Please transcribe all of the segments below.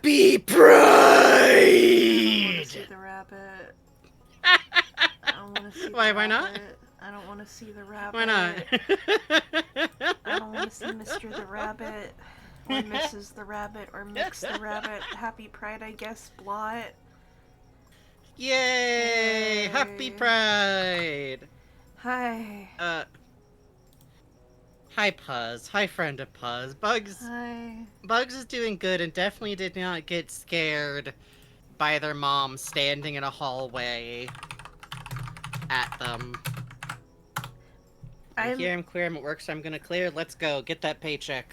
Happy I don't want to Pride! see the rabbit. I don't want to see the Why not? rabbit. I don't want to see the rabbit. Why not? I don't want to see Mr. the Rabbit, or Mrs. the Rabbit, or Mix the Rabbit. Happy Pride, I guess. Blot. Yay! Happy Yay. Pride! Hi. Uh, hi Puzz. Hi friend of Puzz. Hi. Bugs is doing good and definitely did not get scared by their mom standing in a hallway at them. I'm here, I'm clear, I'm at work, so I'm gonna clear. Let's go. Get that paycheck.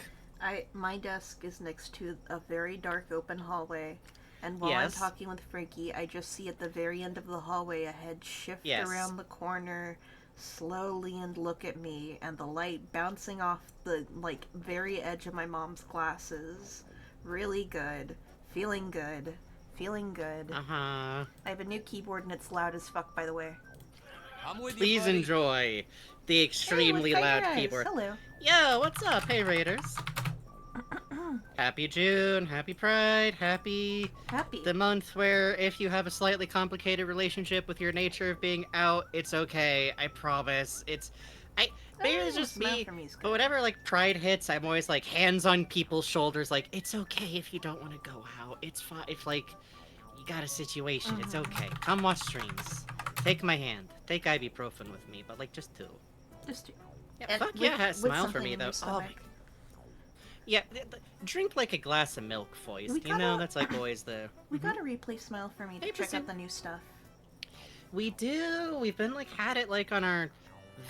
My desk is next to a very dark open hallway, and while Yes. I'm talking with Frankie, I just see at the very end of the hallway a head shift Yes. around the corner slowly and look at me, and the light bouncing off the, like, very edge of my mom's glasses. Really good. Feeling good. Feeling good. Uh-huh. I have a new keyboard and it's loud as fuck, by the way. I'm with Please you, buddy. enjoy the extremely Hey, loud guys. keyboard. Hello. Yo, what's up? Hey, Raiders. Happy June, happy Pride, happy Happy. the month where if you have a slightly complicated relationship with your nature of being out, it's okay. I promise. Maybe it's just Smile me, for me is good. but whenever like Pride hits, I'm always like hands on people's shoulders, like it's okay if you don't want to go out. It's fine if like you got a situation. It's okay. Come watch streams. Take my hand. Take ibuprofen with me, but like just two. Just Yeah, and fuck with- yeah, with smile for something me in though. your Oh stomach. my. Yeah, drink like a glass of milk, Foist. We You know, gotta- that's like always the. We gotta replay Smile for Me to Hey, check Priscilla. out the new stuff. We do. We've been like had it like on our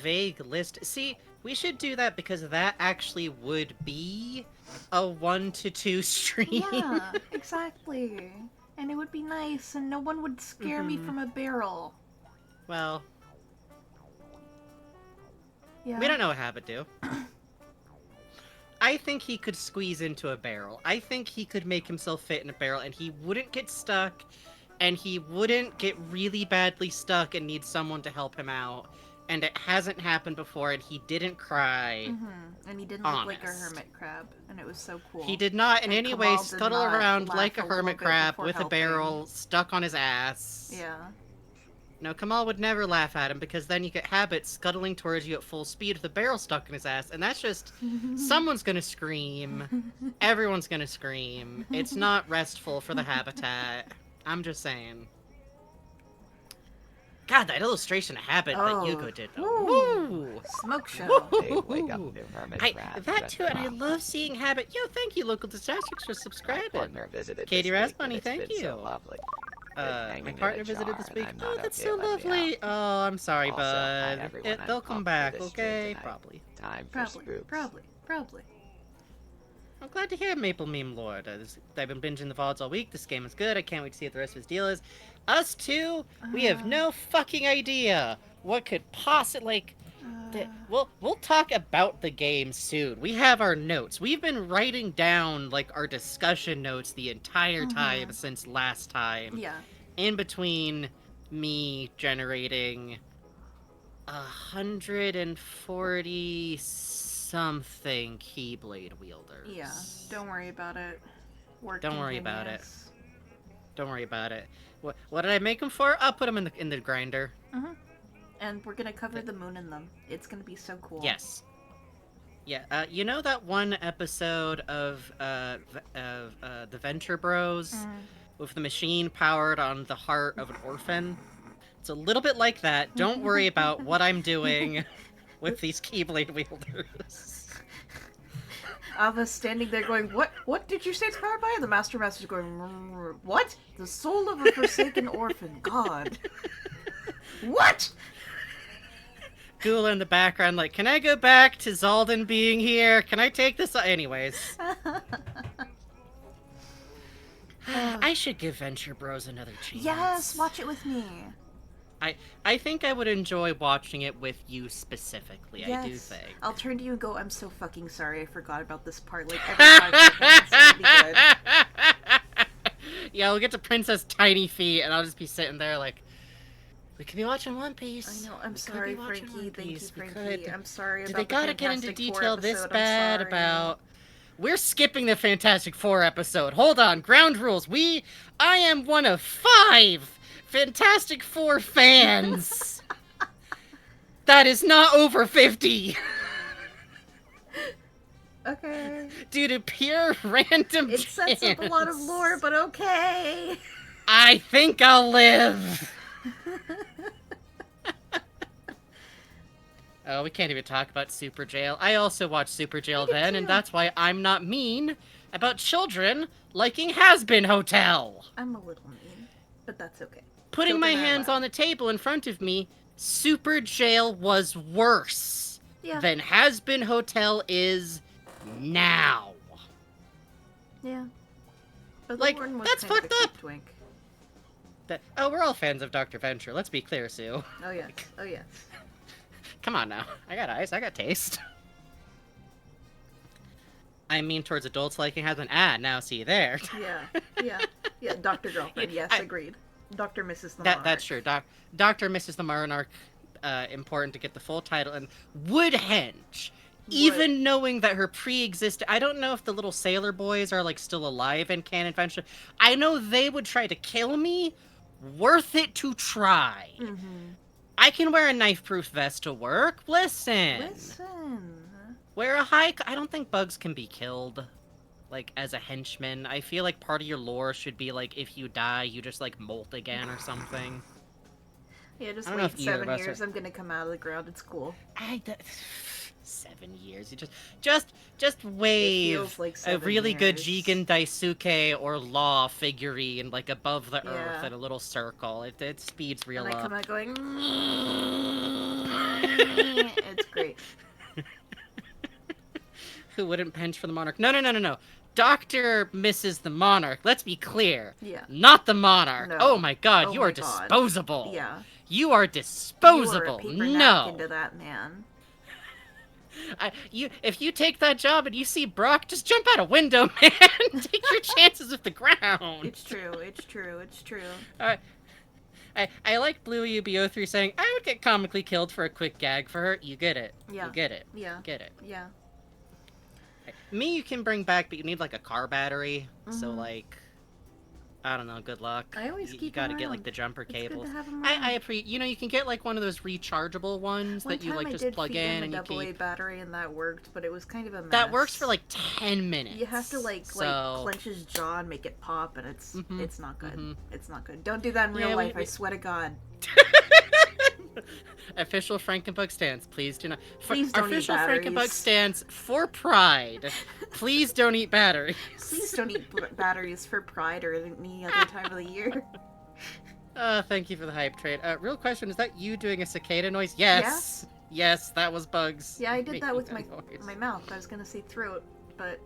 vague list. See, we should do that because that actually would be a 1 to 2 stream. Yeah, exactly. And it would be nice, and no one would scare me from a barrel. Well, Yeah. we don't know what Habit do. I think he could squeeze into a barrel. I think he could make himself fit in a barrel, and he wouldn't get stuck, and he wouldn't get really badly stuck and need someone to help him out. And it hasn't happened before, and he didn't cry. And he didn't look like a Honest. hermit crab, and it was so cool. He did not in And any way Kamal did scuttle not around laugh like a a little hermit bit crab before with a helping. barrel stuck on his ass. Yeah. No, Kamal would never laugh at him because then you get Habit scuttling towards you at full speed with a barrel stuck in his ass, and that's just someone's gonna scream. Everyone's gonna scream. It's not restful for the habitat. I'm just saying. God, that illustration of Habit that Yugo did. Woo! Smoke show. They wake up their hermit crab. That too, and I love seeing Habit. Yo, thank you, Local Disastrix, for My subscribing. partner visited Katie this week, Rasbunny, and it's thank been you. So lovely. My partner visited this week. Oh, that's so so lovely. Oh, I'm sorry, Also, hi, bud. everyone. They'll I'm come off back, for this stream okay? tonight. Probably. Time for Probably. spooks. Probably. I'm glad to hear Maple Meme Lord. I've been binging the VODs all week. This game is good. I can't wait to see what the rest of his deal is. Us two, we have no fucking idea what could possibly we'll talk about the game soon. We have our notes. We've been writing down like our discussion notes the entire time since last time. Yeah. In between me generating 140 something Keyblade wielders. Yeah. Don't worry about it. Don't worry about it. Continuous. Don't worry about it. What did I make them for? I'll put them in the grinder. And we're gonna cover the moon in them. It's gonna be so cool. Yes. Yeah. You know that one episode of the Venture Bros with the machine powered on the heart of an orphan? It's a little bit like that. Don't worry about what I'm doing with these Keyblade wielders. Ava's standing there going, What did you say it's powered by? And the Master Master's going, what? The soul of a forsaken orphan. God. What? Gula in the background, like, can I go back to Zalden being here? Can I take this? Anyways. I should give Venture Bros another chance. Yes, watch it with me. I think I would enjoy watching it with you specifically. Yes. I do think. I'll turn to you and go, I'm so fucking sorry. I forgot about this part. Like, every 5 seconds. It'll be good. Yeah, we'll get to Princess Tiny Feet, and I'll just be sitting there like, we could be watching One Piece. I know. I'm We could sorry, be watching Frankie. One Thank you, Piece. We Frankie. could. I'm sorry Did about they gotta the get into Fantastic Four detail this episode. I'm bad sorry. about we're skipping the Fantastic Four episode. Hold on, ground rules. I am one of 5 Fantastic Four fans that is not over 50. Okay. Due to pure random It sets up a lot of lore, but okay. I think I'll live. Oh, we can't even talk about Super Jail. I also watched Super Jail then, and that's why I'm not mean about children liking Has-Been Hotel. I'm a little mean, but that's okay. Putting my hands on the table in front of me, Super Jail was worse than Has-Been Hotel is now. Yeah. But like, that's fucked up. Twink. We're all fans of Dr. Venture. Let's be clear, Sue. Oh, yes. Oh, yes. Come on now. I got eyes. I got taste. I mean towards adults liking Has-Been. Now see there. Yeah. Dr. Girlfriend. Yes, agreed. Dr. Mrs. the Monarch. That's true. Dr. Mrs. the Monarch. Important to get the full title. And Woodhenge. Even knowing that her pre-existed... I don't know if the little sailor boys are, like, still alive in canon venture. I know they would try to kill me. Worth it to try. Mm-hmm. I can wear a knife-proof vest to work. Listen. Wear a high... I don't think bugs can be killed, like, as a henchman. I feel like part of your lore should be, like, if you die, you just, like, molt again or something. Yeah, just wait 7 years. I'm gonna come out of the ground. It's cool. 7 years. You just wave like a really years. good Jigen Daisuke or Law figurine like above the earth in a little circle. It speeds real up. And I up. come out going. It's great. Who wouldn't pinch for the Monarch? No. Dr. Mrs. the Monarch. Let's be clear. Yeah. Not the Monarch. No. Oh my god, you are disposable. Yeah. You are disposable. You are a paper napkin to that man. If you take that job and you see Brock, just jump out a window, man. Take your chances with the ground. It's true. I like Blue UBO3 saying, I would get comically killed for a quick gag for her. You get it. Yeah. You get it. Yeah. Get it. Yeah. Me, you can bring back, but you need, like, a car battery. Mm-hmm. So, like, I don't know, good luck. I always keep You gotta get, like, the jumper cables. Good to have them you can get, like, one of those rechargeable ones that you, like, just plug in and you keep... I did a battery and that worked, but it was kind of a mess. That works for, like, 10 minutes. You have to, like clench his jaw and make it pop, and it's not good. Mm-hmm. It's not good. Don't do that in real life, I swear to God. Official Frankenbug stance, please do not. Please don't Official eat batteries. Frankenbug stance for pride. Please don't eat batteries. Please don't eat batteries for pride or any other time of the year. Thank you for the hype trade. Real question, is that you doing a cicada noise? Yes. Yeah? Yes, that was Bugs. Yeah, I did that with my mouth. I was gonna say throat, but...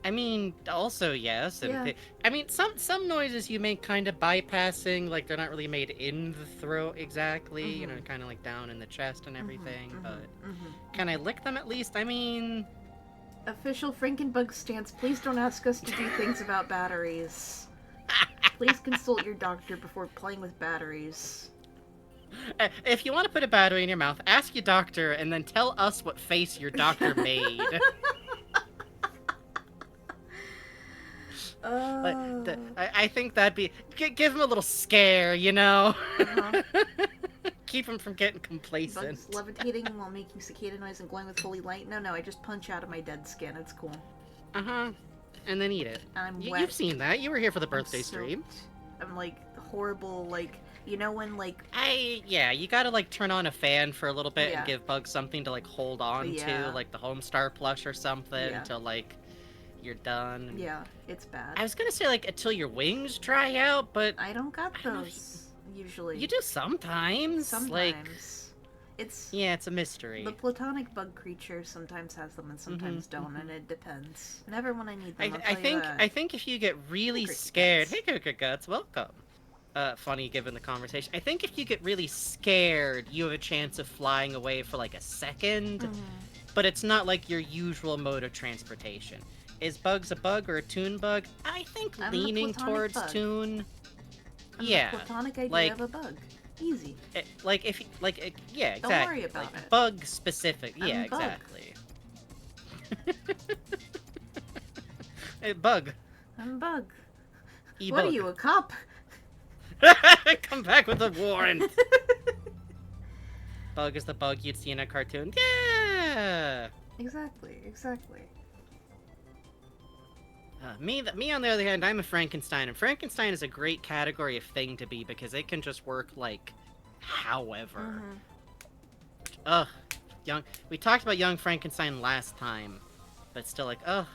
I mean, also yes. And I mean, some noises you make kind of bypassing, like they're not really made in the throat exactly, you know, kind of like down in the chest and everything, but can I lick them at least? I mean... Official Frankenbug stance, please don't ask us to do things about batteries. Please consult your doctor before playing with batteries. If you want to put a battery in your mouth, ask your doctor and then tell us what face your doctor made. I think that'd be... Give him a little scare, you know? Keep him from getting complacent. Bugs levitating while making cicada noise and glowing with holy light? No, I just punch out of my dead skin. It's cool. And then eat it. I'm wet. You've seen that. You were here for the birthday stream. I'm, like, horrible, like... You know when, like... you gotta, like, turn on a fan for a little bit and give Bugs something to, like, hold on to, like the Homestar plush or something, until, like... You're done. Yeah, it's bad. I was gonna say, like, until your wings dry out, but... I don't got those, usually. You do sometimes. Sometimes. Like, it's... Yeah, it's a mystery. The platonic bug creature sometimes has them and sometimes don't, and it depends. Never when I need them, I think if you get really scared... Hey, Cougar Guts, welcome. Funny given the conversation. I think if you get really scared, you have a chance of flying away for, like, a second. But it's not, like, your usual mode of transportation. Is Bugs a bug or a Toon bug? I think leaning towards bug. Toon. I'm the platonic idea of a bug. Easy. Yeah, exactly. Don't worry about it. Bug specific. I'm yeah, bug. exactly. Bug. I'm Bug. E-Bug. What are you, a cop? Come back with a warrant. Bug is the bug you'd see in a cartoon. Yeah. Exactly. Me on the other hand, I'm a Frankenstein, and Frankenstein is a great category of thing to be because it can just work like, however. Ugh, we talked about Young Frankenstein last time, but still like, ugh.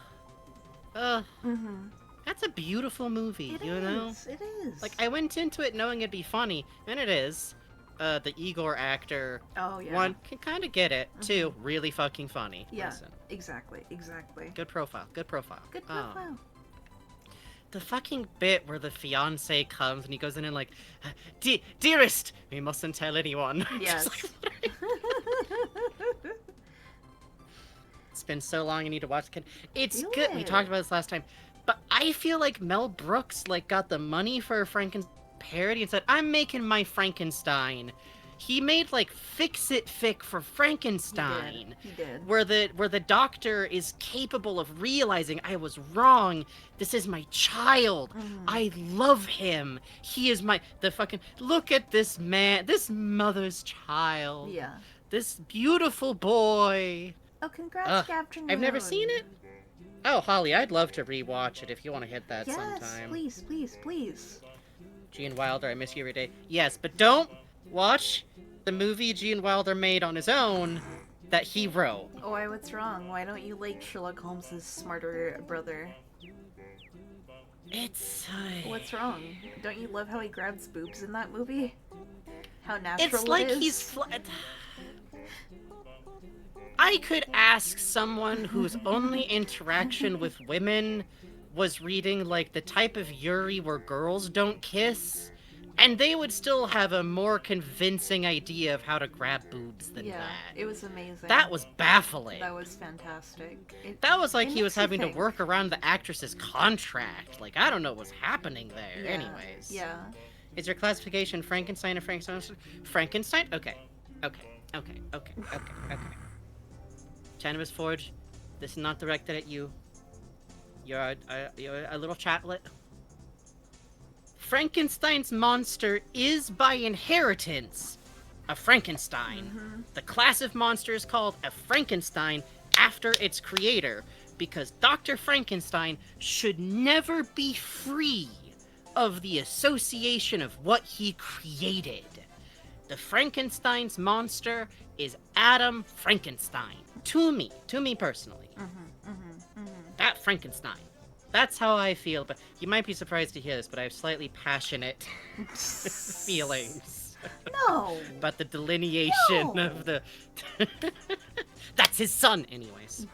That's a beautiful movie, It you know? It is. Like, I went into it knowing it'd be funny, and it is. The Igor actor, oh yeah. one, can kind of get it. Two, really fucking funny. Yeah. Listen. Exactly. Good profile. Good profile. The fucking bit where the fiance comes and he goes in and like, dearest, we mustn't tell anyone. Yes. Like, it's been so long, I need to watch it. It's Do good. We it. talked about this last time, but I feel like Mel Brooks like got the money for a Frankenstein parody and said, I'm making my Frankenstein. He made like Fix It Fic for Frankenstein. He did. Where the doctor is capable of realizing I was wrong. This is my child. I love him. He is the fucking look at this man, this mother's child. Yeah. This beautiful boy. Oh, congrats, Captain. I've never seen it. Oh, Holly, I'd love to rewatch it if you want to hit that yes, sometime. Please. Gene Wilder, I miss you every day. Yes, but don't watch the movie Gene Wilder made on his own that he wrote. Oh, what's wrong? Why don't you like Sherlock Holmes' smarter brother? It's... What's wrong? Don't you love how he grabs boobs in that movie? How natural it's like it is? he's... I could ask someone whose only interaction with women was reading, like, the type of Yuri where girls don't kiss, and they would still have a more convincing idea of how to grab boobs than that. It was amazing. That was baffling. That was fantastic. That was like he was makes you having to think. work around the actress's contract. Like, I don't know what's happening there. Yeah, Anyways. Yeah. Is your classification Frankenstein or Frankenstein? Frankenstein? Okay. Cannabis Forge, this is not directed at you. You're a little chatlet. Frankenstein's monster is by inheritance a Frankenstein. The class of monster is called a Frankenstein after its creator, because Dr. Frankenstein should never be free of the association of what he created. The Frankenstein's monster is Adam Frankenstein. To me personally. That Frankenstein. That's how I feel, but you might be surprised to hear this, but I have slightly passionate feelings. No. About the delineation No. of the... That's his son, anyways.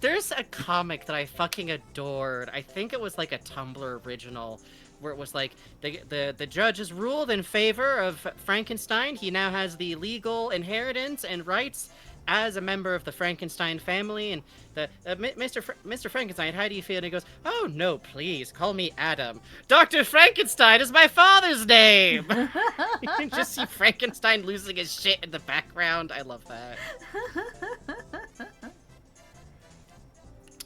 There's a comic that I fucking adored. I think it was like a Tumblr original, where it was like, the judge has ruled in favor of Frankenstein. He now has the legal inheritance and rights as a member of the Frankenstein family, and Mr. Frankenstein, how do you feel? And he goes, oh no, please, call me Adam. Dr. Frankenstein is my father's name! You can just see Frankenstein losing his shit in the background. I love that.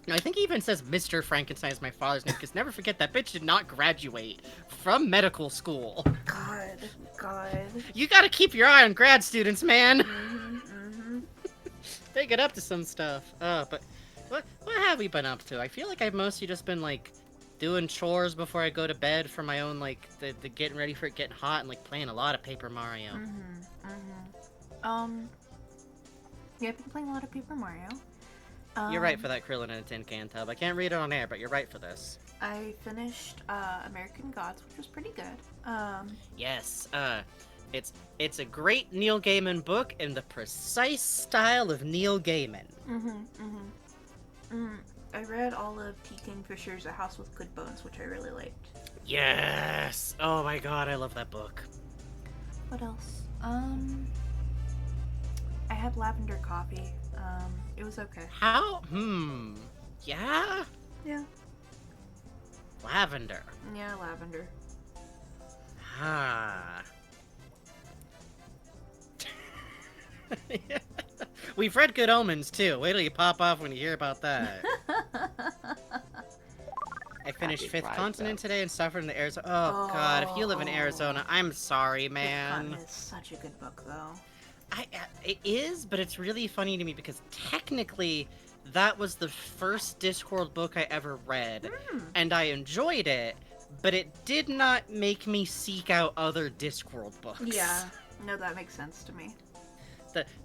No, I think he even says Mr. Frankenstein is my father's name, because never forget that bitch did not graduate from medical school. God. You gotta keep your eye on grad students, man! They get up to some stuff. But what have we been up to? I feel like I've mostly just been, like, doing chores before I go to bed for my own, like, the getting ready for it getting hot and, like, playing a lot of Paper Mario. Yeah, I've been playing a lot of Paper Mario. You're right for that Krillin in a tin can tub. I can't read it on air, but you're right for this. I finished American Gods, which was pretty good. Yes, it's a great Neil Gaiman book in the precise style of Neil Gaiman. I read all of T. Kingfisher's A House with Good Bones, which I really liked. Yes! Oh my god, I love that book. What else? I had lavender coffee. It was okay. How? Yeah? Yeah. Lavender. Yeah, lavender. Ah. We've read Good Omens, too. Wait till you pop off when you hear about that. I finished Happy Fifth Pride Continent Month. today and suffered in the Arizona. Oh god, if you live in Arizona, I'm sorry, Fifth man. Continent is such a good book, though. It is, but it's really funny to me because technically that was the first Discworld book I ever read, and I enjoyed it, but it did not make me seek out other Discworld books. Yeah, no, that makes sense to me.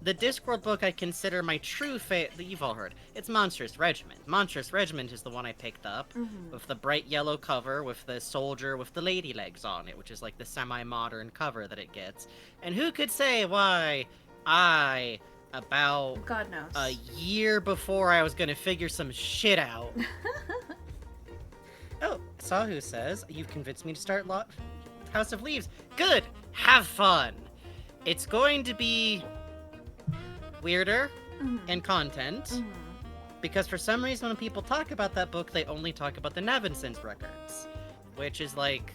The Discworld book I consider my true favorite. You've all heard. It's Monstrous Regiment. Monstrous Regiment is the one I picked up with the bright yellow cover with the soldier with the lady legs on it, which is like the semi-modern cover that it gets. And who could say why about God knows. a year before I was gonna figure some shit out. Oh, Sahu says, you've convinced me to start House of Leaves. Good! Have fun! It's going to be weirder in content, because for some reason when people talk about that book, they only talk about the Nevinson's records, which is like,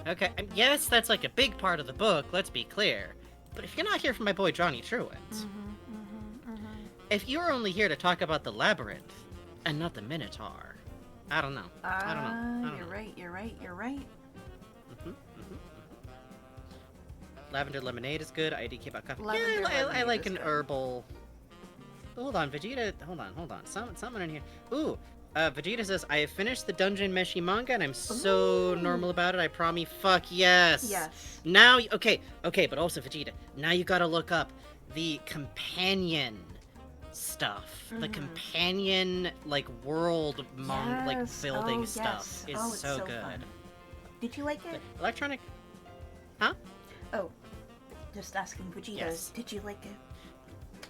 okay, yes, that's like a big part of the book, let's be clear, but if you're not here for my boy Johnny Truant, if you're only here to talk about the Labyrinth and not the Minotaur, I don't know. I don't know. You're right. Lavender lemonade is good. IDK about coffee. Lavender Yeah, I lemonade like is an good. herbal. Hold on, Vegeta. Hold on. Someone in here. Ooh, Vegeta says I have finished the Dungeon Meshi manga and I'm so normal about it. I promise. Fuck yes. Yes. Now, okay, but also Vegeta. Now you gotta look up the companion stuff. The companion like world like building stuff is it's so so good. fun. Did you like it? Electronic. Huh? Oh, just asking Vegeta. Yes. Did you like it?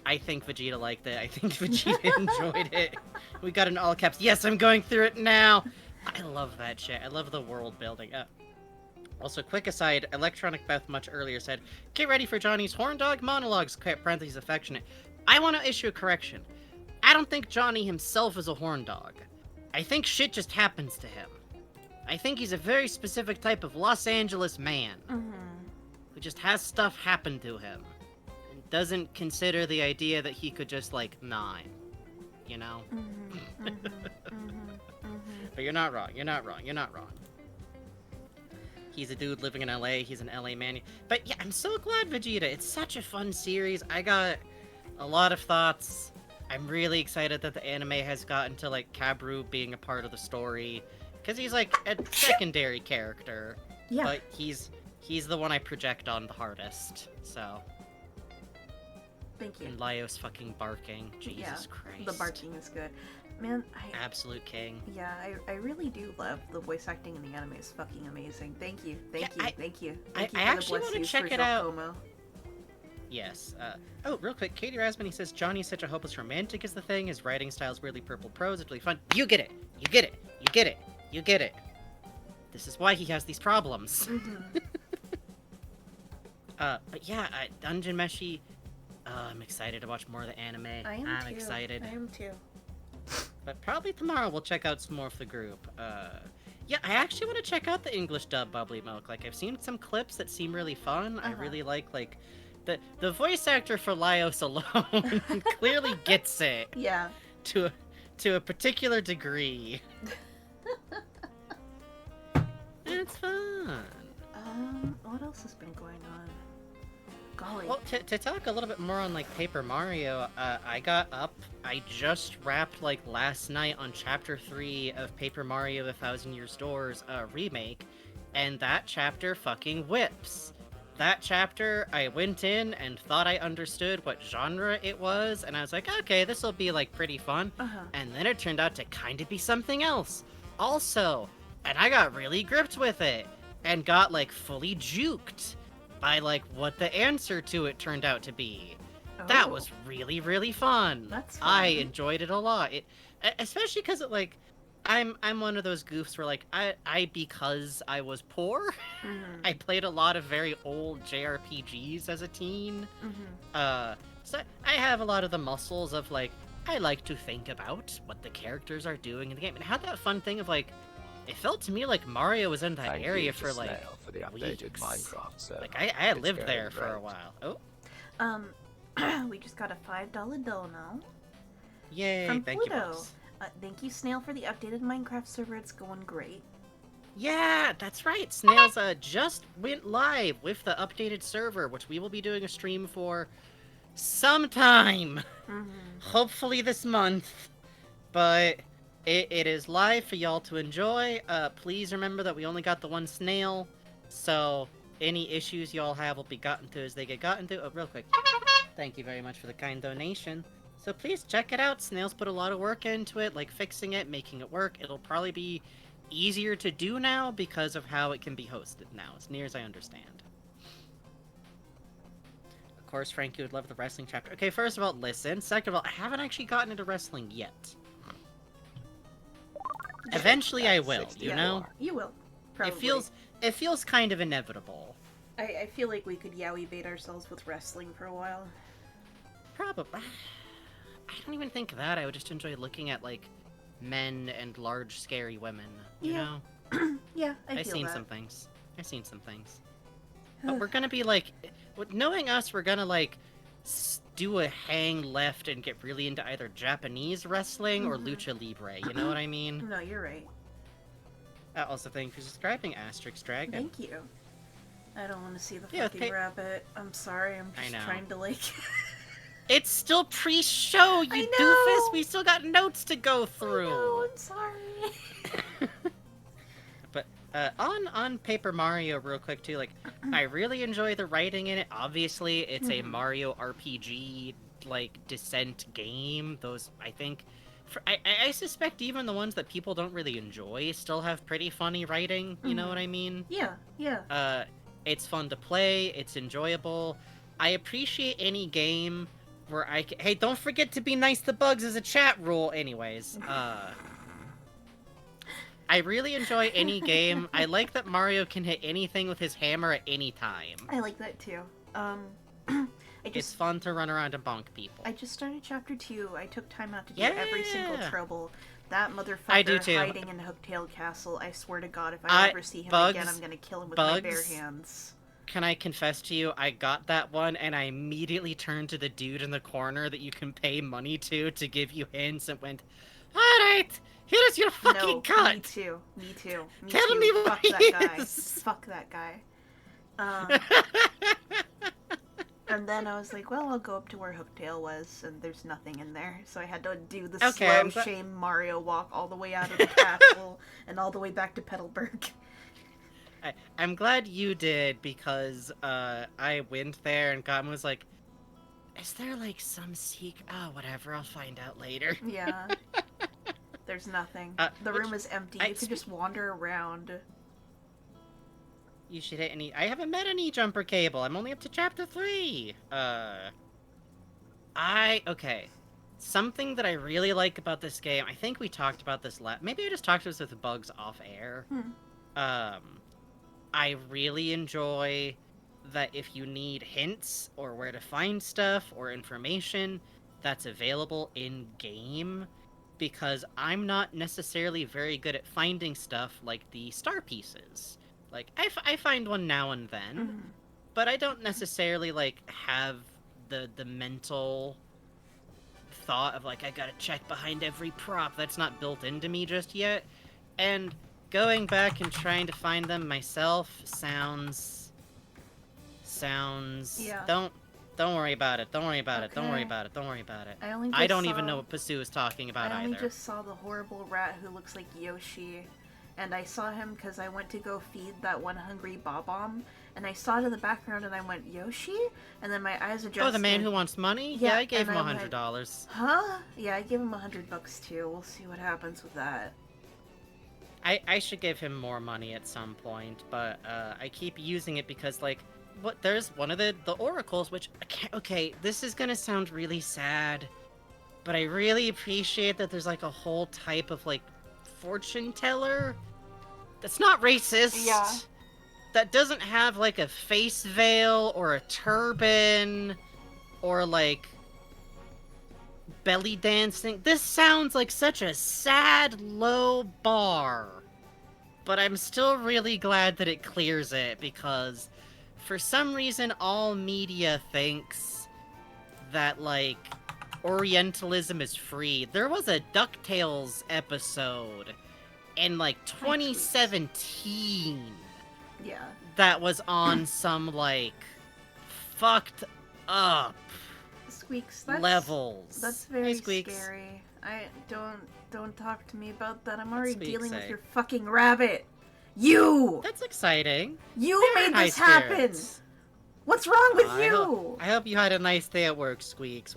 I think Vegeta liked it. I think Vegeta enjoyed it. We got an all caps. Yes, I'm going through it now. I love that shit. I love the world building. Also, quick aside, Electronic Beth much earlier said, get ready for Johnny's horn dog monologues, parentheses affectionate. I want to issue a correction. I don't think Johnny himself is a horn dog. I think shit just happens to him. I think he's a very specific type of Los Angeles man who just has stuff happen to him and doesn't consider the idea that he could just like nine, you know? But you're not wrong. He's a dude living in LA. He's an LA man. But yeah, I'm so glad Vegeta. It's such a fun series. I got a lot of thoughts. I'm really excited that the anime has gotten to like Kabru being a part of the story. Because he's like a secondary character. Yeah. But he's the one I project on the hardest. So. Thank you. And Laios fucking barking. Jesus Christ. The barking is good. Man, Absolute king. Yeah, I really do love the voice acting in the anime. Is fucking amazing. Thank you. Thank you I for actually the want to bless check yous it for out. Giacomo. Yes. Oh, real quick, Katie Rasmussen says Johnny's such a hopeless romantic is the thing. His writing style's weirdly purple prose. It's really fun. You get it. This is why he has these problems. But yeah, Dungeon Meshi. I'm excited to watch more of the anime. I'm excited. I am too. But probably tomorrow we'll check out some more of the group. Yeah, I actually want to check out the English dub Bubbly Milk. Like, I've seen some clips that seem really fun. I really like the voice actor for Laios alone clearly gets it. Yeah. To a particular degree. It's fun. What else has been going on? Golly. Well, to talk a little bit more on, like, Paper Mario, I got up, I just wrapped, like, last night on Chapter 3 of Paper Mario The Thousand Years Doors, remake, and that chapter fucking whips. That chapter, I went in and thought I understood what genre it was, and I was like, okay, this'll be, like, pretty fun, and then it turned out to kind of be something else. Also, and I got really gripped with it, and got, like, fully juked by, like, what the answer to it turned out to be. That was really, really fun. That's fun. I enjoyed it a lot. Especially because like, I'm one of those goofs where like, because I was poor, I played a lot of very old JRPGs as a teen. So I have a lot of the muscles of like, I like to think about what the characters are doing in the game. And it had that fun thing of like, it felt to me like Mario was in that Thank area you to for like Snail for the updated weeks. Minecraft server. Like I had It's lived going there for a great. while. Oh, We just got a $5 dono yay! from Thank you, Pluto. boss. Thank you, Snail, for the updated Minecraft server. It's going great. Yeah, that's right. Snails just went live with the updated server, which we will be doing a stream for sometime. Mm-hmm. Hopefully this month. But it is live for y'all to enjoy. Please remember that we only got the one snail, so any issues y'all have will be gotten to as they get gotten to. Oh, real quick. Thank you very much for the kind donation. So please check it out. Snails put a lot of work into it, like fixing it, making it work. It'll probably be easier to do now because of how it can be hosted now, as near as I understand. Of course, Frankie would love the wrestling chapter. Okay, first of all, listen. Second of all, I haven't actually gotten into wrestling yet. Eventually I will, you know? You will. Probably. It feels kind of inevitable. I feel like we could yaoi bait ourselves with wrestling for a while. Probably. I don't even think that. I would just enjoy looking at, like, men and large, scary women, you know? Yeah, I've seen some things. I've seen some things. But we're gonna be, like... Knowing us, we're gonna, like, do a hang left and get really into either Japanese wrestling or lucha libre, you know what I mean? No, you're right. Also, thank you for subscribing, Asterix Dragon. Thank you. I don't want to see the fucking rabbit. I'm sorry, I'm just trying to, like... It's still pre-show, you doofus! We still got notes to go through! I know, I'm sorry. But, on Paper Mario real quick, too, like, I really enjoy the writing in it. Obviously, it's a Mario RPG, like, Descent game. Those, I think... I suspect even the ones that people don't really enjoy still have pretty funny writing, you know what I mean? Yeah, yeah. It's fun to play, it's enjoyable. I appreciate any game where I can... Hey, don't forget to be nice to bugs as a chat rule, anyways. I really enjoy any game. I like that Mario can hit anything with his hammer at any time. I like that too. It's fun to run around and bonk people. I just started chapter 2. I took time out to do every single trouble. That motherfucker I do too. hiding in Hooktail Castle. I swear to God, if I ever see him again, I'm gonna kill him with my bare hands. Can I confess to you, I got that one, and I immediately turned to the dude in the corner that you can pay money to give you hints, and went, "Alright, here's your fucking cut!" Me too. Me too. Tell me what Fuck that guy. Fuck that guy. And then I was like, well, I'll go up to where Hooktail was, and there's nothing in there. So I had to do the slow shame Mario walk all the way out of the castle and all the way back to Petalburg. I'm glad you did, because I went there and Gotham was like, is there like some secret? Oh, whatever, I'll find out later. Yeah. There's nothing. The room is empty. You could just wander around. You should hit any... I haven't met any jumper cable. I'm only up to chapter 3. Okay. Something that I really like about this game, I think we talked about this maybe I just talked about this with Bugs off air. I really enjoy that if you need hints or where to find stuff or information, that's available in-game, because I'm not necessarily very good at finding stuff like the star pieces. Like, I find one now and then, but I don't necessarily, like, have the mental thought of, like, I gotta check behind every prop. That's not built into me just yet. And going back and trying to find them myself sounds... Yeah. Don't worry about it. Don't worry about it. Don't worry about it. Don't worry about it. I don't even know what Pasu is talking about either. I only just saw the horrible rat who looks like Yoshi. And I saw him because I went to go feed that one hungry Bob-omb, and I saw it in the background, and I went, Yoshi? And then my eyes adjusted. Oh, the man who wants money? Yeah, I gave him $100. Huh? Yeah, I gave him $100 too. We'll see what happens with that. I should give him more money at some point, but I keep using it because, like, there's one of the oracles, which, okay, this is gonna sound really sad, but I really appreciate that there's, like, a whole type of, like, fortune teller that's not racist. Yeah. That doesn't have like a face veil or a turban or like belly dancing. This sounds like such a sad, low bar. But I'm still really glad that it clears it, because for some reason all media thinks that like Orientalism is free. There was a DuckTales episode in like 2017 Yeah. that was on some like fucked up Squeaks, levels. that's Hey, very Squeaks. scary. I don't talk to me about that. I'm already Squeaks dealing say? with your fucking rabbit. You! That's exciting. You Very made high this happen! spirits. What's wrong with I you? I hope you had a nice day at work, Squeaks.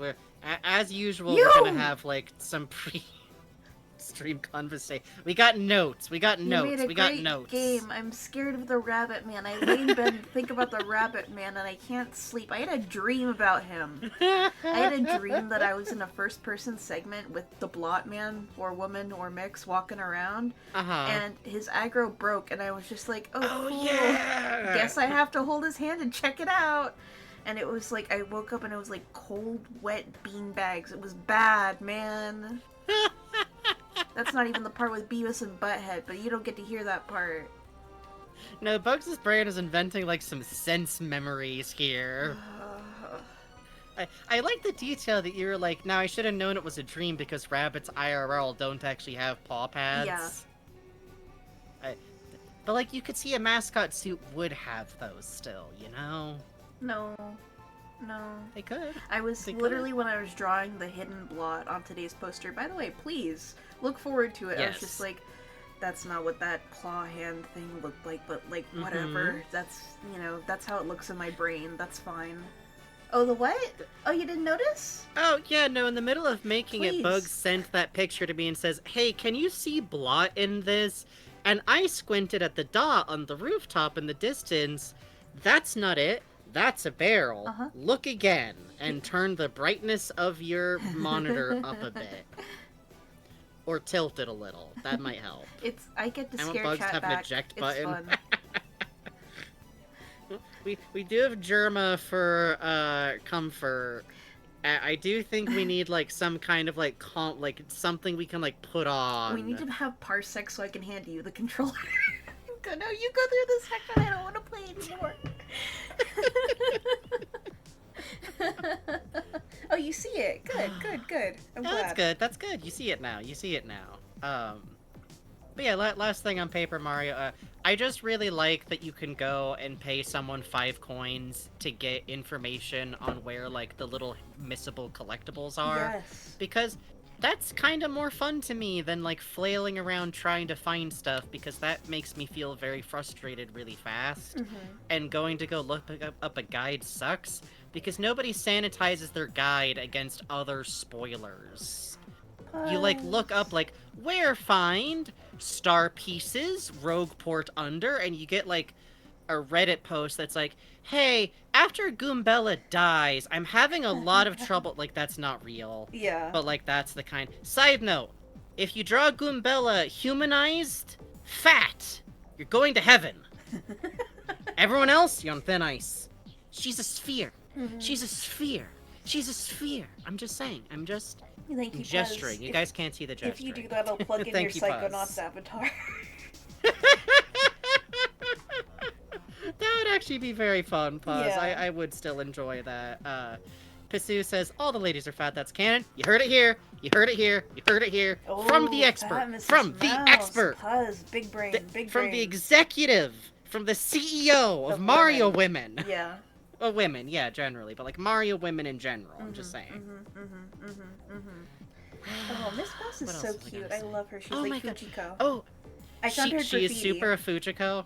As usual, You! we're gonna have like some pre-stream conversation. We got notes. We got You notes. made a We got great notes. game. I'm scared of the rabbit man. I lay in bed and think about the rabbit man and I can't sleep. I had a dream about him. I had a dream that I was in a first-person segment with the blot man or woman or mix walking around, and his aggro broke, and I was just like, oh cool. Yeah! Guess I have to hold his hand and check it out. And it was like, I woke up and it was like cold, wet bean bags. It was bad, man. That's not even the part with Beavis and Butthead, but you don't get to hear that part. No, Bugs' brain is inventing like some sense memories here. I like the detail that you were like, now I should have known it was a dream because rabbits IRL don't actually have paw pads. Yeah. But like, you could see a mascot suit would have those still, you know? No. They could. I was literally, when I was drawing the hidden blot on today's poster, by the way, please look forward to it. I was just like, that's not what that claw hand thing looked like, but like, whatever. That's, you know, that's how it looks in my brain. That's fine. Oh, the what? Oh, you didn't notice? Oh, yeah, no, in the middle of making Please. it, Bugs sent that picture to me and says, hey, can you see blot in this? And I squinted at the dot on the rooftop in the distance. That's not it. That's a barrel. Look again and turn the brightness of your monitor up a bit. Or tilt it a little. That might help. I get to I want scare Bugs to chat have an back. eject It's button. fun. We do have Germa for comfort. I do think we need like some kind of like something we can like put on. We need to have Parsec so I can hand you the controller. No, you go through this section. I don't want to play anymore. Oh, you see it. Good. I'm glad. That's good. You see it now. But yeah, last thing on Paper Mario. I just really like that you can go and pay someone 5 coins to get information on where like the little missable collectibles are. Yes. Because that's kind of more fun to me than like flailing around trying to find stuff, because that makes me feel very frustrated really fast. And going to go look up a guide sucks because nobody sanitizes their guide against other spoilers. You like look up like where find star pieces rogue port under, and you get like a Reddit post that's like, hey, after Goombella dies, I'm having a lot of trouble. Like, that's not real. Yeah. But like, that's the kind. Side note, if you draw Goombella humanized, fat, you're going to heaven. Everyone else, you're on thin ice. She's a sphere. She's a sphere. She's a sphere. I'm just saying. I'm gesturing. You guys can't see the gesturing. If you do that, I'll plug in your Psychonauts avatar. That would actually be very fun, Puz. Yeah. I would still enjoy that. Pisu says, all the ladies are fat, that's canon. You heard it here. You heard it here. You heard it here. From the expert. From the expert. Puz, big brain, big brain. From the executive. From the CEO of Mario Women. Yeah. Well, women, yeah, generally. But like Mario Women in general, I'm just saying. Oh, Miss Mouse is so cute. I love her. She's like Fujiko. Oh, I found her she is graffiti. super a Fujiko.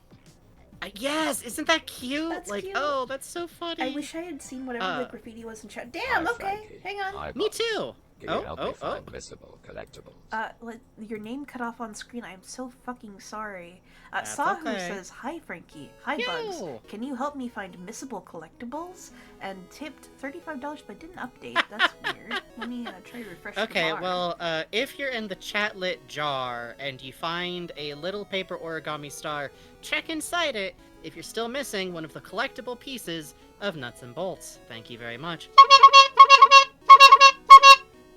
Yes, isn't that cute? That's like, cute. oh, that's so funny. I wish I had seen whatever the graffiti was in chat. Damn, Hi, okay. Frankie. Hang on. Hi, Me Bugs. too. Can you help me find missable collectibles? Your name cut off on screen. I'm so fucking sorry. That's Sahu okay. says, hi, Frankie. Hi, Yo. Bugs. Can you help me find missable collectibles? And tipped $35, but didn't update. That's weird. Let me try to refresh Okay, the bar. well, if you're in the chatlit jar and you find a little paper origami star, check inside it if you're still missing one of the collectible pieces of nuts and bolts. Thank you very much.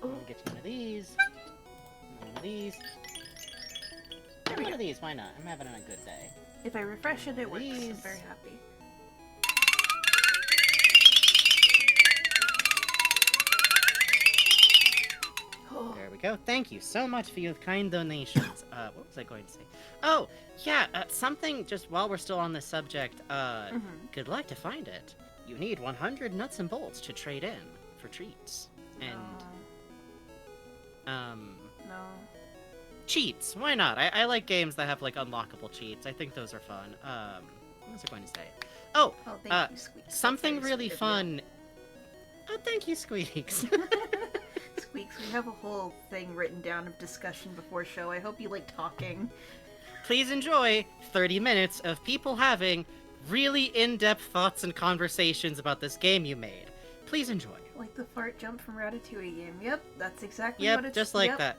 I'll get you one of these. One of these. One of these, why not? I'm having a good day. If I refresh it, it works. I'm Please. very happy. There we go. Thank you so much for your kind donations. What was I going to say? Oh, yeah, something, just while we're still on this subject, good luck to find it. You need 100 nuts and bolts to trade in for treats. And, No. cheats. Why not? I like games that have, like, unlockable cheats. I think those are fun. What was I going to say? Oh, thank you, Squeaks. something really fun. Oh, thank you, Squeaks. Squeaks, we have a whole thing written down of discussion before show. I hope you like talking. Please enjoy 30 minutes of people having really in-depth thoughts and conversations about this game you made. Please enjoy. Like the fart jump from Ratatouille game. Yep, that's exactly what it's... Yep, just like that.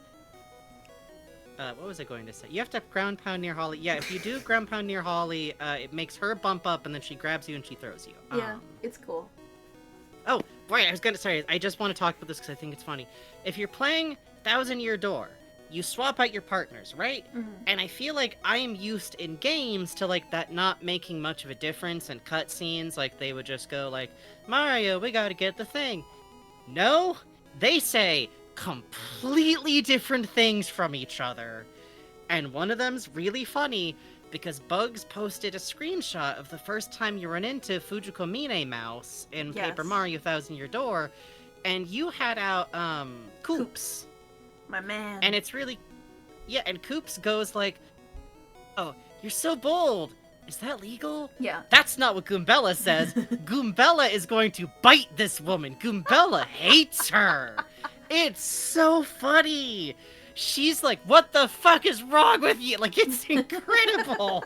What was I going to say? You have to ground pound near Holly. Yeah, if you do ground pound near Holly, it makes her bump up and then she grabs you and she throws you. Yeah, it's cool. Oh, right, sorry, I just want to talk about this because I think it's funny. If you're playing Thousand Year Door, you swap out your partners, right? And I feel like I'm used in games to, like, that not making much of a difference in cutscenes. Like, they would just go, like, Mario, we gotta get the thing. No, they say completely different things from each other. And one of them's really funny because Bugs posted a screenshot of the first time you run into Fujiko Mine Mouse in Paper Mario Thousand Year Door, and you had out, Koops. My man. And it's really... Yeah, and Koops goes like, oh, you're so bold. Is that legal? Yeah. That's not what Goombella says. Goombella is going to bite this woman. Goombella hates her. It's so funny. She's like, what the fuck is wrong with you? Like, it's incredible.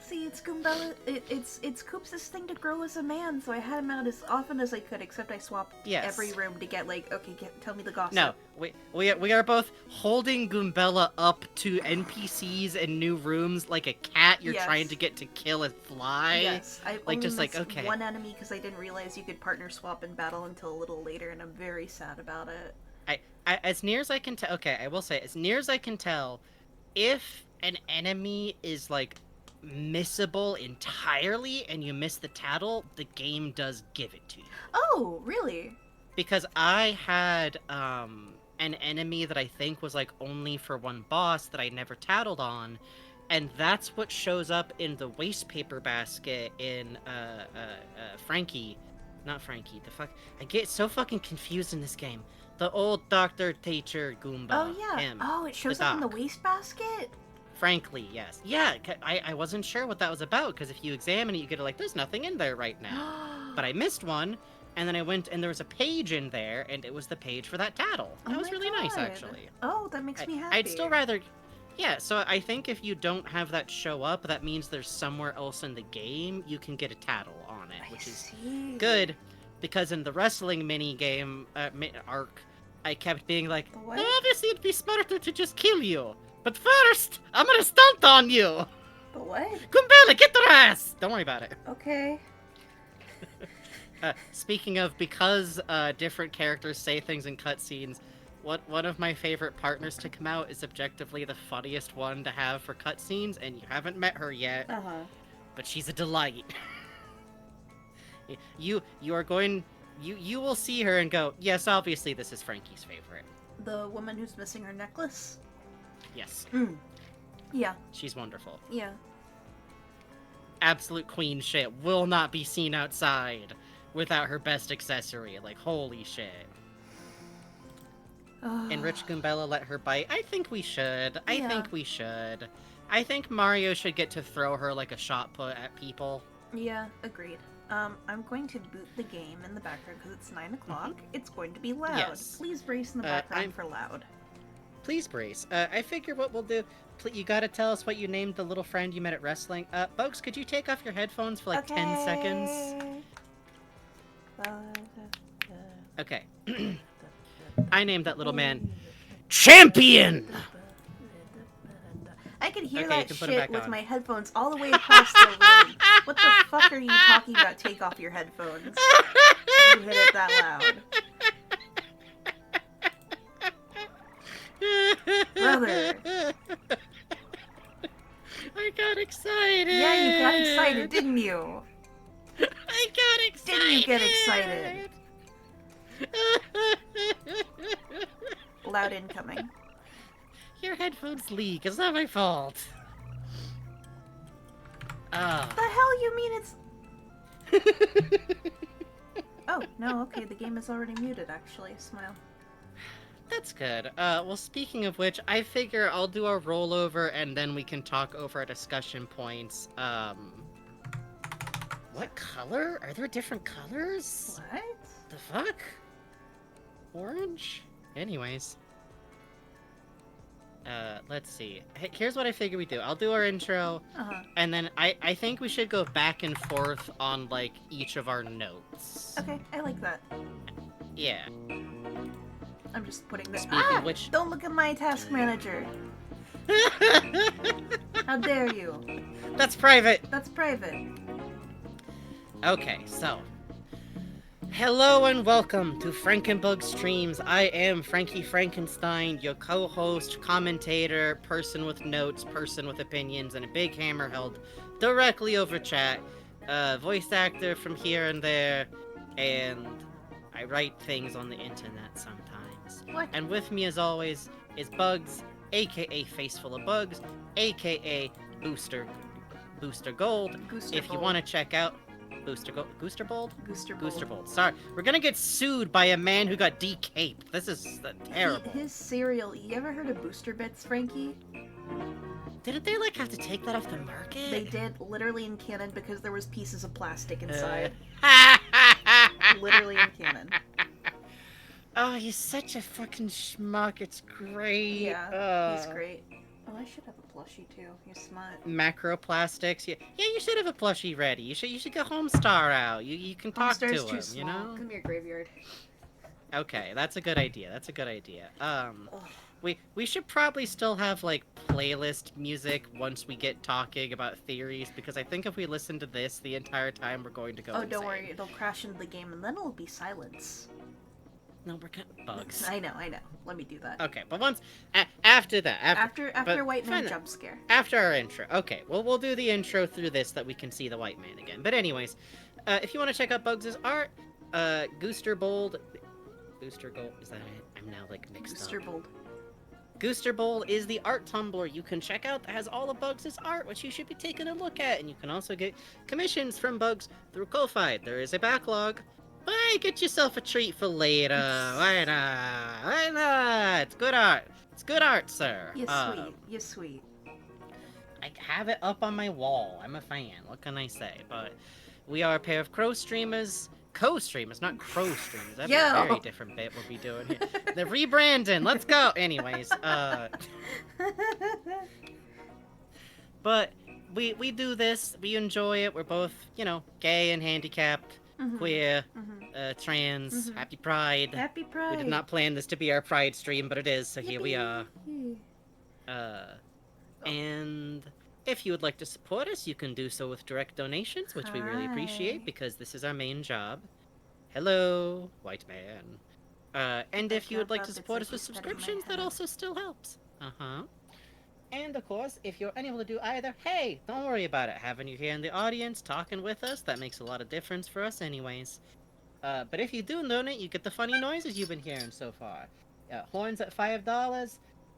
See, it's Goombella. It's Koops' thing to grow as a man, so I had him out as often as I could, except I swapped every room to get, like, okay, tell me the gossip. No, we are both holding Goombella up to NPCs in new rooms like a cat you're trying to get to kill a fly. Yes, I like, only just missed like, okay. one enemy because I didn't realize you could partner swap in battle until a little later, and I'm very sad about it. As near as I can tell, okay, I will say, as near as I can tell, if an enemy is, like, missable entirely and you miss the tattle, the game does give it to you. Oh, really? Because I had, an enemy that I think was, like, only for one boss that I never tattled on, and that's what shows up in the waste paper basket in, Frankie. Not Frankie, the fuck... I get so fucking confused in this game. The old doctor, teacher, Goomba. Oh, yeah. Him, Oh, it shows up in the wastebasket? Frankly, yes. Yeah, I wasn't sure what that was about, because if you examine it, you get like, there's nothing in there right now. But I missed one, and then I went, and there was a page in there, and it was the page for that tattle. That was really nice, actually. Oh, that makes me happy. I'd still rather... Yeah, so I think if you don't have that show up, that means there's somewhere else in the game you can get a tattle on it, which is good, because in the wrestling mini-game arc, I kept being like, obviously it'd be smarter to just kill you, but first, I'm gonna stunt on you! But what? Goombella, get their ass! Don't worry about it. Okay. Speaking of, because different characters say things in cutscenes, one of my favorite partners to come out is objectively the funniest one to have for cutscenes, and you haven't met her yet, but she's a delight. You are going... You will see her and go, yes, obviously this is Frankie's favorite. The woman who's missing her necklace? Yes. Yeah. She's wonderful. Yeah. Absolute queen shit. Will not be seen outside without her best accessory. Like, holy shit. Enrich Goombella, let her bite. I think we should. I think we should. I think Mario should get to throw her like a shot put at people. Yeah, agreed. I'm going to boot the game in the background because it's 9 o'clock. It's going to be loud. Yes. Please brace in the background for loud. Please brace. I figure what we'll do... You gotta tell us what you named the little friend you met at wrestling. Bugs, could you take off your headphones for like 10 seconds? Okay. I named that little man... Champion! I could hear that shit with my headphones all the way across the room. What the fuck are you talking about? Take off your headphones. You hit it that loud. Brother. I got excited. Yeah, you got excited, didn't you? I got excited. Didn't you get excited? Loud incoming. Your headphones leak. It's not my fault. The hell you mean it's... Oh, no, okay, the game is already muted, actually. Smile. That's good. Well, speaking of which, I figure I'll do a rollover and then we can talk over our discussion points. What color? Are there different colors? What? The fuck? Orange? Anyways. Let's see. Here's what I figure we do. I'll do our intro, and then I think we should go back and forth on, like, each of our notes. Okay, I like that. Yeah. I'm just putting this... Speaking of which... Don't look at my task manager! How dare you? That's private! That's private. Okay, so... Hello and welcome to Frankenbug Streams. I am Frankie Frankenstein, your co-host, commentator, person with notes, person with opinions, and a big hammer held directly over chat. Voice actor from here and there, and I write things on the internet sometimes. What? And with me, as always, is Bugs, aka Face Full of Bugs, aka Booster Gold. If you want to check out Booster Bold? Booster Bold. Sorry, we're gonna get sued by a man who got decaped. This is terrible. His cereal. You ever heard of Booster Bits, Frankie? Didn't they like have to take that off the market? They did, literally in canon, because there was pieces of plastic inside. Literally in canon. Oh, he's such a fucking schmuck. It's great. Yeah, he's great. Oh, I should have a plushie too. You're smart. Macroplastics. Yeah, you should have a plushie ready. You should get Homestar out. You can talk to him. Too small. You know. Come here, graveyard. Okay, that's a good idea. We should probably still have like playlist music once we get talking about theories, because I think if we listen to this the entire time, we're going to go insane. Don't worry, it'll crash into the game and then it'll be silence. No, we're kind of bugs. I know. Let me do that. Okay, but once after that, after White Man jump scare. After our intro. Okay, well we'll do the intro through this that we can see the White Man again. But anyways, if you want to check out Bugs' art, Booster Gold, is that it? I'm now like mixed Booster up. Bold. Booster Bowl is the art Tumblr you can check out that has all of Bugs' art, which you should be taking a look at. And you can also get commissions from Bugs through Ko-Fi. There is a backlog. Why, get yourself a treat for later. Why not? Why not? It's good art. It's good art, sir. You're sweet. I have it up on my wall. I'm a fan. What can I say? But we are a pair of co-streamers, not crow streamers. That'd be a very different bit we'll be doing here. The rebranding. Let's go. Anyways, but we do this. We enjoy it. We're both, gay and handicapped, queer, trans. Happy Pride. Happy Pride. We did not plan this to be our Pride stream, but it is. So here we are. And if you would like to support us, you can do so with direct donations, which we really appreciate, because this is our main job. Hello, White Man. And if you would like to support us with subscriptions, that also still helps. And of course, if you're unable to do either, hey, don't worry about it. Having you here in the audience, talking with us, that makes a lot of difference for us anyways. But if you do donate, you get the funny noises you've been hearing so far. Horns at $5,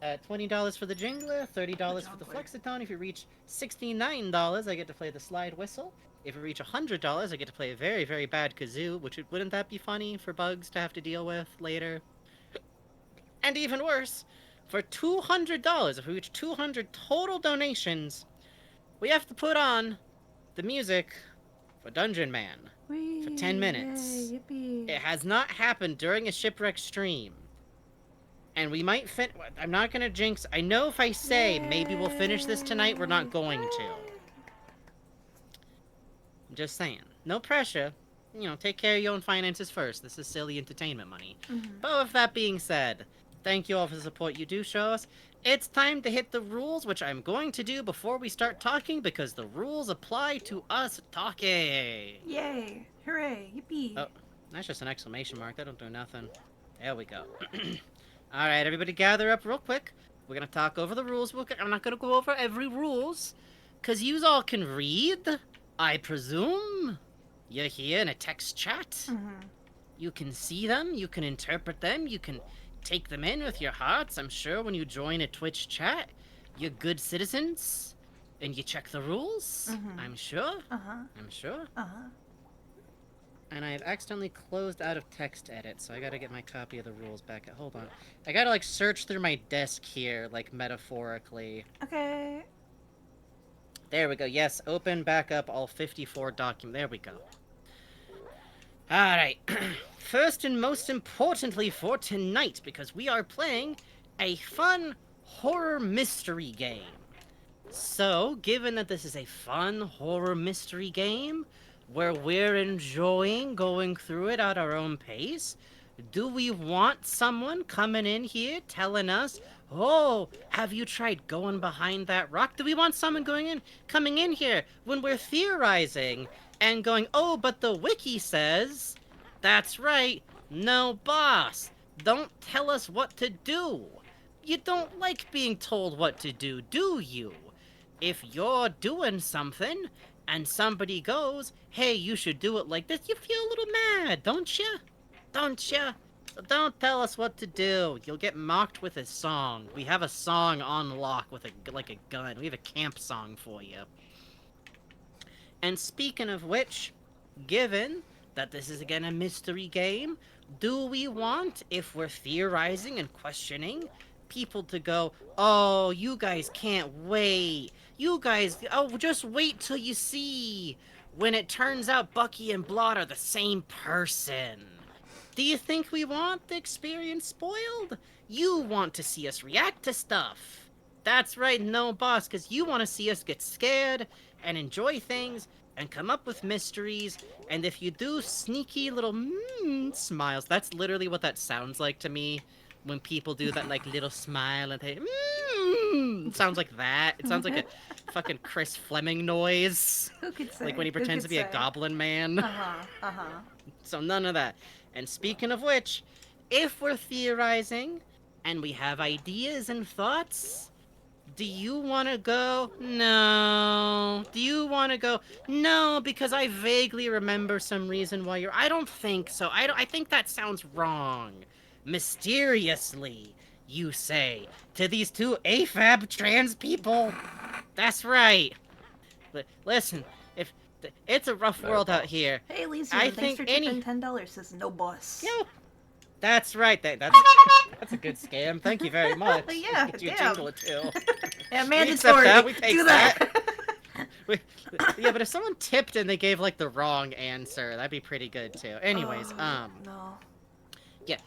$20 for the jingler, $30 for the flexitone. If you reach $69, I get to play the slide whistle. If you reach $100, I get to play a very, very bad kazoo, wouldn't that be funny for Bugs to have to deal with later? And even worse, for $200, if we reach 200 total donations, we have to put on the music for Dungeon Man for 10 minutes. Yippee. It has not happened during a Shipwreck stream. And we might I'm not gonna jinx. I know if I say maybe we'll finish this tonight, we're not going to. I'm just saying. No pressure. Take care of your own finances first. This is silly entertainment money. But with that being said, thank you all for the support you do show us. It's time to hit the rules, which I'm going to do before we start talking, because the rules apply to us talking. Yay! Hooray! Yippee! Oh, that's just an exclamation mark. That don't do nothing. There we go. Alright, everybody gather up real quick. We're gonna talk over the rules. I'm not gonna go over every rules, because yous all can read, I presume. You're here in a text chat. You can see them, you can interpret them, you can take them in with your hearts. I'm sure when you join a Twitch chat, you're good citizens, and you check the rules. I'm sure. I'm sure. And I have accidentally closed out of text edit, so I gotta get my copy of the rules back. Hold on. I gotta, like, search through my desk here, like, metaphorically. Okay. There we go. Yes, open back up all 54 documents. There we go. Alright. First and most importantly for tonight, because we are playing a fun horror mystery game. So, given that this is a fun horror mystery game, where we're enjoying going through it at our own pace, do we want someone coming in here telling us, oh, have you tried going behind that rock? Do we want someone coming in here when we're theorizing and going, oh, but the wiki says, that's right, no boss, don't tell us what to do. You don't like being told what to do you? If you're doing something and somebody goes, hey, you should do it like this, you feel a little mad, don't you? Don't you? So don't tell us what to do. You'll get mocked with a song. We have a song on lock with like a gun. We have a camp song for you. And speaking of which, given that this is again a mystery game, do we want, if we're theorizing and questioning, people to go, oh, you guys can't wait. You guys, oh, just wait till you see when it turns out Bucky and Blot are the same person. Do you think we want the experience spoiled? You want to see us react to stuff. That's right, no boss, because you want to see us get scared and enjoy things and come up with mysteries. And if you do sneaky little smiles, that's literally what that sounds like to me. When people do that, like, little smile and they, it sounds like that. It sounds like a fucking Chris Fleming noise. Who could say? Like when he pretends to be a goblin man. So none of that. And speaking of which, if we're theorizing and we have ideas and thoughts, do you want to go? No. Do you want to go? No, because I vaguely remember some reason why you're... I don't think so. I think that sounds wrong. Mysteriously, you say, to these two AFAB trans people. That's right. Listen, if it's a rough world out here. Hey, Lisa, I thanks think for tipping $10. Says no boss. Yo, that's right. That's a good scam. Thank you very much. Yeah, Get you a damn. jingle or two. Yeah, We accept mandatory. that. We take Do that. Yeah, but if someone tipped and they gave like the wrong answer, that'd be pretty good too. Anyways, no. Yeah,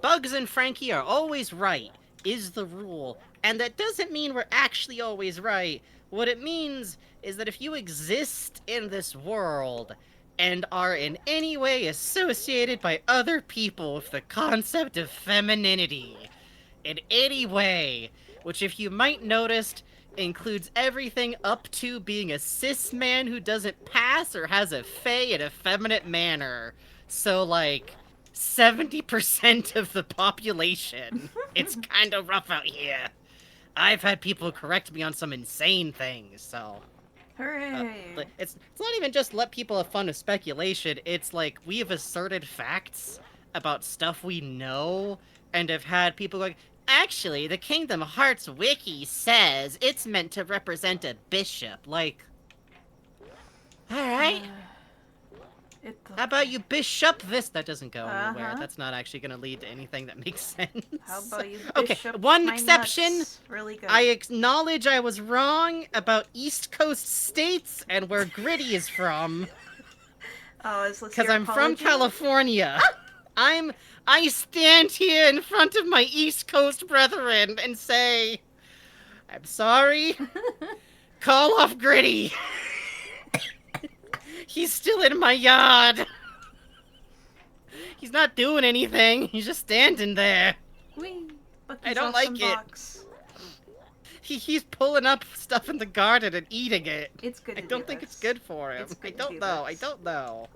Bugs and Frankie are always right, is the rule. And that doesn't mean we're actually always right. What it means is that if you exist in this world and are in any way associated by other people with the concept of femininity, in any way, which if you might noticed, includes everything up to being a cis man who doesn't pass or has a fey in a feminine manner. So, like, 70% of the population. It's kind of rough out here. I've had people correct me on some insane things, so... Hooray! It's not even just let people have fun with speculation, it's like, we have asserted facts about stuff we know, and have had people like, actually, the Kingdom Hearts wiki says it's meant to represent a bishop, like... Alright. How about you bishop this? That doesn't go anywhere. That's not actually going to lead to anything that makes sense. How about you okay, bishop one my exception. Nuts? Really good. I acknowledge I was wrong about East Coast states and where Gritty is from. Oh, is this because your I'm apology? from California. I stand here in front of my East Coast brethren and say, I'm sorry. Call off Gritty. He's still in my yard. He's not doing anything. He's just standing there. Whee! I don't like it. He's pulling up stuff in the garden and eating it. It's good. I don't think it's good for him. I don't know. I don't know.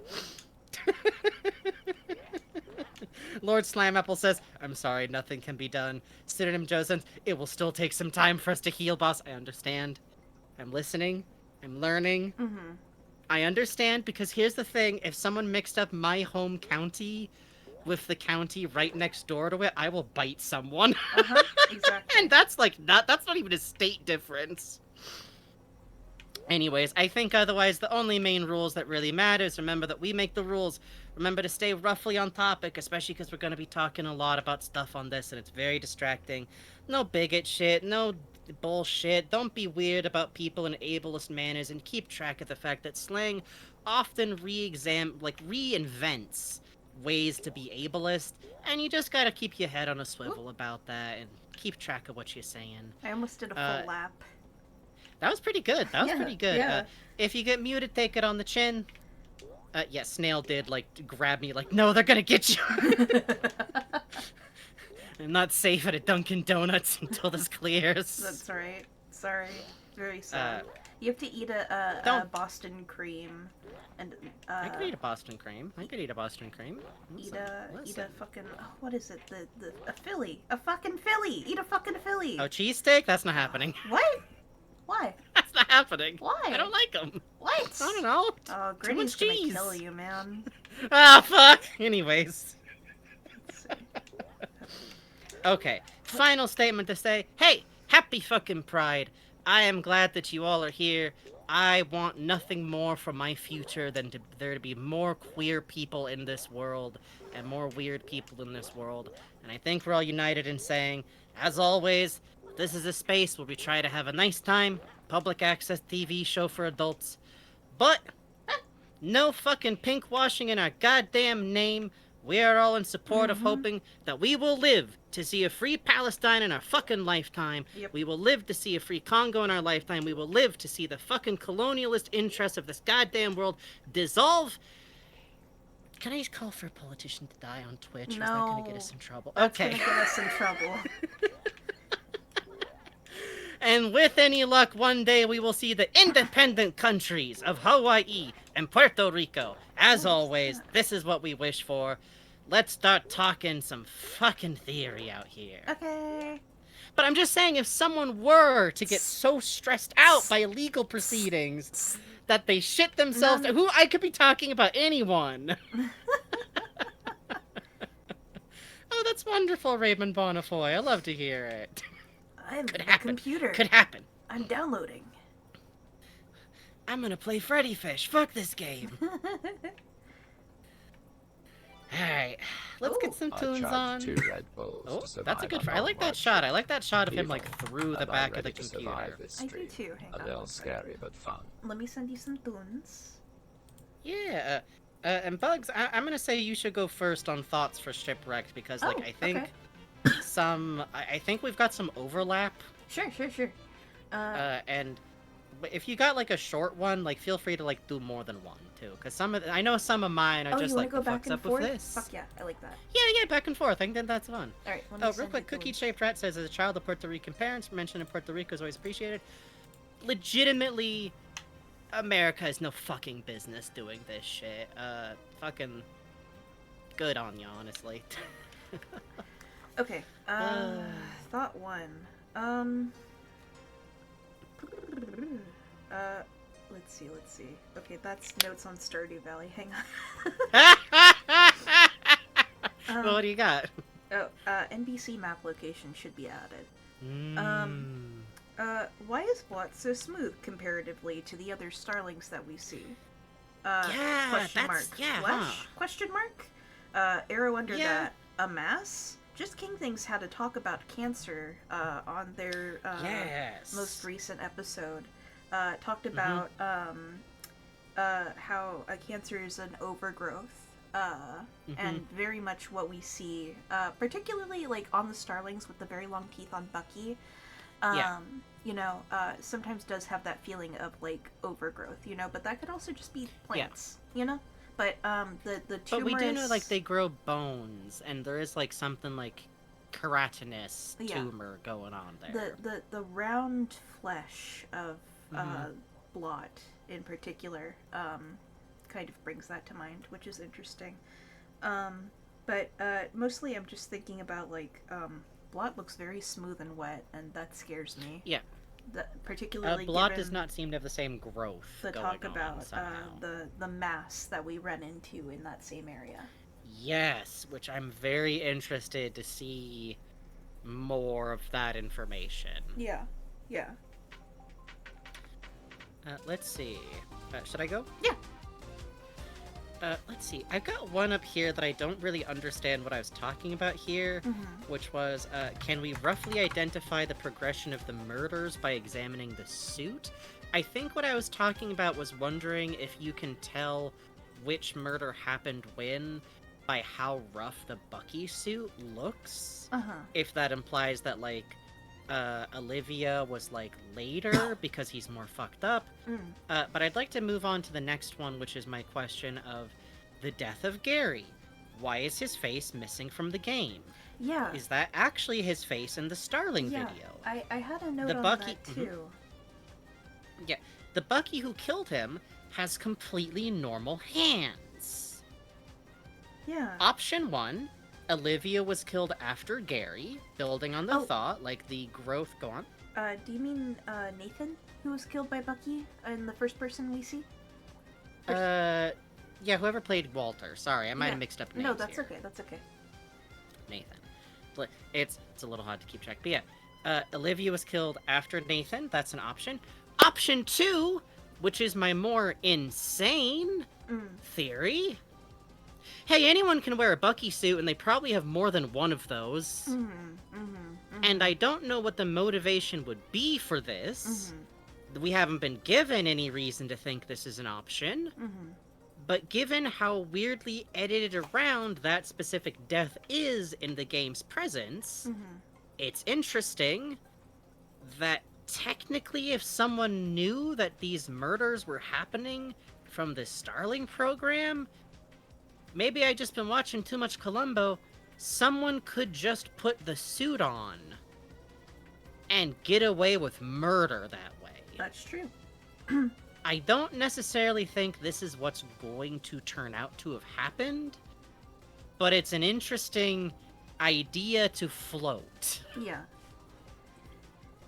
Lord Slamapple says, I'm sorry, nothing can be done. Synonym Joe says, it will still take some time for us to heal, boss. I understand. I'm listening. I'm learning. I understand, because here's the thing. If someone mixed up my home county with the county right next door to it, I will bite someone. Exactly. And that's not even a state difference. Anyways, I think otherwise the only main rules that really matter is remember that we make the rules. Remember to stay roughly on topic, especially because we're going to be talking a lot about stuff on this and it's very distracting. No bigot shit, no bullshit. Don't be weird about people in ableist manners, and keep track of the fact that slang often reinvents ways to be ableist, and you just gotta keep your head on a swivel about that and keep track of what you're saying. I almost did a full lap. That was pretty good. That was pretty good. Yeah. If you get muted, take it on the chin. Yeah, Snail did, grab me, no, they're gonna get you. I'm not safe at a Dunkin' Donuts until this clears. That's right. Sorry. Very sad. You have to eat a Boston cream. And, I could eat a Boston cream. Eat a fucking, what is it? A Philly. A fucking Philly. Eat a fucking Philly. Oh, cheesesteak? That's not happening. What? Why? That's not happening. Why? I don't like them. What? I don't know. Oh, Too much Gritty's gonna cheese. kill you, man. Ah, fuck. Anyways. Okay. Final statement to say, hey, happy fucking Pride. I am glad that you all are here. I want nothing more for my future than there to be more queer people in this world and more weird people in this world. And I think we're all united in saying, as always, this is a space where we try to have a nice time, public access TV show for adults, but no fucking pink washing in our goddamn name. We are all in support of hoping that we will live to see a free Palestine in our fucking lifetime. Yep. We will live to see a free Congo in our lifetime. We will live to see the fucking colonialist interests of this goddamn world dissolve. Can I just call for a politician to die on Twitch? No. Or is that gonna get us in trouble? That's okay. gonna get us in trouble. And with any luck, one day we will see the independent countries of Hawaii and Puerto Rico. As always, this is what we wish for. Let's start talking some fucking theory out here. Okay. But I'm just saying, if someone were to get so stressed out by legal proceedings that they shit themselves, I could be talking about anyone. Oh, that's wonderful, Raymond Bonifoy. I love to hear it. I'm Could the happen. computer. Could happen. I'm downloading. I'm gonna play Freddy Fish. Fuck this game. Alright, let's get some tunes on. 2 Red Bulls Oh, to survive that's a good. on I like that Hogwarts. shot. I like that shot of him Evil. through the Am I back of ready the to computer. survive this I do stream? too. Hang A on. little scary but fun. Let me send you some tunes. Yeah. And Bugs, I'm gonna say you should go first on thoughts for Shipwrecked because, I think I think we've got some overlap. Sure. And if you got a short one, feel free to do more than one too, because I know some of mine are just you wanna go the back fucks and up forth? with this. Fuck yeah, I like that. Yeah, back and forth. I think that's fun. All right. Let me Oh, send real you quick, tunes. Cookie-Shaped Rat says, as a child of Puerto Rican parents, mention in Puerto Rico is always appreciated. Legitimately, America has no fucking business doing this shit. Fucking good on you, honestly. Okay. Thought one. Let's see. Okay, that's notes on Stardew Valley. Hang on. What do you got? NBC map location should be added. Why is Blot so smooth comparatively to the other starlings that we see? Question mark. Yeah, Flesh? Question mark? Arrow under that. A mass? Just King Things had a talk about cancer on their most recent episode. Talked about how cancer is an overgrowth. And very much what we see, particularly on the starlings with the very long teeth on Bucky. Sometimes does have that feeling of overgrowth, but that could also just be plants, But the tumorous... But we do know they grow bones, and there is something keratinous tumor going on there. The round flesh of Blot in particular kind of brings that to mind, which is interesting. But mostly I'm just thinking about Blot looks very smooth and wet, and that scares me. Yeah. Particularly Blot does not seem to have the same growth the going talk on about somehow. the mass that we run into in that same area. Yes, which I'm very interested to see more of that information. Yeah. Yeah. Let's see. Should I go? Yeah. Let's see. I've got one up here that I don't really understand what I was talking about here, which was, can we roughly identify the progression of the murders by examining the suit? I think what I was talking about was wondering if you can tell which murder happened when by how rough the Bucky suit looks. If that implies that, like, Olivia was, like, later because he's more fucked up. But I'd like to move on to the next one, which is my question of the death of Gary. Why is his face missing from the game? Yeah. Is that actually his face in the Starling video? I had a note The on Bucky- that too. Yeah, the Bucky who killed him has completely normal hands. Yeah. Option 1, Olivia was killed after Gary, building on the thought, like the growth... Go on. Do you mean Nathan, who was killed by Bucky in the first person we see? Yeah, whoever played Walter. Sorry, I might have mixed up names. No, that's here. okay. That's okay. Nathan. It's a little hard to keep track. But yeah, Olivia was killed after Nathan. That's an option. Option 2, which is my more insane theory. Hey, anyone can wear a Bucky suit, and they probably have more than one of those. And I don't know what the motivation would be for this. We haven't been given any reason to think this is an option. But given how weirdly edited around that specific death is in the game's presence, it's interesting that technically if someone knew that these murders were happening from the Starling program, maybe I just been watching too much Columbo, someone could just put the suit on and get away with murder that way. That's true. I don't necessarily think this is what's going to turn out to have happened, but it's an interesting idea to float. Yeah.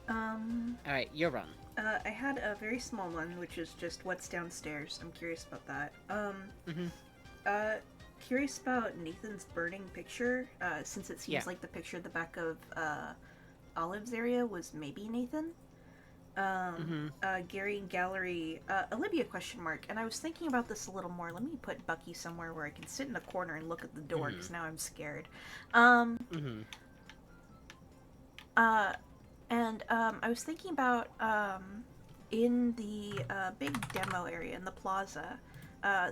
Alright, your run. I had a very small one, which is just what's downstairs. I'm curious about that. Curious about Nathan's burning picture, since it seems like the picture at the back of Olive's area was maybe Nathan. Gary Gallery, Olivia question mark. And I was thinking about this a little more. Let me put Bucky somewhere where I can sit in a corner and look at the door, because now I'm scared. I was thinking about, in the big demo area in the plaza,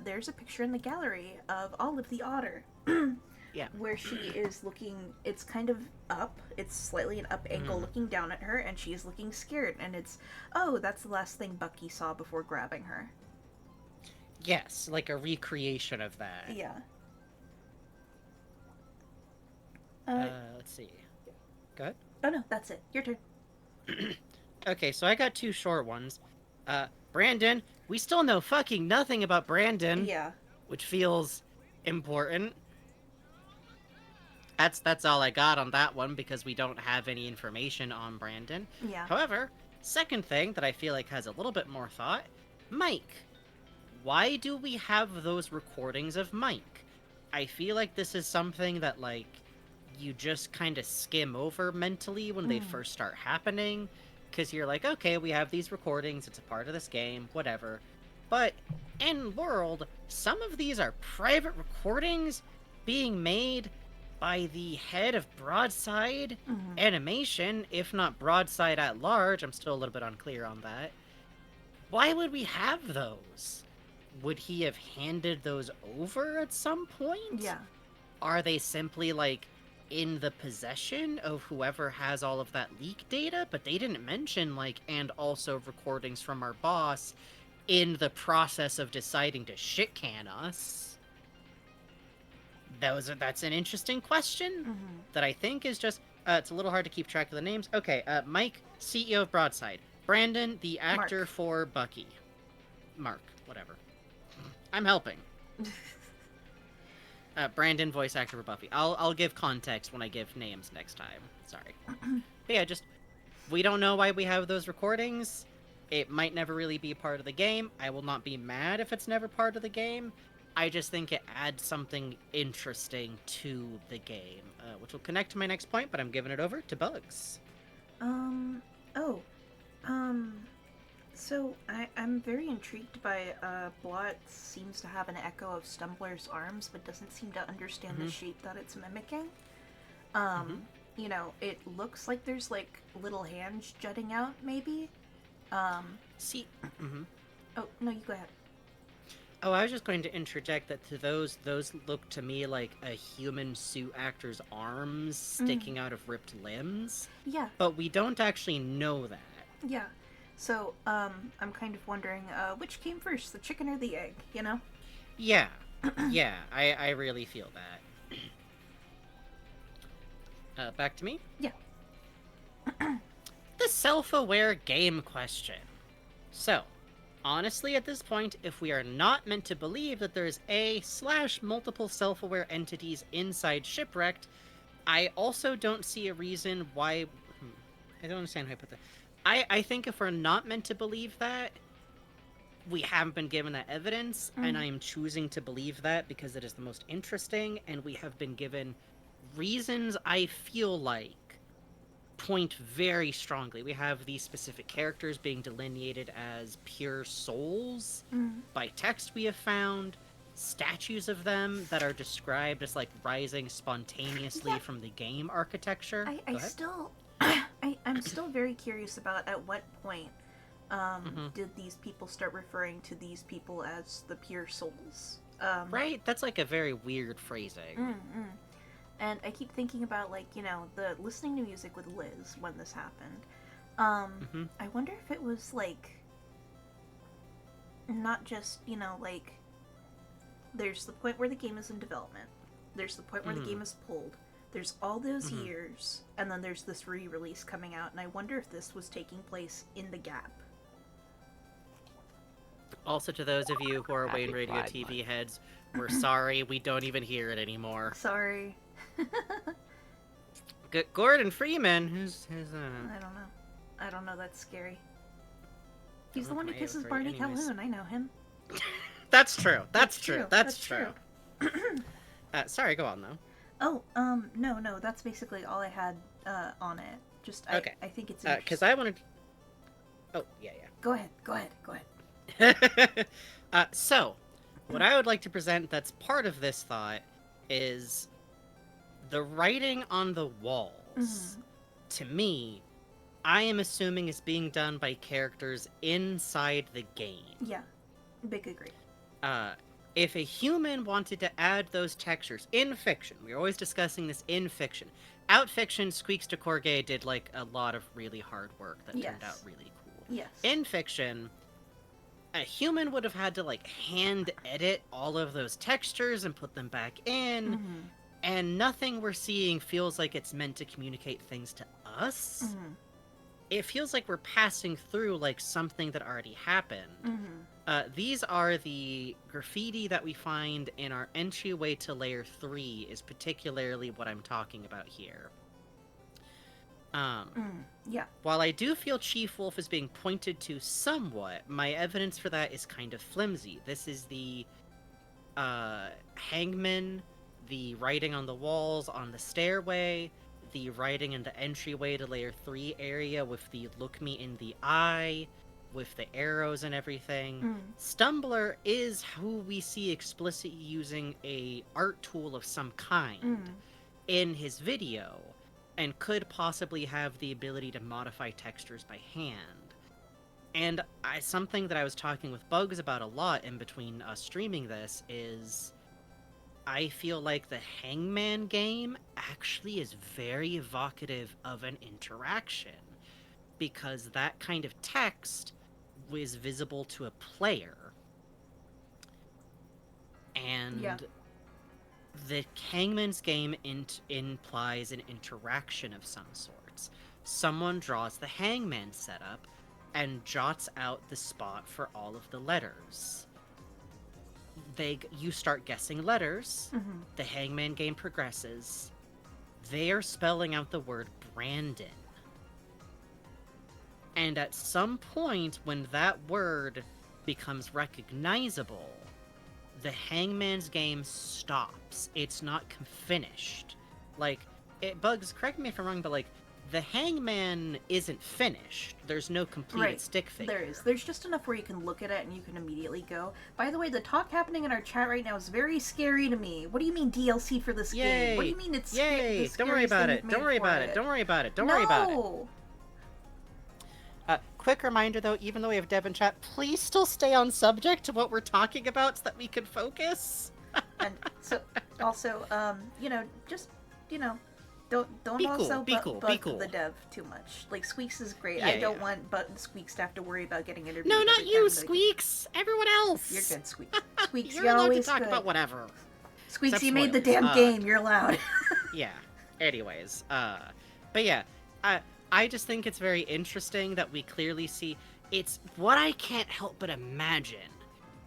there's a picture in the gallery of Olive the Otter. Yeah. Where she is looking, it's kind of up, it's slightly an up angle looking down at her, and she is looking scared, and it's, oh, that's the last thing Bucky saw before grabbing her. Yes, like a recreation of that. Yeah. Let's see. Go ahead. Oh no, that's it. Your turn. Okay, so I got two short ones. Brandon, we still know fucking nothing about Brandon. Yeah. Which feels important. That's all I got on that one, because we don't have any information on Brandon. Yeah. However, second thing that I feel like has a little bit more thought, Mike. Why do we have those recordings of Mike? I feel like this is something that, like, you just kind of skim over mentally when they first start happening, because you're like, okay, we have these recordings, it's a part of this game, whatever. But in world, some of these are private recordings being made by the head of Broadside Animation, if not Broadside at large. I'm still a little bit unclear on that. Why would we have those? Would he have handed those over at some point? Yeah. Are they simply, like, in the possession of whoever has all of that leak data? But they didn't mention, like, and also recordings from our boss in the process of deciding to shit-can us. That's an interesting question that I think is just, it's a little hard to keep track of the names. Okay, Mike, CEO of Broadside. Brandon, the actor Mark. for Bucky. Mark, whatever. I'm helping. Brandon, voice actor for Buffy. I'll give context when I give names next time. Sorry. But yeah, just, we don't know why we have those recordings. It might never really be a part of the game. I will not be mad if it's never part of the game. I just think it adds something interesting to the game, which will connect to my next point, but I'm giving it over to Bugs. Oh, um, so I'm very intrigued by Blot seems to have an echo of Stumbler's arms, but doesn't seem to understand the shape that it's mimicking. Um, you know, it looks like there's like little hands jutting out, maybe. See, Oh no, you go ahead. oh, I was just going to interject that to those look to me like a human suit actor's arms sticking out of ripped limbs. Yeah, But we don't actually know that. yeah. So, I'm kind of wondering, which came first, the chicken or the egg? You know? Yeah, yeah, I really feel that. Back to me? Yeah. The self-aware game question. So, honestly, at this point, if we are not meant to believe that there's a/multiple self-aware entities inside Shipwrecked, I also don't see a reason why... I don't understand how I put that. I think if we're not meant to believe that, we haven't been given that evidence, and I am choosing to believe that because it is the most interesting, and we have been given reasons I feel like point very strongly. We have these specific characters being delineated as pure souls by text we have found, statues of them that are described as like rising spontaneously from the game architecture. I still, I'm still very curious about at what point did these people start referring to these people as the pure souls? Right? That's like a very weird phrasing. And I keep thinking about, like, you know, the listening to music with Liz when this happened. I wonder if it was, like, not just, you know, like, there's the point where the game is in development, there's the point where the game is pulled, there's all those years, and then there's this re-release coming out, and I wonder if this was taking place in the gap. Also, to those of you who are Happy Wayne Radio Pride TV Month. heads, we're sorry, we don't even hear it anymore. Sorry. Gordon Freeman, who's I don't know, that's scary. He's the look one who my kisses favorite, Barney anyways. Calhoun, I know him. That's true. That's true. That's true. Sorry, go on though. Oh, no, that's basically all I had on it. Just, Okay. I think it's Because I wanted. Oh yeah, Go ahead. yeah. So, what I would like to present that's part of this thought is the writing on the walls. To me, I am assuming is being done by characters inside the game. Yeah, big agree. If a human wanted to add those textures in fiction, we're always discussing this in fiction. Out fiction, Squeaks de Corgay did like a lot of really hard work that turned out really cool. Yes. In fiction, a human would have had to like hand edit all of those textures and put them back in, and nothing we're seeing feels like it's meant to communicate things to us. It feels like we're passing through like something that already happened. These are the graffiti that we find in our entryway to Layer 3 is particularly what I'm talking about here. Yeah. While I do feel Chief Wolf is being pointed to somewhat, my evidence for that is kind of flimsy. This is the hangman, the writing on the walls on the stairway, the writing in the entryway to Layer 3 area with the look me in the eye, with the arrows and everything. Stumbler is who we see explicitly using a art tool of some kind in his video, and could possibly have the ability to modify textures by hand. And something that I was talking with Bugs about a lot in between us streaming this is I feel like the Hangman game actually is very evocative of an interaction, because that kind of text is visible to a player. And the Hangman's game implies an interaction of some sorts. Someone draws the Hangman setup and jots out the spot for all of the letters. You start guessing letters. The Hangman game progresses. They are spelling out the word Brandon. And at some point, when that word becomes recognizable, the Hangman's game stops. It's not finished. Like, Bugs, correct me if I'm wrong, but like, the Hangman isn't finished. There's no completed stick figure. There is. There's just enough where you can look at it and you can immediately go. By the way, the talk happening in our chat right now is very scary to me. What do you mean DLC for this game? What do you mean it's Yay! Don't worry about it. Don't worry about it. Don't worry about it. Don't worry about it. Quick reminder though, even though we have Dev in chat, please still stay on subject to what we're talking about so that we can focus. And so, also, just, don't be also cool, bug the dev too much. Like, Squeaks is great. I don't want Squeaks to have to worry about getting interviewed. No, not you, Squeaks! Everyone else! You're good, Squeaks. Squeaks, you're allowed always to talk good. about whatever. Squeaks, you made the damn game. You're allowed. Yeah. Anyways, but yeah, I just think it's very interesting that we clearly see it's what I can't help but imagine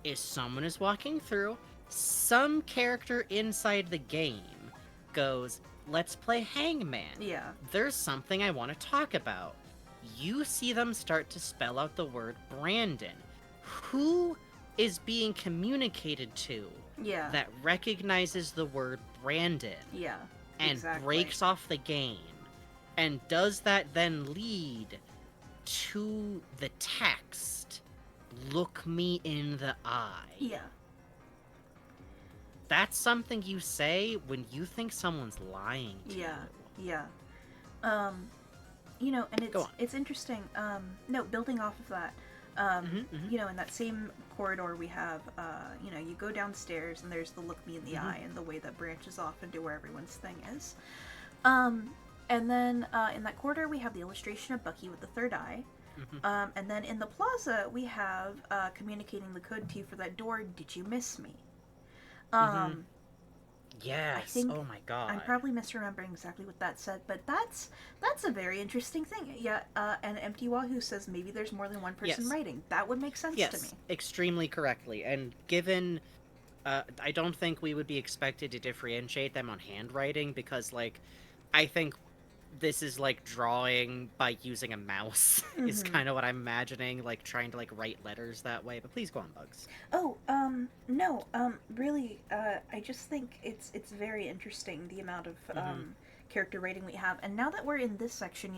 is someone is walking through, some character inside the game goes, let's play Hangman. Yeah. There's something I want to talk about. You see them start to spell out the word Brandon. Who is being communicated to that recognizes the word Brandon? Yeah. And breaks off the game. And does that then lead to the text, look me in the eye? Yeah. That's something you say when you think someone's lying to you. Yeah. And it's interesting. Building off of that, in that same corridor we have, you go downstairs and there's the look me in the eye and the way that branches off into where everyone's thing is. And then in that corridor we have the illustration of Bucky with the third eye. And then in the plaza we have communicating the code to you for that door, did you miss me? Yes. I think oh my god. I'm probably misremembering exactly what that said, but that's a very interesting thing. Yeah, and Empty Wahoo says maybe there's more than one person writing. That would make sense to me. Extremely correctly. And given, I don't think we would be expected to differentiate them on handwriting because, like, I think this is like drawing by using a mouse is kind of what I'm imagining, like trying to like write letters that way. But please go on, Bugs. Oh, no, really, I just think it's very interesting the amount of character writing we have. And now that we're in this section,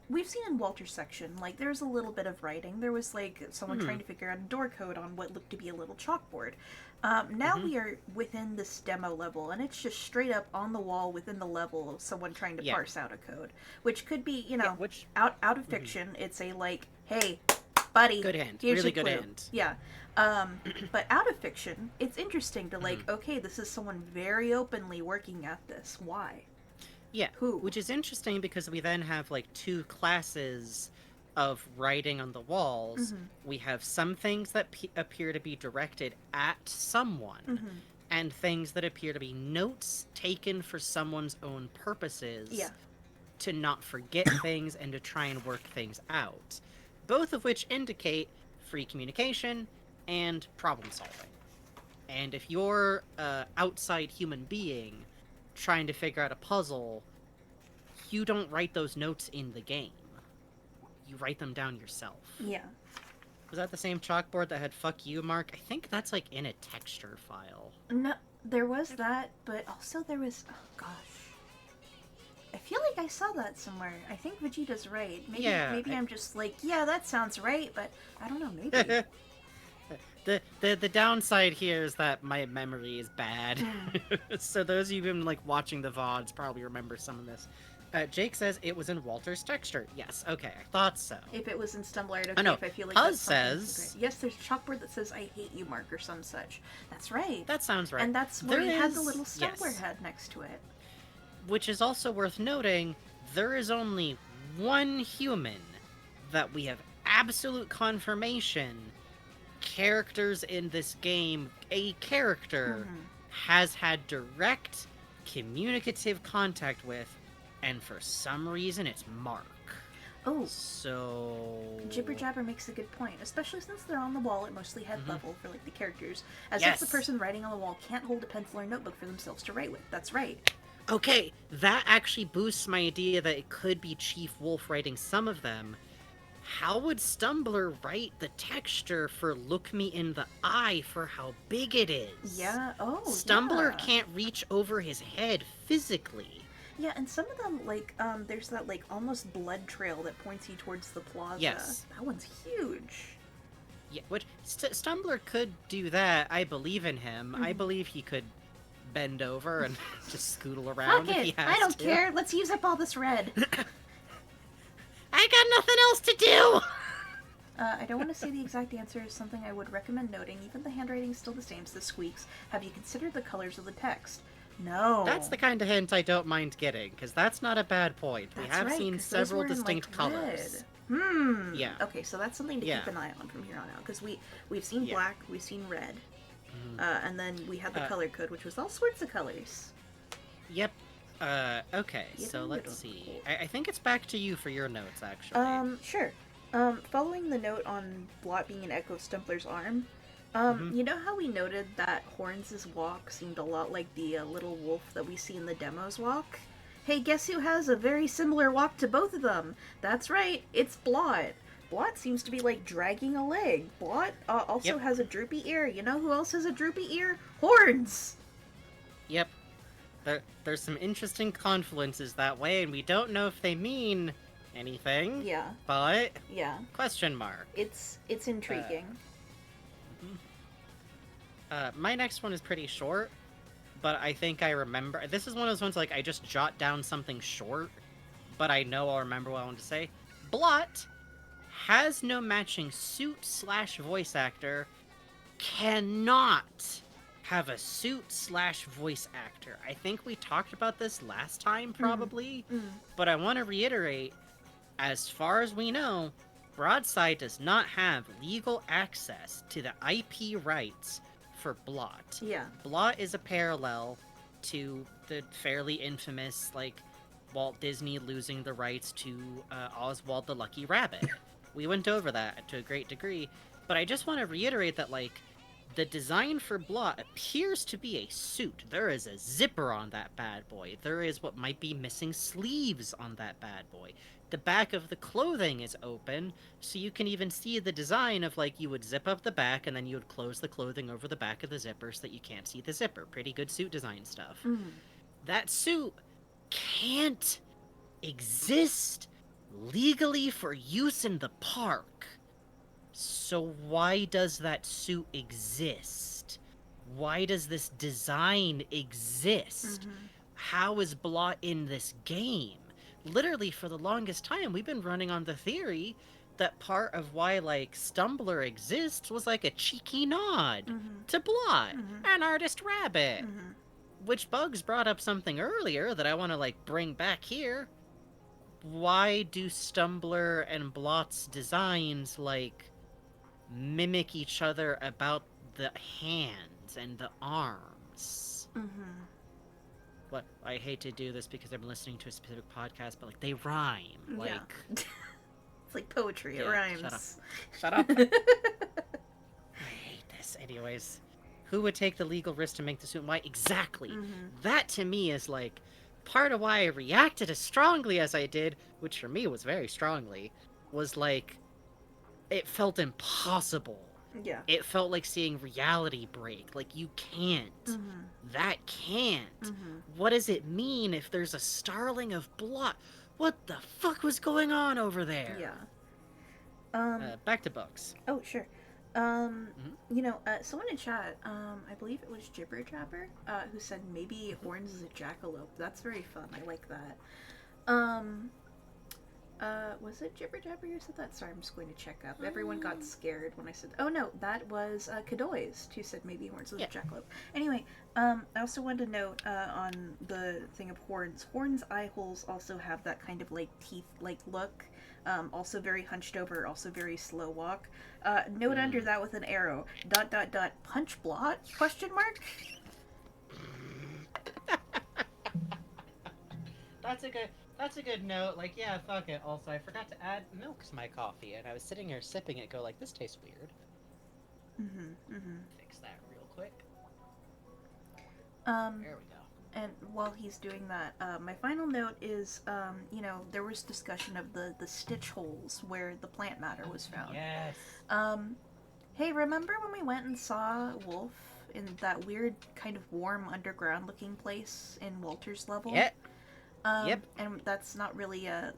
we've seen in Walter's section, like there's a little bit of writing. There was like someone trying to figure out a door code on what looked to be a little chalkboard. Now we are within this demo level, and it's just straight up on the wall within the level of someone trying to parse out a code, which could be, out of fiction. It's a like, hey, buddy, good hand, here's really your good clue. hand. Yeah. But out of fiction, it's interesting to like, okay, this is someone very openly working at this. Why? Yeah. Who? Which is interesting because we then have like two classes of writing on the walls. We have some things that appear to be directed at someone, and things that appear to be notes taken for someone's own purposes, to not forget things and to try and work things out. Both of which indicate free communication and problem solving. And if you're an outside human being trying to figure out a puzzle, you don't write those notes in the game. You write them down yourself. Yeah. Was that the same chalkboard that had "fuck you" mark? I think that's like in a texture file. No, there was that, but also there was, oh gosh, I feel like I saw that somewhere. I think Vegeta's right. Maybe I'm just like, yeah, that sounds right, but I don't know, maybe. The downside here is that my memory is bad. So those of you who've been like watching the VODs probably remember some of this. Jake says it was in Walter's texture. Yes, okay, I thought so. If it was in StumbleArt, okay, oh, no. if I feel like Puz that's says... Yes, there's a chalkboard that says, I hate you, Mark, or some such. That's right. That sounds right. And that's where you had the little StumbleArt head next to it. Which is also worth noting, there is only one human that we have absolute confirmation characters in this game, a character, has had direct communicative contact with, and for some reason it's Mark. Oh. So... Jibber Jabber makes a good point, especially since they're on the wall at mostly head level for like the characters, as if the person writing on the wall can't hold a pencil or notebook for themselves to write with. That's right. Okay, that actually boosts my idea that it could be Chief Wolf writing some of them, how would Stumbler write the texture for look me in the eye for how big it is? Yeah, oh, Stumbler yeah. can't reach over his head physically. Yeah, and some of them, like, there's that, like, almost blood trail that points you towards the plaza. Yes. That one's huge. Yeah, which Stumbler could do that. I believe in him. I believe he could bend over and just scootle around Fuck if he it! has I don't to. care. Let's use up all this red. I got nothing else to do! I don't want to say the exact answer is something I would recommend noting. Even the handwriting's still the same, so the squeaks. Have you considered the colors of the text? No. That's the kind of hint I don't mind getting, because that's not a bad point. We have seen several distinct colors. Yeah. Okay, so that's something to keep an eye on from here on out, because we've seen black, we've seen red, and then we had the color code, which was all sorts of colors. Yep. Okay, so let's see. I think it's back to you for your notes, actually. Sure. Following the note on Blot being an echo of Stumbler's arm, you know how we noted that Horns' walk seemed a lot like the little wolf that we see in the demos walk? Hey, guess who has a very similar walk to both of them? That's right, it's Blot. Blot seems to be, like, dragging a leg. Blot also has a droopy ear. You know who else has a droopy ear? Horns! Yep. There's some interesting confluences that way, and we don't know if they mean anything. Yeah. But... Yeah. Question mark. It's intriguing. My next one is pretty short, but I think I remember... This is one of those ones, like, I just jot down something short, but I know I'll remember what I want to say. Blot has no matching suit/voice actor, cannot have a suit/voice actor. I think we talked about this last time, probably, but I want to reiterate, as far as we know, Broadside does not have legal access to the IP rights for Blot. Yeah. Blot is a parallel to the fairly infamous, like, Walt Disney losing the rights to Oswald the Lucky Rabbit. We went over that to a great degree, but I just want to reiterate that, like, the design for Blot appears to be a suit. There is a zipper on that bad boy. There is what might be missing sleeves on that bad boy. The back of the clothing is open, so you can even see the design of, like, you would zip up the back and then you would close the clothing over the back of the zipper so that you can't see the zipper. Pretty good suit design stuff. That suit can't exist legally for use in the park. So why does that suit exist? Why does this design exist? How is Blot in this game? Literally, for the longest time, we've been running on the theory that part of why, like, Stumbler exists was, like, a cheeky nod to Blot, an artist rabbit. Which Bugs brought up something earlier that I want to, like, bring back here. Why do Stumbler and Blot's designs, like, mimic each other about the hands and the arms? What, I hate to do this because I'm listening to a specific podcast, but, like, they rhyme. Like, it's like poetry. It rhymes. Shut up. I hate this. Anyways, who would take the legal risk to make the suit and why? Exactly. That, to me, is, like, part of why I reacted as strongly as I did, which for me was very strongly, was, like, it felt impossible. Yeah. It felt like seeing reality break. Like, you can't. That can't. What does it mean if there's a starling of Blot? What the fuck was going on over there? Yeah. Back to Bugs. Oh, sure. You know, someone in chat, I believe it was Jibber Jabber, who said maybe Horns is a jackalope. That's very fun. I like that. Was it Jibber Jabber who said that? Sorry, I'm just going to check up. Everyone got scared when I said... Oh, no, that was Kadoys, who said maybe Horns was a jackalope. Anyway, I also wanted to note on the thing of Horns. Horns' eye holes also have that kind of, like, teeth-like look. Also very hunched over, also very slow walk. Note under that with an arrow. ... Punch Blot? Question mark? That's a good note. Like, yeah, fuck it. Also, I forgot to add milk to my coffee, and I was sitting here sipping it, go like, this tastes weird. Fix that real quick. There we go. And while he's doing that, my final note is, there was discussion of the stitch holes where the plant matter was found. Yes. Hey, remember when we went and saw Wolf in that weird kind of warm underground looking place in Walter's level? Yep. Yep. And that's not really a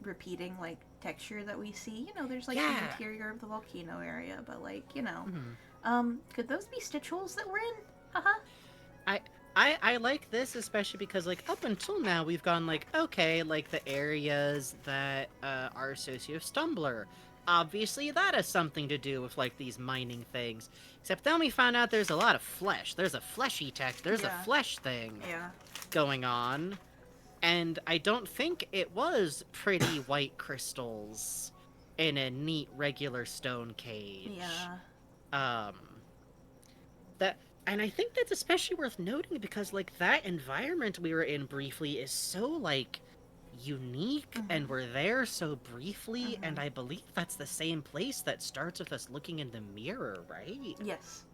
repeating like texture that we see. There's like the interior of the volcano area, but could those be stitch holes that we're in? Haha. I like this especially because, like, up until now we've gone, like, okay, like, the areas that are associated with Stumbler. Obviously that has something to do with, like, these mining things. Except then we found out there's a lot of flesh. There's a fleshy text. There's a flesh thing going on. And I don't think it was pretty white crystals in a neat, regular stone cage. Yeah. And I think that's especially worth noting because, like, that environment we were in briefly is so, like, unique, and we're there so briefly, and I believe that's the same place that starts with us looking in the mirror, right? Yes.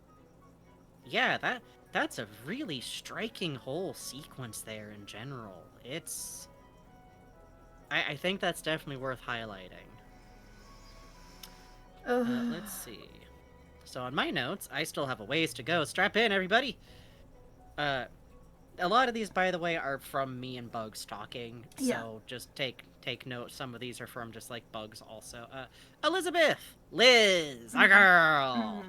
Yeah, that's a really striking whole sequence there in general. I think that's definitely worth highlighting. Let's see. So on my notes, I still have a ways to go. Strap in, everybody! A lot of these, by the way, are from me and Bugs talking, so just take note. Some of these are from just, like, Bugs also. Elizabeth! Liz! Our girl!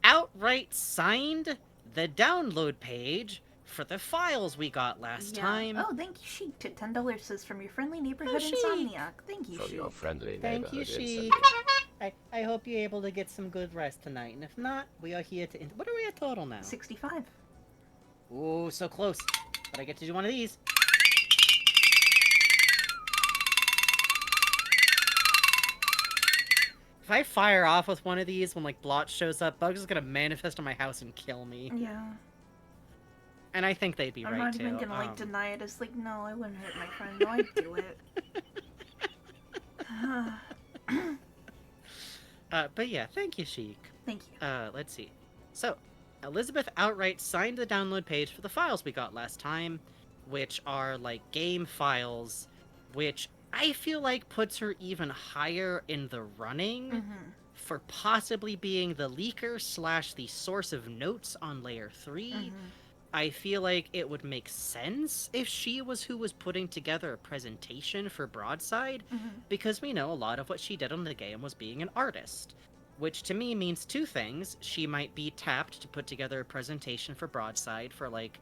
Outright signed the download page for the files we got last time. Oh, thank you, Sheik. $10 says from your friendly neighborhood Insomniac. Thank you, From Sheik. your friendly Thank you, neighborhood Sheik. I hope you're able to get some good rest tonight, and if not, we are here to... What are we at total now? 65. Ooh, so close. But I get to do one of these. If I fire off with one of these when, like, Blotch shows up, Bugs is gonna manifest on my house and kill me. Yeah. And I think they'd be right, too. I'm not even gonna, like, deny it. It's like, no, I wouldn't hurt my friend. No, I'd do it. But yeah, thank you, Sheik. Thank you. Let's see. So, Elizabeth outright signed the download page for the files we got last time, which are, like, game files, which I feel like puts her even higher in the running for possibly being the leaker / the source of notes on Layer 3. I feel like it would make sense if she was who was putting together a presentation for Broadside, because we know a lot of what she did on the game was being an artist. Which to me means two things. She might be tapped to put together a presentation for Broadside for, like,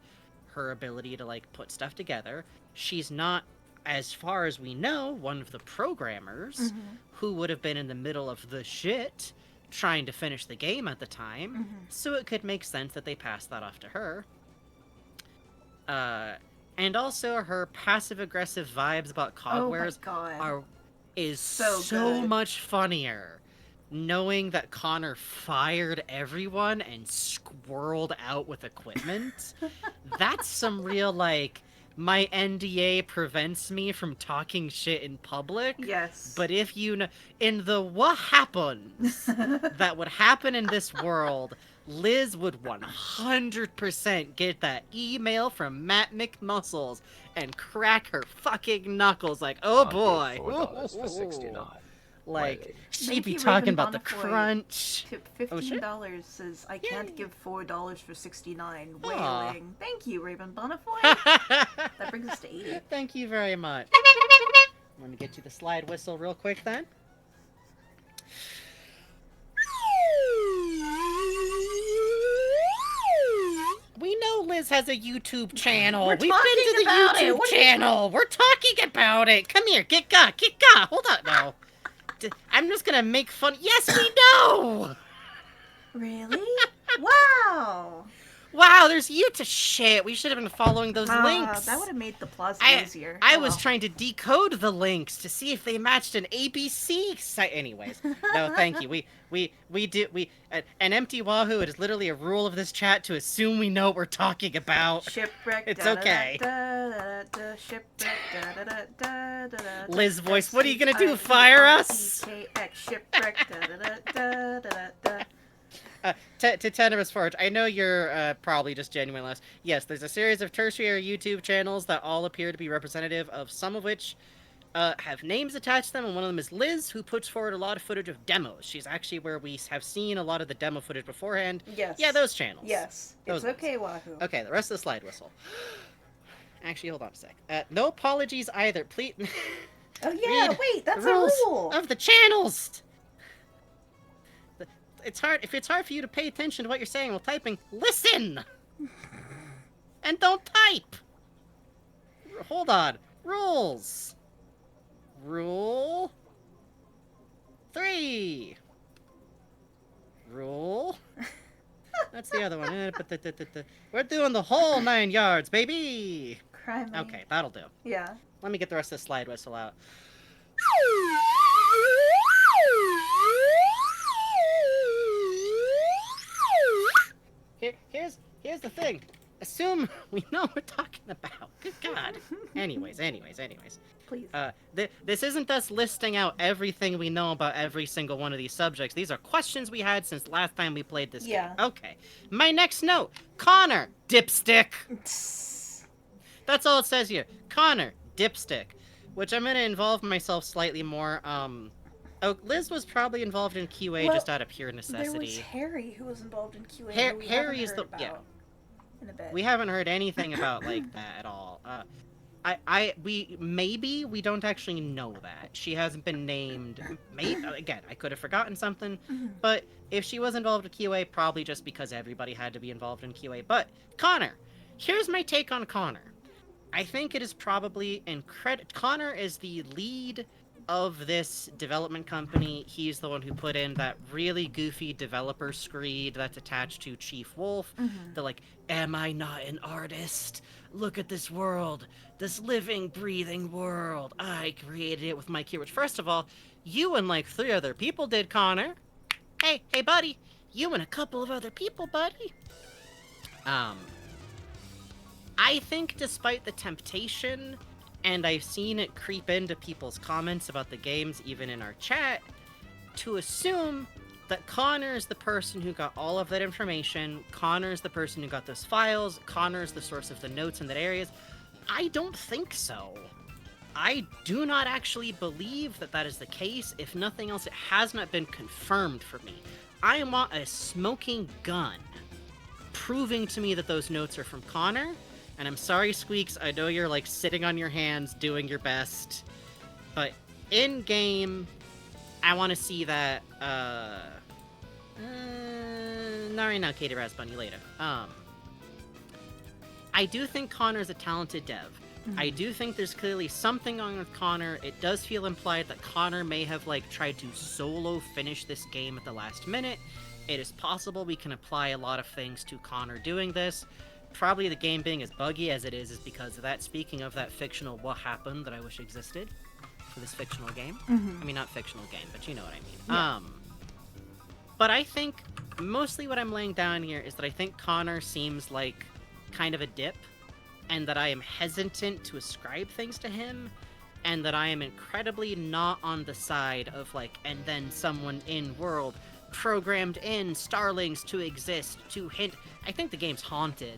her ability to, like, put stuff together. She's not, as far as we know, one of the programmers who would have been in the middle of the shit trying to finish the game at the time, so it could make sense that they passed that off to her. And also her passive-aggressive vibes about Cogwares is so much funnier. Knowing that Connor fired everyone and squirreled out with equipment, that's some real, like, my NDA prevents me from talking shit in public. Yes. But if you know, in the what happens that would happen in this world, Liz would 100% get that email from Matt McMuscles and crack her fucking knuckles like, oh boy. $4 for 69. Like, she'd be talking about the crunch. Tip $15 says, I can't give $4 for 69. Wailing. Thank you, Raven Bonafoy. That brings us to 80. Thank you very much. I'm gonna get you the slide whistle real quick then. We know Liz has a YouTube channel. We've been to the YouTube channel. We're talking about it. Come here, get got. Hold on, no. I'm just gonna make fun. Yes, we know! Really? Wow! Wow, there's YouTube. Shit, we should have been following those links. That would have made the plaza easier. I was trying to decode the links to see if they matched an ABC site. Anyways, no, thank you. An empty wahoo. It is literally a rule of this chat to assume we know what we're talking about. Shipwreck. It's okay. Liz voice. What are you gonna do? Fire us? Shipwreck. to Tenebrous Forge, I know you're probably just genuine lost. Yes, there's a series of tertiary YouTube channels that all appear to be representative of, some of which have names attached to them, and one of them is Liz, who puts forward a lot of footage of demos. She's actually where we have seen a lot of the demo footage beforehand. Yes. Yeah, those channels. Yes. Those it's okay, Wahoo. Okay, the rest of the slide whistle. Actually, hold on a sec. No apologies either. Please. Oh yeah, wait, that's a rule of the channels. It's hard. If it's hard for you to pay attention to what you're saying while typing, listen, and don't type. Hold on. Rules. Rule 3. Rule. That's the other one. We're doing the whole 9 yards, baby. Cry me. Okay, that'll do. Yeah. Let me get the rest of the slide whistle out. Here's the thing. Assume we know what we're talking about. Good God. Anyways. Please. This isn't us listing out everything we know about every single one of these subjects. These are questions we had since last time we played this game. Okay. My next note. Connor, dipstick. That's all it says here. Connor, dipstick. Which I'm going to involve myself slightly more. Oh, Liz was probably involved in QA just out of pure necessity. There was Harry who was involved in QA. Harry is the... Yeah. In a bit. We haven't heard anything about like that at all. We don't actually know that. She hasn't been named. Maybe, again, I could have forgotten something, but if she was involved in QA, probably just because everybody had to be involved in QA. But Connor, here's my take on Connor. I think it is probably Connor is the lead of this development company. He's the one who put in that really goofy developer screed that's attached to Chief Wolf. The like, am I not an artist? Look at this world, this living, breathing world. I created it with my key. Which, first of all, you and like 3 other people did, Connor. Hey, buddy. You and a couple of other people, buddy. I think despite the temptation, and I've seen it creep into people's comments about the games, even in our chat, to assume that Connor is the person who got all of that information, Connor is the person who got those files, Connor is the source of the notes in that areas. I don't think so. I do not actually believe that that is the case. If nothing else, it has not been confirmed for me. I want a smoking gun proving to me that those notes are from Connor. And I'm sorry, Squeaks, I know you're, like, sitting on your hands doing your best. But in-game, I want to see that, not right now, Katie Raspbunny, later. I do think Connor's a talented dev. I do think there's clearly something on with Connor. It does feel implied that Connor may have, like, tried to solo finish this game at the last minute. It is possible we can apply a lot of things to Connor doing this. Probably the game being as buggy as it is because of that. Speaking of that fictional what happened that I wish existed for this fictional game. I mean, not fictional game, but you know what I mean. Yeah. But I think mostly what I'm laying down here is that I think Connor seems like kind of a dip, and that I am hesitant to ascribe things to him, and that I am incredibly not on the side of like, and then someone in world programmed in Starlings to exist to hint. I think the game's haunted.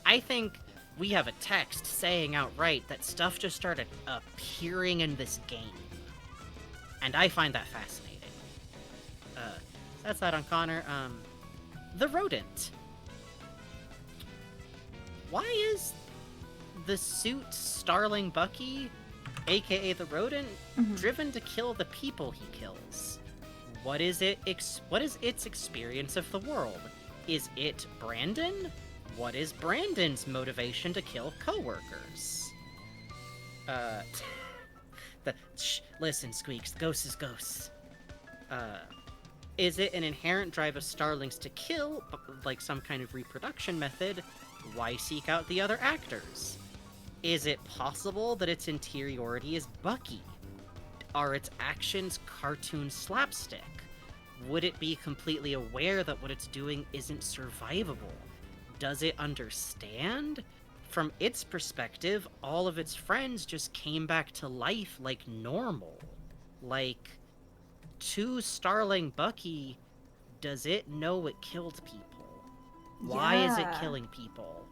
I think we have a text saying outright that stuff just started appearing in this game. And I find that fascinating. So that's that on Connor. The rodent. Why is the suit Starling Bucky, aka the rodent, driven to kill the people he kills? What is its experience of the world? Is it Brandon? What is Brandon's motivation to kill coworkers? Listen, Squeaks, ghosts is ghosts. Is it an inherent drive of Starlings to kill, like some kind of reproduction method? Why seek out the other actors? Is it possible that its interiority is Bucky? Are its actions cartoon slapstick? Would it be completely aware that what it's doing isn't survivable? Does it understand? From its perspective, all of its friends just came back to life like normal. Like, to Starling Bucky, does it know it killed people? Why is it killing people?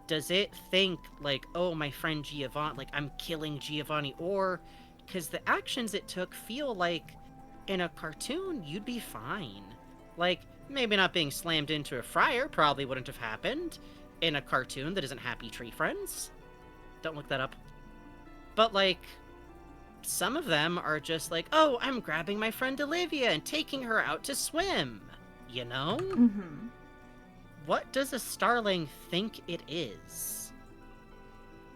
Does it think, like, oh, my friend Giovanni, like, I'm killing Giovanni? Or, because the actions it took feel like, in a cartoon, you'd be fine. Like, maybe not being slammed into a fryer probably wouldn't have happened in a cartoon that isn't Happy Tree Friends. Don't look that up. But, like, some of them are just like, oh, I'm grabbing my friend Olivia and taking her out to swim. You know? Mm-hmm. What does a starling think it is?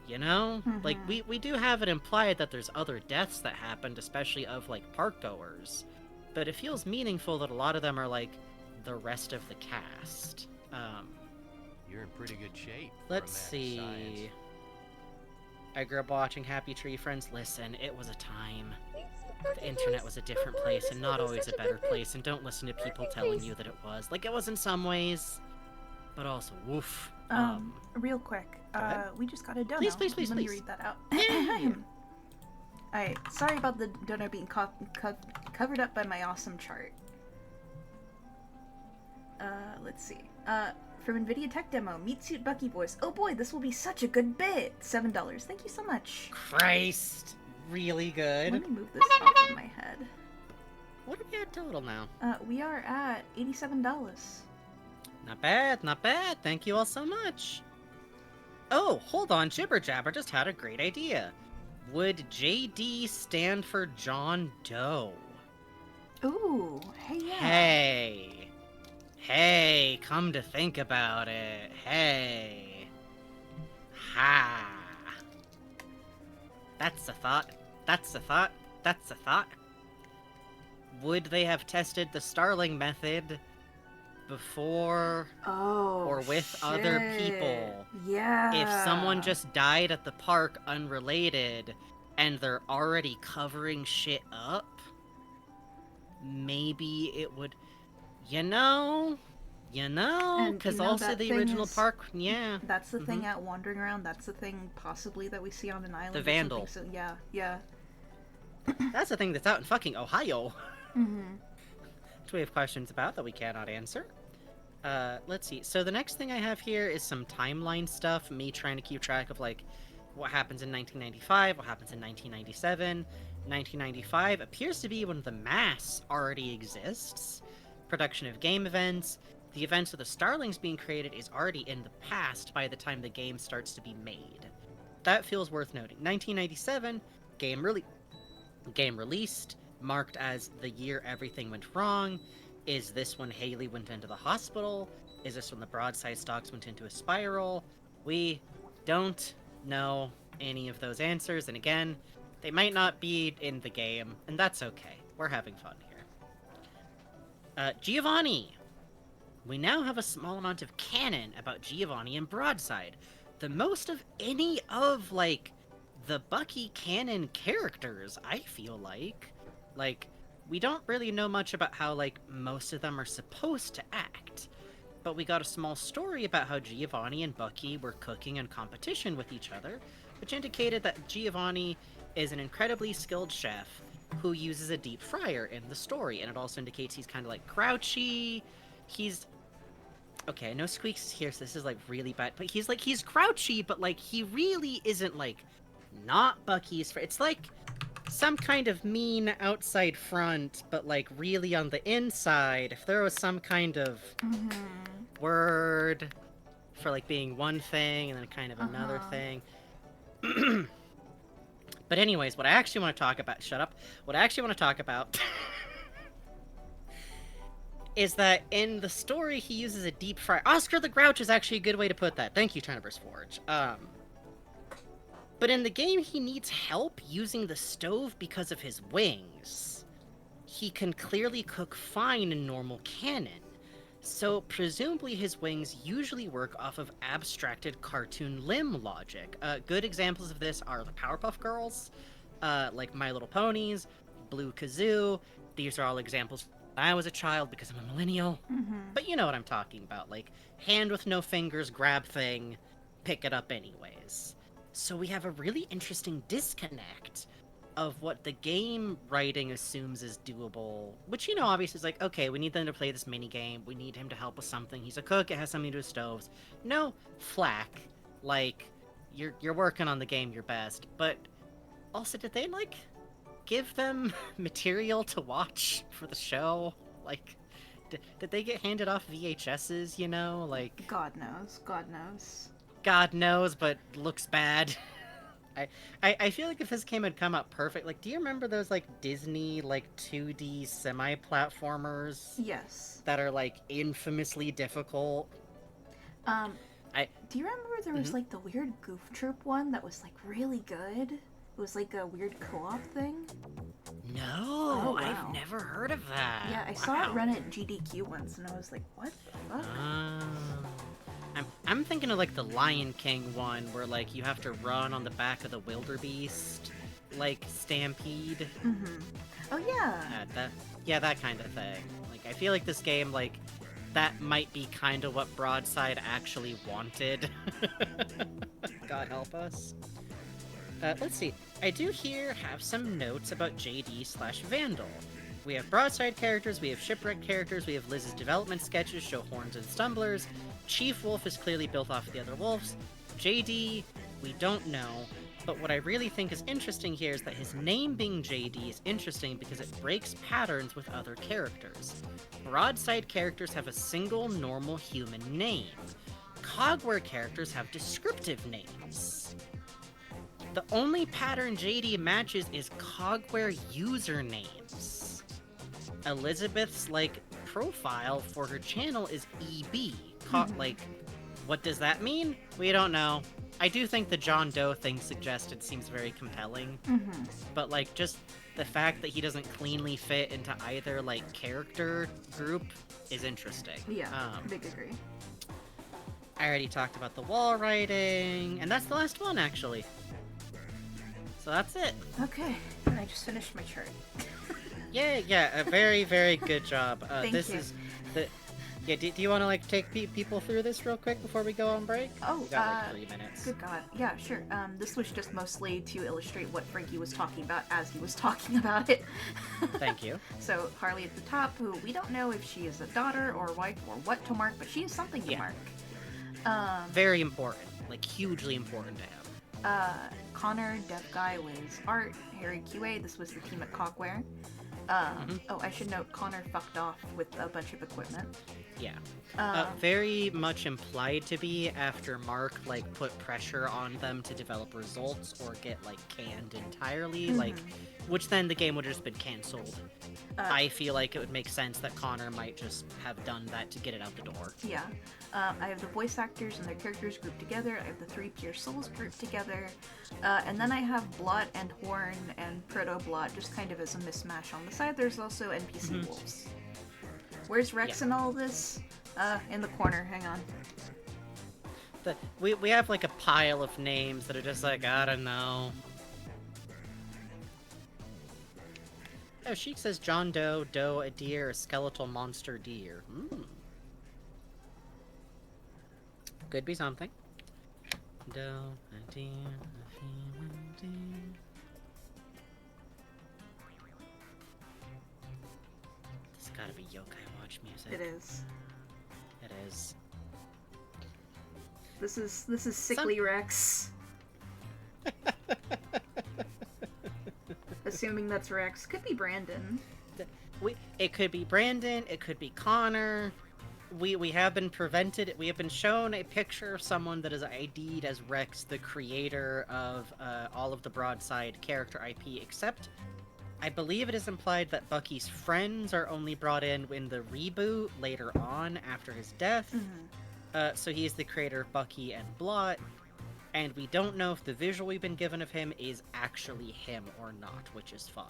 You know? Mm-hmm. Like, we do have it implied that there's other deaths that happened, especially of, like, park goers. But it feels meaningful that a lot of them are, like, the rest of the cast. You're in pretty good shape. Let's see. I grew up watching Happy Tree Friends. Listen, it was a time. The internet was a different place and not always a better place, and don't listen to people telling you that it was. Like, it was in some ways, but also, woof. Real quick, we just got a dono. Please. Let me read that out. Alright, sorry about the dono being covered up by my awesome chart. Let's see. From NVIDIA Tech Demo, Meat Suit Bucky voice. Oh boy, this will be such a good bit. $7. Thank you so much. Christ. Really good. Let me move this off of my head. What are we at total now? We are at $87. Not bad, not bad. Thank you all so much. Oh, hold on. Jibber Jabber just had a great idea. Would JD stand for John Doe? Ooh, hey, yeah. Hey, come to think about it. Hey. Ha. That's a thought. Would they have tested the Starling method before or with other people? Yeah. If someone just died at the park unrelated and they're already covering shit up, maybe it would, because also the original park, yeah. That's the thing out wandering around. That's the thing possibly that we see on an island. The vandal. So yeah. That's the thing that's out in fucking Ohio. Mm-hmm. Which we have questions about that we cannot answer. Let's see. So the next thing I have here is some timeline stuff. Me trying to keep track of, like, what happens in 1995, what happens in 1997. 1995 appears to be when the mass already exists. Production of game events. The events of the Starlings being created is already in the past by the time the game starts to be made. That feels worth noting. 1997, game released, marked as the year everything went wrong. Is this when Haley went into the hospital? Is this when the broadside stocks went into a spiral? We don't know any of those answers, and again, they might not be in the game, and that's okay. We're having fun here. Giovanni! We now have a small amount of canon about Giovanni and Broadside. The most of any of, like, the Bucky canon characters, I feel like. Like, we don't really know much about how, like, most of them are supposed to act. But we got a small story about how Giovanni and Bucky were cooking in competition with each other, which indicated that Giovanni is an incredibly skilled chef who uses a deep fryer in the story, and it also indicates he's kind of, like, grouchy. He's... Okay, no squeaks here, so this is, like, really bad, but he's grouchy, but, like, he really isn't, like, not Bucky's friend. It's, like, some kind of mean outside front, but, like, really on the inside. If there was some kind of word for, like, being one thing and then kind of another thing. But anyways, what I actually want to talk about... Shut up. What I actually want to talk about... is that in the story, he uses a deep fryer. Oscar the Grouch is actually a good way to put that. Thank you, Triniverse Forge. But in the game, he needs help using the stove because of his wings. He can clearly cook fine in normal canon. So, presumably his wings usually work off of abstracted cartoon limb logic. Good examples of this are the Powerpuff Girls, like My Little Ponies, Blue Kazoo. These are all examples when I was a child because I'm a millennial. But you know what I'm talking about, like, hand with no fingers, grab thing, pick it up anyways. So we have a really interesting disconnect of what the game writing assumes is doable, which, you know, obviously is like, okay, we need them to play this mini game, we need him to help with something, he's a cook, it has something to do with stoves. No, flack. Like, you're working on the game your best, but also, did they, like, give them material to watch for the show? Like, did they get handed off VHSs, you know? Like... God knows. God knows. God knows, but looks bad. I feel like if this game had come out perfect, like, do you remember those, like, Disney, like, 2D semi-platformers? Yes. That are, like, infamously difficult? Do you remember there was, like, the weird Goof Troop one that was, like, really good? It was, like, a weird co-op thing? No, oh, wow. I've never heard of that. Yeah, I saw it run at GDQ once, and I was like, what the fuck? I'm thinking of, like, the Lion King one, where, like, you have to run on the back of the wildebeest, like, stampede. Mm-hmm. Oh, yeah. That kind of thing. Like, I feel like this game, like, that might be kind of what Broadside actually wanted. God help us. Let's see. I do here have some notes about JD/Vandal. We have Broadside characters, we have Shipwreck characters, we have Liz's development sketches show horns and stumblers. Chief Wolf is clearly built off of the other wolves. JD, we don't know. But what I really think is interesting here is that his name being JD is interesting because it breaks patterns with other characters. Broadside characters have a single normal human name. Cogware characters have descriptive names. The only pattern JD matches is Cogware usernames. Elizabeth's, like, profile for her channel is EB. Like, what does that mean? We don't know. I do think the John Doe thing suggested seems very compelling. But, like, just the fact that he doesn't cleanly fit into either, like, character group is interesting. Yeah, big agree. I already talked about the wall writing, and that's the last one, actually. So that's it. Okay, I just finished my chart. Yeah, a very, very good job. Thank this you. is the... Yeah, do you want to, like, take people through this real quick before we go on break? Oh, We got, like, 3 minutes. Good God. Yeah, sure. This was just mostly to illustrate what Frankie was talking about as he was talking about it. Thank you. So, Harley at the top, who we don't know if she is a daughter or wife or what to mark, but she is something to mark. Very important. Like, hugely important to have. Connor, Dev Guy, Liz, Art, Harry QA, this was the team at Cogware. Oh, I should note, Connor fucked off with a bunch of equipment. Yeah. Very much implied to be after Mark, like, put pressure on them to develop results or get, like, canned entirely, like, which then the game would have just been cancelled. I feel like it would make sense that Connor might just have done that to get it out the door. Yeah. I have the voice actors and their characters grouped together. I have the 3 Pure Souls grouped together. And then I have Blot and Horn and Proto-Blot just kind of as a mismatch on the side. There's also NPC wolves. Where's Rex in all this? In the corner. Hang on. We have, like, a pile of names that are just like, I don't know. Oh, Sheik says John Doe, Doe, a deer, a skeletal monster deer. Could be something. Doe, a deer, a human deer. This has gotta be Yokai Watch music. It is. It is. This is Sickly Rex. Assuming that's Rex. Could be Brandon. It could be Brandon, it could be Connor. We have been prevented, we have been shown a picture of someone that is ID'd as Rex, the creator of all of the Broadside character IP, except I believe it is implied that Bucky's friends are only brought in the reboot later on after his death. So he is the creator of Bucky and Blot, and we don't know if the visual we've been given of him is actually him or not, which is fun.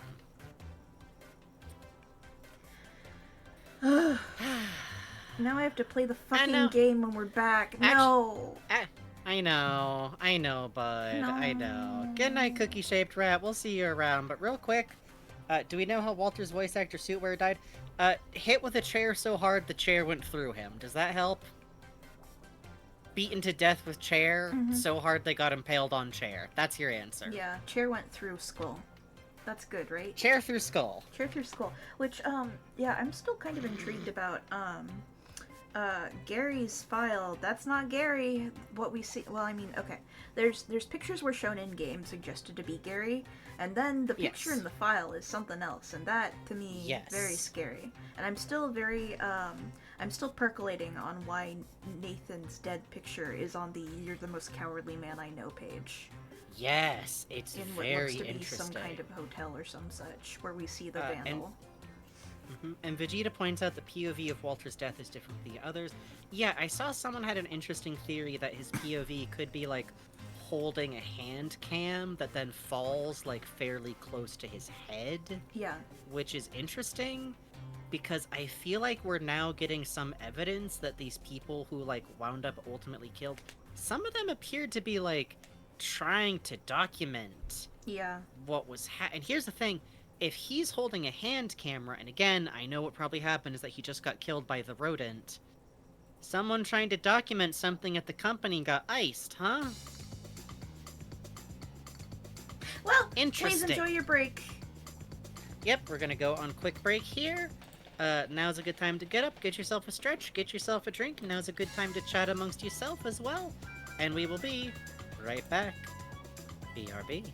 Now I have to play the fucking game when we're back. No! I know, bud. No. I know. Good night, cookie-shaped rat. We'll see you around. But real quick, do we know how Walter's voice actor Suitwear died? Hit with a chair so hard the chair went through him. Does that help? Beaten to death with chair so hard they got impaled on chair. That's your answer. Yeah, chair went through skull. That's good, right? Chair through skull. Chair through skull. Which, yeah, I'm still kind of intrigued about, Gary's file. That's not Gary. What we see. Well, I mean, okay. There's pictures were shown in game suggested to be Gary, and then the picture in the file is something else, and that to me very scary. And I'm still I'm still percolating on why Nathan's dead picture is on the "You're the most cowardly man I know" page. Yes, it's in very what looks to be interesting. some kind of hotel or some such, where we see the vandal. And Vegeta points out the POV of Walter's death is different from the others. Yeah, I saw someone had an interesting theory that his POV could be like holding a hand cam that then falls like fairly close to his head. Yeah. Which is interesting because I feel like we're now getting some evidence that these people who like wound up ultimately killed, some of them appeared to be like trying to document what was and here's the thing, if he's holding a hand camera, and again, I know what probably happened is that he just got killed by the rodent, someone trying to document something at the company got iced, huh? Well, interesting. Please enjoy your break. Yep, we're gonna go on quick break here. Now's a good time to get up, get yourself a stretch, get yourself a drink. Now's a good time to chat amongst yourself as well. And we will be right back. BRB.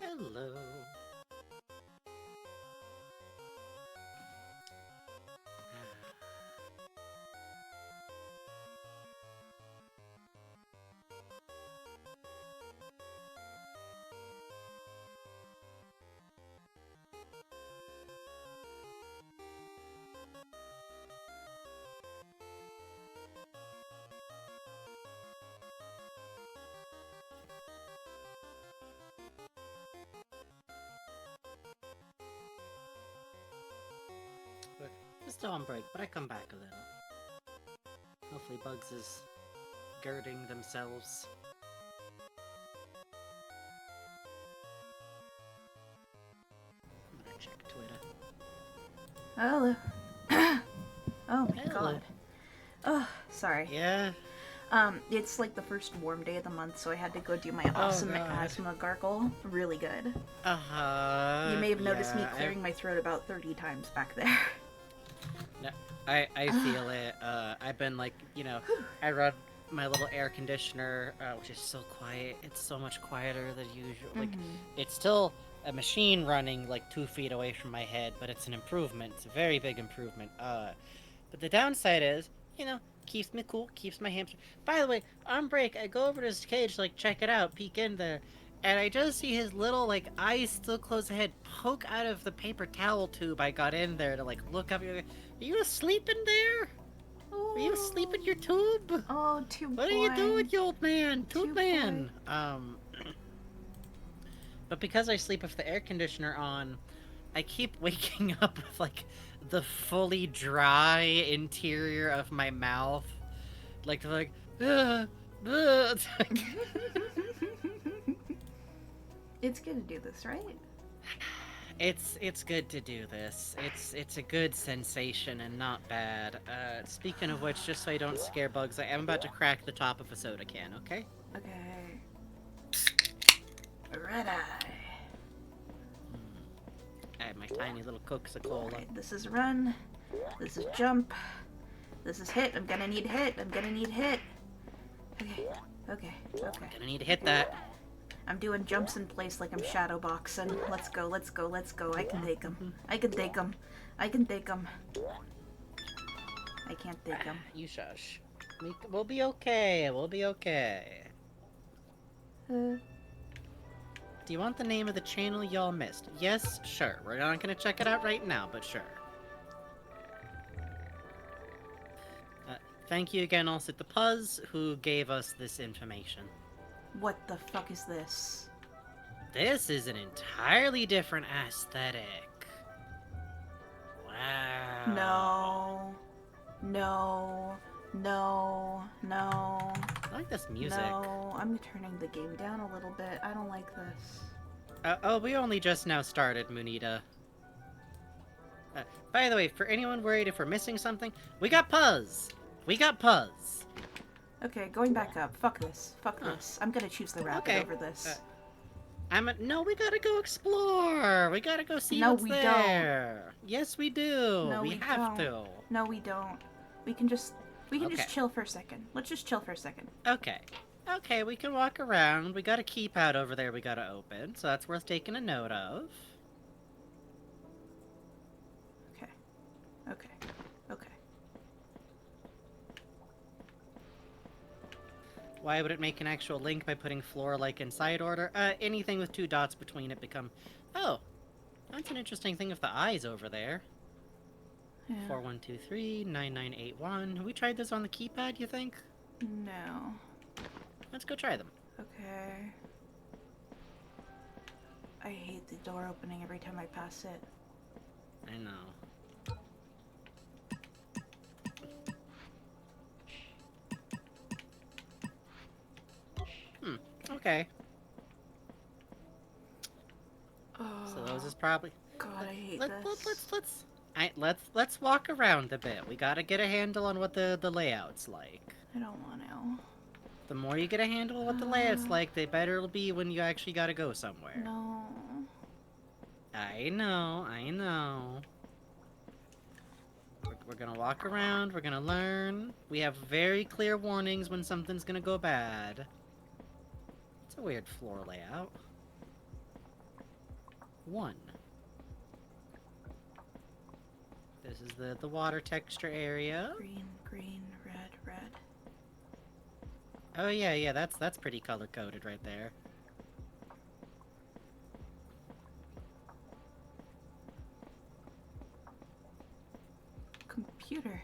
Hello. We're still on break, but I come back a little. Hopefully Bugs is girding themselves. I'm gonna check Twitter. Hello. Oh my Hello. god. Oh, sorry. Yeah? It's like the first warm day of the month, so I had to go do my awesome God. asthma gargle. Really good. Uh-huh. You may have noticed me yeah, clearing my throat about 30 times back there. No, I feel it. I've been like, I run my little air conditioner, which is so quiet. It's so much quieter than usual. Like, it's still a machine running like 2 feet away from my head, but it's an improvement. It's a very big improvement. But the downside is, keeps me cool, keeps my hamster. By the way, on break, I go over to his cage, like, check it out, peek in there, and I just see his little, like, eyes still closed head poke out of the paper towel tube I got in there to, like, look up. Are you asleep in there? Are you asleep in your tube? Oh, too What are you doing, you old man? Tube man. But because I sleep with the air conditioner on, I keep waking up with, like, the fully dry interior of my mouth. Like, It's like... It's good to do this, right? It's good to do this. It's a good sensation and not bad. Speaking of which, just so I don't scare Bugs, I am about to crack the top of a soda can, okay? Okay. Red eye. I have my tiny little Coca-Cola. Alright, this is run. This is jump. This is hit. I'm gonna need hit. I'm gonna need hit. Okay. Okay. Okay. Gonna need to hit that. I'm doing jumps in place like I'm shadow boxing. Let's go. Let's go. Let's go. I can take him. I can take him. I can take him. I can't take him. You shush. We'll be okay. We'll be okay. Do you want the name of the channel y'all missed? Yes, sure. We're not gonna check it out right now, but sure. Thank you again also to Puzz, who gave us this information. What the fuck is this? This is an entirely different aesthetic. Wow. No. No. No. No. I like this music. No. I'm turning the game down a little bit. I don't like this. Oh, we only just now started, Munita. By the way, for anyone worried if we're missing something, we got Puzz! We got Puzz! Okay, going back up. Fuck this. Fuck this. I'm gonna choose the rabbit over this. No, we gotta go explore! We gotta go see what's there! Don't. Yes, we do! No, we have to! No, we don't. We can just chill for a second. Let's just chill for a second. Okay. Okay, we can walk around. We got a key pad over there we gotta open, so that's worth taking a note of. Okay. Okay. Okay. Why would it make an actual link by putting floor like inside order? Anything with 2 dots between it become... Oh, that's an interesting thing with the eyes over there. Yeah. 4123 9981. Have we tried this on the keypad, you think? No. Let's go try them. Okay. I hate the door opening every time I pass it. I know. Okay. Oh, So those is probably... God, I hate this. Let's walk around a bit. We gotta get a handle on what the layout's like. I don't want to. The more you get a handle on what the layout's like, the better it'll be when you actually gotta go somewhere. No. I know. We're gonna walk around, we're gonna learn. We have very clear warnings when something's gonna go bad. It's a weird floor layout. 1. This is the water texture area. Green, green, red, red. Oh yeah, that's pretty color coded right there. Computer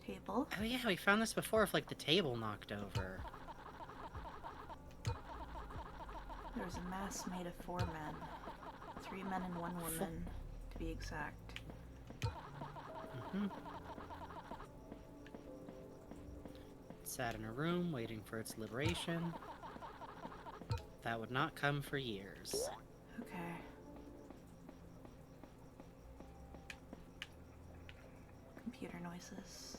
table. Oh yeah, we found this before with like the table knocked over. There's a mass made of 4 men. 3 men and 1 woman, to be exact. Sat in a room waiting for its liberation. That would not come for years. Okay. Computer noises.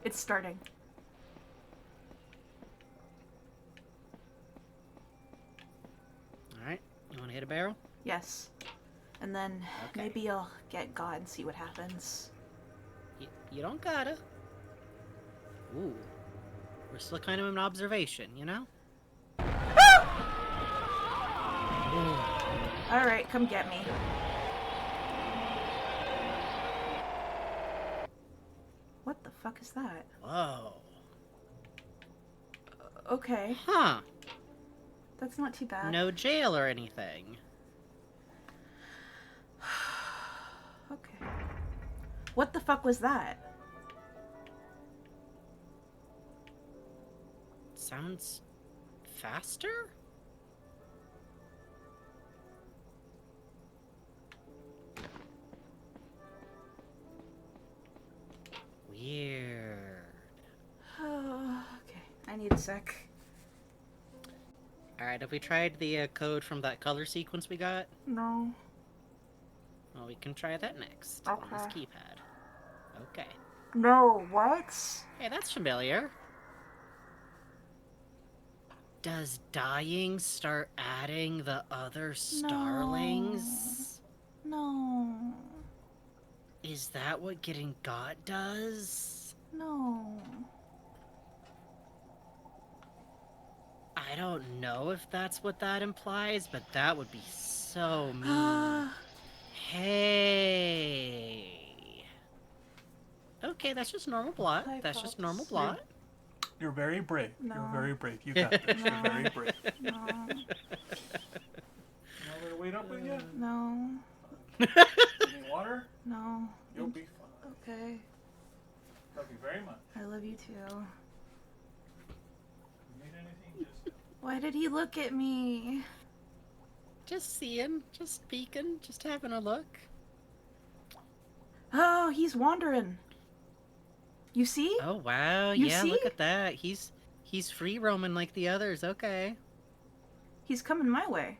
It's starting. Alright, you want to hit a barrel? Yes. And then maybe I'll get God and see what happens. You don't gotta. Ooh. We're still kind of in observation, you know? Alright, come get me. What the fuck is that? Whoa. Okay. Huh. That's not too bad. No jail or anything. Okay. What the fuck was that? Sounds faster? Weird. Okay, I need a sec. Alright, have we tried the code from that color sequence we got? No. Well, we can try that next. On this Okay. keypad. Okay. No, what? Hey, that's familiar. Does dying start adding the other starlings? No. Is that what getting got does? No. I don't know if that's what that implies, but that would be so mean. Hey. Okay, that's just normal blot. Hi, That's just Pops. normal blot. You're very brave. No. You're very brave. You got this. You're very brave. No. You want me to wait up with you? No. Any water? No. You'll be fine. Okay. Love you very much. I love you too. Need anything? Just Why did he look at me? Just seeing, just peeking, just having a look. Oh, he's wandering. You see? Oh wow, You yeah, see? look at that. He's free roaming like the others. Okay. He's coming my way.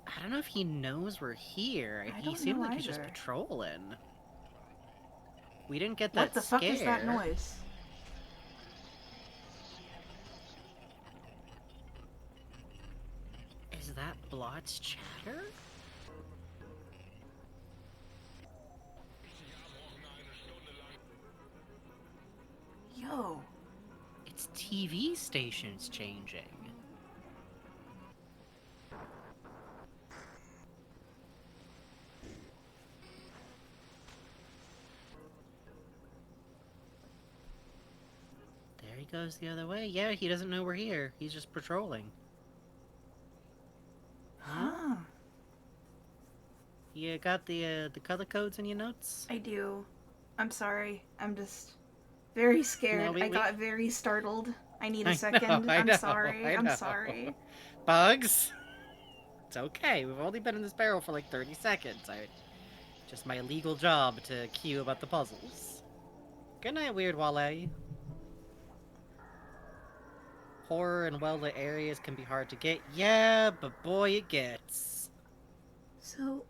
I don't know if he knows we're here. I He don't seemed know like he's just either. patrolling. We didn't get that What the fuck is that scare. noise? Is that Blot's chatter? Yo. Its TV station's changing. There he goes the other way. Yeah, he doesn't know we're here. He's just patrolling. Huh. You got the color codes in your notes? I do. I'm sorry. I'm just very scared. No, I got very startled. I need I a second. know, I I'm know, sorry. I I'm know. sorry. Bugs? It's okay. We've only been in this barrel for like 30 seconds. Just my legal job to cue about the puzzles. Good night, Weird Wale. Horror and well-lit areas can be hard to get. Yeah, but boy, it gets. So,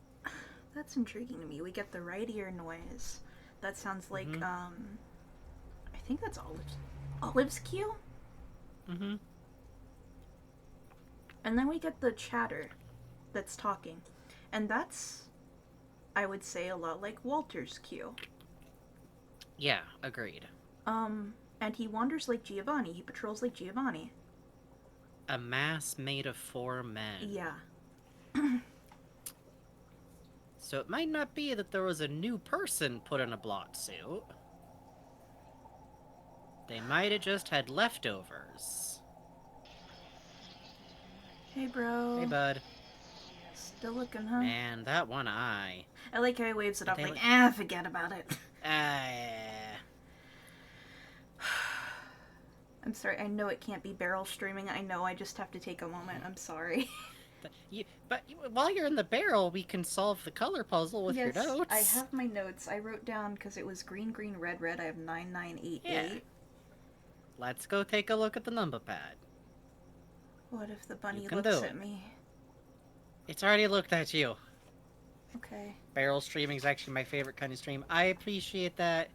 that's intriguing to me. We get the right ear noise. That sounds like, I think that's Olive's cue? Mm-hmm. And then we get the chatter that's talking. And that's, I would say, a lot like Walter's cue. Yeah, agreed. And he wanders like Giovanni. He patrols like Giovanni. A mass made of 4 men. Yeah. So it might not be that there was a new person put in a blot suit. They might have just had leftovers. Hey, bro. Hey, bud. Still looking, huh? Man, that one eye. I like how he waves it off They like, look- forget about it. I'm sorry, I know it can't be barrel streaming. I know, I just have to take a moment. I'm sorry. But while you're in the barrel, we can solve the color puzzle with your notes. I have my notes. I wrote down, because it was green, green, red, red. I have 9988. Yeah. Let's go take a look at the number pad. What if the bunny can looks do at it. me? It's already looked at you. Okay. Barrel streaming is actually my favorite kind of stream. I appreciate that.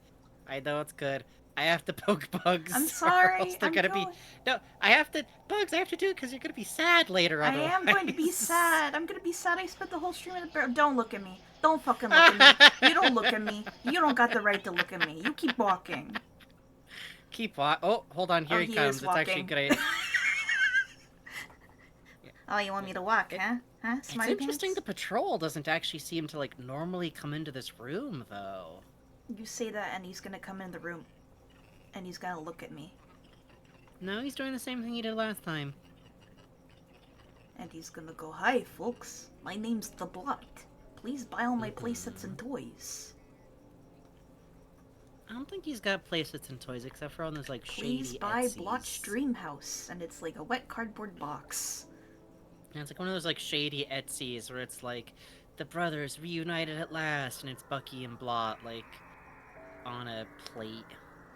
I know it's good. I have to poke Bugs. I'm sorry. Or else they're I'm gonna going... be. No, I have to. Bugs, I have to do it because you're gonna be sad later. I Otherwise. am going to be sad. I'm going to be sad. I spent the whole stream in the barrel. Don't look at me. Don't fucking look at me. You don't look at me. You don't got the right to look at me. You keep walking. Keep walking. Oh, hold on. Here he comes. It's actually great. Oh, you want me to walk, huh? Huh? Smarty It's interesting pants? the patrol doesn't actually seem to, like, normally come into this room, though. You say that and he's gonna come in the room. And he's gonna look at me. No, he's doing the same thing he did last time. And he's gonna go, "Hi, folks. My name's The Blot. Please buy all my playsets and toys. I don't think he's got playsets and toys except for on those, like, Please shady buy Etsy's. Blot's Dream House." And it's like a wet cardboard box. And it's like one of those, like, shady Etsy's where it's like, the brothers reunited at last, and it's Bucky and Blot, like, on a plate.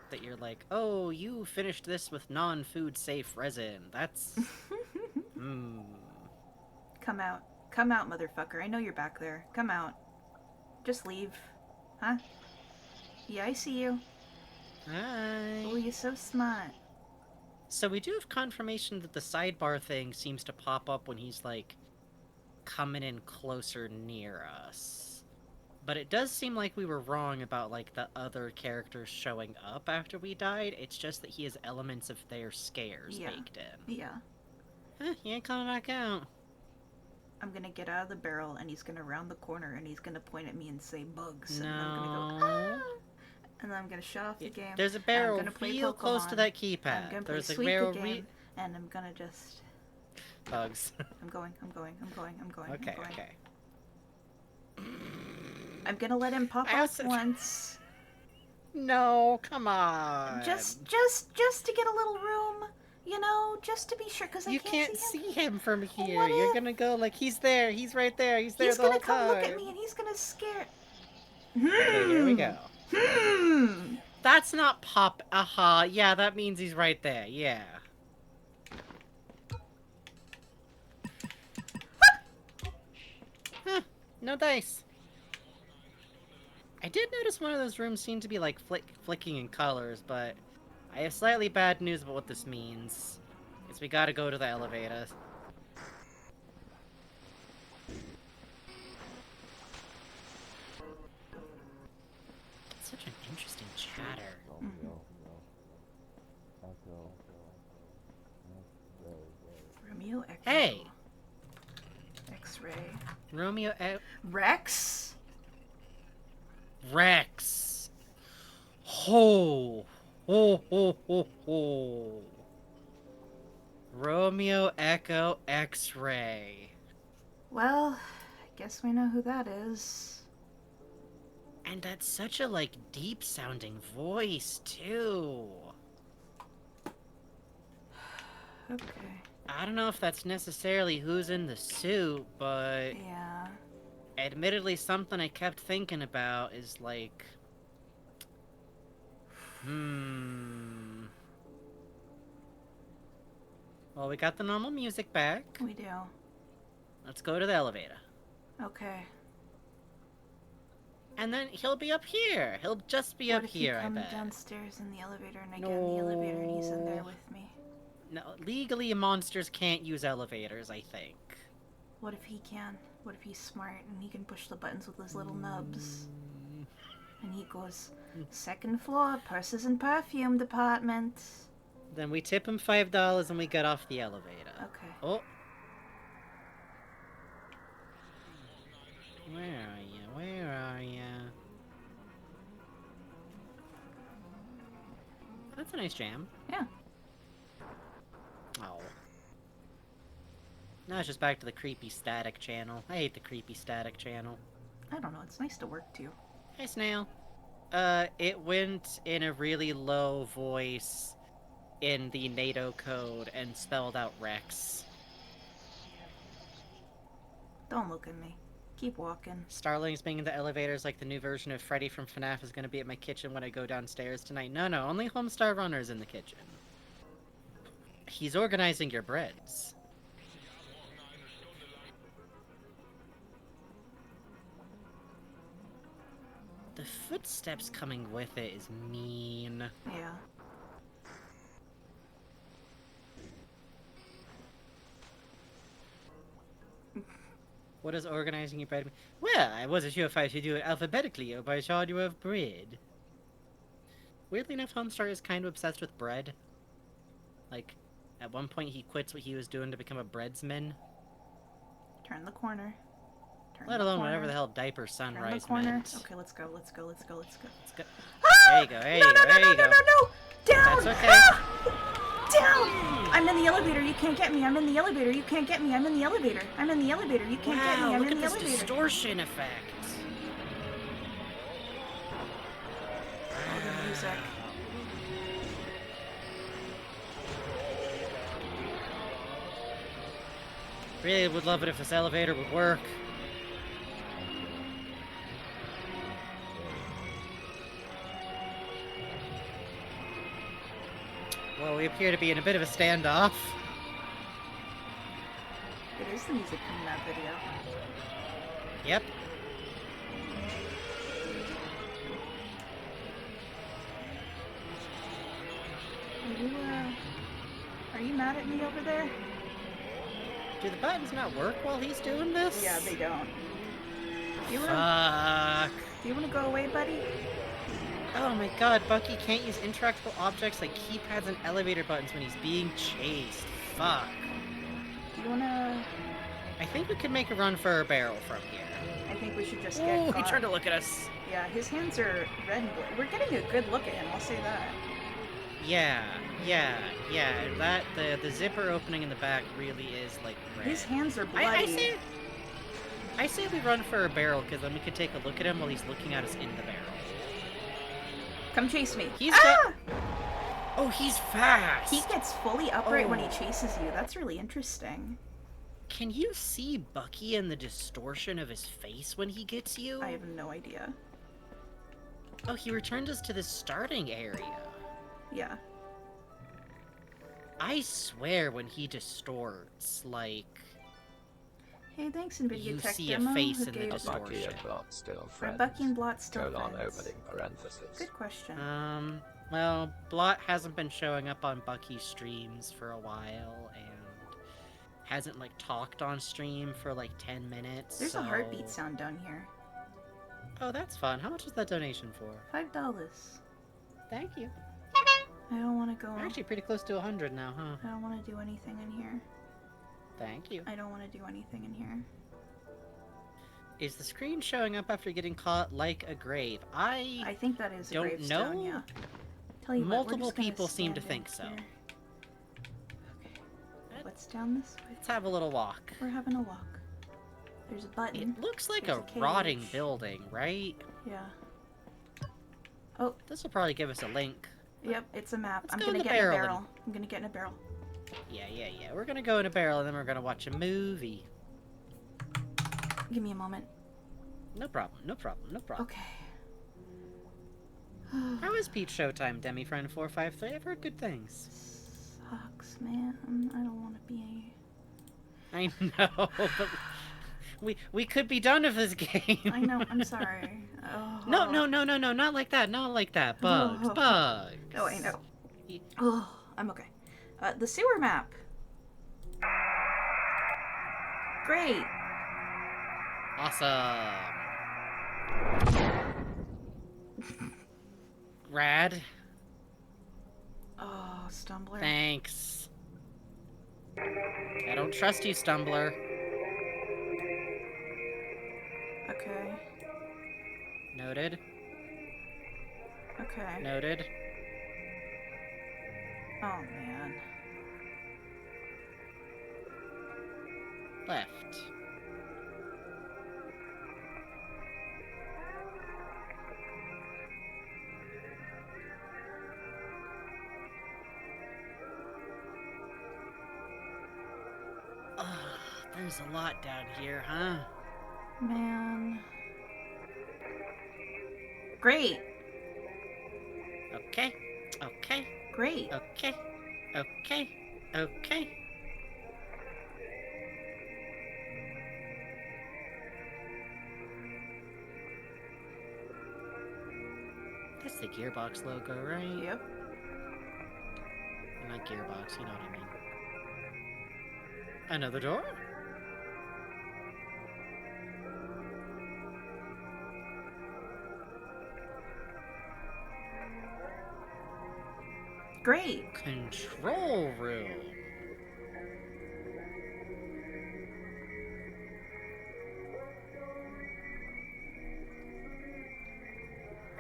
That you're like, oh, you finished this with non-food safe resin. That's... Come out. Come out, motherfucker. I know you're back there. Come out. Just leave. Huh? Yeah, I see you. Hi. Oh, you're so smart. So we do have confirmation that the sidebar thing seems to pop up when he's, like, coming in closer near us. But it does seem like we were wrong about, like, the other characters showing up after we died. It's just that he has elements of their scares baked in. Yeah. He ain't coming back out. I'm gonna get out of the barrel and he's gonna round the corner and he's gonna point at me and say bugs. No. And I'm gonna go, ah! And then I'm gonna shut off the game. There's a barrel I'm gonna play real close to Pokemon. that keypad. I'm gonna There's play a Sweep barrel the game, and I'm gonna just... Bugs. I'm going. Okay, I'm going. okay. I'm gonna let him pop I off also- once. No, come on. Just to get a little room, you know, just to be sure, because I You can't can't see him. see him from here. What You're if- gonna go like, he's there, he's right there, he's there He's the gonna whole come time. look at me and he's gonna scare... Okay, here we go. Hmm. That's not pop. Aha. Yeah, that means he's right there. Yeah. Huh. No dice. I did notice one of those rooms seemed to be like flicking in colors, but I have slightly bad news about what this means. Because we gotta go to the elevator. Such an interesting chatter. Romeo Echo. Hey! X-ray. Romeo Rex? Rex. Ho. Ho, ho, ho, ho. Romeo Echo X-ray. Well, I guess we know who that is. And that's such a, like, deep-sounding voice, too. Okay. I don't know if that's necessarily who's in the suit, but... Yeah. Admittedly, something I kept thinking about is, like... Well, we got the normal music back. We do. Let's go to the elevator. Okay. And then he'll be up here. He'll just be up here, I What if he bet. comes downstairs in the elevator and I get in the elevator and he's in there No. with me? No, legally, monsters can't use elevators, I think. What if he can? What if he's smart and he can push the buttons with his little nubs? And he goes, second floor, purses and perfume department. Then we tip him $5 and we get off the elevator. Okay. Oh. Where are you? Where are you? That's a nice jam. Yeah. Oh. Now it's just back to the creepy static channel. I hate the creepy static channel. I don't know. It's nice to work to. Hey, Snail. It went in a really low voice in the NATO code and spelled out Rex. Don't look at me. Keep walking. Starlings being in the elevators like the new version of Freddy from FNAF is gonna be at my kitchen when I go downstairs tonight. No, only Homestar Runner's in the kitchen. He's organizing your breads. The footsteps coming with it is mean. Yeah. What does organizing your bread mean? Well, I wasn't sure if I should do it alphabetically or by order of bread. Weirdly enough, Homestar is kind of obsessed with bread. Like, at one point he quits what he was doing to become a breadsman. Turn the corner. Let alone whatever the hell diaper sunrise meant. Okay, let's go. Let's go. Ah! There you go, there you go. No! Down! That's okay. Ah! Down! I'm in the elevator, you can't get me. I'm in the elevator, you can't get me. I'm in the elevator. I'm in the elevator, you can't get me. I'm Look in at the this elevator. distortion effect. Oh, the music. Really would love it if this elevator would work. Well, we appear to be in a bit of a standoff. It is the music from that video. Yep. Are you mad at me over there? Do the buttons not work while he's doing this? Yeah, they don't. Fuck. Do you want to go away, buddy? Oh my god, Bucky can't use interactable objects like keypads and elevator buttons when he's being chased. Fuck. Do you want to... I think we could make a run for a barrel from here. I think we should just get Ooh, caught. he turned to look at us. Yeah, his hands are red and blue. We're getting a good look at him, I'll say that. Yeah. The zipper opening in the back really is like red. His hands are bloody. I say we run for a barrel because then we could take a look at him while he's looking at us in the barrel. Come chase me. He's got... Oh, he's fast! He gets fully upright when he chases you. That's really interesting. Can you see Bucky and the distortion of his face when he gets you? I have no idea. Oh, he returned us to the starting area. Yeah. I swear when he distorts, like... Hey, thanks, NVIDIA You Tech see a Demo, face who in the gave- distortion. Bucky and Blot still Are friends? Bucky and Blot still Colon friends? opening parenthesis. Good question. Well, Blot hasn't been showing up on Bucky's streams for a while, and hasn't, like, talked on stream for, like, 10 minutes, There's so... a heartbeat sound down here. Oh, that's fun. How much was that donation for? $5. Thank you. I don't want to go... We're actually pretty close to 100 now, huh? I don't want to do anything in here. Thank you. I don't want to do anything in here. Is the screen showing up after getting caught like a grave? I think that is a don't gravestone, know. yeah. Tell you what, we're Multiple just gonna people seem to stand think in so. here. Okay. What's down this way? Let's have a little walk. We're having a walk. There's a button. It looks like There's a a rotting cage. building, right? Yeah. Oh, This will probably give us a link. yep, it's a map. Let's I'm go gonna in the get in a barrel barrel. I'm gonna get in a barrel. Yeah. We're gonna go in a barrel and then we're gonna watch a movie. Give me a moment. No problem. Okay. How is Peach Showtime, DemiFriend453? I've heard good things. Sucks, man. I don't want to be... I know, but we could be done with this game. I know, I'm sorry. Oh. No, not like that, Bugs. Oh, I know. Oh, I'm okay. The sewer map. Great. Awesome. Rad. Oh, Stumbler. Thanks. I don't trust you, Stumbler. Okay. Noted. Okay. Noted. Oh, man. Left. Oh, there's a lot down here, huh? Man. Great. Okay. Okay. Great. Okay. Okay. Okay. That's the Gearbox logo, right? Yep. Not Gearbox, you know what I mean. Another door? Great. Control room.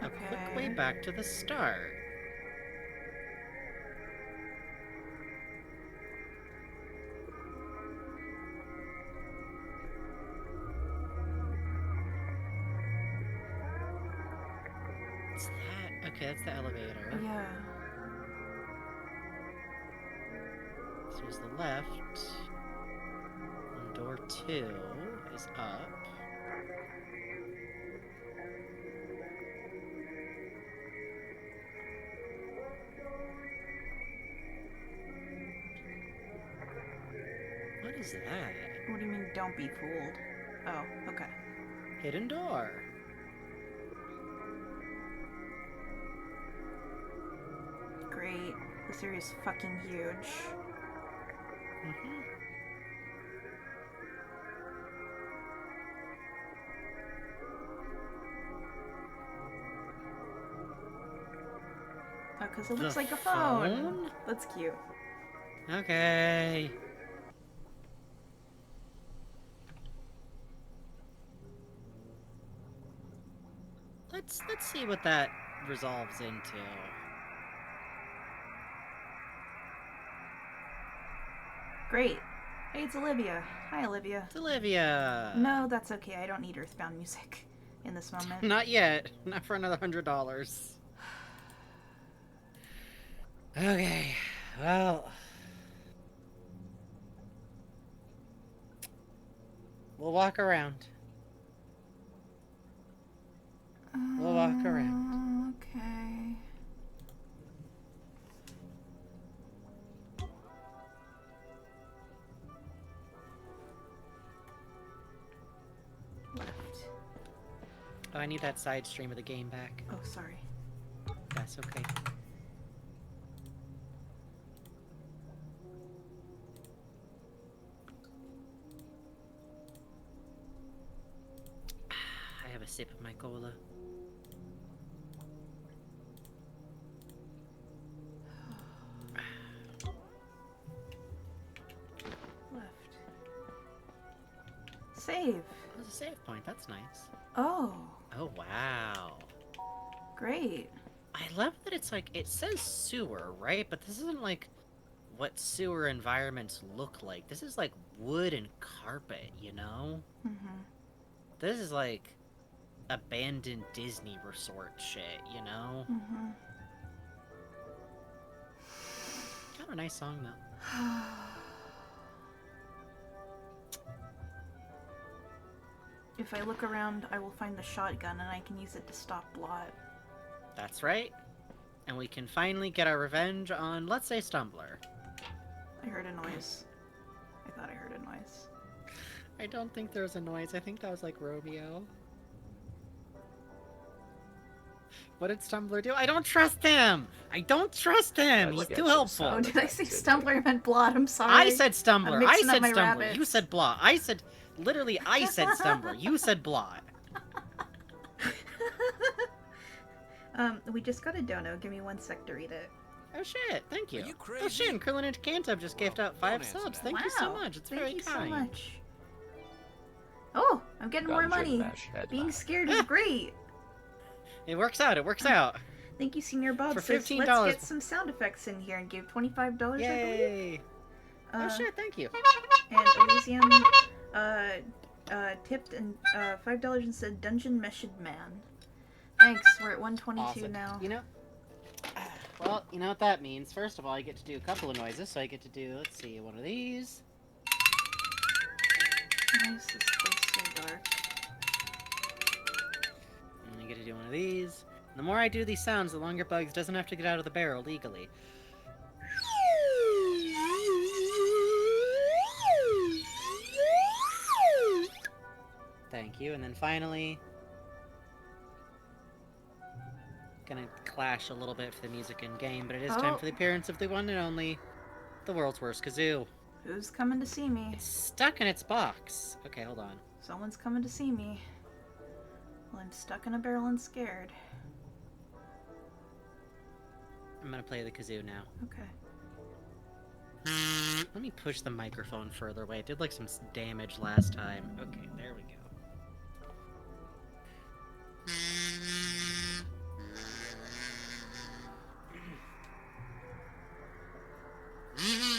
A quick way back to the start. What's that? Okay, that's the elevator. Yeah. So there's the left. And door 2 is up. What is that? What do you mean, don't be fooled? Oh, okay. Hidden door. Great. This area is fucking huge. Mm-hmm. Oh, because it looks The like a phone. phone? That's cute. Okay. Let's see what that resolves into. Great. Hey, it's Olivia. Hi, Olivia. It's Olivia. No, that's okay. I don't need Earthbound music in this moment. Not yet. Not for another $100. Okay. Well, we'll walk around. We'll walk around. Okay. Left. Oh, I need that side stream of the game back. Oh, sorry. That's okay. I have a sip of my cola. Left. Save. There's a save point. That's nice. Oh, Oh, wow. great. I love that it's like, it says sewer, right? But this isn't like what sewer environments look like. This is like wood and carpet, you know? Mm-hmm. This is like abandoned Disney resort shit, you know? Mm-hmm. Kind of a nice song, though. If I look around, I will find the shotgun and I can use it to stop Blot. That's right. And we can finally get our revenge on, let's say, Stumbler. I heard a noise. I thought I heard a noise. I don't think there was a noise. I think that was like Romeo. What did Stumbler do? I don't trust him! I don't trust him! He's too helpful! Oh, did I say Stumbler? I meant Blot. I'm sorry. I said Stumbler. I'm I mixing up said my Stumbler. rabbits. You said Blot. I said... Literally, I said Stumbler. You said Blot. We just got a dono. Give me 1 sec to read it. Oh shit, thank you. Are you Oh crazy? shit, and Krillin and Cantab just gave out 5 don't answer subs. that. Thank you so Wow, much. It's thank very you kind. so much. Oh, I'm getting more Dungeon money. Mash Being headline. scared is great. It works out, it works out. Thank you, Senior Bob. For Says, $15. let's get some sound effects in here and gave $25, I believe. Yay! Oh shit, thank you. And Elysium tipped and $5 and said Dungeon Meshid Man. Thanks, we're at 122 Awesome. now. You know, well, you know what that means. First of all, I get to do a couple of noises. So I get to do, let's see, one of these. Why is this place so dark? And I get to do one of these. The more I do these sounds, the longer Bugs doesn't have to get out of the barrel legally. Thank you. And then finally, gonna clash a little bit for the music in game, but it is time for the appearance of the one and only, the world's worst kazoo. Who's coming to see me? It's stuck in its box. Okay, hold on. Someone's coming to see me. Well, I'm stuck in a barrel and scared. I'm gonna play the kazoo now. Okay. Let me push the microphone further away. It did like some damage last time. Okay, there we go.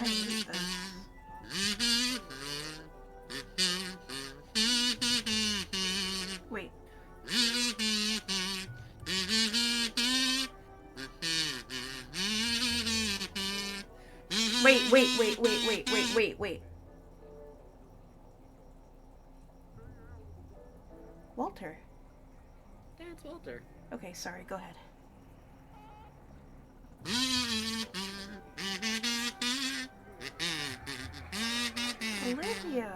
I hate this. Wait. Wait. Walter. That's Walter. Okay, sorry, go ahead. Olivia.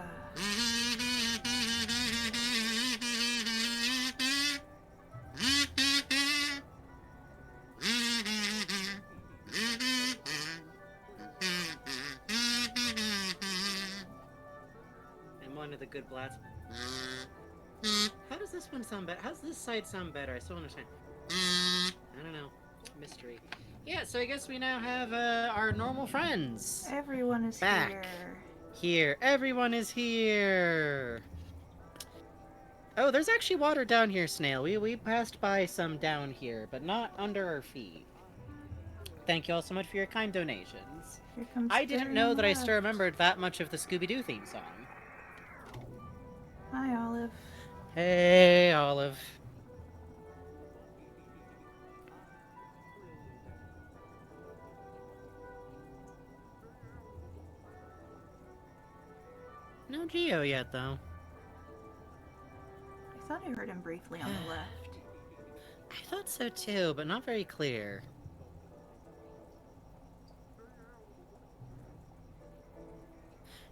And one of the good blats. How does this one sound better? How's this side sound better? I still understand. I don't know. Mystery. Yeah, so I guess we now have our normal friends. Everyone is Back. here. Here. Everyone is here. Oh, there's actually water down here, Snail. We passed by some down here, but not under our feet. Thank you all so much for your kind donations. Here comes I didn't Jerry know on that the I still left. remembered that much of the Scooby-Doo theme song. Hi, Olive. Hey, Olive. No Geo yet, though. I thought I heard him briefly on the left. I thought so too, but not very clear.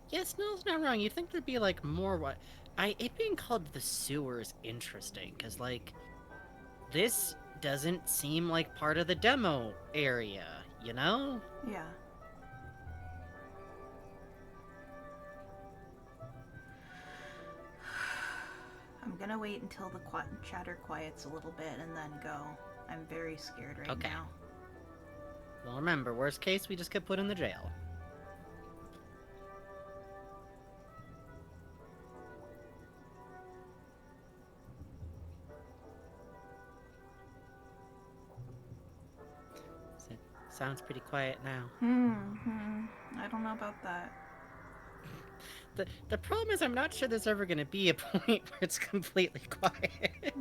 Yes, no, it's not wrong. You'd think there'd be like more what it being called the sewer is interesting, because like this doesn't seem like part of the demo area, you know? Yeah. I'm gonna wait until the chatter quiets a little bit and then go. I'm very scared right Okay. now. Well, remember, worst case, we just get put in the jail. Sounds pretty quiet now. I don't know about that. The problem is I'm not sure there's ever going to be a point where it's completely quiet.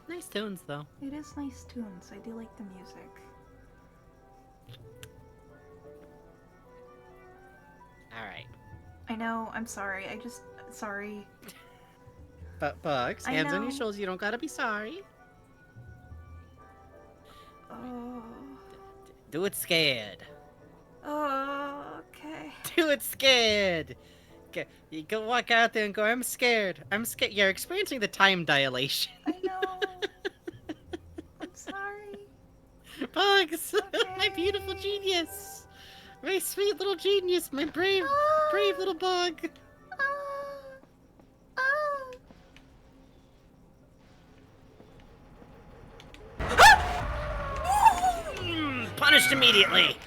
Nice tunes, though. It is nice tunes. I do like the music. Alright. I know, I'm sorry. Sorry. But Bugs, I hands on know. your shoulders, you don't gotta be sorry. Oh. Do it scared. Oh, okay. Do it scared. Okay, you go walk out there and go, I'm scared. I'm scared. You're experiencing the time dilation. I know. I'm sorry. Bugs, my Okay. beautiful genius. My sweet little genius, my brave little bug. punished immediately.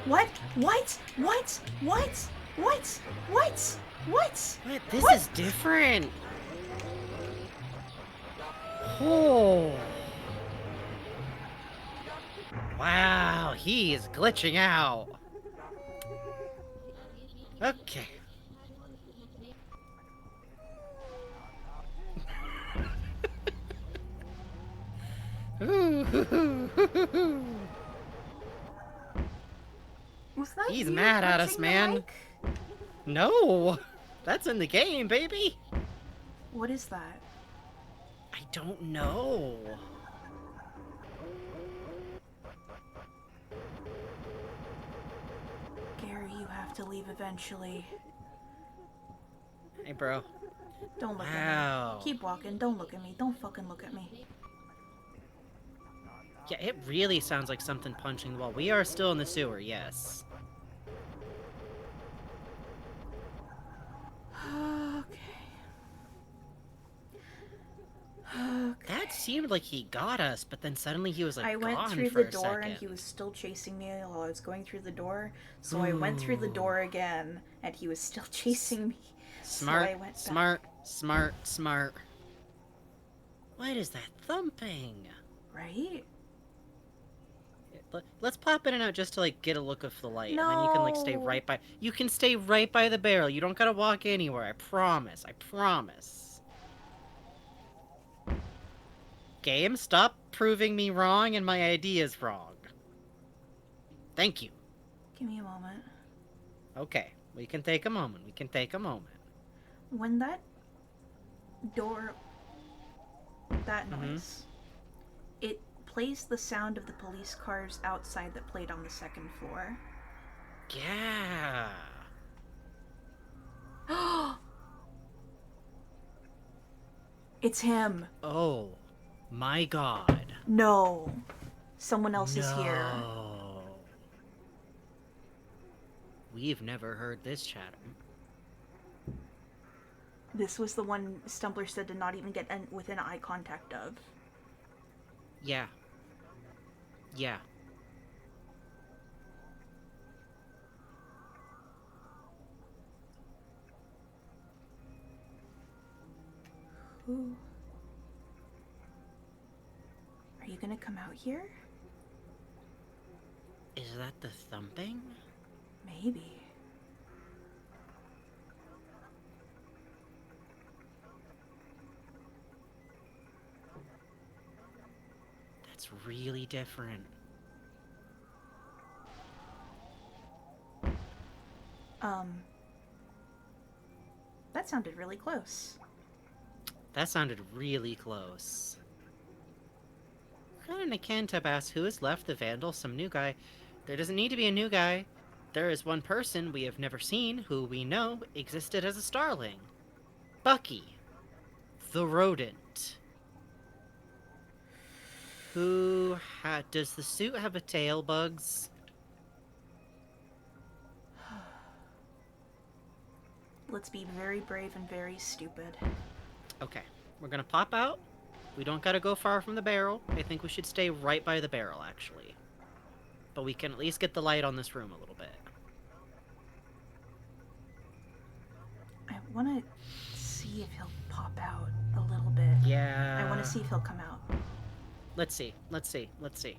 What? What? What? What? What? What? What? What? This What? is different. Oh. Wow, he is glitching out. Okay. Was that He's you mad at us, punching the man. mic? No, that's in the game, baby. What is that? I don't know. Gary, you have to leave eventually. Hey, bro. Don't look Wow. at me. Keep walking. Don't look at me. Don't fucking look at me. Yeah, it really sounds like something punching the wall. We are still in the sewer, yes. Okay. That seemed like he got us, but then suddenly he was like I went gone through for the a door second. and he was still chasing me while I was going through the door. So I went through the door again and he was still chasing me. Smart, So I went back. smart. What is that thumping? Right? Let's pop in and out just to like get a look of the light, No. and then you can like stay right by. You can stay right by the barrel. You don't gotta walk anywhere. I promise. I promise. Game, stop proving me wrong and my ideas wrong. Thank you. Give me a moment. Okay, we can take a moment. We can take a moment. When that door, that noise, it plays the sound of the police cars outside that played on the second floor. Yeah. It's him. Oh, my God. No. Someone else is here. We've never heard this chatter. This was the one Stumbler said to not even get within eye contact of. Yeah. Yeah. Who? Are you gonna come out here? Is that the thumping? Maybe. That's really different. That sounded really close. That sounded really close. Kind of Cantab asks, who has left the Vandal? Some new guy. There doesn't need to be a new guy. There is one person we have never seen who we know existed as a starling. Bucky. The rodent. Does the suit have a tail, Bugs? Let's be very brave and very stupid. Okay, we're gonna pop out. We don't gotta go far from the barrel. I think we should stay right by the barrel, actually. But we can at least get the light on this room a little bit. I want to see if he'll pop out a little bit. Yeah. I want to see if he'll come out. Let's see. Let's see. Let's see.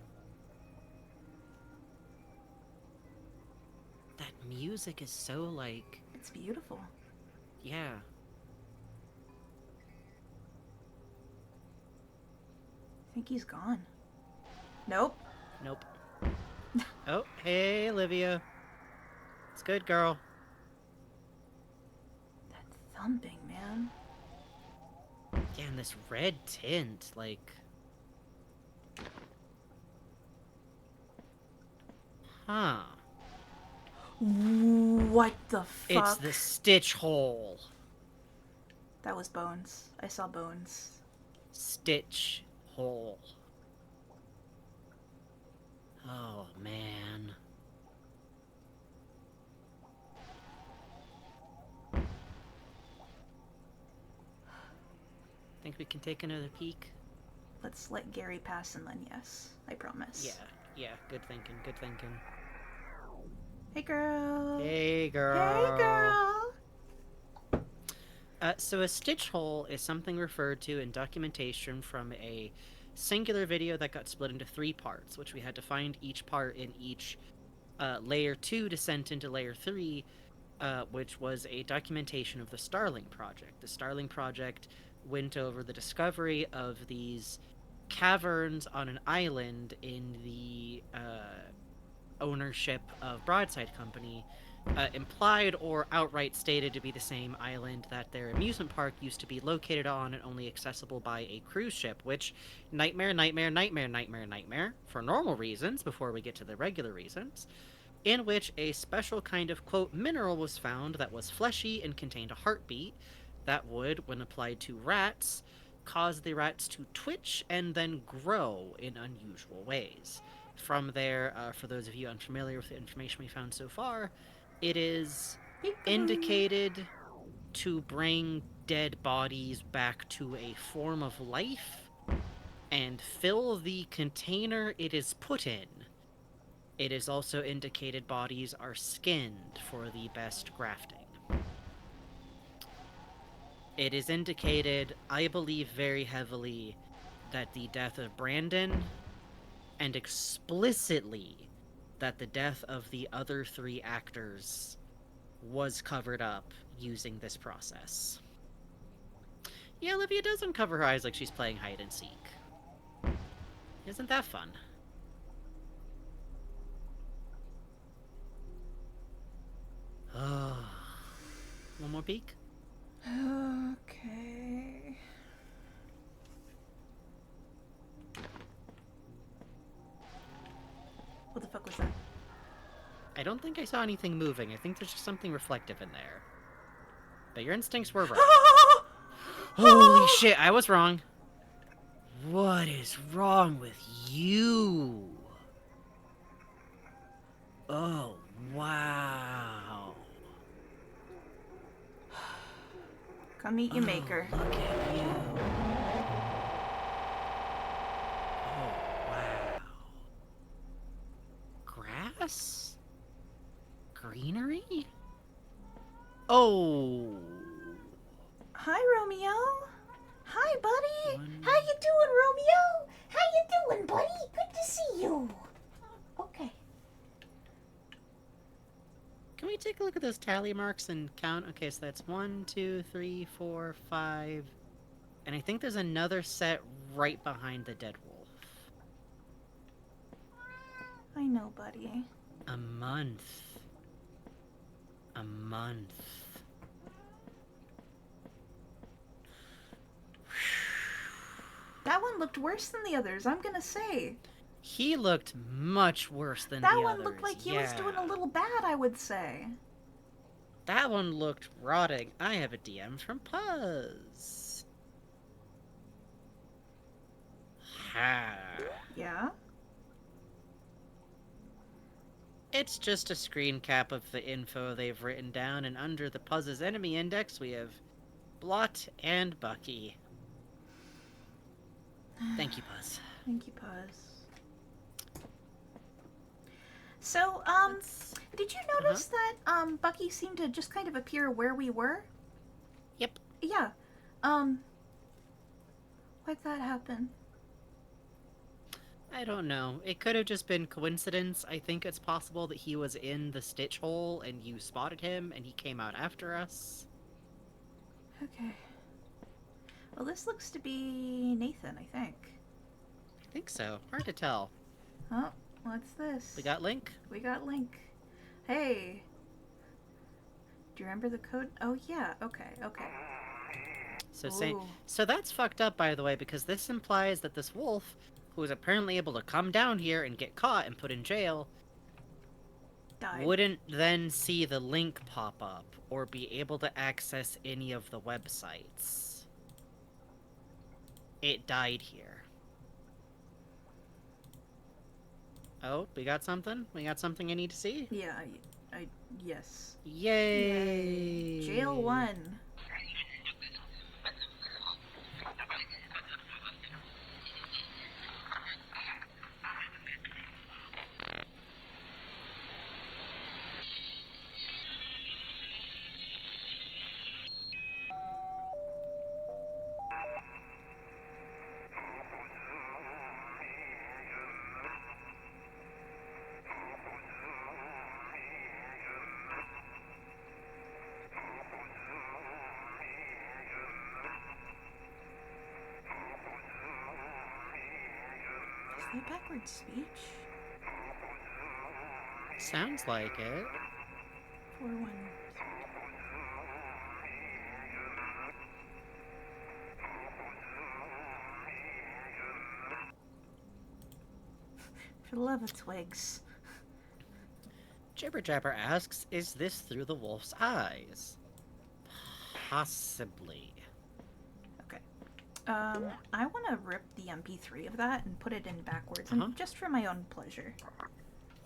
That music is so, like... It's beautiful. Yeah. I think he's gone. Nope. Nope. Oh, hey, Olivia. It's good, girl. That thumping, man. Yeah, and this red tint, like... Huh. What the fuck? It's the stitch hole. That was Bones. I saw Bones. Stitch hole. Oh, man. Think we can take another peek? let's let Gary pass and then yes. I promise. Yeah, good thinking, good thinking. Hey, girl. Hey, girl. Hey, girl. So a stitch hole is something referred to in documentation from a singular video that got split into 3 parts, which we had to find each part in each Layer 2 descent into Layer 3, which was a documentation of the Starling Project. The Starling Project went over the discovery of these caverns on an island in the ownership of Broadside Company, implied or outright stated to be the same island that their amusement park used to be located on and only accessible by a cruise ship, which, nightmare, for normal reasons, before we get to the regular reasons, in which a special kind of, quote, mineral was found that was fleshy and contained a heartbeat that would, when applied to rats, cause the rats to twitch and then grow in unusual ways. From there, for those of you unfamiliar with the information we found so far, it is indicated to bring dead bodies back to a form of life and fill the container it is put in. It is also indicated bodies are skinned for the best grafting. It is indicated, I believe very heavily, that the death of Brandon, and explicitly that the death of the other 3 actors was covered up using this process. Yeah, Olivia does uncover her eyes like she's playing hide and seek. Isn't that fun? One more peek? Okay. What the fuck was that? I don't think I saw anything moving. I think there's just something reflective in there. But your instincts were right. Holy shit, I was wrong. What is wrong with you? Oh, wow. Come meet your maker. Look at you. Oh, wow. Grass? Greenery? Oh. Hi, Romeo. Hi, buddy. How you doing, Romeo? How you doing, buddy? Good to see you. Okay. Can we take a look at those tally marks and count? Okay, so that's 1, 2, 3, 4, 5. And I think there's another set right behind the dead wolf. I know, buddy. A month. A month. That one looked worse than the others, I'm gonna say. He looked much worse than the That others. one looked like he was doing a little bad, I would say. That one looked rotting. I have a DM from Puzz. Ha. Yeah? It's just a screen cap of the info they've written down, and under the Puzz's enemy index we have Blot and Bucky. Thank you, Puzz. Thank you, Puzz. So, did you notice that, Bucky seemed to just kind of appear where we were? Yep. Yeah. Why'd that happen? I don't know. It could have just been coincidence. I think it's possible that he was in the stitch hole and you spotted him and he came out after us. Okay. Well, this looks to be Nathan, I think. I think so. Hard to tell. Oh, what's this? We got Link? We got Link. Hey. Do you remember the code? Oh, yeah. Okay. So that's fucked up, by the way, because this implies that this wolf, who was apparently able to come down here and get caught and put in jail, died. Wouldn't then see the link pop up or be able to access any of the websites. It died here. Oh, we got something? We got something I need to see? Yeah, yes. Yay! Jail 1. that backwards speech? Sounds like it. 4-1. For the love of twigs. Jibber Jabber asks, is this through the wolf's eyes? Possibly. Okay. I want to rip the MP3 of that and put it in backwards, and just for my own pleasure.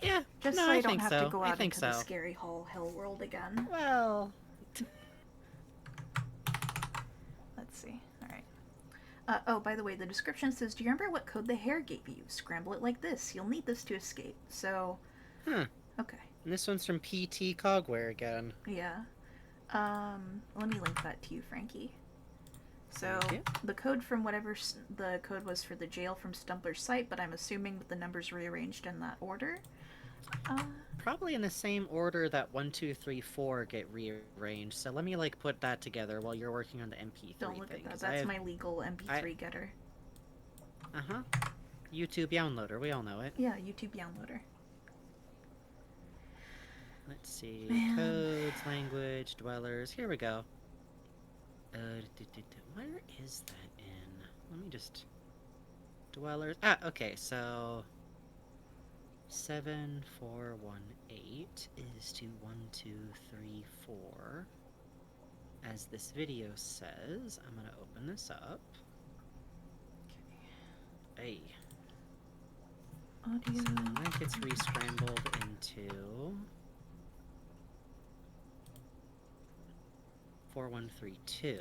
Yeah, Just no, so I I don't think have so. to go I out think into so. the scary hell world again. Well, Let's see. Alright. Oh, by the way, the description says, do you remember what code the hare gave you? Scramble it like this. You'll need this to escape. So, okay. And this one's from PT Cogware again. Yeah. Let me link that to you, Frankie. So, Okay. the code from whatever the code was for the jail from Stumpler's site, but I'm assuming that the numbers rearranged in that order. Probably in the same order that 1, 2, 3, 4 get rearranged. So let me like put that together while you're working on the MP3 Don't look thing. at that. That's my legal MP3 getter. YouTube downloader. We all know it. Yeah, YouTube downloader. Let's see. Man. Codes, language, dwellers. Here we go. Where is that in? Let me just... Dwellers. Ah, okay, so... 7418 is to 1, 2, 3, 4. As this video says, I'm gonna open this up. Hey. Audio. So then that gets re-scrambled into 4132.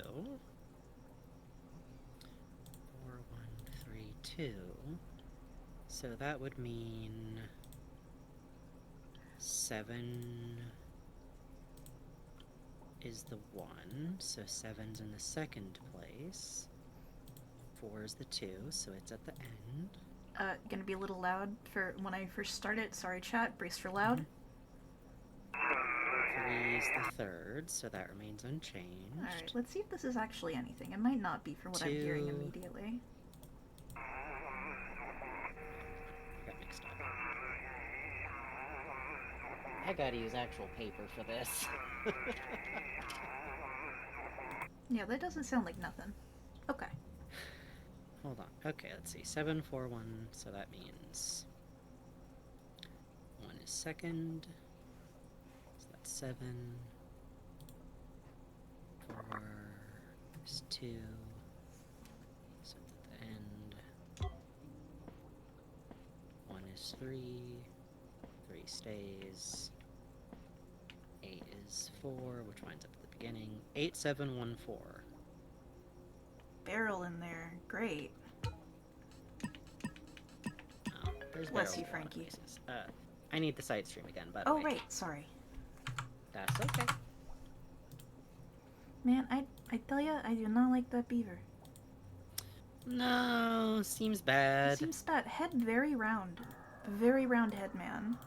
4132. So that would mean 7 is the 1, so 7's in the second place. 4 is the 2, so it's at the end. Gonna be a little loud for when I first start it. Sorry, chat. Brace for loud. 3 is the third, so that remains unchanged. Alright, let's see if this is actually anything. It might not be for what I'm hearing 2. immediately. Got mixed up. I gotta use actual paper for this. Yeah, that doesn't sound like nothing. Okay. Hold on. Okay, let's see. 741, so that means 1 is second. So that's 7. 4 is 2. So it's at the end. 1 is 3. 3 stays. 8 is 4, which winds up at the beginning. 8714. Barrel in there. Great. Oh, there's Bless barrels you, in a lot of Frankie. places. I need the side stream again, by the Oh, way. right. Sorry. That's okay. Man, I tell ya, I do not like that beaver. No, seems It bad. seems bad. Head very round. Very round head, man.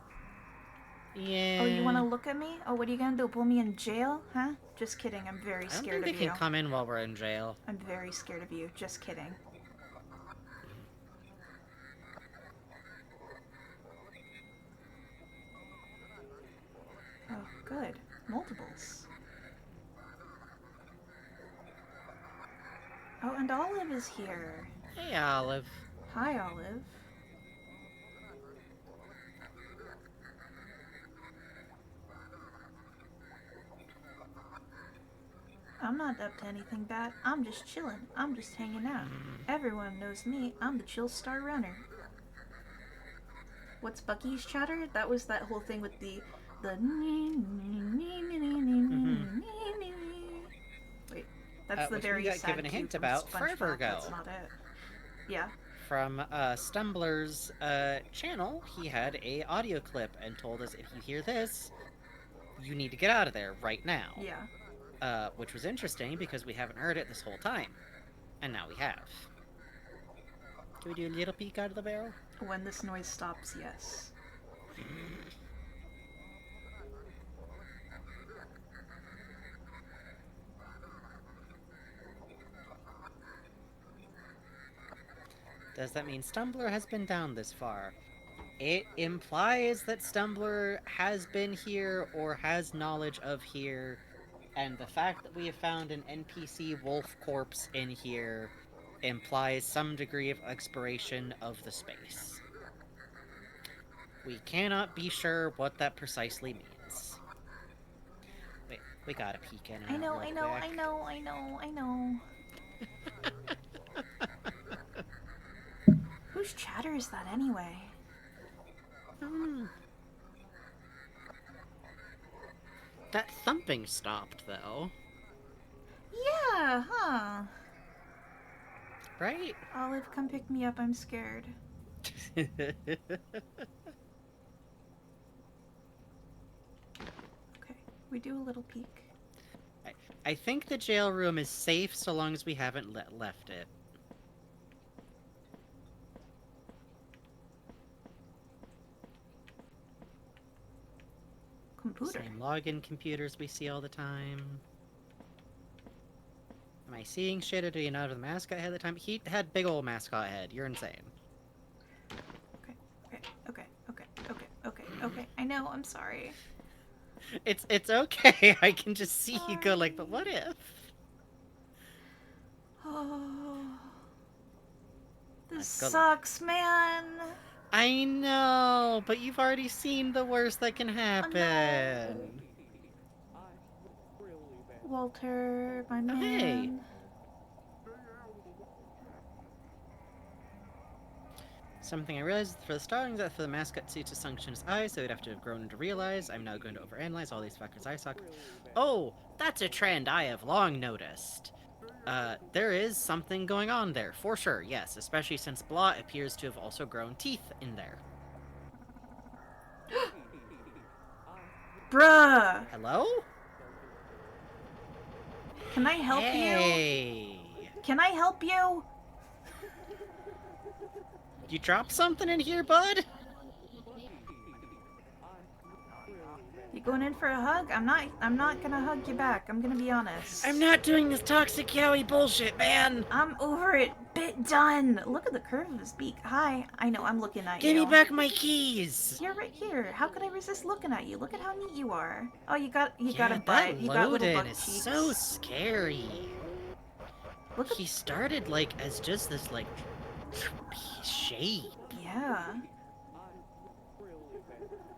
Yeah. Oh, you want to look at me? Oh, what are you gonna do? Pull me in jail? Huh? Just kidding. I'm very I don't scared think of they you. can come in while we're in jail. I'm very scared of you. Just kidding. Oh, good. Multiples. Oh, and Olive is here. Hey, Olive. Hi, Olive. I'm not up to anything bad. I'm just chilling. I'm just hanging out. Everyone knows me. I'm the chill star runner. What's Bucky's chatter? That was that whole thing with the Wait, that's the Which very we got sad given a cue hint from about SpongeBob. forever ago. That's not it. Yeah. From Stumbler's channel, he had a audio clip and told us, if you hear this, you need to get out of there right now. Yeah. Which was interesting because we haven't heard it this whole time. And now we have. Can we do a little peek out of the barrel? When this noise stops, yes. Does that mean Stumbler has been down this far? It implies that Stumbler has been here or has knowledge of here, and the fact that we have found an NPC wolf corpse in here implies some degree of exploration of the space. We cannot be sure what that precisely means. Wait, we gotta peek in and I out know, real I know, quick. I know, I know, I know. Whose chatter is that anyway? That thumping stopped, though. Yeah, huh? Right? Olive, come pick me up. I'm scared. Okay, we do a little peek. I think the jail room is safe so long as we haven't left it. Computer. Same login computers we see all the time. Am I seeing shit, or do you know the mascot head at the time? He had big old mascot head. You're insane. Okay. I know, I'm sorry. It's okay. I can just see you go like, but what if? Oh, this Let's go. sucks, man. I know, but you've already seen the worst that can happen. Walter, my man. Hey. Something I realized for the starting is that for the mascot suit to function as eyes, so we'd have to have grown to realize. I'm now going to overanalyze all these factors I suck. Oh, that's a trend I have long noticed. There is something going on there, for sure, yes, especially since Blot appears to have also grown teeth in there. Bruh! Hello? Can I help Hey. you? Can I help you? You dropped something in here, bud? You going in for a hug? I'm not gonna hug you back. I'm gonna be honest. I'm not doing this toxic yaoi bullshit, man! I'm over it. Bit done. Look at the curve of his beak. Hi. I know, I'm looking at you. Give me back my keys! You're right here. How could I resist looking at you? Look at how neat you are. Oh, you got a butt. That You got little Loden butt is cheeks. so scary. Look at He started like as just this like shape. Yeah.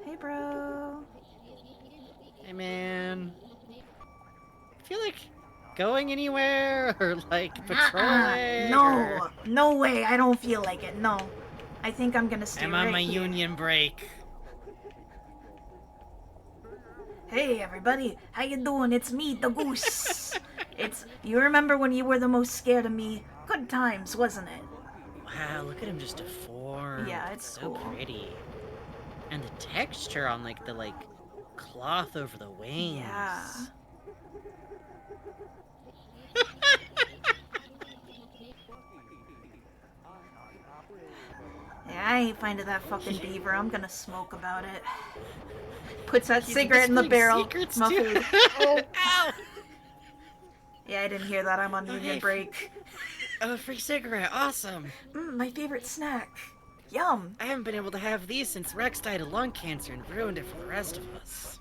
Hey, bro. Hey man. I feel like going anywhere or like patrolling. No, no way. I don't feel like it. No. I think I'm gonna stay I'm right on my here. union break. Hey everybody, how you doing? It's me, the goose. You remember when you were the most scared of me? Good times, wasn't it? Wow, look at him just deformed. Yeah, it's so cool. pretty. And the texture on like the cloth over the wings. Yeah. Yeah, I ain't finding that fucking beaver. I'm gonna smoke about it. Puts that cigarette in the barrel. My food. Oh. Ow! Yeah, I didn't hear that. I'm on union Okay. break. Oh, a free cigarette. Awesome. My favorite snack. Yum. I haven't been able to have these since Rex died of lung cancer and ruined it for the rest of us.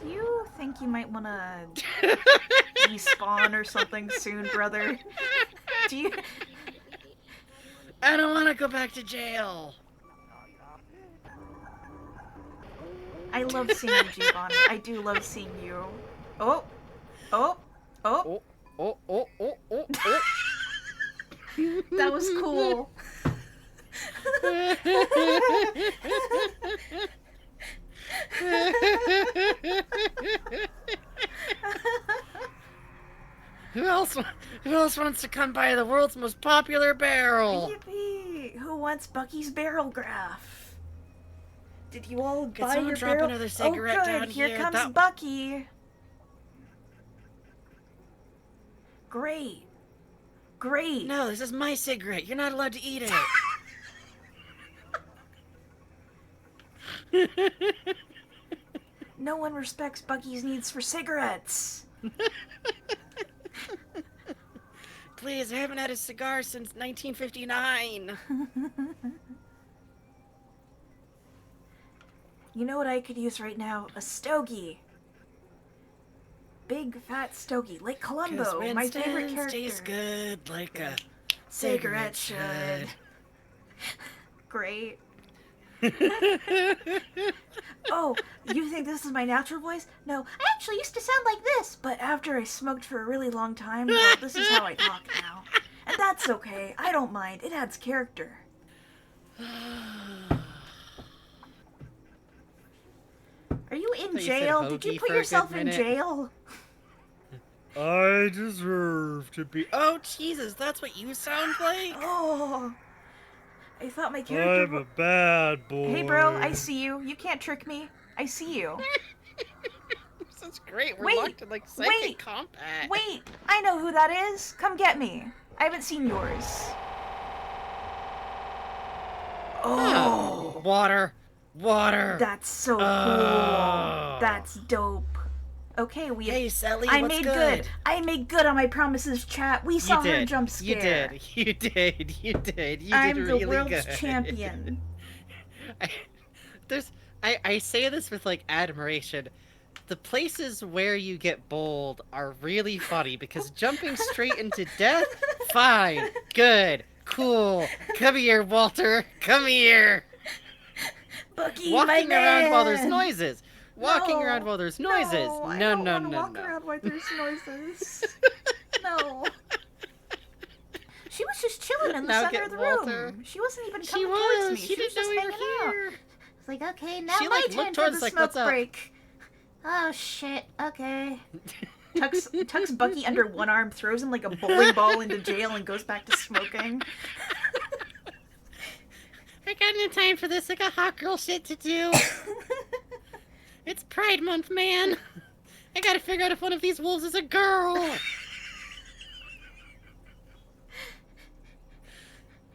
Do you think you might want to despawn or something soon, brother? Do you... I don't want to go back to jail. I love seeing you, Giovanni. I do love seeing you. Oh. Oh. Oh. Oh, oh, oh, oh, oh. That was cool. Who else wants to come by the world's most popular barrel? Yippee! Who wants Bucky's barrel graph? Did you all Could buy someone your drop barrel? another cigarette oh, good. down Here here? comes That- Bucky. Great. Great. No, this is my cigarette. You're not allowed to eat it. No one respects Bucky's needs for cigarettes. please, I haven't had a cigar since 1959. You know what I could use right now? A stogie. Big fat stogie, like Columbo, my favorite character. Tastes good like a cigarette should. Great. Oh, you think this is my natural voice? No, I actually used to sound like this, but after I smoked for a really long time, well, this is how I talk now. And that's okay. I don't mind. It adds character. Are you in jail? Did you put yourself in jail? I deserve to be. Oh, Jesus, that's what you sound like? Oh. I thought my character. I'm a bad boy. Hey, bro, I see you. You can't trick me. I see you. This is great. We're locked in like psychic combat. Wait, I know who that is. Come get me. I haven't seen yours. Oh. Water. That's so cool. That's dope. Okay, Hey, Sally, I what's made good? I made good on my promises, chat. We saw her jump scare. You did. You did I'm really the world's good. champion. I say this with like admiration. The places where you get bold are really funny because jumping straight into death, fine, good, cool. Come here, Walter. Come here. Bucky, Walking my around while man. there's noises. Walking around while there's noises. No, I don't want to walk around while there's noises. No. She was just chilling in the center of the room. She wasn't even coming towards me. She was just hanging out. It's like, okay, now she, my like, turn for the like, smoke break. Oh shit. Okay. Tucks Bucky under one arm, throws him like a bowling ball into jail, and goes back to smoking. I got no time for this. I got hot girl shit to do. It's Pride Month, man. I gotta figure out if one of these wolves is a girl.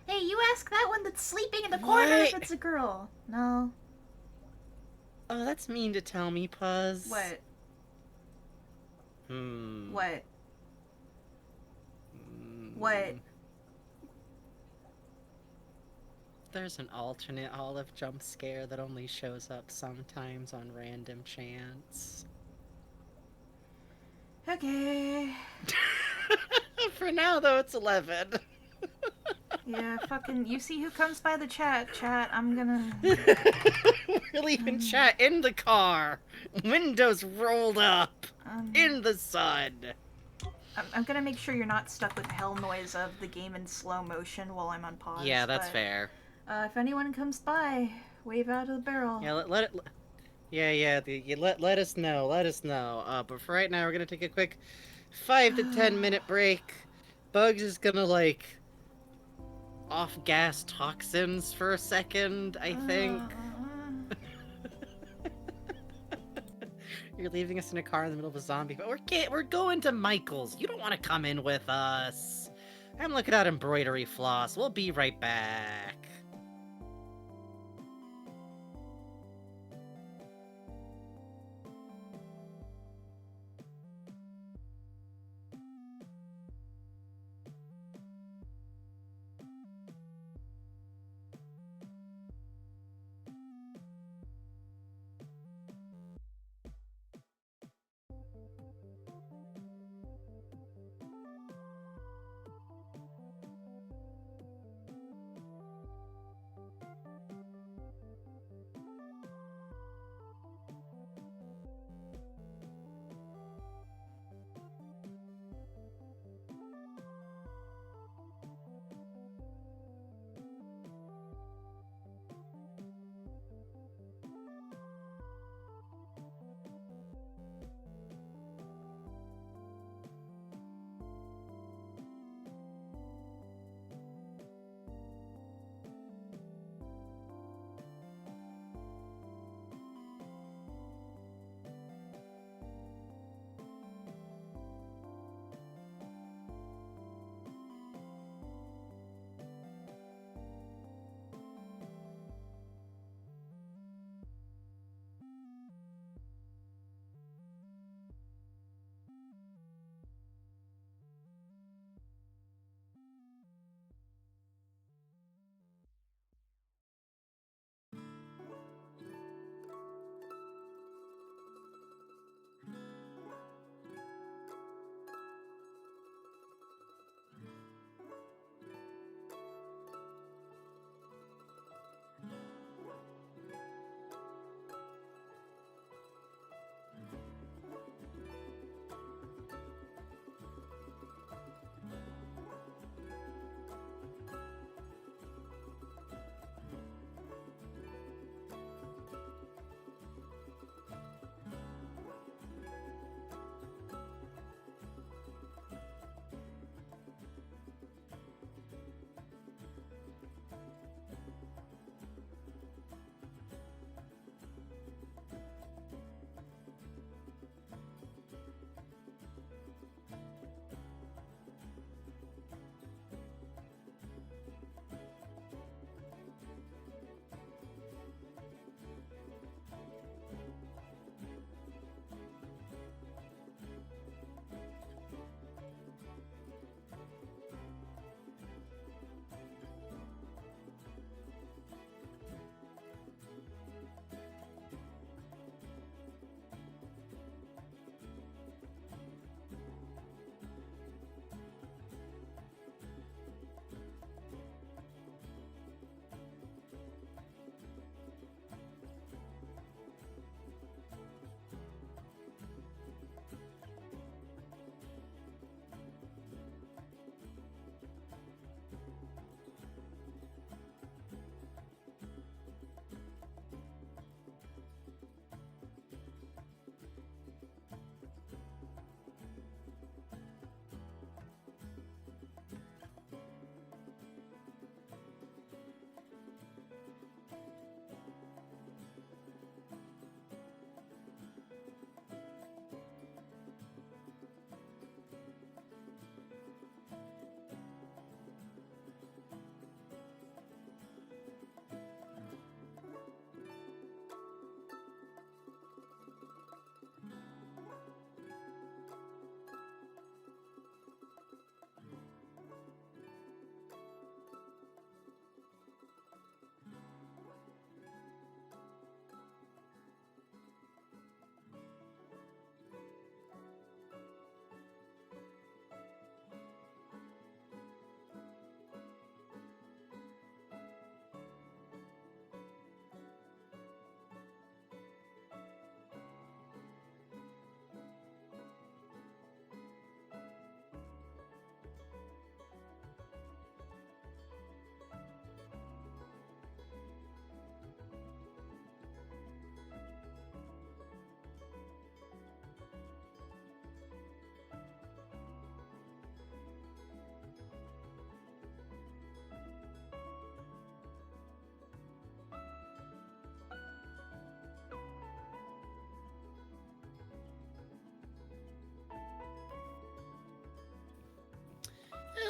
Hey, you ask that one that's sleeping in the corner if it's a girl. No. Oh, that's mean to tell me, Puzz. What? Hmm. What? What? There's an alternate Olive jump scare that only shows up sometimes on random chance. Okay. For now, though, it's 11. Yeah, fucking, you see who comes by the chat, I'm gonna... We're leaving chat in the car. Windows rolled up. In the sun. I'm gonna make sure you're not stuck with hell noise of the game in slow motion while I'm on pause. Yeah, that's fair. If anyone comes by, wave out of the barrel. Yeah, let it... let us know, but for right now, we're gonna take a quick 5 to 10 minute break. Bugs is gonna, like, off-gas toxins for a second, I think. You're leaving us in a car in the middle of a zombie, but we're going to Michael's. You don't want to come in with us. I'm looking at embroidery floss. We'll be right back.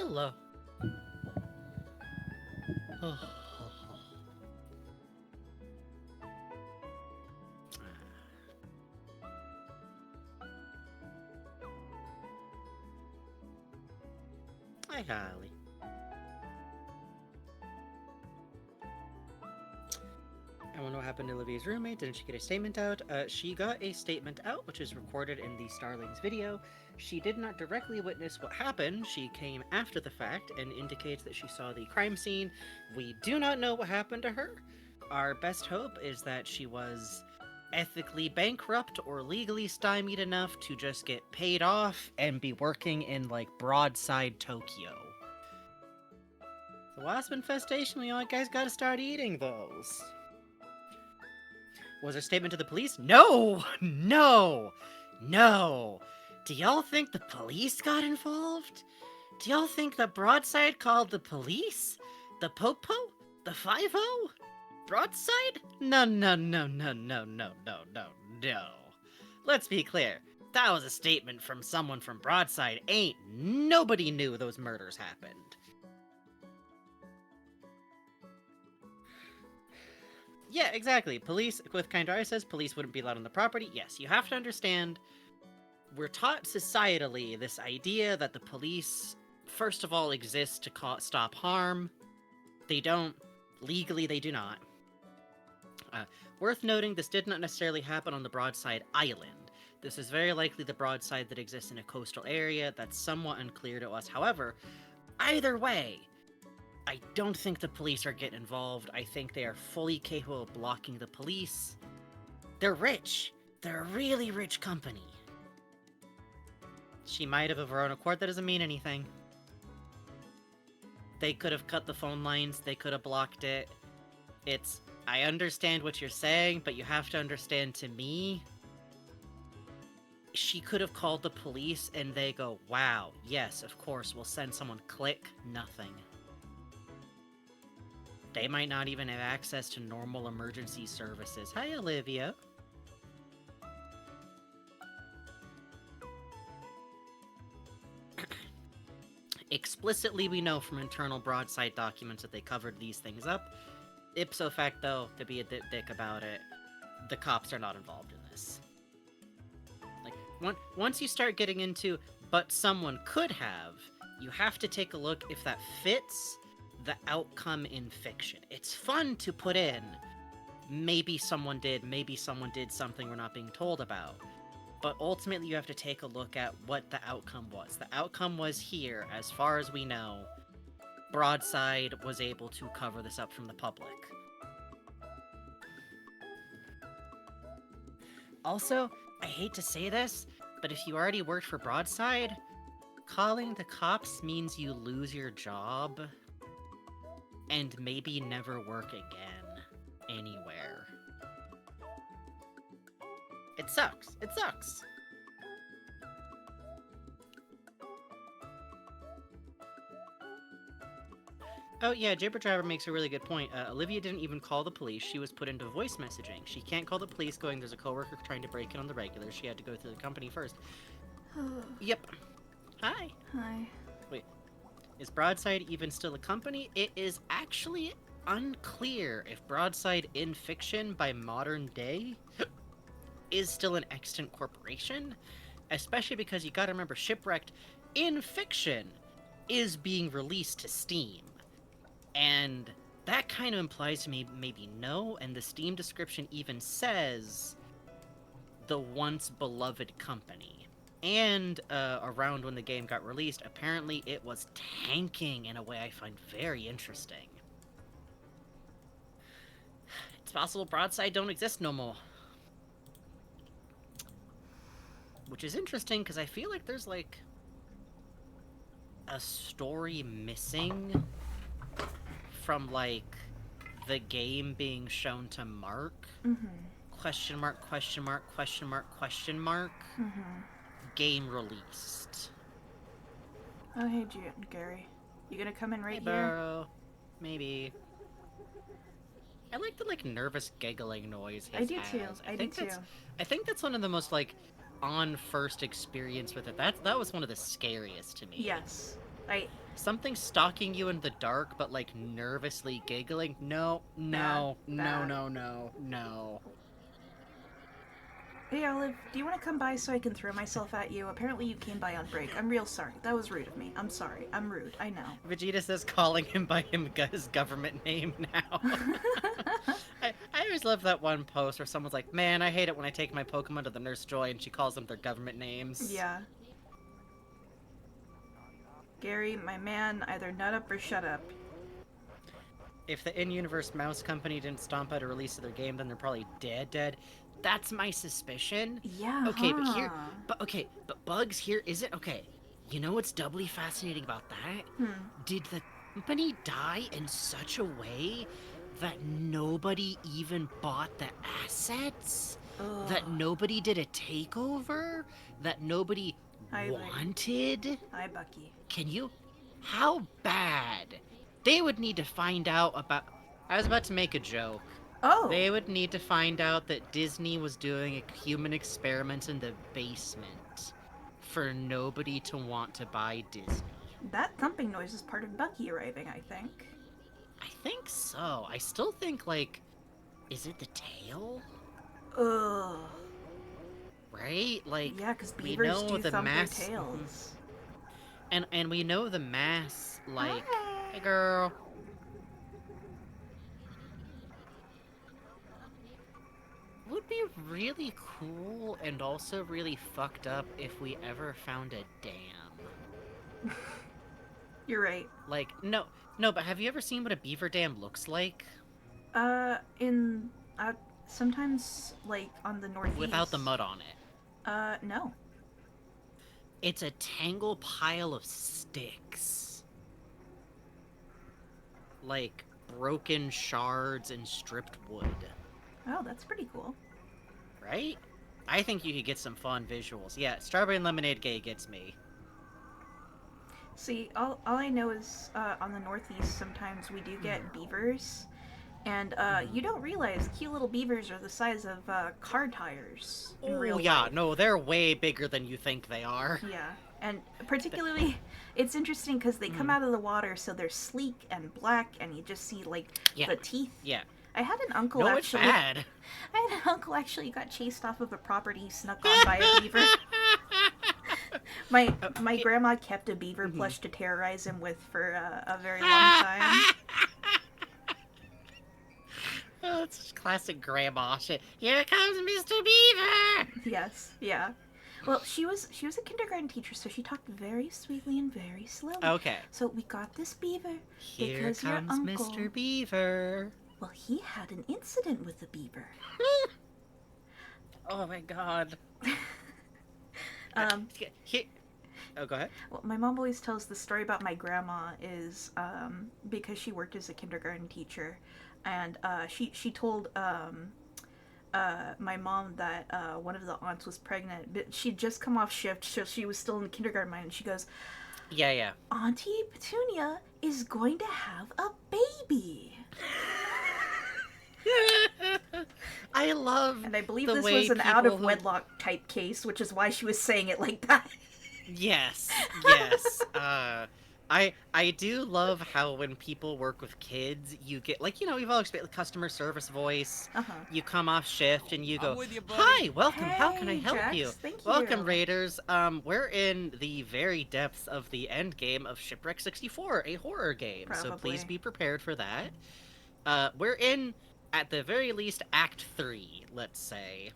hello. Hi, Holly. I wonder what happened to Olivia's roommate. Didn't she get a statement out? She got a statement out, which is recorded in the Starlings video. She did not directly witness what happened. She came after the fact and indicates that she saw the crime scene. We do not know what happened to her. Our best hope is that she was ethically bankrupt or legally stymied enough to just get paid off and be working in, like, Broadside, Tokyo. The wasp infestation, you guys gotta start eating those. Was her statement to the police? No! No! No! Do y'all think the police got involved? Do y'all think the Broadside called the police? The Popo? The 5-0? Broadside? No, no, no, no, no, no, no, no, no. Let's be clear. That was a statement from someone from Broadside. Ain't nobody knew those murders happened. Yeah, exactly. Police, with Kindari says police wouldn't be allowed on the property. Yes, you have to understand, we're taught societally this idea that the police, first of all, exist to stop harm. They don't. Legally, they do not. Worth noting, this did not necessarily happen on the Broadside Island. This is very likely the Broadside that exists in a coastal area that's somewhat unclear to us. However, either way, I don't think the police are getting involved. I think they are fully capable of blocking the police. They're rich. They're a really rich company. She might have of her own accord. That doesn't mean anything. They could have cut the phone lines. They could have blocked it. I understand what you're saying, but you have to understand, to me, she could have called the police and they go, wow, yes, of course, we'll send someone. Click, nothing. They might not even have access to normal emergency services. Hi, Olivia. Explicitly, we know from internal Broadside documents that they covered these things up. Ipso facto, to be a dick about it, the cops are not involved in this. Like, once you start getting into, but someone could have, you have to take a look if that fits the outcome in fiction. It's fun to put in, maybe someone did something we're not being told about. But ultimately, you have to take a look at what the outcome was. The outcome was here, as far as we know, Broadside was able to cover this up from the public. Also, I hate to say this, but if you already worked for Broadside, calling the cops means you lose your job and maybe never work again anywhere. It sucks. It sucks. Oh yeah, Jibber Jabber makes a really good point. Olivia didn't even call the police. She was put into voice messaging. She can't call the police going, there's a coworker trying to break in on the regular. She had to go through the company first. Yep. Hi. Hi. Wait. Is Broadside even still a company? It is actually unclear if Broadside in fiction by modern day is still an extant corporation, especially because you gotta remember Shipwrecked in fiction is being released to Steam. And that kind of implies to me maybe no, and the Steam description even says the once beloved company. And around when the game got released, apparently it was tanking in a way I find very interesting. It's possible Broadside don't exist no more. Which is interesting, because I feel like there's, like, a story missing from, like, the game being shown to Mark. Mm-hmm. Question mark, question mark, question mark, question mark. Mm-hmm. Game released. Oh, hey, Gary. You gonna come in right Hey, here? Burrow. Maybe. I like the, like, nervous giggling noise his I do has. too. I do too. I think that's one of the most, like, on first experience with it. That was one of the scariest to me. Yes. something stalking you in the dark, but like nervously giggling. No, no, Bad, no, bad. no, no, no. Hey Olive, do you want to come by so I can throw myself at you? Apparently you came by on break. I'm real sorry. That was rude of me. I'm sorry. I'm rude. I know. Vegeta says calling him by his government name now. I always love that one post where someone's like, man, I hate it when I take my Pokemon to the Nurse Joy and she calls them their government names. Yeah. Gary, my man, either nut up or shut up. If the in-universe mouse company didn't stomp out a release of their game, then they're probably dead. That's my suspicion. Yeah. Okay, but Bugs here isn't okay. You know what's doubly fascinating about that? Did the company die in such a way that nobody even bought the assets? Ugh. That nobody did a takeover? That nobody wanted? Hi, Bucky. Can you? How bad? They would need to find out about. I was about to make a joke. Oh. They would need to find out that Disney was doing a human experiment in the basement for nobody to want to buy Disney. That thumping noise is part of Bucky arriving, I think. I think so. I still think, like, is it the tail? Ugh. Right? Like, Yeah, because we beavers know do the thump mass. their tails. And we know the mass, like, Hi. hey girl. Would be really cool and also really fucked up if we ever found a dam. You're right. Like, no, but have you ever seen what a beaver dam looks like? In, sometimes, like, on the northeast. Without the mud on it. No. It's a tangled pile of sticks. Like, broken shards and stripped wood. Oh, that's pretty cool. Right? I think you could get some fun visuals. Yeah, Strawberry and Lemonade Gay gets me. See, all I know is, on the northeast, sometimes we do get beavers. And, you don't realize cute little beavers are the size of, car tires in Oh, real yeah, life. no, they're way bigger than you think they are. Yeah, and particularly, it's interesting because they come out of the water, so they're sleek and black, and you just see, like, Yeah. the teeth. Yeah. I had an uncle No, it's actually. bad. I had an uncle actually got chased off of a property he snuck on by a beaver. My grandma kept a beaver plush to terrorize him with for a very long time. Oh, it's just classic grandma shit. Here comes Mr. Beaver! Yes, yeah. Well, she was a kindergarten teacher, so she talked very sweetly and very slowly. Okay. So we got this beaver Here because your comes uncle. Mr. Beaver. Well, he had an incident with the beaver. Oh my god. Here... Oh, go ahead. Well, my mom always tells the story about my grandma is because she worked as a kindergarten teacher, and she told my mom that one of the aunts was pregnant, but she'd just come off shift, so she was still in kindergarten mind, and she goes, Yeah. Auntie Petunia is going to have a baby. I love. And I believe the this way was an people out of who- wedlock type case, which is why she was saying it like that. Yes. I do love how when people work with kids, you get, like, you know, we've all experienced customer service voice. Uh-huh. You come off shift and you go, I'm with you, buddy. hi, welcome, how can I Hey, help Jax, you? thank Welcome, you. Raiders. We're in the very depths of the end game of Shipwreck 64, a horror game, so please Probably. be prepared for that. We're in, at the very least, Act 3, let's say.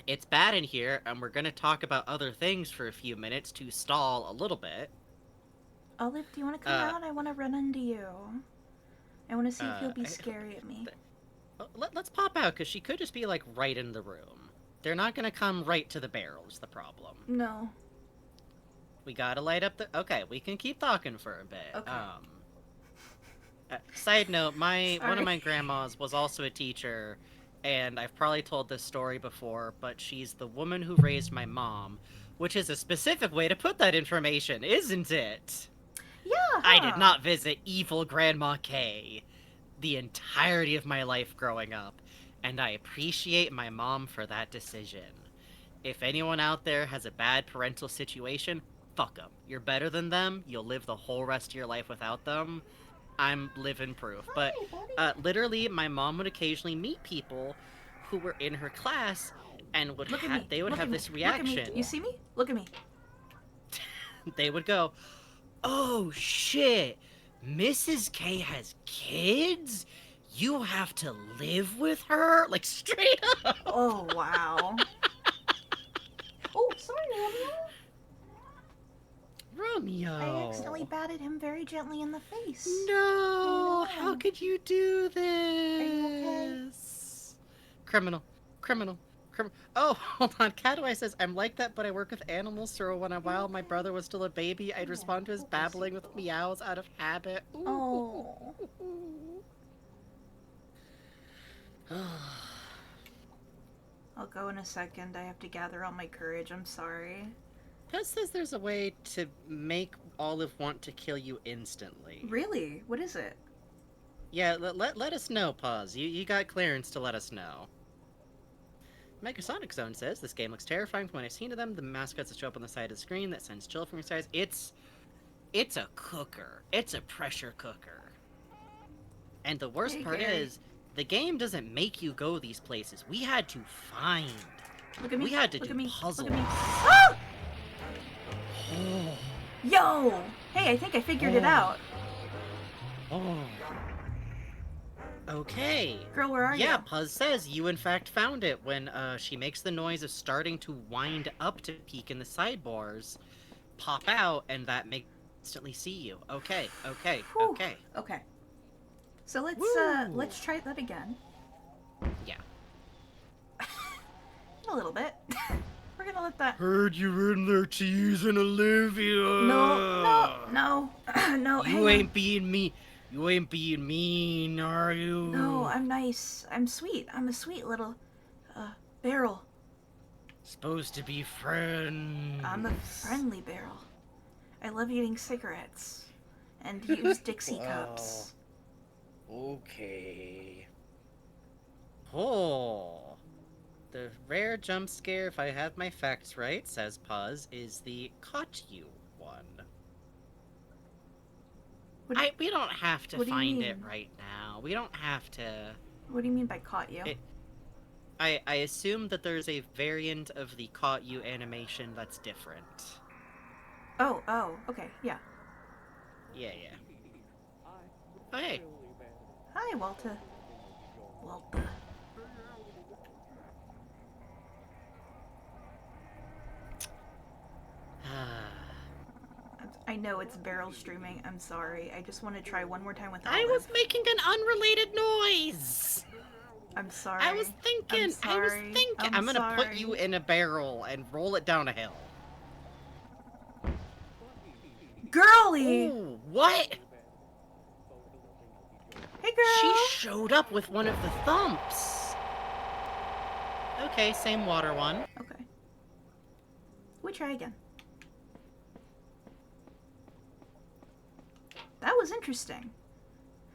It's bad in here, and we're gonna talk about other things for a few minutes to stall a little bit. Olive, do you want to come out? I want to run into you. I want to see if you'll be I- scary at me. Let's pop out, because she could just be, like, right in the room. They're not gonna come right to the barrel, is the problem. No. We gotta light up the... Okay, we can keep talking for a bit. Okay. Side note, one Sorry. of my grandmas was also a teacher, and I've probably told this story before, but she's the woman who raised my mom, which is a specific way to put that information, isn't it? Yeah. I did not visit evil Grandma Kay the entirety of my life growing up, and I appreciate my mom for that decision. If anyone out there has a bad parental situation, fuck them. You're better than them. You'll live the whole rest of your life without them. I'm living proof. But literally, my mom would occasionally meet people who were in her class and would Look at me. they would Look have at me. this Look at me. reaction. You see me? Look at me. They would go, "Oh shit, Mrs. K has kids? You have to live with her?" Like straight up. Oh, wow. Oh, sorry, Romeo. Romeo. I accidentally batted him very gently in the face. No, how No. could you do this? Are you okay? Criminal. Oh, hold on. Cataway says, I'm like that, but I work with animals, so while my brother was still a baby, I'd respond to his babbling with meows out of habit. Ooh. Oh. I'll go in a second. I have to gather all my courage. I'm sorry. Pez says there's a way to make Olive want to kill you instantly. Really? What is it? Yeah, let us know, Paz. You got clearance to let us know. Megasonic Zone says, this game looks terrifying from what I've seen of them. The mascots that show up on the side of the screen that sends chill from your sides. It's a cooker. It's a pressure cooker. And the worst part is, the game doesn't make you go these places. We had to find. Look at me. We had to Look do at me. puzzles. Look at me. Ah! Yo! Hey, I think I figured it out. Oh. Okay. Girl, where are you? Yeah, Puz says you in fact found it when she makes the noise of starting to wind up to peek in the sidebars, pop out, and that makes instantly see you. Okay. Whew. Okay. Okay. So Woo. let's try that again. Yeah. A little bit. We're gonna let that. Heard you were in there teasing Olivia. No. No. You ain't being mean. You ain't being mean, are you? No, I'm nice. I'm sweet. I'm a sweet little, barrel. Supposed to be friends. I'm a friendly barrel. I love eating cigarettes and use Dixie cups. Okay. Oh. The rare jump scare, if I have my facts right, says Puz, is the caught you one. We don't have to find it right now. We don't have to. What do you mean by caught you? I assume that there's a variant of the caught you animation that's different. Oh, okay, yeah. Yeah. Oh, hey. Hi, Walter. I know it's barrel streaming. I'm sorry. I just want to try one more time with Olive. I was making an unrelated noise. I'm sorry. I was thinking. I'm gonna put you in a barrel and roll it down a hill. Girly! Ooh, what? Hey, girl! She showed up with one of the thumps. Okay, same water one. Okay. We try again. That was interesting.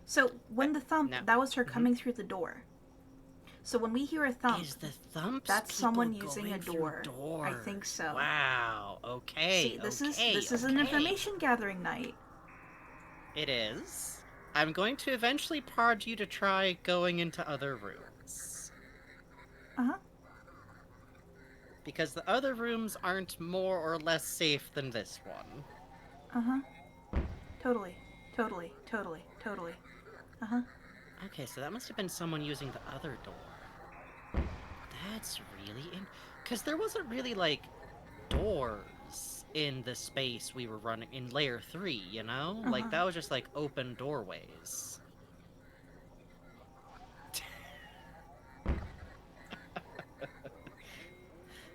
So, when the thump, that was her coming through the door. So when we hear a thump, is the thumps that's someone people using a going through door. I think so. Wow. Okay. See, this is an information gathering night. It is. I'm going to eventually prod you to try going into other rooms. Uh-huh. Because the other rooms aren't more or less safe than this one. Uh-huh. Totally. Uh-huh. Okay, so that must have been someone using the other door. That's really because there wasn't really, like, doors in the space we were running in Layer 3, you know? Uh-huh. Like, that was just, like, open doorways.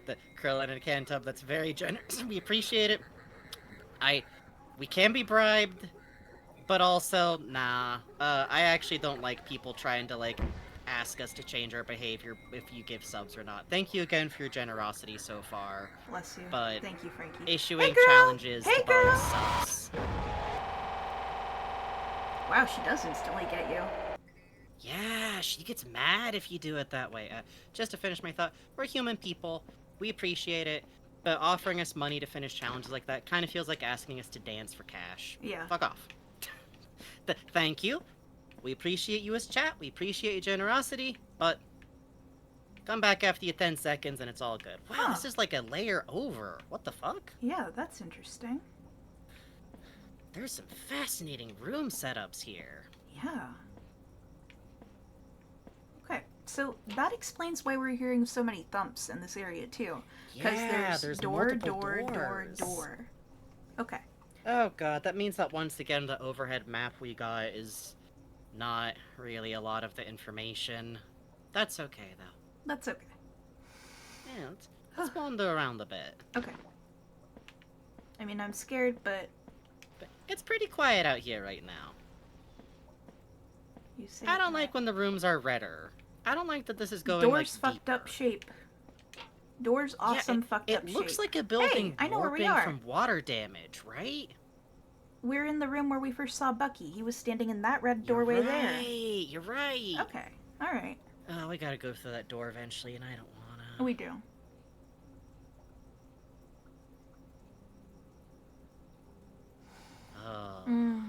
The Krillin in a can tub, that's very generous. We appreciate it. We can be bribed, but also, nah. I actually don't like people trying to, like, ask us to change our behavior if you give subs or not. Thank you again for your generosity so far. Bless you. But thank you, Frankie. issuing challenges to buy subs. Wow, she does instantly get you. Yeah, she gets mad if you do it that way. Just to finish my thought, we're human people. We appreciate it. But offering us money to finish challenges like that kind of feels like asking us to dance for cash. Yeah. Fuck off. Thank you. We appreciate you as chat. We appreciate your generosity, but come back after your 10 seconds and it's all good. Wow, Huh. This is like a layer over. What the fuck? Yeah, that's interesting. There's some fascinating room setups here. Yeah. Okay, so that explains why we're hearing so many thumps in this area too. Because Yeah, there's door, door. doors. Okay. Oh god, that means that once again the overhead map we got is not really a lot of the information. That's okay though. That's okay. Yeah, let's wander around a bit. Okay. I mean, I'm scared, but It's pretty quiet out here right now. you say I don't that. like when the rooms are redder. I don't like that this is going Doors like fucked up deeper. shape. Doors awesome fucked up It shape. looks like a building I know where we warping are. from water damage, right? We're in the room where we first saw Bucky. He was standing in that red You're doorway right. You're right. there. Okay. All right. Oh, we gotta go through that door eventually, and I don't wanna. We do. Oh. Mm.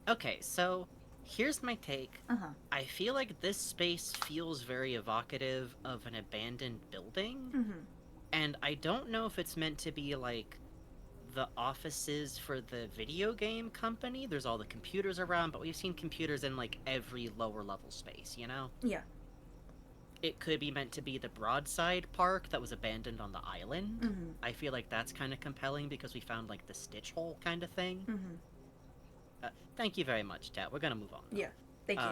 Okay, so here's my take. Uh-huh. I feel like this space feels very evocative of an abandoned building, Mm-hmm. and I don't know if it's meant to be like the offices for the video game company. There's all the computers around, but we've seen computers in like every lower level space, you know? Yeah. It could be meant to be the Broadside Park that was abandoned on the island. Mm-hmm. I feel like that's kind of compelling because we found like the stitch hole kind of thing. Mm-hmm. Thank you very much, Tat. We're gonna move on. Yeah. Thank you.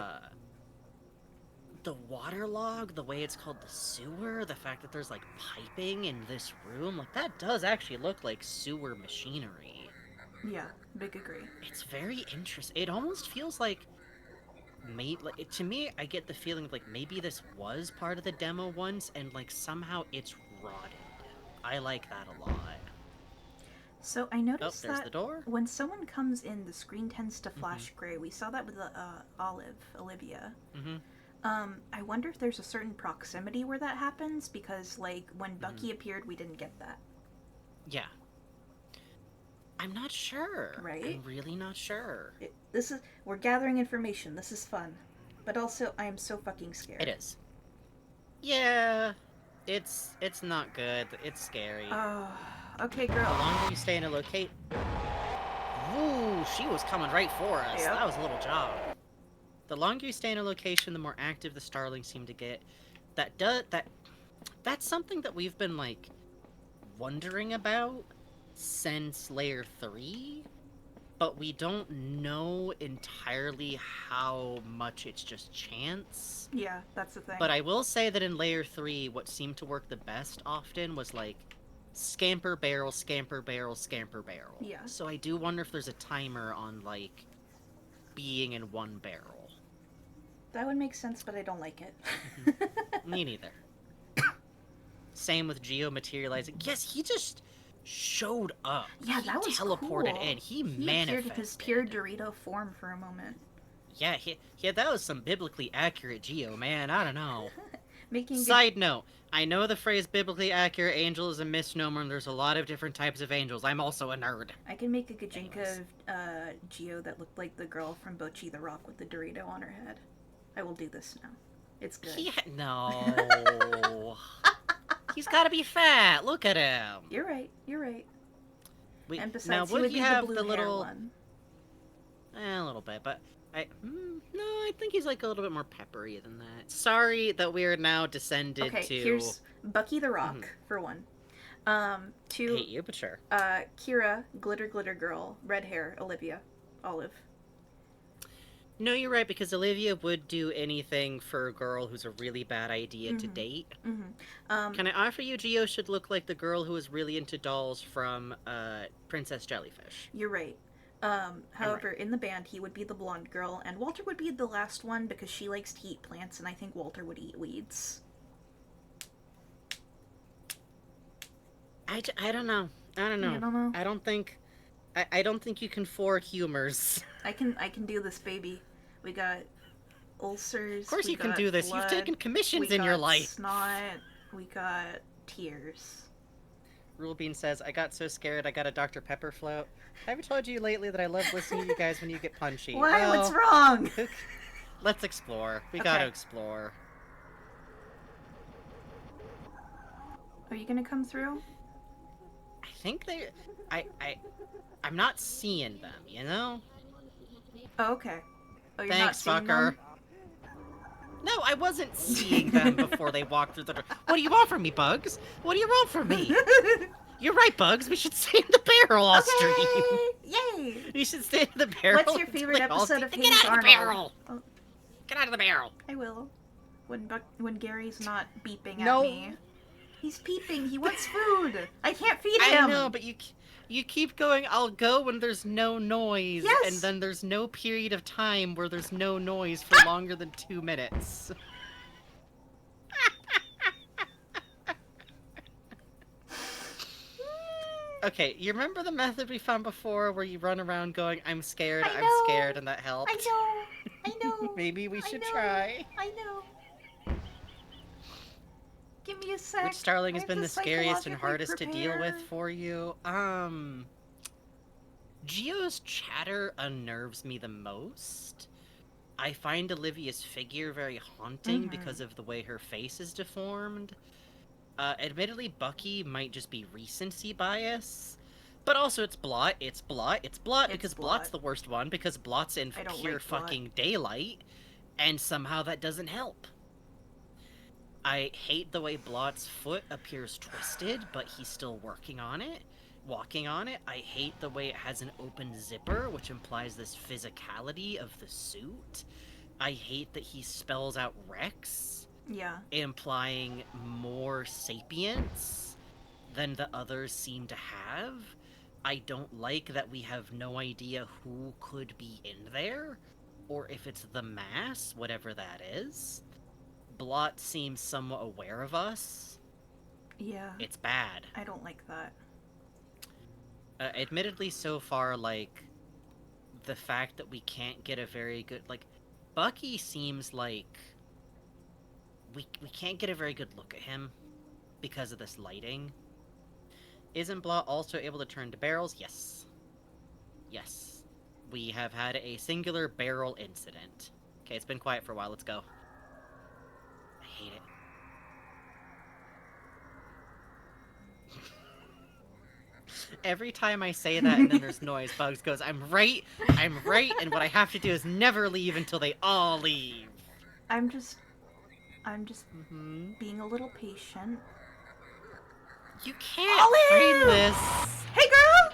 The waterlog, the way it's called the sewer, the fact that there's like piping in this room, like that does actually look like sewer machinery. Yeah. Big agree. It's very interesting. It almost feels like to me, I get the feeling of like maybe this was part of the demo once, and like somehow it's rotted. I like that a lot. So I noticed there's that the door. when someone comes in, the screen tends to flash gray. We saw that with the Olivia. Mm-hmm. I wonder if there's a certain proximity where that happens, because like when Bucky appeared, we didn't get that. Yeah. I'm not sure. Right? I'm really not sure. We're gathering information. This is fun, but also I am so fucking scared. It is. Yeah, it's not good. It's scary. Oh, okay, The girl. longer you stay in a locate. Ooh, she was coming right for us. Yep. That was a little job. The longer you stay in a location, the more active the starlings seem to get. That's something that we've been like wondering about since layer 3, but we don't know entirely how much it's just chance. Yeah, that's the thing. But I will say that in layer 3, what seemed to work the best often was like scamper barrel, scamper barrel, scamper barrel. Yeah. So I do wonder if there's a timer on like being in one barrel. That would make sense, but I don't like it. Me neither. Same with Geo materializing. Yes, he just showed up. Yeah, He that was teleported cool. in. He appeared manifested. in his pure Dorito form for a moment. Yeah, that was some biblically accurate Geo, man. I don't know. Making Side note, I know the phrase biblically accurate angel is a misnomer and there's a lot of different types of angels. I'm also a nerd. I can make a Gajinka Anyways. of Geo that looked like the girl from Bochi the Rock with the Dorito on her head. I will do this now. It's good. No. He's gotta be fat. Look at him. You're right. You're right. And besides, now, he would would he be have the blue the hair little... one. a little bit, but no, I think he's like a little bit more peppery than that. Sorry that we are now descended Okay, to... here's Bucky the Rock, for one. I Two, hate you, but sure. Kira, Glitter Glitter Girl, red hair, Olivia, Olive. No, you're right, because Olivia would do anything for a girl who's a really bad idea to date. Mm-hmm. Can I offer you Geo should look like the girl who was really into dolls from Princess Jellyfish? You're right. However, in the band, he would be the blonde girl, and Walter would be the last one because she likes to eat plants, and I think Walter would eat weeds. I don't know. I don't know. You don't know? I don't think... I don't think you can fork humors. I can do this, baby. We got ulcers. Of course we you can got do this. blood, You've taken commissions we in your got life. Snot. We got tears. Rulebean says, I got so scared I got a Dr. Pepper float. I haven't told you lately that I love listening to you guys when you get punchy. Why? Well, What's wrong? let's explore. We Okay. gotta explore. Are you gonna come through? I think they... I'm not seeing them, you know? Oh, okay. Oh, you're Thanks, not seeing fucker. them? No, I wasn't seeing them before they walked through the door. What do you want from me, Bugs? What do you want from me? You're right, Bugs. We should stay in the barrel all stream. Yay! We should stay in the barrel. What's your favorite until they all episode see- of Get Hayes out of the Arnold? barrel! Oh, Get out of the barrel! I will. When Gary's not beeping No. at me. He's peeping. He wants food. I can't feed him. I know, but you keep going, I'll go when there's no noise. Yes. And then there's no period of time where there's no noise for longer than 2 minutes. Okay, you remember the method we found before where you run around going, I'm scared, I I'm know. scared, and that helped? I know. Maybe we I should know. try. I know. Give me a sec. Which Starling has I have been to the scariest and psychologically hardest to deal with prepare. for you? Gio's chatter unnerves me the most. I find Olivia's figure very haunting because of the way her face is deformed. Admittedly, Bucky might just be recency bias, but also it's Blot, it's Blot, it's Blot, because Blot's the worst one, because Blot's in I don't pure like Blot. fucking daylight, and somehow that doesn't help. I hate the way Blot's foot appears twisted, but he's still working on it, walking on it. I hate the way it has an open zipper, which implies this physicality of the suit. I hate that he spells out Rex, Yeah. implying more sapience than the others seem to have. I don't like that we have no idea who could be in there, or if it's the mass, whatever that is. Blot seems somewhat aware of us. Yeah. It's bad. I don't like that. Admittedly, so far, like, the fact that we can't get a very good, like, Bucky seems like we can't get a very good look at him because of this lighting. Isn't Blot also able to turn to barrels? Yes. Yes. We have had a singular barrel incident. Okay, it's been quiet for a while. Let's go. I hate it. Every time I say that and then there's noise, Bugs goes, I'm right, and what I have to do is never leave until they all leave. I'm just Mm-hmm. being a little patient. You can't frame this. Hey, girl!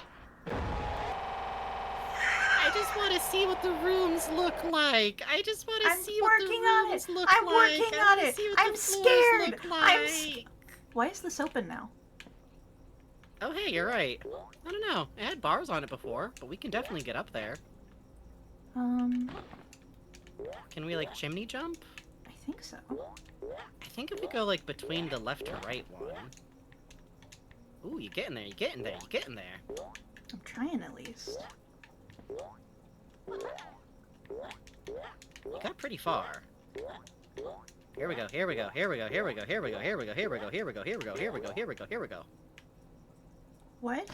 I just want to see what the rooms look like. I just want I'm to see what the working on rooms it. look I'm like. working I on wanna it. see what I'm the floors scared. look I'm like. Why is this open now? Oh, hey, you're right. I don't know. It had bars on it before, but we can definitely get up there. Can we, like, chimney jump? I think so. I think if we go, like, between the left to right one. Ooh, you get in there, you get in there, you get in there. I'm trying at least. You got pretty far. Here we go, here we go, here we go, here we go, here we go, here we go, here we go, here we go, here we go, here we go, here we go, here we go. What?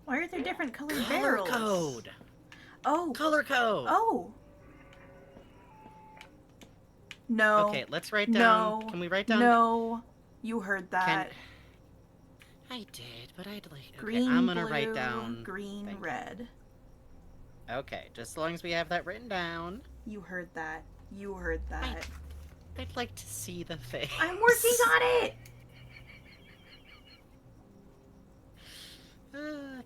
Why are there different colored Color barrels? code! Oh. Color code! Oh. No. Okay, let's write down. No. Can we write down? No. You heard that. I did, but I'd like. Okay, Green, I'm gonna blue, write down. green, Thank you. red. Okay, just as long as we have that written down. You heard that. You heard that. I'd like to see the face. I'm working on it!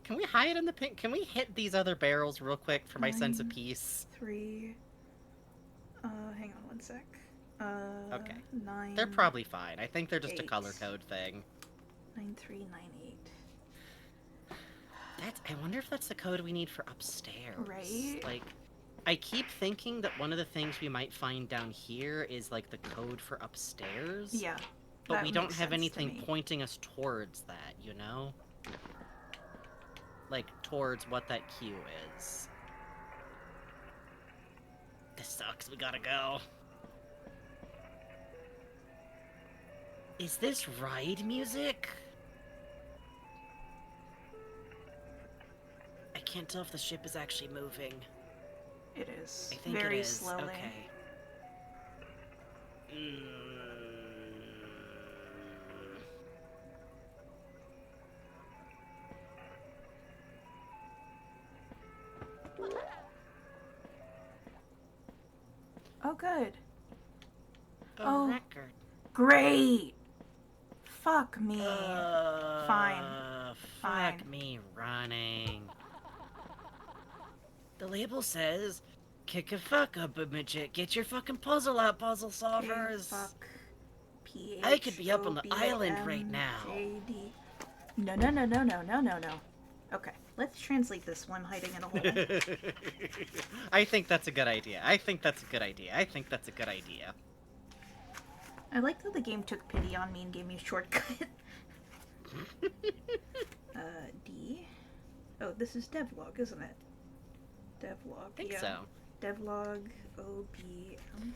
Can we hide in the pink? Can we hit these other barrels real quick for my sense of peace? 3. Hang on one sec. Okay. 9. They're probably fine. I think they're just a 8. color code thing. 9398. I wonder if that's the code we need for upstairs. Right? Like, I keep thinking that one of the things we might find down here is, like, the code for upstairs. Yeah. But that we don't makes have sense to anything me. pointing us towards that, you know? Like, towards what that cue is. This sucks, we gotta go. Is this ride music? I can't tell if the ship is actually moving. It is. I think Very it is. slowly. Okay. Oh, good. A record. Great! Fuck me. Fine. Fuck me running. The label says, kick a fuck up a midget. Get your fucking puzzle out, puzzle solvers. Fuck. I could be up on the island right now. P-H-O-B-M-J-D. No. Okay, let's translate this one hiding in a hole. I think that's a good idea. I think that's a good idea. I like that the game took pity on me and gave me a shortcut. D. Oh, this is devlog, isn't it? Devlog. I think so. Devlog O-B-M.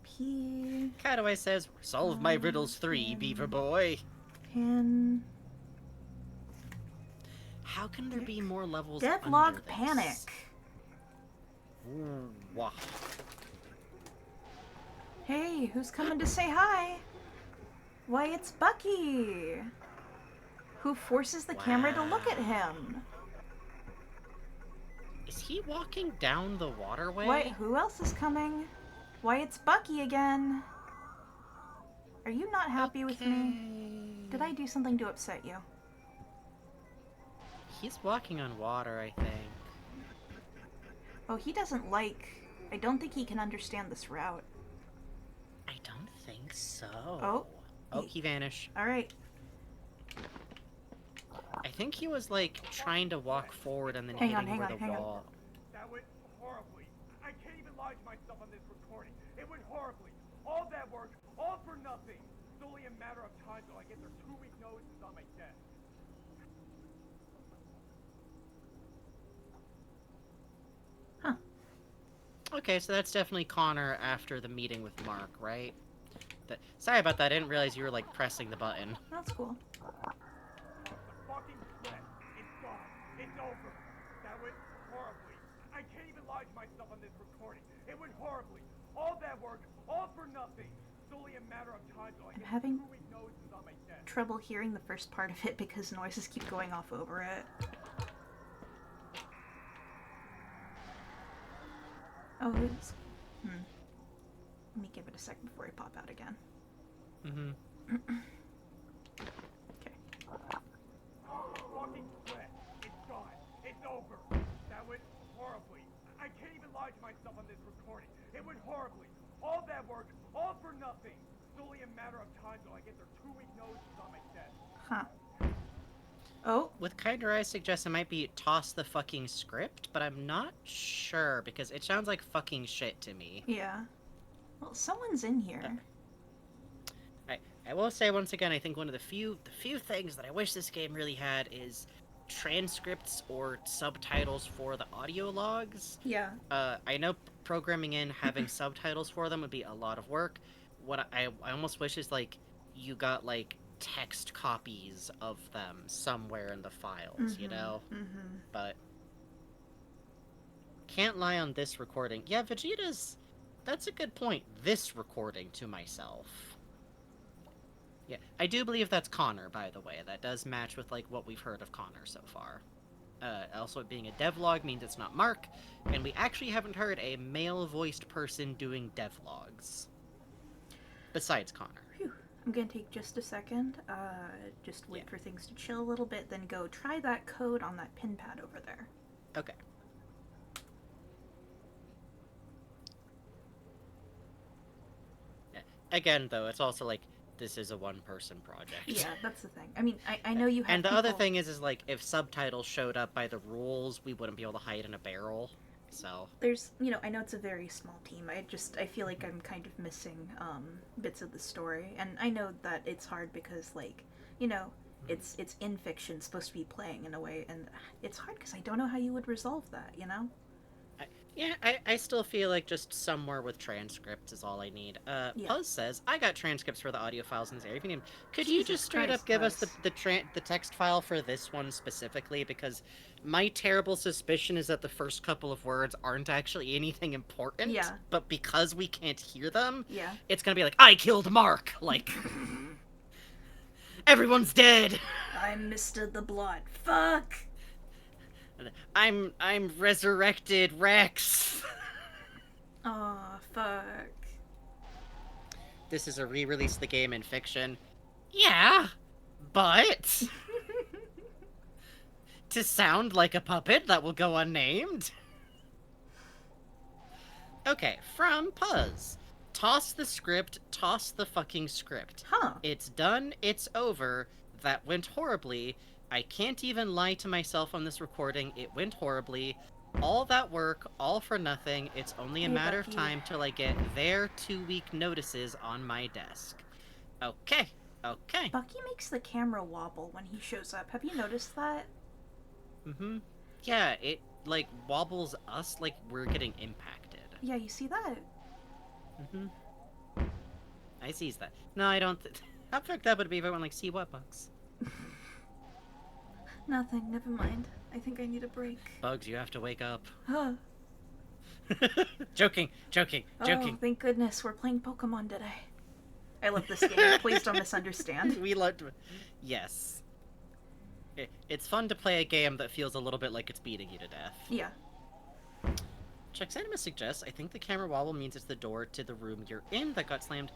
P. Cataway says, solve my riddles 3, Beaver Boy. Pan. How can there be more levels Devlog under this? Panic. Ooh, wow. Hey, who's coming to say hi? Why, it's Bucky. Who forces the camera to look at him. Is he walking down the waterway? Wait, who else is coming? Why, it's Bucky again. Are you not happy with me? Did I do something to upset you? He's walking on water, I think. Oh, he doesn't like... I don't think he can understand this route. I don't think so. Oh. He vanished. Alright. I think he was, like, trying to walk forward and then Hang on, hitting hang the on. wall. That went horribly. I can't even lie to myself on this recording. It went horribly. All that work, all for nothing. It's only a matter of time till I get their 2-week notices on my desk. Huh. Okay, so that's definitely Connor after the meeting with Mark, right? Sorry about that, I didn't realize you were, like, pressing the button. That's cool. The fucking threat. It's gone. It's over. That went horribly. I can't even lie to myself on this recording. It went horribly. All that work, all for nothing. It's only a matter of time till I get having 2-week notices on my desk. Trouble hearing the first part of it because noises keep going off over it. Oh, it's... Let me give it a second before I pop out again. Mm-hmm. Okay. Fucking threat. It's gone. It's over. That went horribly. I can't even lie to myself on this recording. It went horribly. All that work, all for nothing. It's only a matter of time till I get their 2-week notices on my desk. Huh. Oh. With Kinder, I suggest it might be toss the fucking script, but I'm not sure because it sounds like fucking shit to me. Yeah. Well, someone's in here. I will say once again, I think one of the few things that I wish this game really had is transcripts or subtitles for the audio logs. Yeah. I know programming in having subtitles for them would be a lot of work. What I almost wish is like you got like text copies of them somewhere in the files, you know? Mm-hmm. But can't lie on this recording. Yeah, Vegeta's... That's a good point. This recording to myself. Yeah, I do believe that's Connor, by the way. That does match with, like, what we've heard of Connor so far. Also, it being a devlog means it's not Mark, and we actually haven't heard a male-voiced person doing devlogs. Besides Connor. Phew. I'm gonna take just a second, just wait for things to chill a little bit, then go try that code on that pin pad over there. Okay. Yeah. Again, though, it's also like, this is a one-person project. Yeah, that's the thing. I mean, I know you have And the people... other thing is like, if subtitles showed up by the rules, we wouldn't be able to hide in a barrel, so... There's, you know, I know it's a very small team. I feel like I'm kind of missing, bits of the story. And I know that it's hard because, like, you know, it's in fiction, supposed to be playing in a way, and it's hard because I don't know how you would resolve that, you know? Yeah, I still feel like just somewhere with transcripts is all I need. Yeah. Puzz says, I got transcripts for the audio files in this area. If you need, could you Jesus just straight Christ, up give us Puzz. the text file for this one specifically? Because my terrible suspicion is that the first couple of words aren't actually anything important. Yeah. But because we can't hear them, Yeah. it's gonna be like, I killed Mark! Like, everyone's dead! I misted the blood. Fuck! I'm resurrected Rex! Aw, fuck. This is a re-release of the game in fiction. Yeah, but to sound like a puppet that will go unnamed. Okay, from Puzz. Toss the script, toss the fucking script. Huh. It's done, it's over. That went horribly. I can't even lie to myself on this recording. It went horribly. All that work, all for nothing. It's only a Hey, matter Bucky. of time till I get their 2-week notices on my desk. Okay, okay. Bucky makes the camera wobble when he shows up. Have you noticed that? Mm-hmm. Yeah, it, like, wobbles us like we're getting impacted. Yeah, you see that? Mm-hmm. I sees that. No, I don't. How fucked up would it be if I went like, see what, Bugs? Nothing, never mind. I think I need a break. Bugs, you have to wake up. Huh. Joking, joking, joking. Oh, thank goodness we're playing Pokemon today. I love this game. Please don't misunderstand. We loved. Yes. It's fun to play a game that feels a little bit like it's beating you to death. Yeah. Chexanima suggests, I think the camera wobble means it's the door to the room you're in that got slammed.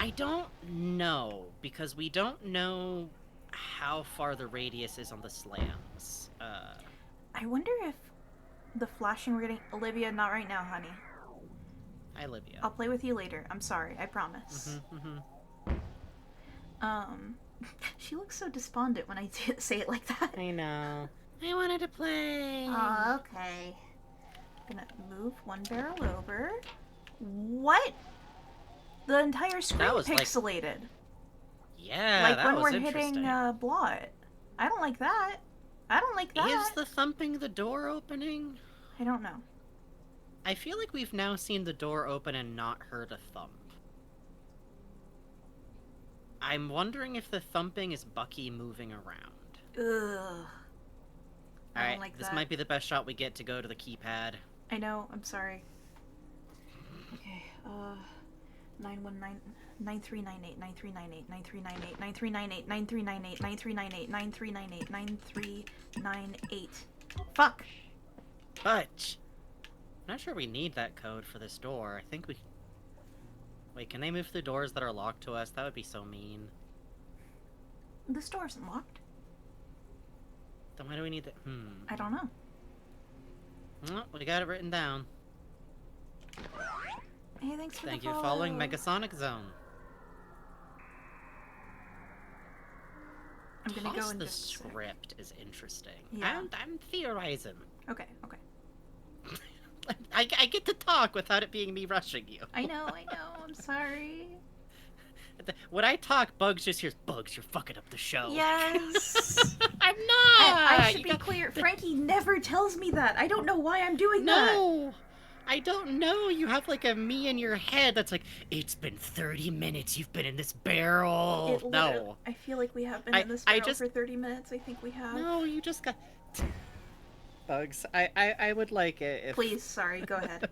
I don't know, because we don't know how far the radius is on the slams. I wonder if the flashing we're getting... Olivia, not right now, honey. Hi, Libya. I'll play with you later. I'm sorry. I promise. She looks so despondent when I say it like that. I know. I wanted to play. Okay. Gonna move one barrel over. What? The entire screen was, like- pixelated. Yeah, Like that when was we're interesting. hitting Blot. I don't like that. I don't like that. Is the thumping the door opening? I don't know. I feel like we've now seen the door open and not heard a thump. I'm wondering if the thumping is Bucky moving around. Ugh. I don't Alright, like this that. might be the best shot we get to go to the keypad. I know. I'm sorry. Okay. 919 9398 9398 9398 9398 9398 9398 9398. Fuck. But I'm not sure we need that code for this door. I think we... Wait, can they move the doors that are locked to us? That would be so mean. This door isn't locked. Then why do we need that? I don't know. Well, we got it written down. Hey, thanks for Thank the you follow. for following Megasonic Zone. I'm gonna go Toss in the just a sec. script is interesting. Yeah. I'm theorizing. Okay, okay. I get to talk without it being me rushing you. I know, I'm sorry. When I talk, Bugs just hears, Bugs, you're fucking up the show. Yes! I'm not! I should You be got- clear. Frankie never tells me that. I don't know why I'm doing that. No! I don't know. You have like a me in your head that's like, it's been 30 minutes you've been in this barrel. It literally- No. I feel like we have been I- in this I barrel just- for 30 minutes. I think we have. No, you just got... Bugs, I would like it if... Please, sorry, go ahead.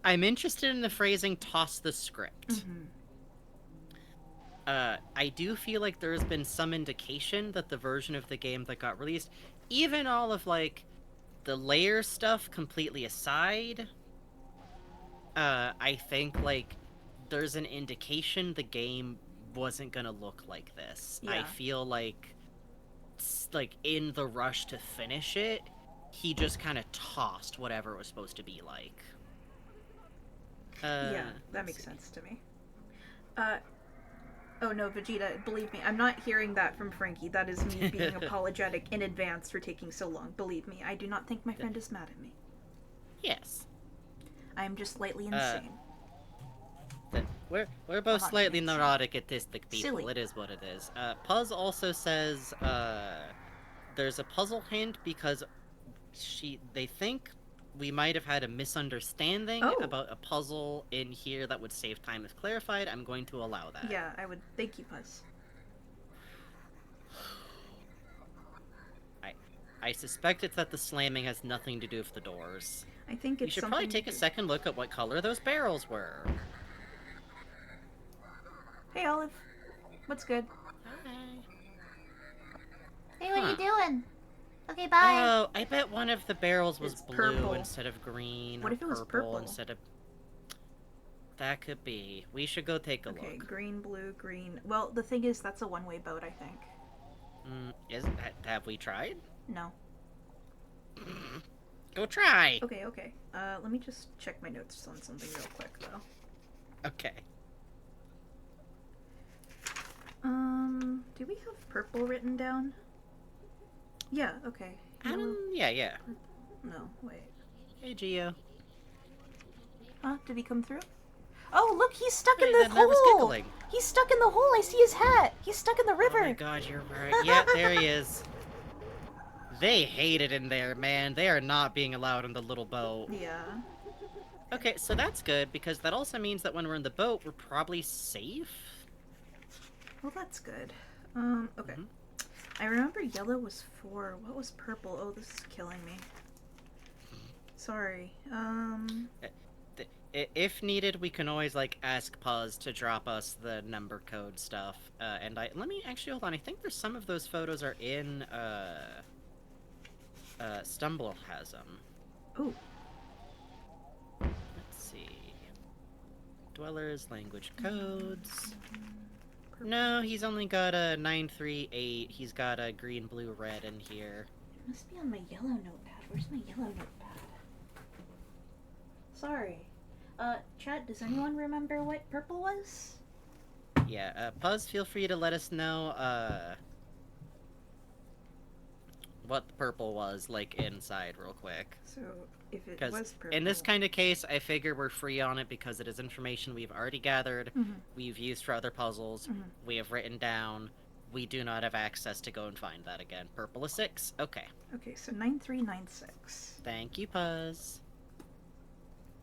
I'm interested in the phrasing, toss the script. Mhm. I do feel like there's been some indication that the version of the game that got released, even all of, like, the layer stuff completely aside, I think, like, there's an indication the game wasn't gonna look like this. I Yeah. feel like, in the rush to finish it, he just kind of tossed whatever it was supposed to be like. Yeah, that makes sense to me. Oh no, Vegeta, believe me, I'm not hearing that from Frankie. That is me being apologetic in advance for taking so long. Believe me, I do not think my friend is mad at me. Yes. I am just slightly insane. We're both not slightly insane. neurotic autistic people. Silly. It is what it is. Puzz also says there's a puzzle hint because They think we might have had a misunderstanding Oh. about a puzzle in here that would save time if clarified. I'm going to allow that. Yeah, I would. Thank you, Puzz. I suspect it's that the slamming has nothing to do with the doors. I think We it's should something probably take a second look at what color those barrels were. Hey, Olive. What's good? Hi. Hey, what are you Huh. doing? Okay, bye. Oh, I bet one of the barrels was It's blue purple. instead of green. What or if it was purple purple? instead of... That could be. We should go take a Okay, look. green, blue, green. Well, the thing is, that's a one-way boat, I think. Have we tried? No. Go try! Okay, okay. Let me just check my notes on something real quick, though. Okay. Do we have purple written down? Yeah, okay. Yellow. Yeah. No, wait. Hey, Gio. Huh? Did he come through? Oh, look, he's stuck in Hey, the that nervous hole! giggling. He's stuck in the hole! I see his hat! He's stuck in the river! Oh my god, you're right. Yeah, there he is. They hate it in there, man. They are not being allowed in the little boat. Yeah. Okay, so that's good, because that also means that when we're in the boat, we're probably safe? Well, that's good. Okay. Mhm. I remember yellow was 4. What was purple? Oh, this is killing me. Sorry. If needed, we can always, like, ask Puzz to drop us the number code stuff. Let me actually, hold on. I think there's some of those photos are in, Stumble has them. Ooh. Let's see. Dwellers, language codes. No, he's only got a 938. He's got a green, blue, red in here. It must be on my yellow notepad. Where's my yellow notepad? Sorry. Chat, does anyone remember what purple was? Yeah, Puzz, feel free to let us know, what the purple was, like, inside real quick. So, if it Because was purple... in this kind of case, I figure we're free on it because it is information we've already gathered, Mhm. we've used for other puzzles, Mhm. we have written down, we do not have access to go and find that again. Purple is 6? Okay. Okay, so 9396. Thank you, Puzz.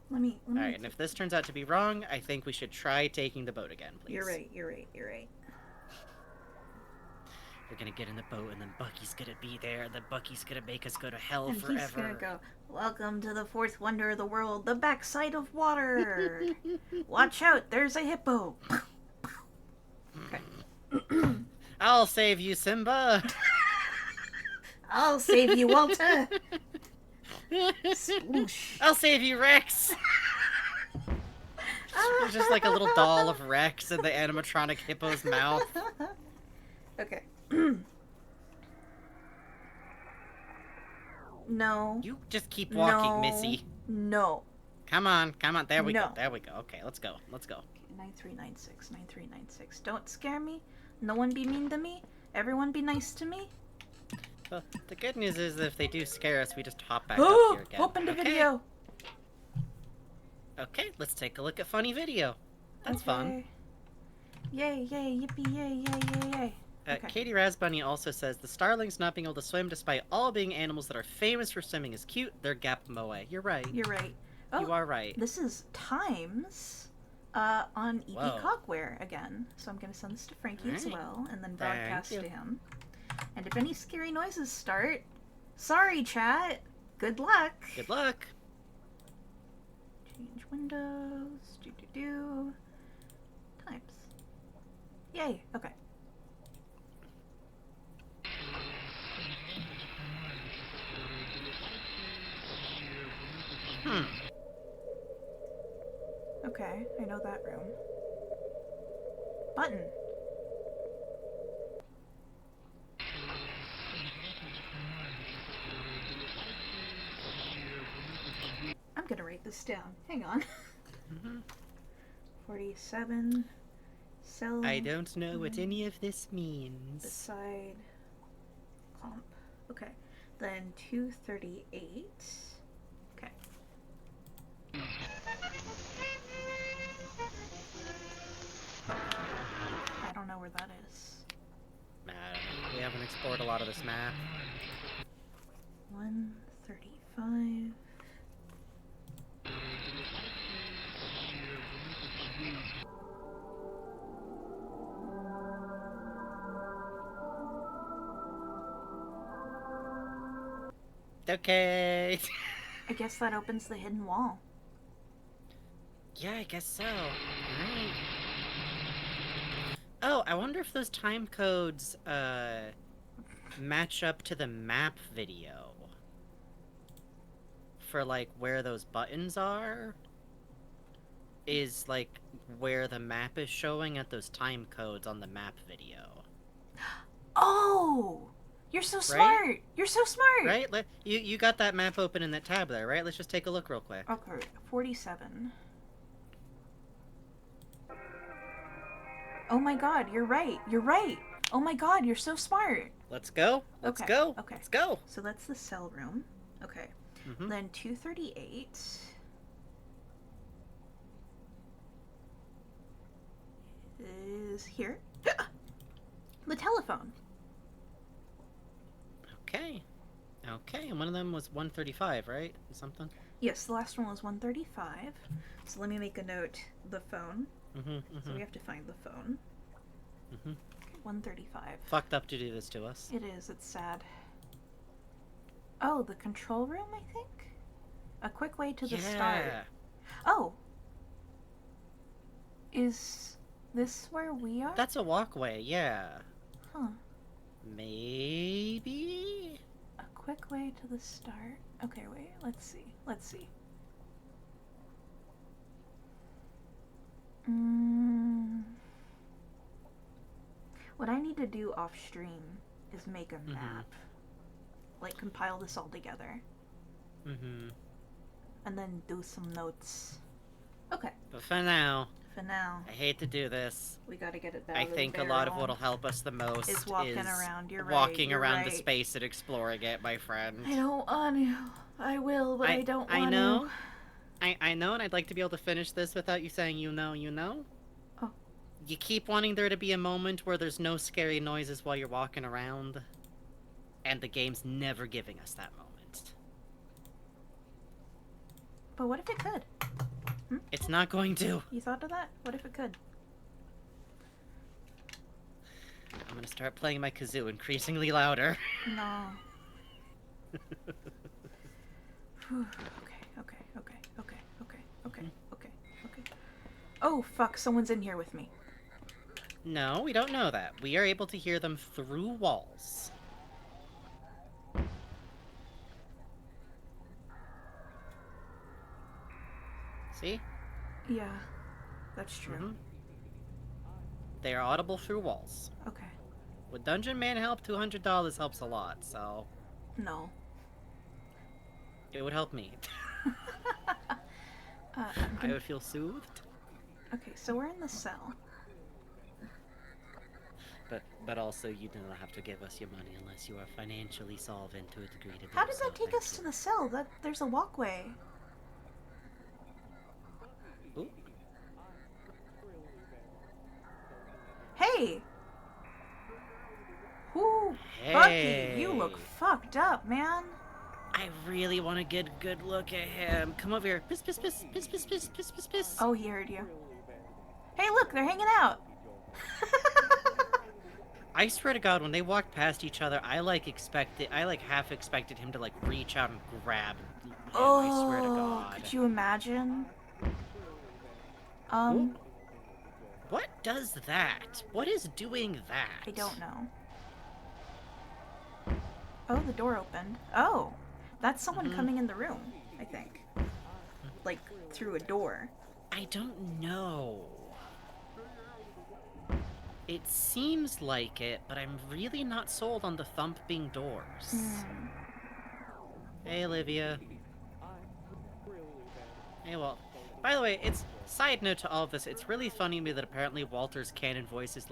Let me Alright, and if this turns out to be wrong, I think we should try taking the boat again, please. You're right. We're gonna get in the boat, and then Bucky's gonna be there, and then Bucky's gonna make us go to hell And forever. he's gonna go, welcome to the fourth wonder of the world, the backside of water! Watch out, there's a hippo! Okay. I'll save you, Simba! I'll save you, Walter! Swoosh. I'll save you, Rex! There's just like a little doll of Rex in the animatronic hippo's mouth. Okay. No. You just keep walking, No. Missy. No. Come on. There we No. go. Okay, let's go. 9396. Don't scare me. No one be mean to me. Everyone be nice to me. Well, the good news is that if they do scare us, we just hop back up Oh! here again. Open the Okay? video. Okay, let's take a look at funny video. That's fun. Yay, yippee, yay. Okay. Katie Rasbunny also says, the starlings not being able to swim despite all being animals that are famous for swimming is cute. They're gap moe. You're right. You're right. Oh, You are right. this is Times on EP Whoa. Cockware again. So I'm going to send this to Frankie as Alright. well and then Thank broadcast you. to him. And if any scary noises start, sorry, chat. Good luck. Good luck. Change windows. Times. Yay. Okay. Okay, I know that room. Button. I'm gonna write this down. Hang on. 47. Cell. I don't know what any of this means. Beside. Comp. Okay. Then 238. Okay. I don't know where that is. We haven't explored a lot of this map. 138. 5. Okay. I guess that opens the hidden wall. Yeah, I guess so. Alright. Oh, I wonder if those time codes, match up to the map video. For, like, where those buttons are. Is, like, where the map is showing at those time codes on the map video. Oh! You're so smart! Right? You're so smart! Right? You got that map open in that tab there, right? Let's just take a look real quick. Okay, 47. Oh my god, you're right. You're right. Oh my god, you're so smart. Let's go. Let's Okay, go. okay. Let's go. So that's the cell room. Okay. Mm-hmm. Then 238 is here. The telephone. Okay. Okay, and one of them was 135, right? Something? Yes, the last one was 135. So let me make a note. The phone. So we have to find the phone. 135. Fucked up to do this to us. It is. It's sad. Oh, the control room, I think? A quick way to the start. Oh! Is this where we are? That's a walkway, yeah. Huh. Maybe? A quick way to the start. Okay, wait. Let's see. Let's see. What I need to do off stream is make a map. Like, compile this all together. And then do some notes. Okay. But for now, For now, I hate to do this. we gotta get it back. I think a lot of what'll help us the most is walking around. You're right. walking You're around the right. space and exploring it, my friend. I don't want to. I will, but I don't want I know. to. I know, and I'd like to be able to finish this without you saying you know. Oh. You keep wanting there to be a moment where there's no scary noises while you're walking around, and the game's never giving us that moment. But what if it could? It's not going to. You thought of that? What if it could? I'm gonna start playing my kazoo increasingly louder. No. Okay. Oh, fuck, someone's in here with me. No, we don't know that. We are able to hear them through walls. See? Yeah, that's true. They are audible through walls. Okay. With Dungeon Man help, $200 helps a lot, so No. it would help me. I would feel soothed. Okay, so we're in the cell. But also, you do not have to give us your money unless you are financially solvent to a degree to do How does so, that take thank us you. to the cell? There's a walkway. Ooh. Hey! Whoo! Hey! Bucky, you look fucked up, man. I really want to get a good look at him. Come over here. Piss, piss, piss, piss, piss, piss, piss, piss, piss. Oh, he heard you. Hey, look, they're hanging out. I swear to God, when they walked past each other, I half expected him to reach out and grab him. I swear to God. Could you imagine? Ooh. What does that? What is doing that? I don't know. Oh, the door opened. Oh, that's someone coming in the room, I think. Like, through a door. I don't know. It seems like it, but I'm really not sold on the thumping doors. Hey, Olivia. Hey, well, by the way, it's side note to all of this. It's really funny to me that apparently Walter's canon voice is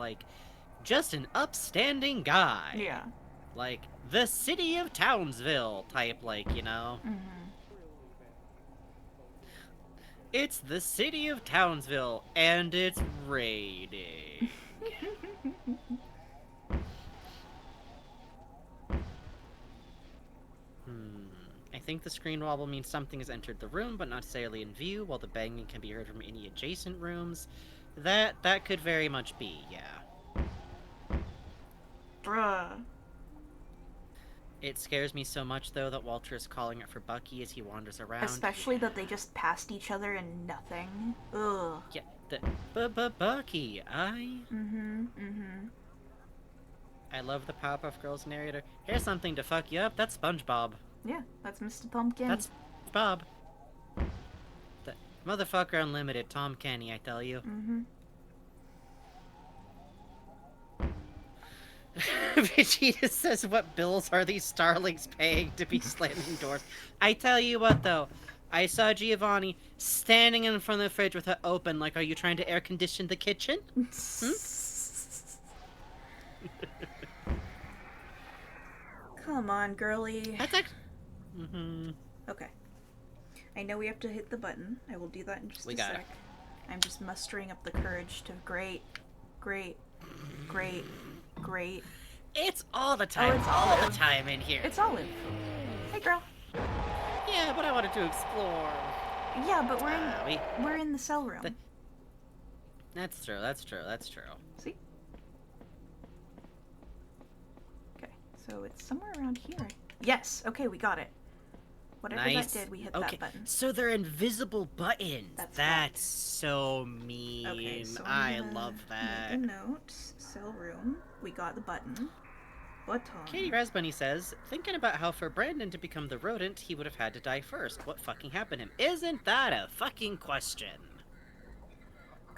just an upstanding guy. Yeah. Like, the city of Townsville type, you know? It's the city of Townsville, and it's raining. I think the screen wobble means something has entered the room, but not necessarily in view, while the banging can be heard from any adjacent rooms. That could very much be, yeah. Bruh. It scares me so much, though, that Walter is calling it for Bucky as he wanders around. Especially that they just passed each other and nothing. Ugh. Yeah, Bucky, Mm-hmm. I love the Powerpuff Girls narrator. Here's something to fuck you up. That's SpongeBob. Yeah, that's Mr. Pumpkin. That's Bob. The motherfucker unlimited, Tom Kenny, I tell you. Mm-hmm. Vegeta says, what bills are these starlings paying to be slamming doors? I tell you what, though. I saw Giovanni standing in front of the fridge with it open, like, are you trying to air condition the kitchen? Come on, girly. That's like... Mm-hmm. Okay. I know we have to hit the button. I will do that in just a got sec. it. I'm just mustering up the courage to great. It's all the time. Oh, it's all Olive. the time in here. It's Olive. Hey, girl. Yeah, but I wanted to explore. Yeah, but we're in the cell room. That's true. See? Okay, so it's somewhere around here. Yes. Okay, we got it. Whatever Nice. that did, we hit Okay, that button. so they're invisible buttons. That's That's so mean. Okay, so I I'm gonna love that. Make a note. Cell room. We got the button. Button. Katie Rasbunny says, thinking about how for Brandon to become the rodent, he would have had to die first. What fucking happened to him? Isn't that a fucking question?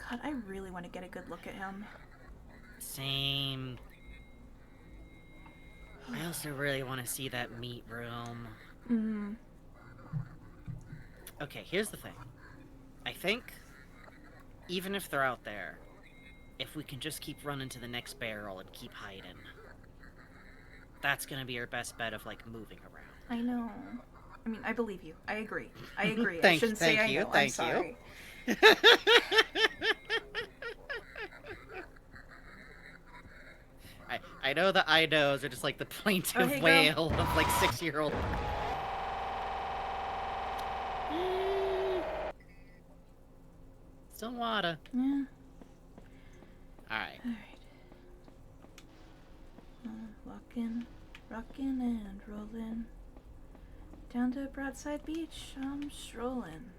God, I really want to get a good look at him. Same. I also really want to see that meat room. Mm-hmm. Okay, here's the thing. I think, even if they're out there, if we can just keep running to the next barrel and keep hiding, that's gonna be our best bet of, like, moving around. I know. I mean, I believe you. I agree. I Thank shouldn't say I you, know. thank I'm you. sorry. I know the I knows are just like the plaintive hey, wail of, like, 6-year-old. Still water. Yeah. Alright. Walking, rocking and rolling. Down to Broadside Beach, I'm strolling.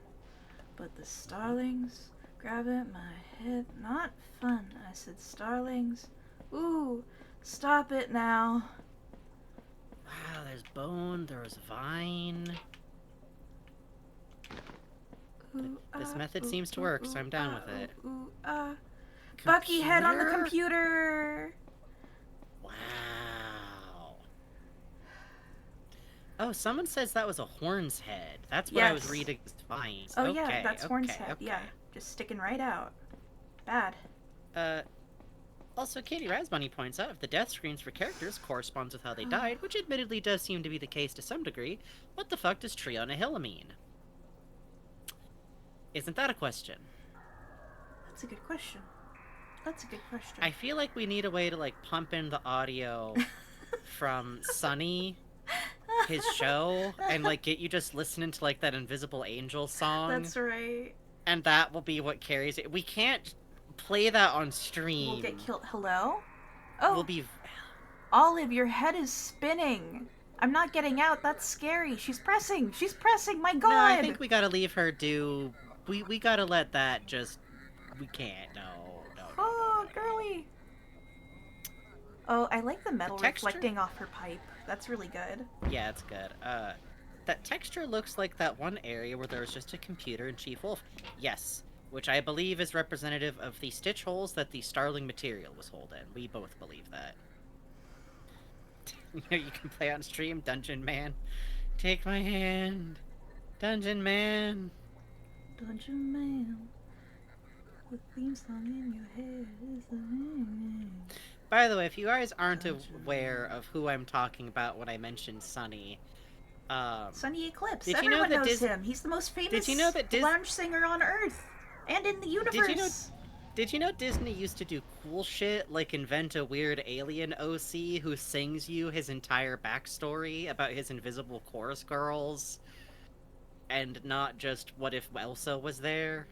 But the starlings grab at my head. Not fun, I said starlings. Ooh, stop it now. Wow, there's bone, there was vine. Ooh, This method seems to work, so I'm down with it. Bucky head on the Computer? computer! Wow. Oh, someone says that was a horn's head. That's what I was Yes. reading. Vines. Oh okay, yeah, that's Horn's okay, head. okay. Yeah, just sticking right out. Bad. Also, Katie Rasbunny points out if the death screens for characters corresponds with how they died, which admittedly does seem to be the case to some degree, what the fuck does Tree on a Hill mean? Isn't that a question? That's a good question. That's a good question. I feel like we need a way to, like, pump in the audio from Sunny, his show, and, like, get you just listening to, like, that Invisible Angel song. That's right. And that will be what carries it. We can't play that on stream. We'll get killed. Hello? Oh, We'll be... Olive, your head is spinning. I'm not getting out. That's scary. She's pressing. She's pressing. My God. No, I think we gotta leave her do... We gotta let that just... We can't. No. Oh, girly. Oh, I like the metal texture? reflecting off her pipe. That's really good. Yeah, it's good. That texture looks like that one area where there was just a computer in Chief Wolf. Yes. Which I believe is representative of the stitch holes that the Starling material was holding. We both believe that. You know, you can play on stream, Dungeon Man. Take my hand, Dungeon Man. Dungeon Man. The theme song in your head is the By the way, if you guys aren't aware of who I'm talking about when I mentioned Sunny, Sunny Eclipse. Did you Everyone know that knows him. He's the most famous Did you know that lounge singer on Earth and in the universe. Did you know Disney used to do cool shit like invent a weird alien OC who sings you his entire backstory about his invisible chorus girls? And not just what if Elsa was there?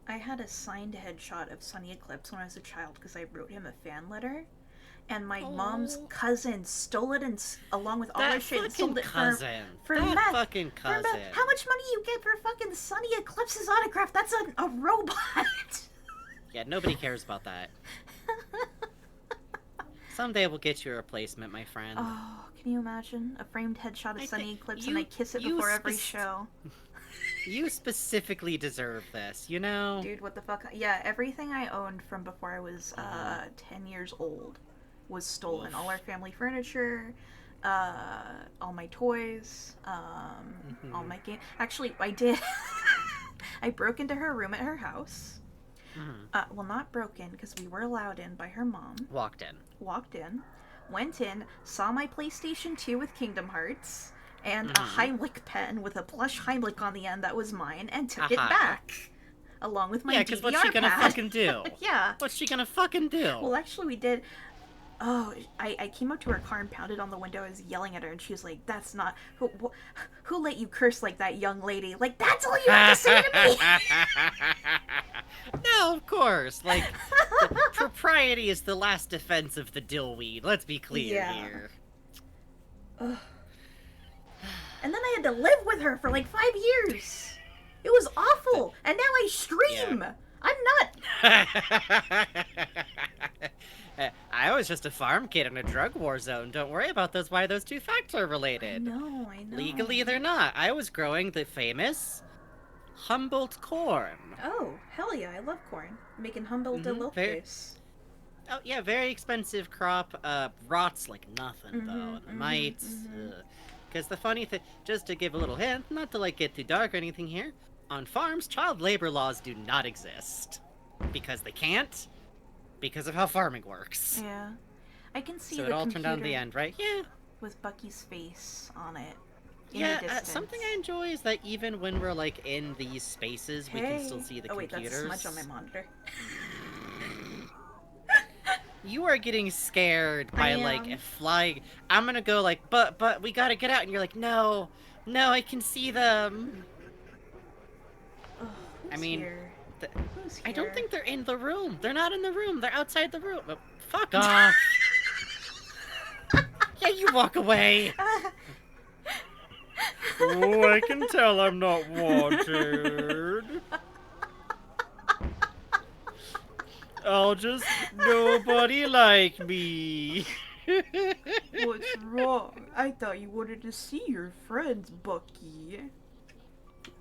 I had a signed headshot of Sunny Eclipse when I was a child because I wrote him a fan letter. And my mom's cousin stole it and along with all That her shit and fucking sold it cousin. for That meth. fucking For cousin. meth. How much money you get for fucking Sunny Eclipse's autograph? That's a robot. Yeah, nobody cares about that. Someday we'll get you a replacement, my friend. Oh, can you imagine? A framed headshot of Sunny Eclipse and I kiss it you before every show. You specifically deserve this, you know? Dude, what the fuck? Yeah, everything I owned from before I was 10 years old was stolen. All our family furniture, all my toys, all my game. Actually, I did. I broke into her room at her house. Well, not broken, because we were allowed in by her mom. Walked in, went in, saw my PlayStation 2 with Kingdom Hearts, and a Heimlich pen with a plush Heimlich on the end that was mine, and took it back. Along with my DVR pad. Yeah, because what's she gonna fucking do? Yeah. What's she gonna fucking do? Well, actually, we did. Oh, I came up to her car and pounded on the window. I was yelling at her, and she was like, "That's not who let you curse like that, young lady? Like that's all you have to say to me." No, of course. Like, propriety is the last defense of the dillweed. Let's be clear here. Ugh. And then I had to live with her for like 5 years. It was awful, and now I scream. Yeah. I'm not. I was just a farm kid in a drug war zone. Don't worry about those. Why those two facts are related. I know. Legally, they're not. I was growing the famous Humboldt corn. Oh, hell yeah. I love corn. Making Humboldt Lopez. Oh, yeah, very expensive crop. Rots like nothing, though. The mites. Because the funny thing, just to give a little hint, not to, like, get too dark or anything here, on farms, child labor laws do not exist. Because they can't. Because of how farming works. Yeah. I can see so the it all turned out in the end, right? Yeah. With Bucky's face on it. Yeah, something I enjoy is that even when we're, like, in these spaces, we can still see the computers. Wait, that's a smudge on my monitor. You are getting scared by, like, flying. I'm gonna go, like, but, we gotta get out. And you're like, no, I can see them. Oh, I mean, here? I don't think they're in the room. They're not in the room. They're outside the room. Oh, fuck off. Yeah, you walk away. Oh, I can tell I'm not wanted. I'll just nobody like me. What's wrong? I thought you wanted to see your friends, Bucky.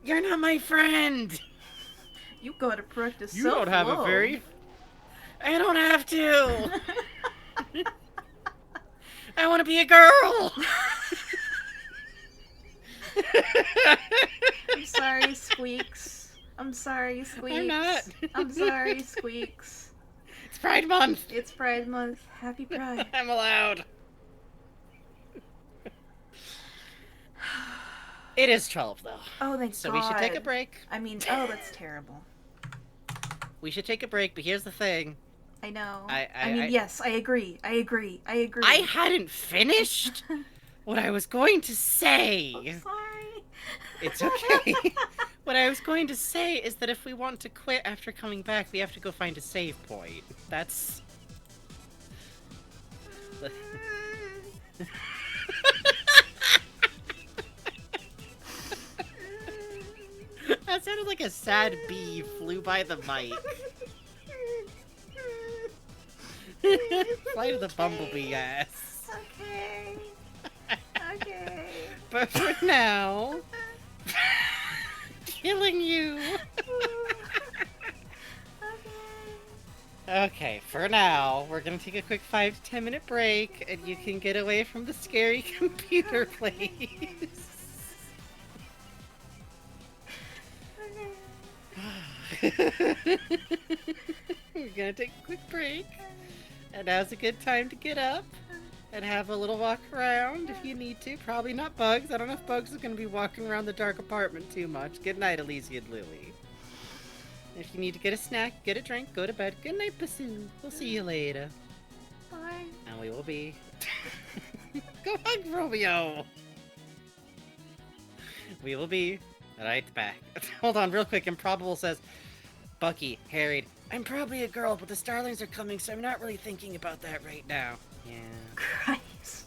You're not my friend. You gotta practice You don't have a very... I don't have to. I want to be a girl. I'm sorry, Squeaks. I'm sorry, Squeaks. I'm not. I'm sorry, Squeaks. It's Pride Month. It's Pride Month. Happy Pride. I'm allowed. It is 12, though. Oh, thank So God. we should take a break. I mean, oh, that's terrible. We should take a break, but here's the thing. I know. I mean, yes, I agree. I hadn't finished what I was going to say. I'm sorry. It's okay. What I was going to say is that if we want to quit after coming back, we have to go find a save point. That's... That sounded like a sad bee flew by the mic. Fly to the bumblebee ass. Okay. Okay. But for now... killing you! Okay, for now, we're gonna take a quick 5 to 10 minute break, and you can get away from the scary computer, please. We're gonna take a quick break, and now's a good time to get up and have a little walk around if you need to. Probably not Bugs. I don't know if Bugs is gonna be walking around the dark apartment too much. Good night, Elysia and Lily. If you need to get a snack, get a drink, go to bed. Good night, Pussy. We'll see you later. Bye. And we will be... Go hug Romeo! We will be right back. Hold on, real quick. Improbable says, Bucky, harried. I'm probably a girl, but the Starlings are coming, so I'm not really thinking about that right now. Yeah. Christ.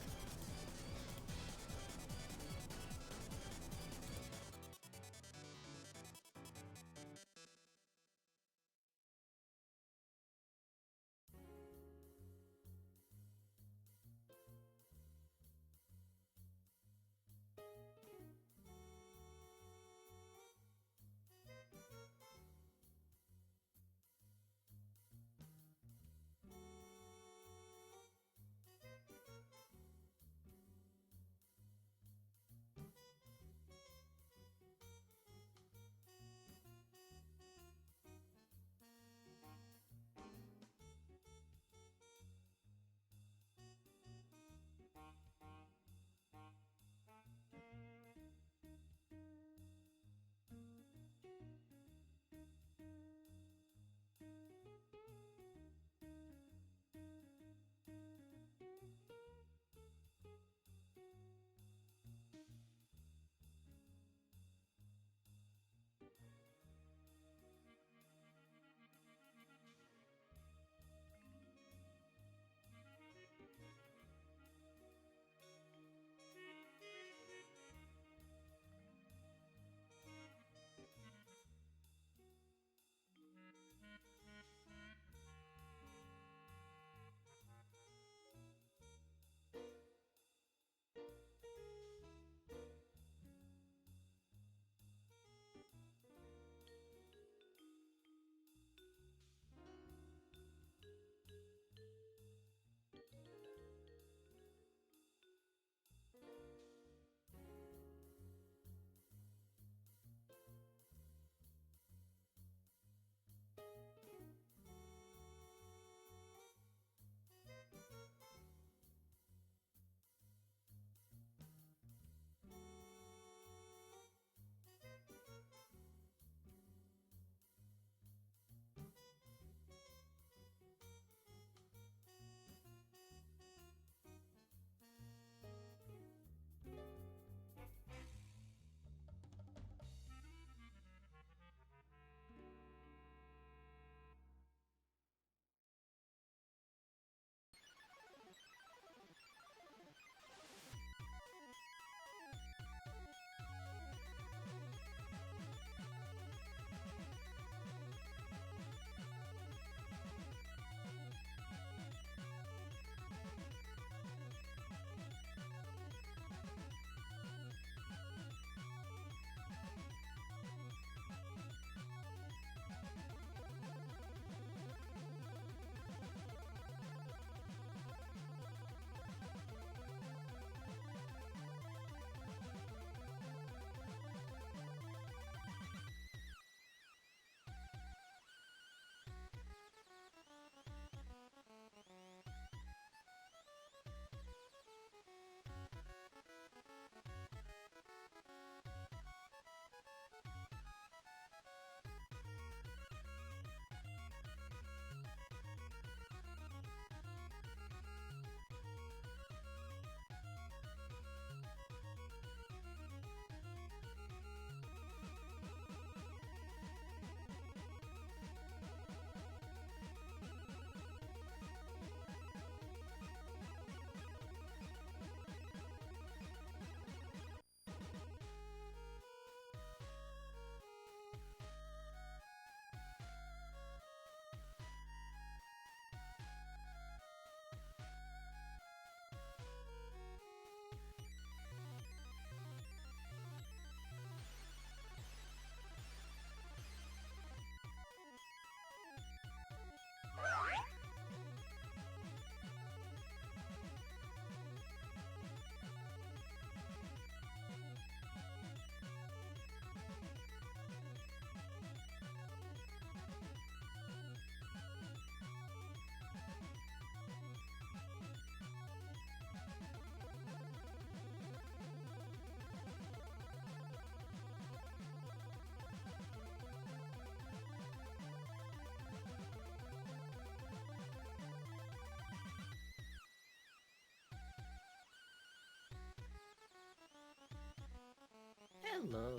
Hello.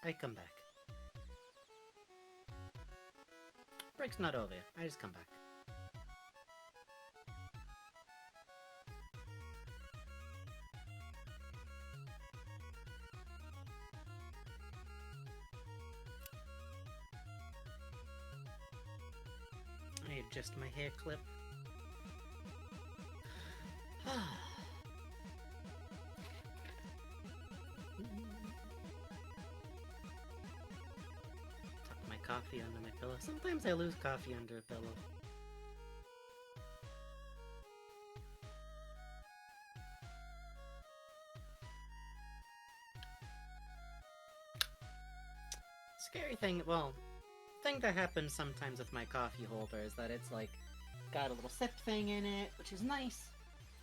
I come back. Break's not over. I just come back. I adjust my hair clip. Tuck my coffee under my pillow. Sometimes I lose coffee under a pillow. Scary thing, well, thing that happens sometimes with my coffee holder is that it's like got a little sip thing in it, which is nice,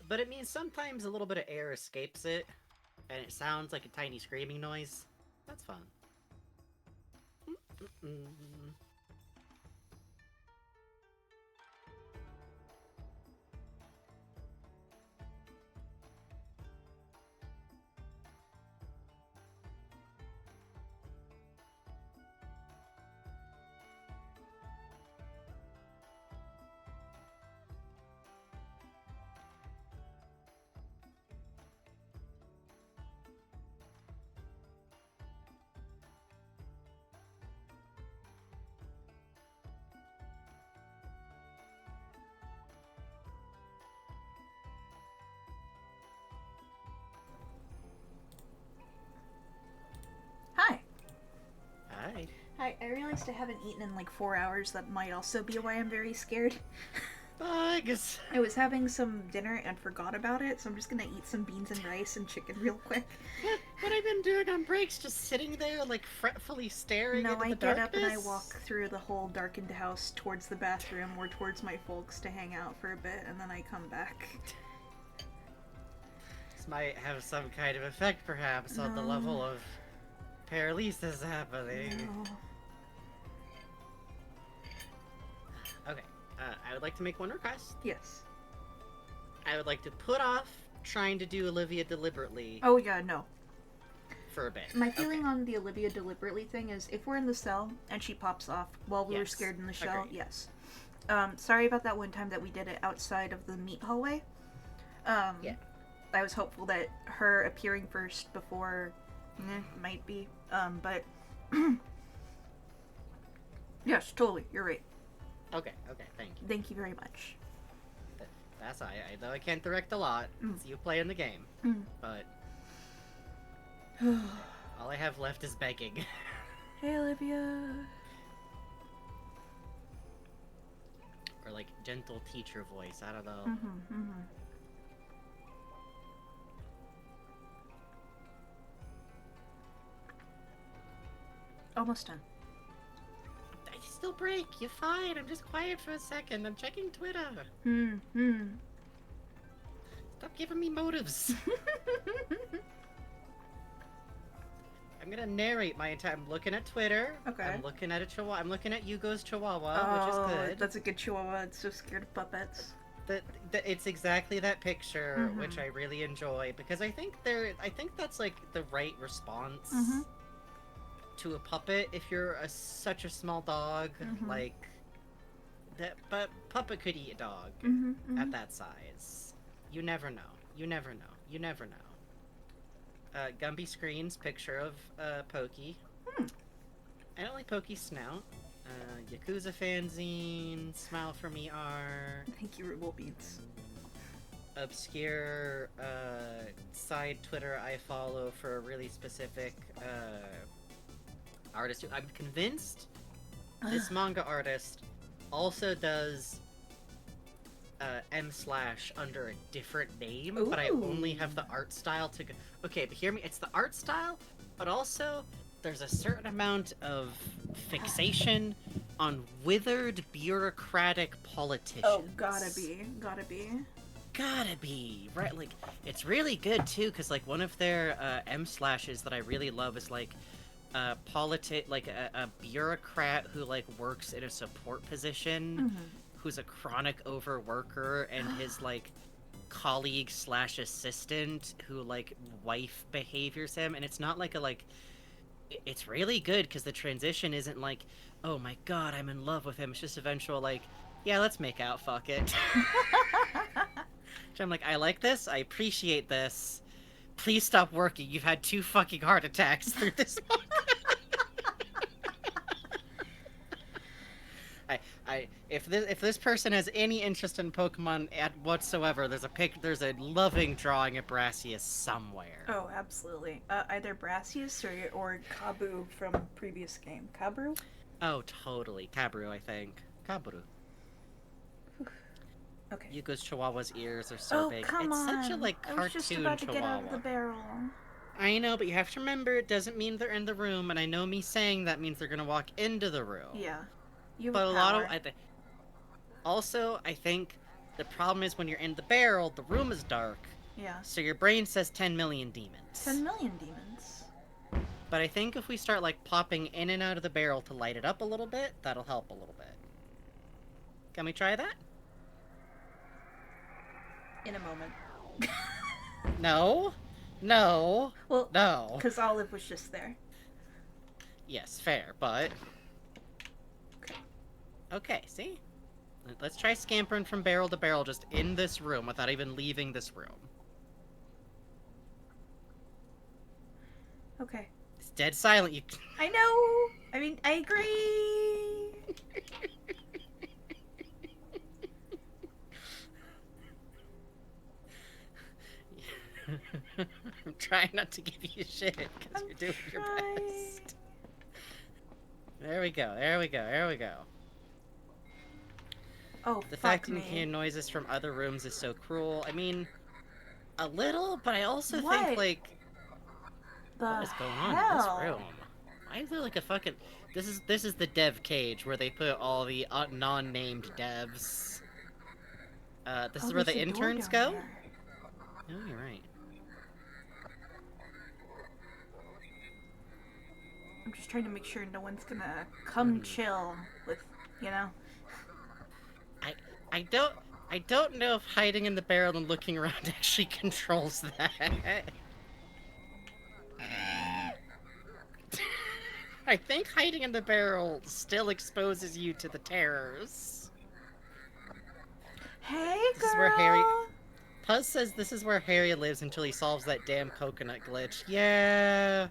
but it means sometimes a little bit of air escapes it, and it sounds like a tiny screaming noise. That's fun. Hi. Hi. Hi, I realized I haven't eaten in like 4 hours. That might also be why I'm very scared. Bugs! I was having some dinner and forgot about it, so I'm just gonna eat some beans and rice and chicken real quick. What I've been doing on breaks, just sitting there, like, fretfully staring No, into I the get darkness? up and I walk through the whole darkened house towards the bathroom or towards my folks to hang out for a bit, and then I come back. This might have some kind of effect, perhaps, on the level of paralysis happening. No. Okay, I would like to make one request. Yes. I would like to put off trying to do Olivia deliberately Oh yeah, no. for a bit. My feeling on the Olivia deliberately thing is if we're in the cell and she pops off while we were Yes, scared in the shell, agreed. yes. Sorry about that one time that we did it outside of the meat hallway. Yeah. I was hopeful that her appearing first before might be. But yes, totally, you're right. Okay, thank you. Thank you very much. That's I know I can't direct a lot. It's you playing the game. But all I have left is begging. Hey, Olivia. Or like gentle teacher voice, I don't know. Almost done. I still break, you're fine. I'm just quiet for a second. I'm checking Twitter. Stop giving me motives. I'm gonna narrate my entire. I'm looking at Twitter. Okay. I'm looking at a chihuahua. I'm looking at Yugo's chihuahua, which is good. That's a good chihuahua. It's so scared of puppets. It's exactly that picture, which I really enjoy because I think that's like the right response to a puppet if you're such a small dog like that. But puppet could eat a dog at that size. You never know. You never know. You never know. Gumby Screen's picture of Pokey. I don't like Pokey's snout. Yakuza fanzine, Smile for Me R. Thank you, Rubble Beats. Obscure side Twitter I follow for a really specific artist who I'm convinced this manga artist also does M/ under a different name, but I only have the art style to go. Okay, but hear me, it's the art style, but also there's a certain amount of fixation on withered bureaucratic politicians. Oh, gotta be. Gotta be, right? Like, it's really good too, because like one of their M/s that I really love is like a bureaucrat who like works in a support position, who's a chronic overworker, and his like colleague/assistant who like wife behaviors him, and it's not like a like it's really good because the transition isn't like, oh my god, I'm in love with him. It's just eventual like, yeah, let's make out, fuck it. Which I'm like, I like this, I appreciate this. Please stop working. You've had 2 fucking heart attacks through this long. If this person has any interest in Pokemon at whatsoever, there's a loving drawing of Brassius somewhere. Oh, absolutely. Either Brassius or Kabu from previous game. Kabru? Oh, totally. Kabru, I think. Kabru. Okay. Yugo's Chihuahua's ears are so big. Come it's on. such a like I cartoon was just about to Chihuahua. get out of the barrel. I know, but you have to remember it doesn't mean they're in the room, and I know me saying that means they're gonna walk into the room. Yeah. You have But a power. lot of also, I think the problem is when you're in the barrel, the room is dark. Yeah. So your brain says 10 million demons. 10 million demons. But I think if we start like popping in and out of the barrel to light it up a little bit, that'll help a little bit. Can we try that? In a moment. No. No. Well, No. because Olive was just there. Yes, fair, but... Okay, see? Let's try scampering from barrel to barrel just in this room without even leaving this room. Okay. It's dead silent, you... I know! I mean, I agree! I'm trying not to give you shit, because you're doing your best. There we go, there we go, there we go. Oh, The fuck fact that me. you can hear noises from other rooms is so cruel. I mean, a little, but I also What? think, like... The What is going on hell? in this room? Why is there like a fucking... This is the dev cage where they put all the non-named devs. This is where the there's a door interns down go? there. Oh, you're right. I'm just trying to make sure no one's gonna come chill with, you know? I don't know if hiding in the barrel and looking around actually controls that. I think hiding in the barrel still exposes you to the terrors. Hey, girl! This is where Harry... Puzz says this is where Harry lives until he solves that damn coconut glitch. Yeah!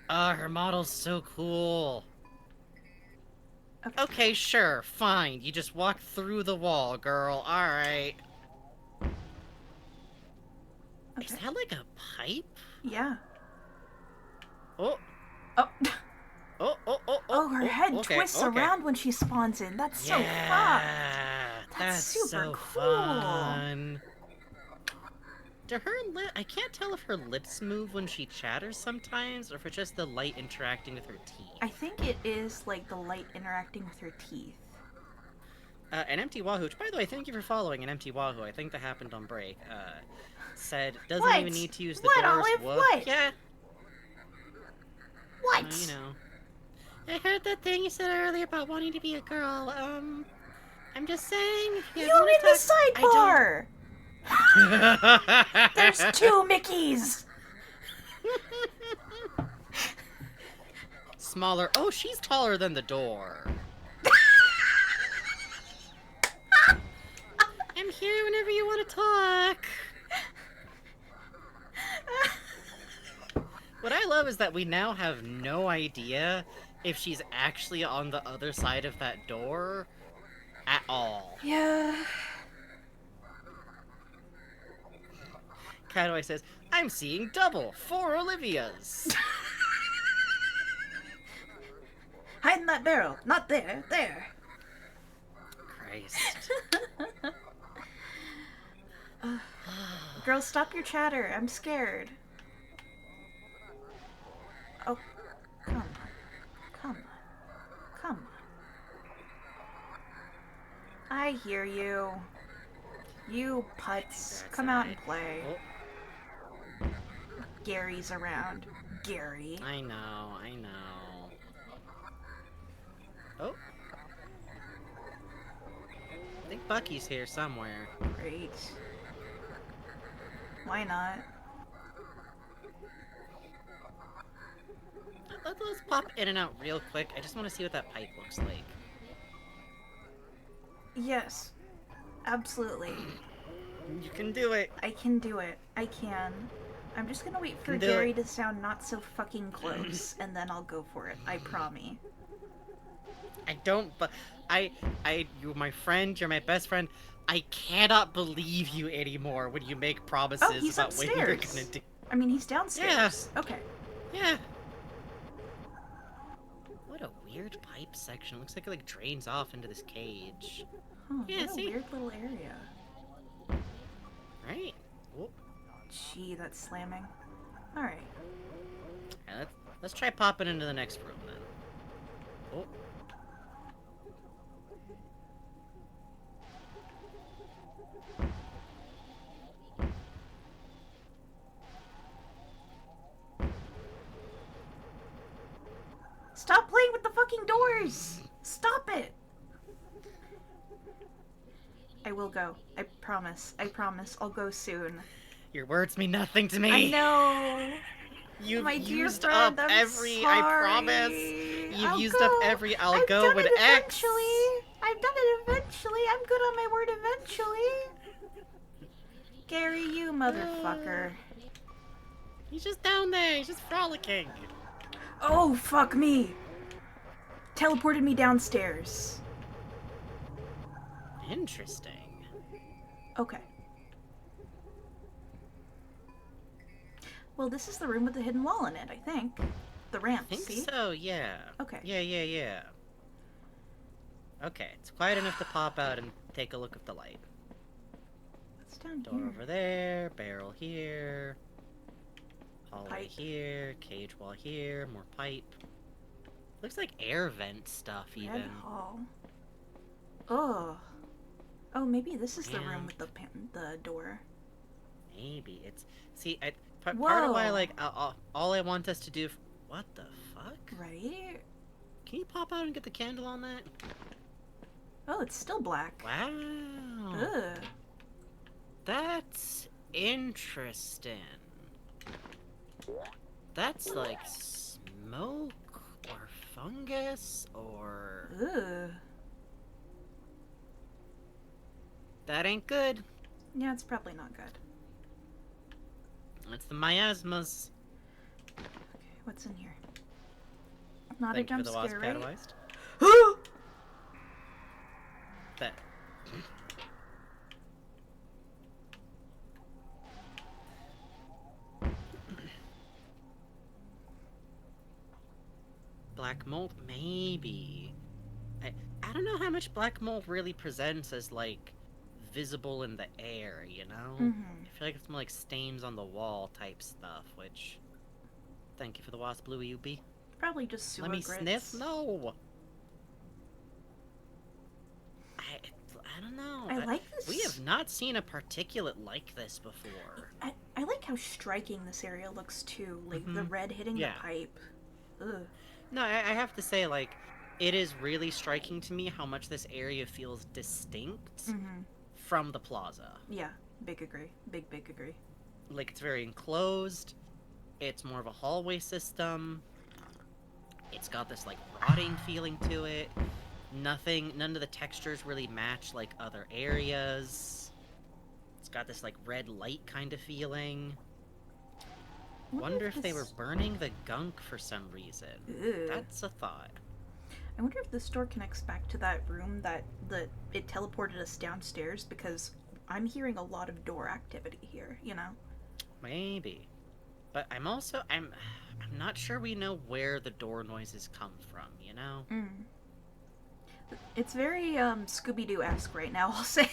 Ah, her model's so cool. Okay, sure, fine. You just walk through the wall, girl. Alright. Is that like a pipe? Yeah. Oh. Oh. Oh, her head okay, twists okay. around when she spawns in. That's so Yeah, fucked. that's super so cool. fun. Do her I can't tell if her lips move when she chatters sometimes, or if it's just the light interacting with her teeth. I think it is like the light interacting with her teeth. An Empty Wahoo, which by the way, thank you for following An Empty Wahoo. I think that happened on break. Said doesn't What? even need to use the What, doors. Olive? Woof. What? Yeah. What? You know. I heard that thing you said earlier about wanting to be a girl. I'm just saying. You're in the sidebar! I There's 2 Mickeys! Smaller. Oh, she's taller than the door. I'm here whenever you want to talk. What I love is that we now have no idea if she's actually on the other side of that door at all. Yeah. Cataway says, I'm seeing double. 4 Olivias. Hide in that barrel. Not there. There. Christ. Girl, stop your chatter. I'm scared. Oh, come on. Come on. Come on. I hear you. You putz. Come out and play. Oh, Gary's around. Gary. I know, I know. Oh. I think Bucky's here somewhere. Great. Why not? let's pop in and out real quick. I just want to see what that pipe looks like. Yes. Absolutely. You can do it. I can do it. I can. I'm just gonna wait for Can do Gary it. to sound not so fucking close, and then I'll go for it. I promise. I don't, but you're my friend, you're my best friend. I cannot believe you anymore when you make promises Oh, he's about what you're upstairs. gonna do. I mean, he's downstairs. Okay. Yeah. What a weird pipe section. Looks like it like drains off into this cage. Huh, Yeah, what a see? weird little area. Right? Oh. Gee, that's slamming. Alright. Yeah, let's try popping into the next room then. Oh. Stop playing with the fucking doors! Stop it! I will go. I promise. I promise. I'll go soon. Your words mean nothing to me. I know. You've My dear used friend, up I'm every. sorry. I promise. You've I'll used go. up every. I'll I've go done with it X. eventually. I've done it eventually. I'm good on my word eventually. Gary, you motherfucker. He's just down there. He's just frolicking. Oh, fuck me. Teleported me downstairs. Interesting. Okay. Well, this is the room with the hidden wall in it, I think. The ramp, I think see? so, yeah. Okay. Yeah. Okay, it's quiet enough to pop out and take a look at the light. What's down Door here? over there, barrel here, hallway Pipe. here, cage wall here, more pipe. Looks like air vent stuff, even. Red hall. Ugh. Oh, maybe this is the room Man. with the door. Maybe it's. See, part of why, Whoa. like, all I want us to do. What the fuck? Right? Can you pop out and get the candle on that? Oh, it's still black. Wow. Ugh. That's interesting. That's like smoke or fungus or. Ugh. That ain't good. Yeah, it's probably not good. It's the miasmas. Okay, what's in here? Not Thank a you jump for the wasp scare, right? catalyzed. That. Black mold? Maybe. I don't know how much black mold really presents as, like, visible in the air, you know? Mm-hmm. I feel like it's more like stains on the wall type stuff, which... Thank you for the wasp, Louie UB. Probably just sewer Let me grits. sniff? No! I don't know. I like this. We have not seen a particulate like this before. I like how striking this area looks too. Like the red hitting Yeah. the pipe. Ugh. No, I have to say, like, it is really striking to me how much this area feels distinct Mm-hmm. from the plaza. Yeah, big agree. Big agree. Like, it's very enclosed. It's more of a hallway system. It's got this, like, rotting feeling to it. None of the textures really match, like, other areas. It's got this, like, red light kind of feeling. Wonder if they were burning the gunk for some reason. Ugh. That's a thought. I wonder if this door connects back to that room that it teleported us downstairs, because I'm hearing a lot of door activity here, you know? Maybe. But I'm not sure we know where the door noises come from, you know? Mm. It's very Scooby-Doo-esque right now, I'll say.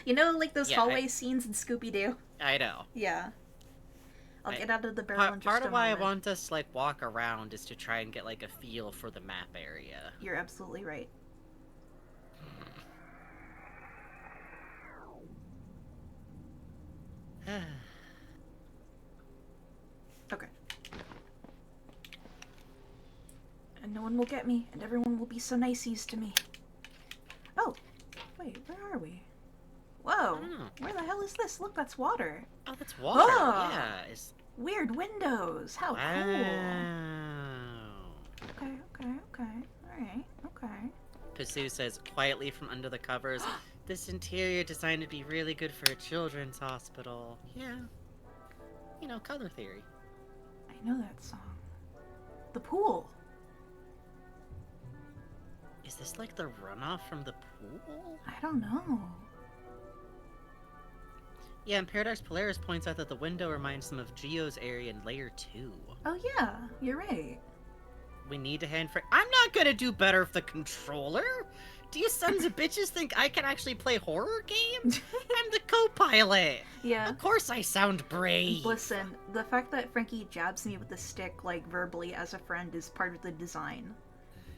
You know, like those Yeah, hallway scenes in Scooby-Doo? I know. Yeah. I'll get out of the barrel in just Part a of why moment. I want us to, like, walk around is to try and get, like, a feel for the map area. You're absolutely right. Okay. And no one will get me, and everyone will be so niceies to me. Oh, wait, where are we? Whoa, Oh. where the hell is this? Look, that's water. Oh, that's water. Oh. Yeah. It's... Weird windows. How cool. Wow. Okay. Alright. Okay. Pasu says quietly from under the covers, this interior designed to be really good for a children's hospital. Yeah. You know, color theory. I know that song. The pool. Is this like the runoff from the pool? I don't know. Yeah, and Paradox Polaris points out that the window reminds them of Geo's area in Layer 2. Oh yeah, you're right. We need to hand for. I'm not gonna do better with the controller! Do you sons of bitches think I can actually play horror games? I'm the co-pilot! Yeah. Of course I sound brave! Listen, the fact that Frankie jabs me with the stick, like, verbally as a friend is part of the design.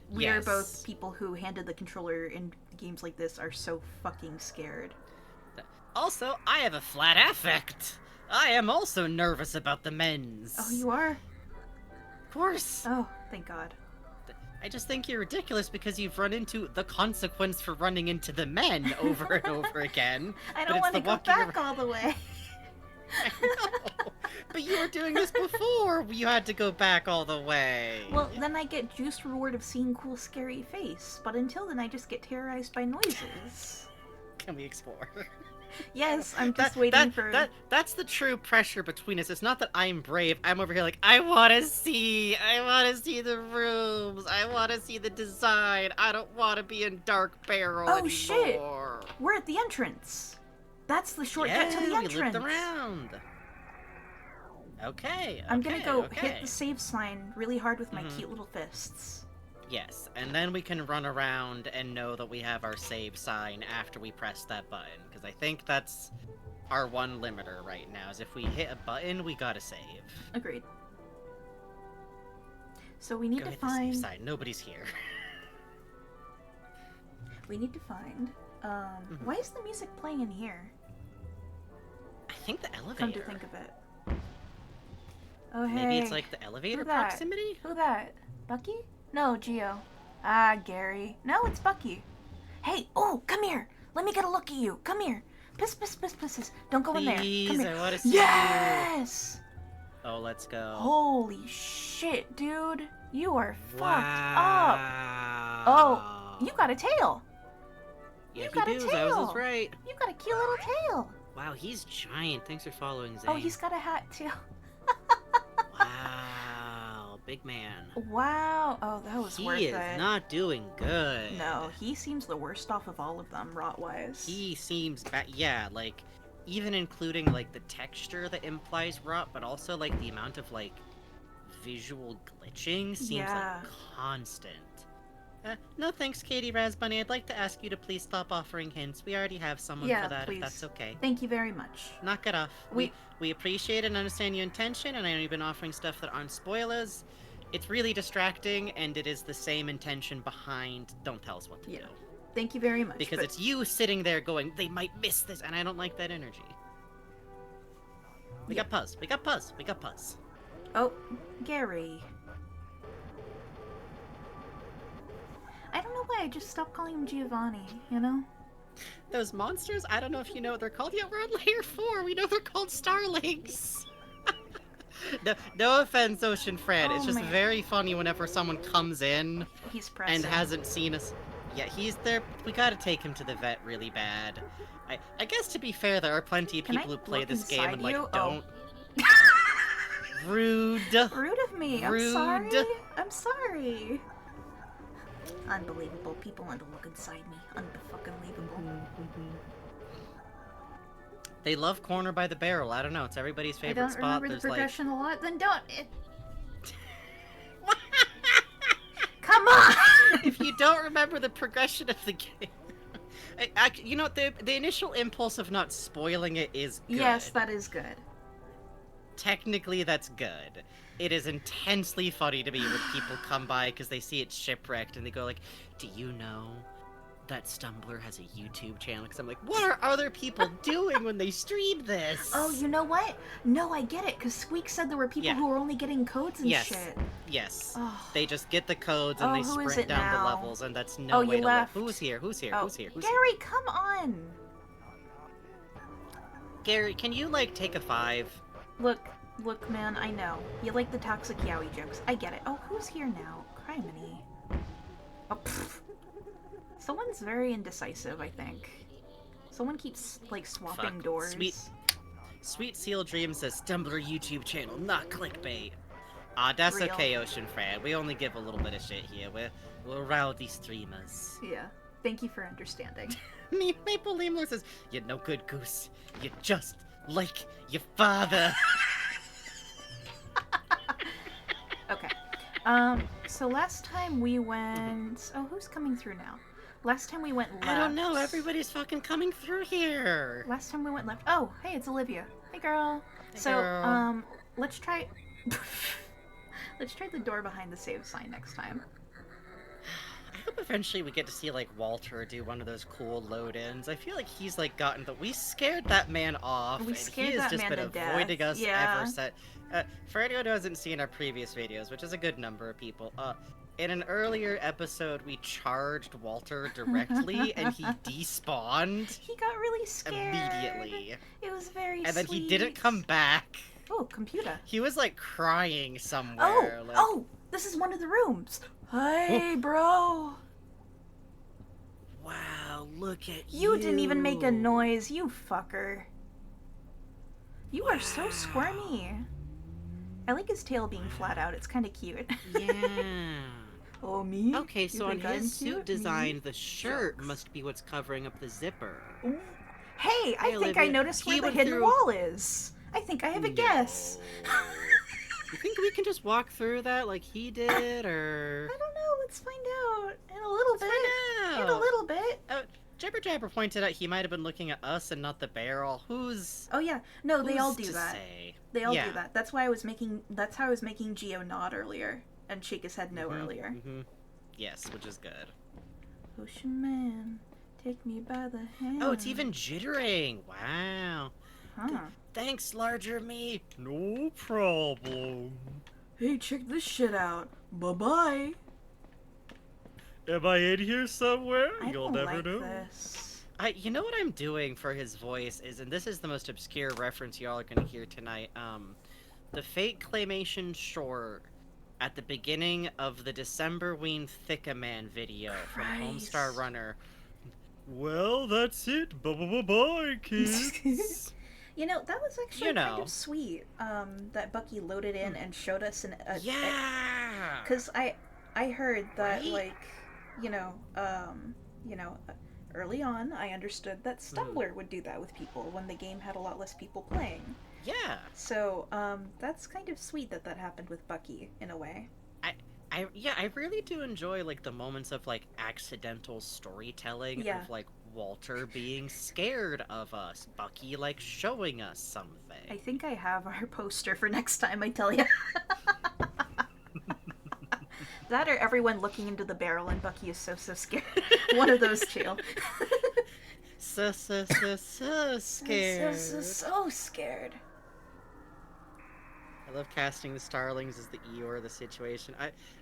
We are both people who handed the controller in games like this are so fucking scared. Also, I have a flat affect! I am also nervous about the men's. Oh, you are? Of course! Oh, thank God. I just think you're ridiculous because you've run into the consequence for running into the men over and over again. I don't want to go back all the way. I know. But you were doing this before you had to go back all the way. Well, then I get juiced reward of seeing cool scary face, but until then I just get terrorized by noises. Can we explore? Yes, I'm just waiting for... That's the true pressure between us. It's not that I'm brave. I'm over here like, I want to see the rooms. I want to see the design. I don't want to be in Dark Barrel anymore. Shit! We're at the entrance. That's the shortcut to the entrance. We looped around. Okay, I'm gonna go hit the save sign really hard with my cute little fists. Yes, and then we can run around and know that we have our save sign after we press that button. Because I think that's our one limiter right now, is if we hit a button, we gotta save. Agreed. So we need to hit find... the save sign. Nobody's here. We need to find... Why is the music playing in here? I think the elevator. Come to think of it. Oh, hey. Maybe it's like the elevator proximity? Who that? Bucky? No, Geo. Ah, Gary. No, it's Bucky. Hey, oh, come here. Let me get a look at you. Come here. Piss, piss, piss, pisses. Don't go in there. Come here. I want to see Yes! you. Oh, let's go. Holy shit, dude. You are fucked up. Wow. Oh, you got a tail. Yeah, you got a tail. I was right. You got a cute little tail. Wow, he's giant. Thanks for following, Zane. Oh, he's got a hat, too. Wow, big man. Wow. Oh, that was worth it. He is not doing good. No, he seems the worst off of all of them, rot-wise. He seems bad. Yeah, like, even including, like, the texture that implies rot, but also, like, the amount of, like, visual glitching seems, like, constant. No thanks, Katie Razbunny. I'd like to ask you to please stop offering hints. We already have someone for that, please. if that's okay. Thank you very much. Knock it off. We appreciate and understand your intention, and I know you've been offering stuff that aren't spoilers. It's really distracting, and it is the same intention behind don't tell us what to do. Thank you very much. Because it's you sitting there going, they might miss this, and I don't like that energy. We got Puzz. We got Puzz. We got Puzz. Oh, Gary. I don't know why I just stopped calling him Giovanni, you know? Those monsters, I don't know if you know what they're called. Yeah, we're on layer 4. We know they're called starlings. No offense, Ocean Fred. It's just very funny whenever someone comes in and hasn't seen us. Yeah, he's there. We gotta take him to the vet really bad. I guess to be fair, there are plenty of people who play this game and, like, don't... Rude. Rude of me. Rude. I'm sorry. I'm sorry. Unbelievable. People want to look inside me. Unfucking-believable. They love Corner by the Barrel. I don't know. It's everybody's favorite spot. I don't remember the progression a lot. Then don't. Come on! If you don't remember the progression of the game... you know, the initial impulse of not spoiling it is good. Yes, that is good. Technically, that's good. It is intensely funny to me when people come by because they see it shipwrecked and they go like, do you know that Stumbler has a YouTube channel? Because I'm like, what are other people doing when they stream this? Oh, you know what? No, I get it, because Squeak said there were people who were only getting codes and shit. Yes. Oh. They just get the codes and they sprint down the levels, and that's no way you to left. live. Who's here? Who's here? Who's here? Who's Gary, come on! Gary, can you, like, take a 5? Look, man, I know. You like the toxic yaoi jokes. I get it. Oh, who's here now? Criminy. Oh, someone's very indecisive, I think. Someone keeps, like, swapping Fuck. doors. Sweet Seal Dream says Stumbler YouTube channel, not clickbait. That's Real. okay, Ocean Fran. We only give a little bit of shit here. We're rowdy streamers. Yeah. Thank you for understanding. Maple Lemur says, you're no good, Goose. You're just like your father. Okay. So last time we went... Oh, who's coming through now? Last time we went left... I don't know, everybody's fucking coming through here. Last time we went left... Oh, hey, it's Olivia. Hey, girl. Hey, so, girl. let's try... Let's try the door behind the save sign next time. I hope eventually we get to see, like, Walter do one of those cool load-ins. I feel like he's, like, gotten the... We scared that man off, We and scared he has that just man been to avoiding death. us Yeah. ever since. For anyone who hasn't seen our previous videos, which is a good number of people, in an earlier episode, we charged Walter directly, and he despawned He got really scared. immediately. It was very And then sweet. he didn't come back. Oh, computer. He was, like, crying somewhere. Oh, like... oh, this is one of the rooms. Hey, bro. Wow, look at You didn't even make a noise, you fucker. You are so squirmy. I like his tail being flat out. It's kind of cute. Yeah. Oh, me? Okay, You so on think I'm his suit cute? design, Me? the shirt Jokes. must be what's covering up the zipper. Ooh. Hey, I Hey, think I Olivia, noticed he where the went hidden through- wall is. I think I have a guess. You think we can just walk through that like he did, or... I don't know. Let's find out in a little bit. Find In a out. little bit. Jabber Jabber pointed out he might have been looking at us and not the barrel. Who's... Oh yeah, no, they all who's do to that. say? They all Yeah. do that. That's why I was making. That's how I was making Geo nod earlier and shake his head no earlier. Mm-hmm. Yes, which is good. Ocean man, take me by the hand. Oh, it's even jittering. Wow. Huh. Thanks, larger me. No problem. Hey, check this shit out. Bye bye. Am I in here somewhere? I don't like this. You know what I'm doing for his voice is, and this is the most obscure reference y'all are gonna hear tonight. The fake claymation short at the beginning of the Decemberween Thickaman video from Homestar Runner. Well, that's it. Bye, kids. You know, that was actually You know. kind of sweet. That Bucky loaded in and showed us Yeah. Because I heard that, Right? like, you know, early on, I understood that Stumbler would do that with people when the game had a lot less people playing. Yeah. So, that's kind of sweet that that happened with Bucky, in a way. I really do enjoy, like, the moments of, like, accidental storytelling Yeah. of, like, Walter being scared of us, Bucky, like, showing us something. I think I have our poster for next time, I tell you. That or everyone looking into the barrel and Bucky is so scared. One of those two. So scared. So scared. I love casting the Starlings as the Eeyore of the situation.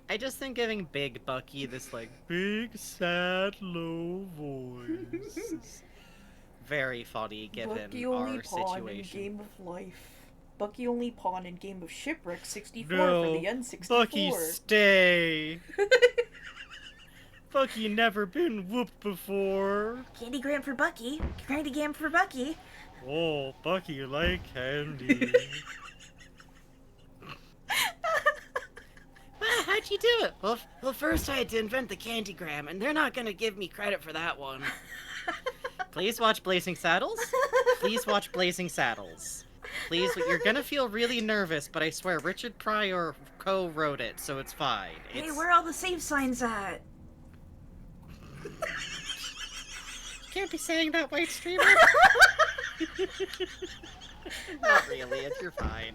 I just think giving Big Bucky this, like, big, sad, low voice is very funny given Bucky only our pawn situation. in Game of Life. Bucky only pawn in Game of Shipwreck 64 No, for the N64. Bucky, stay! Bucky never been whooped before. Candygram for Bucky. Candygram for Bucky. Oh, Bucky like candy. How'd you do it? Well, first I had to invent the Candygram, and they're not gonna give me credit for that one. Please watch Blazing Saddles. Please watch Blazing Saddles. Please, you're gonna feel really nervous, but I swear Richard Pryor co-wrote it, so it's fine. Hey, where are all the save signs at? You can't be saying that, white streamer. Not really, you're fine.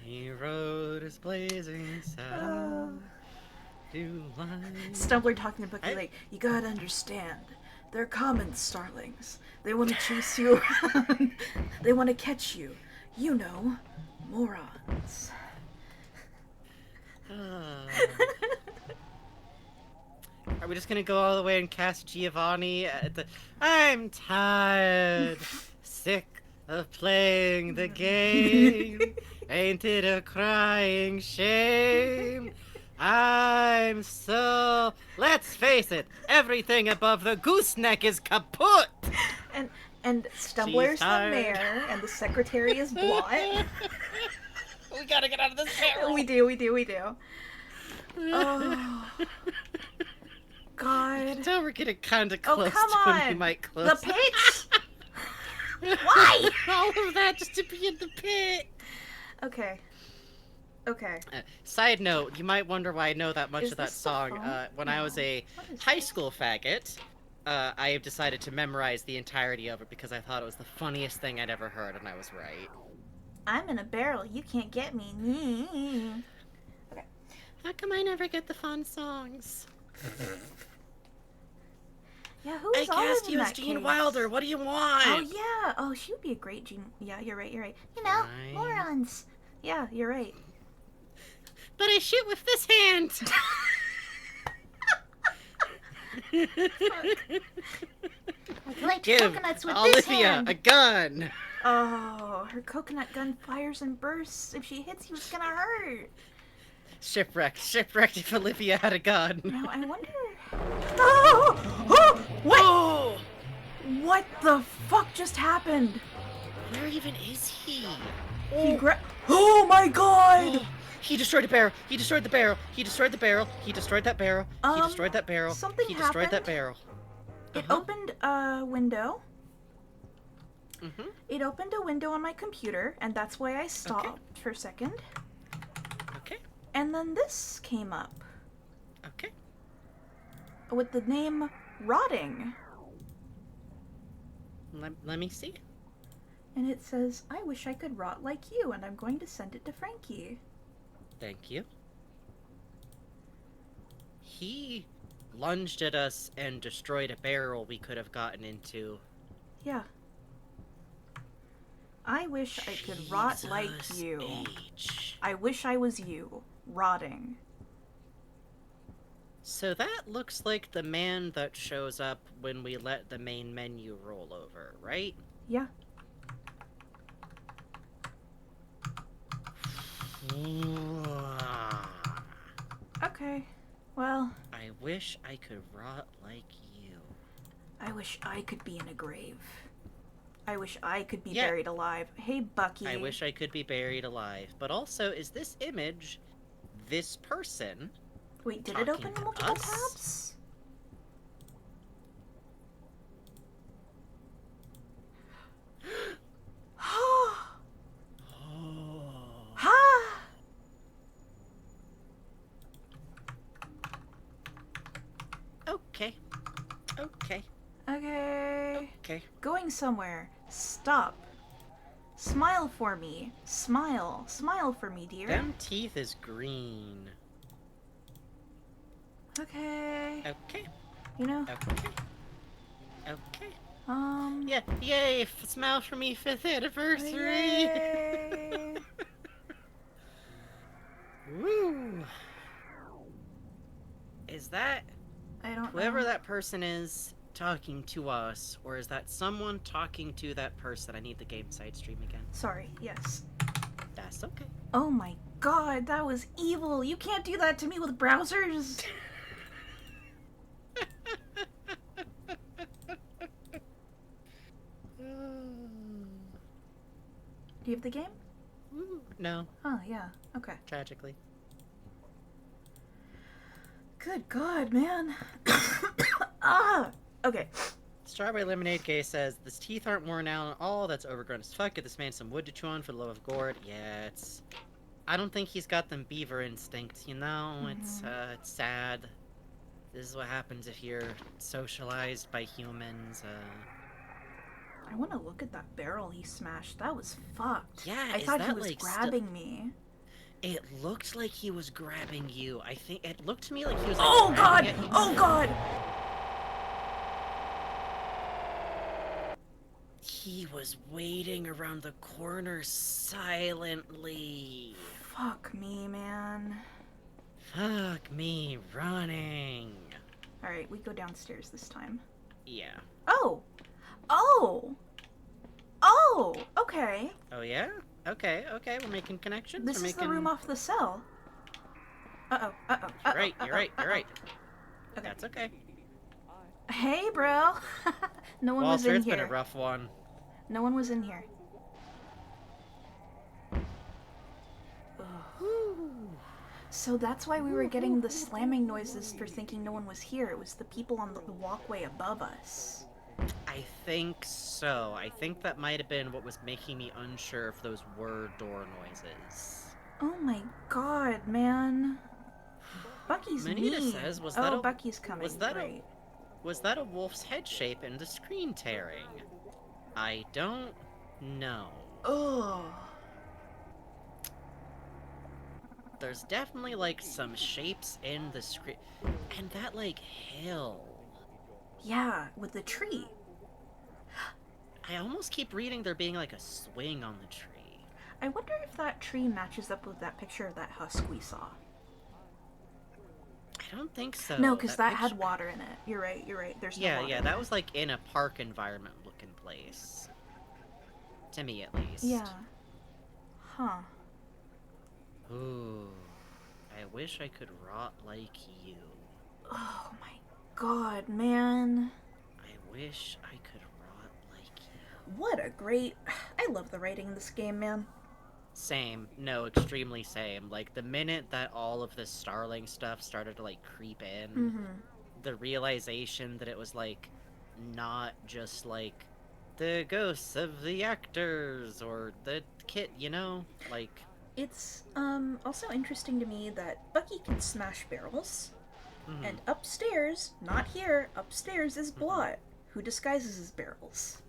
He rode his blazing saddle to life. Stumbler talking to Bucky like, you gotta understand, they're common starlings. They want to chase you around. They want to catch you. You know, morons. Are we just gonna go all the way and cast Giovanni at the... I'm tired, sick of playing the game, Ain't it a crying shame? I'm so... Let's face it, everything above the gooseneck is kaput! And Stumbler's the tired. mayor, and the secretary is Blot. We gotta get out of this barrel! We do. Oh. God. Tell we're getting kinda Oh, close come to when we on! might close. The pitch? Why? All of that just to be in the pit! Okay. Side note, you might wonder why I know that much Is of that this the song. phone? When I was a What is high this? school faggot, I have decided to memorize the entirety of it because I thought it was the funniest thing I'd ever heard, and I was right. I'm in a barrel. You can't get me. Okay. How come I never get the fun songs? Yeah, who I is Olive cast in you as that Gene case? Wilder. What do you want? Oh yeah. Oh, she would be a great Gene. Yeah, you're right. You know, Fine. morons. Yeah, you're right. But I shoot with this hand. I collect Give coconuts with this Olivia hand. a gun. Oh, her coconut gun fires and bursts. If she hits you, it's gonna hurt. Shipwrecked if Olivia had a gun. Now I wonder. Oh! What? Oh! What the fuck just happened? Where even is he? Oh my god! He destroyed a barrel. He destroyed the barrel. He destroyed the barrel. He destroyed that barrel. He destroyed that barrel. something He destroyed that happened. barrel. It opened a window. Mm-hmm. It opened a window on my computer, and that's why I stopped for a second. Okay. And then this came up Okay. with the name Rotting. Let me see. And it says, I wish I could rot like you, and I'm going to send it to Frankie. Thank you. He lunged at us and destroyed a barrel we could have gotten into. Yeah. I wish I could rot like Jesus you. H. I wish I was you. Rotting. So that looks like the man that shows up when we let the main menu roll over, right? Yeah. Okay. Well, I wish I could rot like you. I wish I could be in a grave. I wish I could be Yeah. buried alive. Hey, Bucky. I wish I could be buried alive. But also, is this image this person? Wait, did it open talking to multiple us? tabs? Ha! Okay. Okay. Okay. Okay. Going somewhere. Stop. Smile for me. Smile. Smile for me, dear. Them teeth is green. Okay. Okay. You know, Okay. Okay. yeah. Yeah. Yay! Smile for me, 5th anniversary. Yay. Woo! Is that I don't whoever know. that person is talking to us, or is that someone talking to that person? I need the game side stream again. Sorry, yes. That's okay. Oh my god, that was evil. You can't do that to me with browsers. Do you have the game? No, Oh, yeah. Okay. tragically. Good god, man. Ah! Okay. Strawberry Lemonade Gay says, "His teeth aren't worn out at all. That's overgrown as fuck. Get this man some wood to chew on for the love of Gord." Yeah, it's... I don't think he's got them beaver instincts, you know? It's sad. This is what happens if you're socialized by humans. I want to look at that barrel he smashed. That was fucked. Yeah, I is thought he that, was like, grabbing me. It looked like he was grabbing you. I think it looked to me like he was. Oh like, god! grabbing at you. Oh god! He was waiting around the corner silently. Fuck me, man. Fuck me running. Alright, we go downstairs this time. Yeah. Oh! Oh! Oh! Okay. Oh yeah? Okay, we're making connections. This we're is making... the room off the cell. You're right. Okay. That's okay. Hey, bro. No one was Walter, in it's here. been a rough one. No one was in here. So that's why we were getting the slamming noises for thinking no one was here. It was the people on the walkway above us. I think so. I think that might have been what was making me unsure if those were door noises. Oh my god, man. Bucky's Manita mean. says, was Bucky's coming. Right. Was that a wolf's head shape and the screen tearing? I don't know. Ugh. There's definitely, like, some shapes in the screen. And that, like, hill. Yeah, with the tree. I almost keep reading there being, like, a swing on the tree. I wonder if that tree matches up with that picture of that husk we saw. I don't think so. No, because that had water in it. You're right. There's no water. Yeah, that was, like, in a park environment looking place. To me, at least. Yeah. Huh. Ooh. I wish I could rot like you. Oh my god, man. I wish I could rot like you. What a great... I love the writing in this game, man. Same. No, extremely same. Like, the minute that all of this Starling stuff started to, like, creep in, the realization that it was, like, not just, like, the ghosts of the actors or the kid, you know? Like... It's, also interesting to me that Bucky can smash barrels, and upstairs, not here, upstairs is Blot, who disguises his barrels.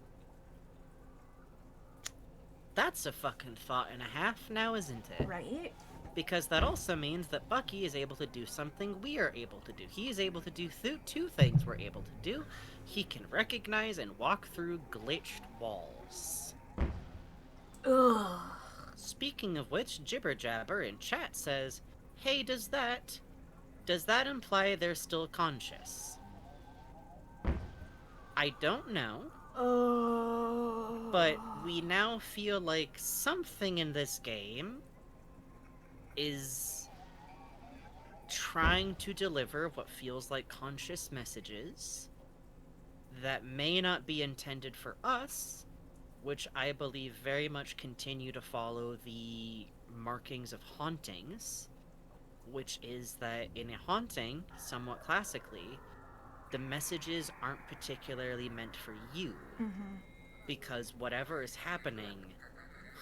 That's a fucking thought and a half now, isn't it? Right? Because that also means that Bucky is able to do something we are able to do. He is able to do two things we're able to do. He can recognize and walk through glitched walls. Ugh. Speaking of which, Jibber Jabber in chat says, hey, does that imply they're still conscious? I don't know. But we now feel like something in this game is trying to deliver what feels like conscious messages that may not be intended for us, which I believe very much continue to follow the markings of hauntings, which is that in a haunting, somewhat classically, the messages aren't particularly meant for you, because whatever is happening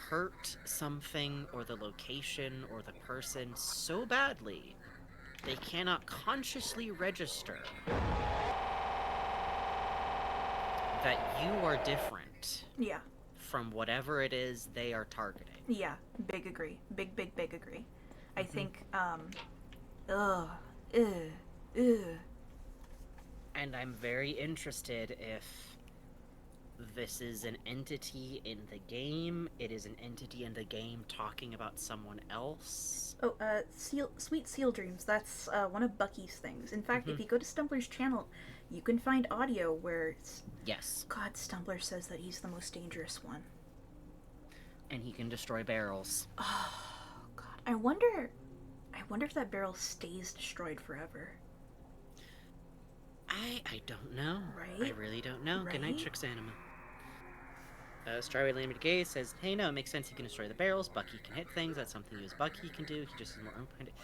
hurt something or the location or the person so badly they cannot consciously register that you are different. Yeah. From whatever it is they are targeting. Yeah, big agree. Big agree. I think, And I'm very interested if this is an entity in the game, it is an entity in the game talking about someone else. Oh, Sweet Seal Dreams, that's, one of Bucky's things. In fact, if you go to Stumbler's channel, you can find audio where it's... Yes. God, Stumbler says that he's the most dangerous one. And he can destroy barrels. Oh, God. I wonder if that barrel stays destroyed forever. I don't know. Right? I really don't know. Right? Good night, Trix Anima. Strawberry Limited Gaze says, hey, no, it makes sense he can destroy the barrels. Bucky can hit things. That's something you as Bucky can do. He just is more behind it.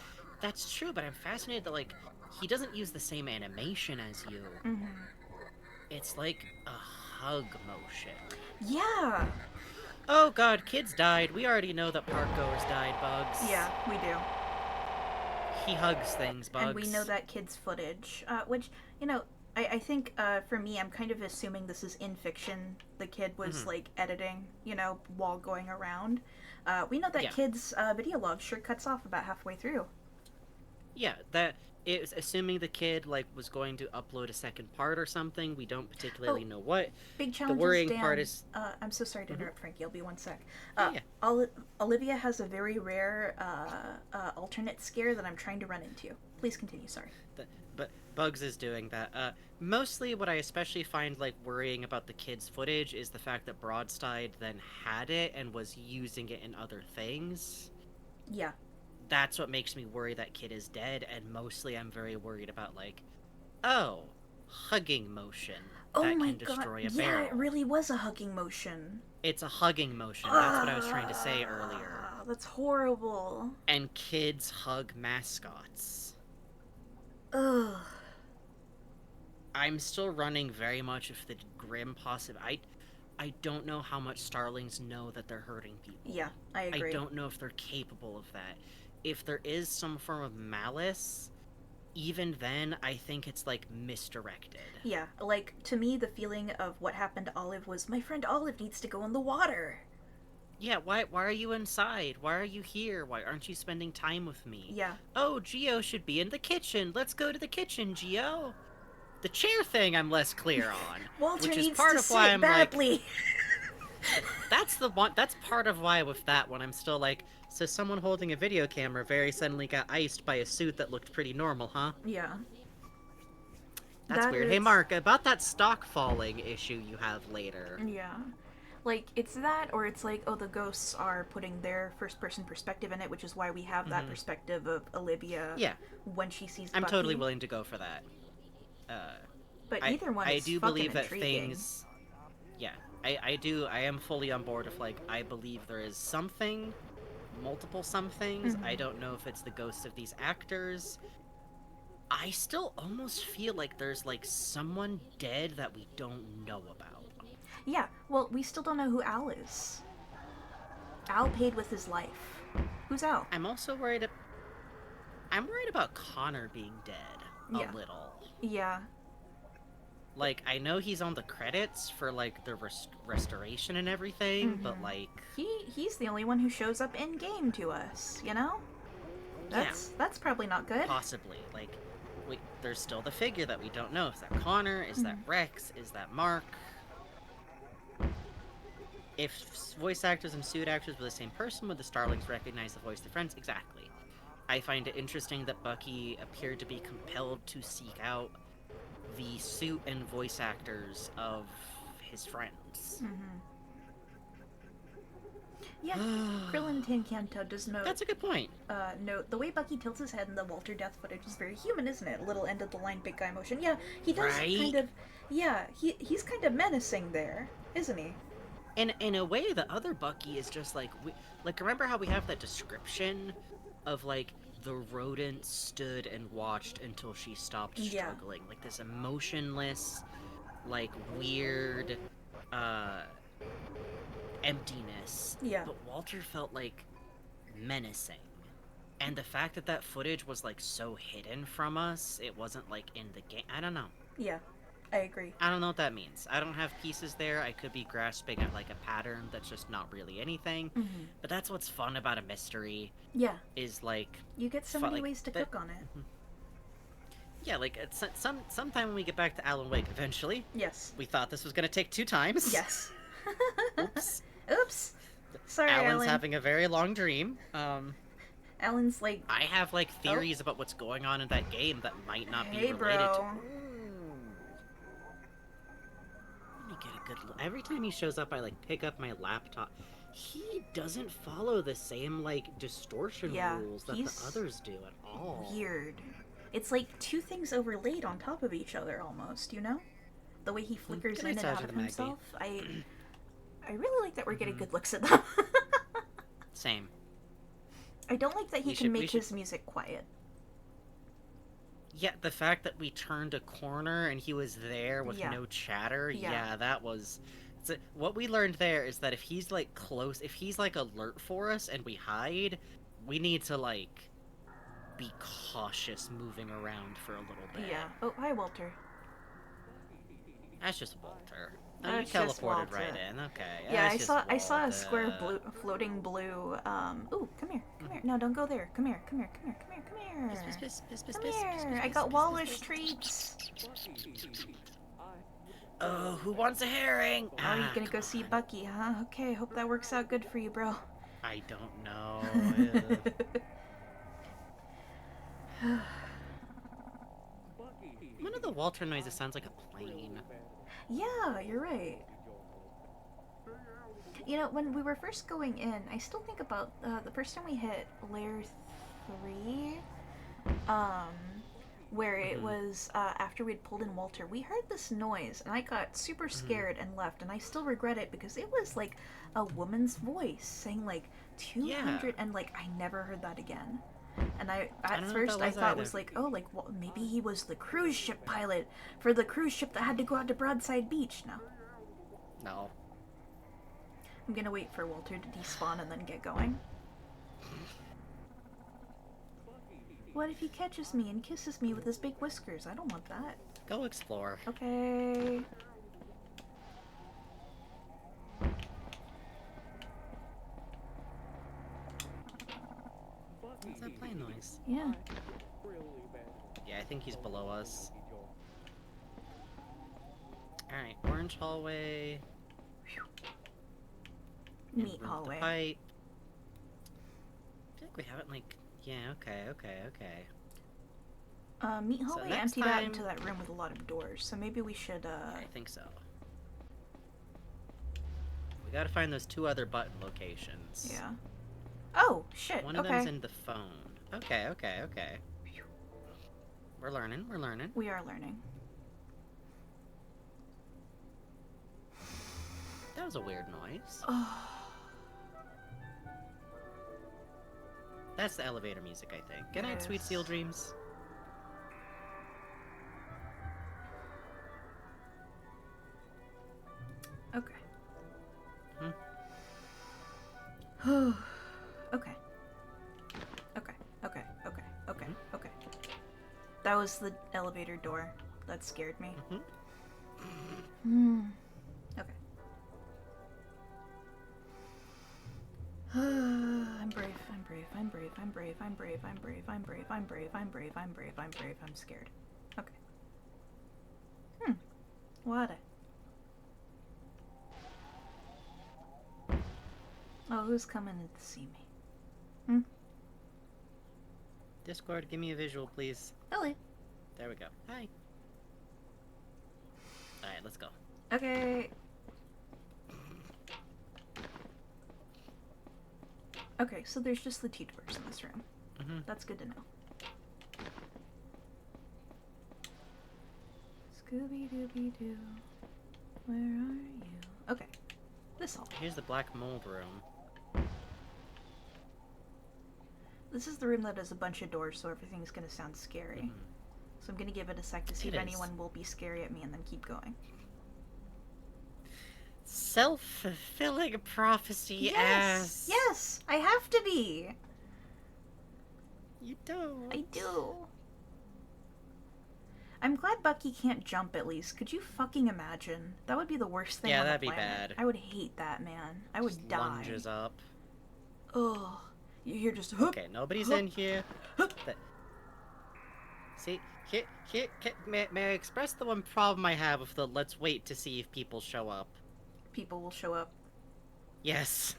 That's true, but I'm fascinated that, like, he doesn't use the same animation as you. It's like a hug motion. Yeah! Oh god, kids died. We already know that park goers died, Bugs. Yeah, we do. He hugs things, Bugs. And we know that kid's footage, which, you know, I think, for me, I'm kind of assuming this is in fiction. The kid was, like, editing, you know, while going around. We know that kid's video log sure cuts off about halfway through. Yeah, that is assuming the kid like was going to upload a second part or something. We don't particularly know what. Big The challenges, worrying part Dan. is I'm so sorry to interrupt, Frankie. I'll be one sec. yeah, yeah. Olivia has a very rare alternate scare that I'm trying to run into. Please continue. Sorry. But Bugs is doing that. Mostly what I especially find like worrying about the kid's footage is the fact that Broadside then had it and was using it in other things. Yeah. That's what makes me worry that kid is dead, and mostly I'm very worried about like, oh, hugging motion Oh that my can destroy god. a Yeah, barrel. it really was a hugging motion. It's a hugging motion. That's what I was trying to say earlier. That's horrible. And kids hug mascots. Ugh. I'm still running very much of the grim possibility. I don't know how much starlings know that they're hurting people. Yeah, I agree. I don't know if they're capable of that. If there is some form of malice, even then, I think it's like misdirected. Yeah, like to me, the feeling of what happened to Olive was my friend Olive needs to go in the water. Yeah, why are you inside? Why are you here? Why aren't you spending time with me? Yeah. Oh, Geo should be in the kitchen. Let's go to the kitchen, Geo. The chair thing I'm less clear on. Walter which needs is part to of why sit I'm badly. like that's the one that's part of why with that one I'm still like, so someone holding a video camera very suddenly got iced by a suit that looked pretty normal, huh? Yeah. That's weird. Hey Mark, about that stock falling issue you have later. Yeah. Like, it's that, or it's like, oh, the ghosts are putting their first-person perspective in it, which is why we have that perspective of Olivia when she sees Bucky. I'm totally willing to go for that. But either one is I do fucking believe that intriguing. things... Yeah, I am fully on board if, like, I believe there is something, multiple somethings. I don't know if it's the ghosts of these actors. I still almost feel like there's, like, someone dead that we don't know about. Yeah, well, we still don't know who Al is. Al paid with his life. Who's Al? I'm also worried... I'm worried about Connor being dead. Yeah. A little. Yeah. Like, I know he's on the credits for, like, the restoration and everything, but, like... He's the only one who shows up in-game to us, you know? That's probably not good. Possibly. Like, there's still the figure that we don't know. Is that Connor? Is that Rex? Is that Mark? If voice actors and suit actors were the same person, would the Starlings recognize the voice of their friends? Exactly. I find it interesting that Bucky appeared to be compelled to seek out the suit and voice actors of his friends. Yeah, Krillin Tankanto does note... That's a good point. Note, the way Bucky tilts his head in the Walter death footage is very human, isn't it? A little end of the line big guy motion. Yeah, he does kind of... Yeah, he's kind of menacing there, isn't he? In a way, the other Bucky is just like... remember how we have that description of, like, the rodent stood and watched until she stopped struggling? Like, this emotionless, like, weird, emptiness. Yeah. But Walter felt, like, menacing. And the fact that that footage was, like, so hidden from us, it wasn't, like, in the game. I don't know. Yeah, I agree. I don't know what that means. I don't have pieces there. I could be grasping at, like, a pattern that's just not really anything. But that's what's fun about a mystery. Yeah. Is, like... You get so many ways to cook on it. Yeah, like, it's sometime when we get back to Alan Wake eventually. Yes. We thought this was going to take 2 times. Yes. Oops. Oops. Sorry, Alan's Alan. having a very long dream. Alan's like... I have, like, theories about what's going on in that game that might not be related bro. to... Let me get a good look. Every time he shows up, I, like, pick up my laptop. He doesn't follow the same, like, distortion rules that the others do at all. Weird. It's like 2 things overlaid on top of each other, almost, you know? The way he flickers in and out of himself. I really like that we're getting good looks at them. Same. I don't like that he can make his music quiet. Yeah, the fact that we turned a corner and he was there with no chatter, that was... So what we learned there is that if he's, like, close, if he's, like, alert for us and we hide, we need to, like, be cautious moving around for a little bit. Yeah. Oh, hi, Walter. That's just Walter. Oh, you It's just teleported Walter. right in. Okay. Yeah, It's I saw a Walter. square blue, floating blue. Ooh, come here, come here. No, don't go there. Come here, come here, come here, come here, come here. Come here. I got Wallish treats. Oh, who wants a herring? Oh, you're gonna go see Bucky, huh? Okay, hope that works out good for you, bro. I don't know. One of the Walter noises sounds like a plane. Yeah, you're right. You know, when we were first going in, I still think about the first time we hit Lair 3, where it was after we'd pulled in Walter. We heard this noise, and I got super scared and left, and I still regret it because it was like a woman's voice saying like 200, and like I never heard that again. And at first I thought it was like, oh, like well, maybe he was the cruise ship pilot for the cruise ship that had to go out to Broadside Beach. No. I'm gonna wait for Walter to despawn and then get going. What if he catches me and kisses me with his big whiskers? I don't want that. Go explore. Okay. What's that plane noise? Yeah. Yeah, I think he's below us. Alright, orange hallway. Meat hallway. Pipe. I feel like we haven't, like... Yeah, okay. Meat So hallway next emptied out time- into that room with a lot of doors, so maybe we should, I think so. We gotta find those 2 other button locations. Yeah. Oh, shit, One of okay. them's in the phone. Okay. We're learning. We are learning. That was a weird noise. That's the elevator music, I think. Good night, sweet seal dreams. Okay. Okay. Okay. That was the elevator door. That scared me. Okay. I'm brave. I'm scared. Okay. What? Oh, who's coming to see me? Discord, give me a visual, please. Hello. There we go. Hi. Alright, let's go. Okay. Okay, so there's just the 2 doors in this room. That's good to know. Scooby-Dooby-Doo, where are you? Okay, this hall. Here's the black mold room. This is the room that has a bunch of doors, so everything's gonna sound scary. So I'm gonna give it a sec to see if anyone will be scary at me and then keep going. Self-fulfilling prophecy ass. Yes! I have to be! You don't. I do. I'm glad Bucky can't jump at least. Could you fucking imagine? That would be the worst thing on the that'd be planet. bad. I would hate that, man. I would Just die. lunges up. Ugh. You hear just Okay, nobody's in here. See, here, may I express the one problem I have with the let's wait to see if people show up. People will show up. Yes.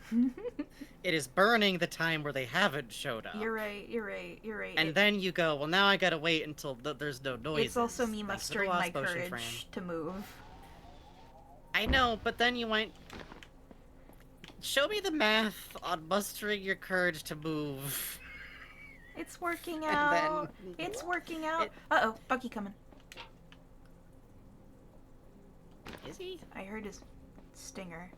It is burning the time where they haven't showed up. You're right. And then you go, well, now I gotta wait until there's no noises. It's also me Thanks for the mustering my lost potion, courage Fran. to move. I know, but then you might... Show me the math on mustering your courage to move. It's working And out. then- It's working out. Uh-oh, Bucky coming. Is he? I heard his stinger.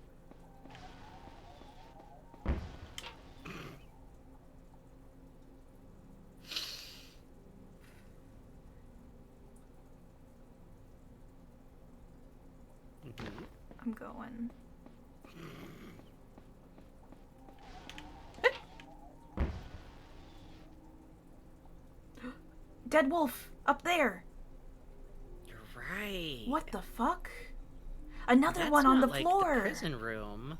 I'm going. Dead wolf! Up there! You're right. What the fuck? Another That's one on the not like floor. the prison room.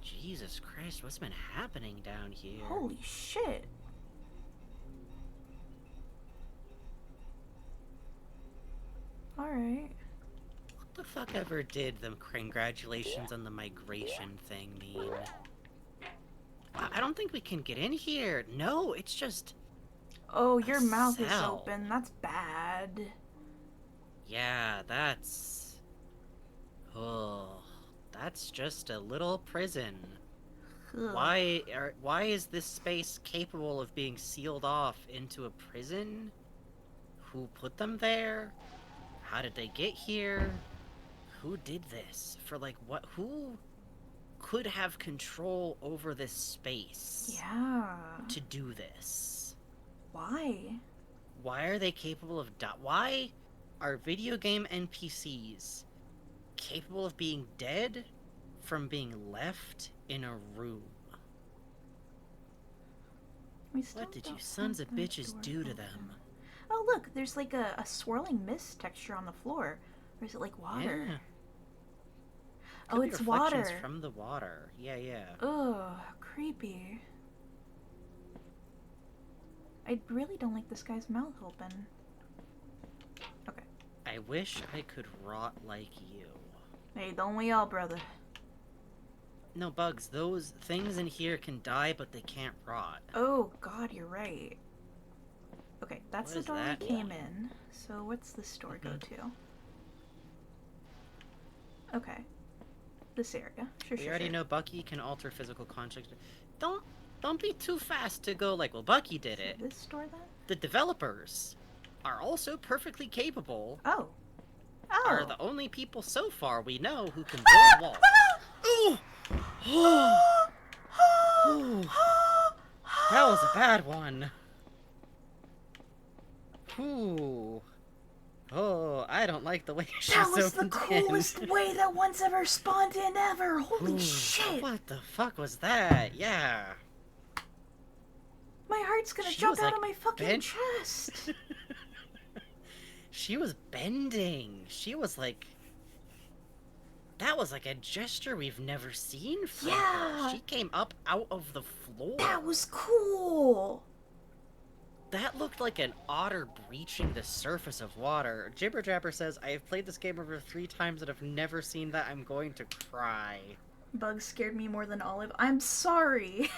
Jesus Christ, what's been happening down here? Holy shit. Alright. What the fuck ever did the congratulations on the migration thing mean? I don't think we can get in here. No, it's just... Oh, your mouth is cell. open. That's bad. Yeah, that's... Oh, that's just a little prison. Ugh. Why is this space capable of being sealed off into a prison? Who put them there? How did they get here? Who did this? For like what? Who could have control over this space Yeah. to do this? Why? Why are they capable of why are video game NPCs capable of being dead from being left in a room? What did you sons of bitches do to them? Oh, look, there's like a swirling mist texture on the floor. Or is it like water? Yeah. Oh, Could be it's reflections water. from the water. Yeah, yeah. Ugh, creepy. I really don't like this guy's mouth open. Okay. I wish I could rot like you. Hey, don't we all, brother? No, Bugs, those things in here can die, but they can't rot. Oh, God, you're right. Okay, that's What the is door that? we came in. So what's this door go to? Okay. This area. Sure, We sure, already sure. know Bucky can alter physical constructs. Don't be too fast to go like, well, Bucky did it. This door then? The developers are also perfectly capable. Oh. Oh. Are the only people so far we know who can build walls. Ooh! Ooh. That was a bad one. Ooh. Oh, I don't like the way she's That was the opened coolest in. way that one's ever spawned in ever. Holy Ooh, shit. What the fuck was that? Yeah. My heart's gonna She jump was, out like, of my fucking bent- chest. She was bending. She was like... That was like a gesture we've never seen from Yeah. her. She came up out of the floor. That was cool. That looked like an otter breaching the surface of water. Jibber Jabber says, I have played this game over 3 times and have never seen that. I'm going to cry. Bugs scared me more than Olive. I'm sorry.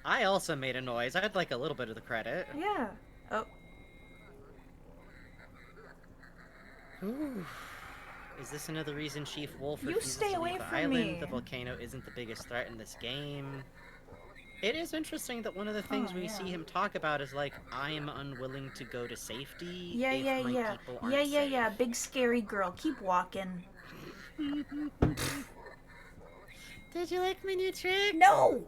I also made a noise. I'd like a little bit of the credit. Yeah. Oh. Ooh. Is this another reason Chief Wolf You refuses stay to away leave the from island? me. The volcano isn't the biggest threat in this game. It is interesting that one of the things we see him talk about is like, I am unwilling to go to safety Yeah, if yeah, my yeah. people aren't Yeah, safe. yeah. Big scary girl. Keep walking. Did you like my new trick? No!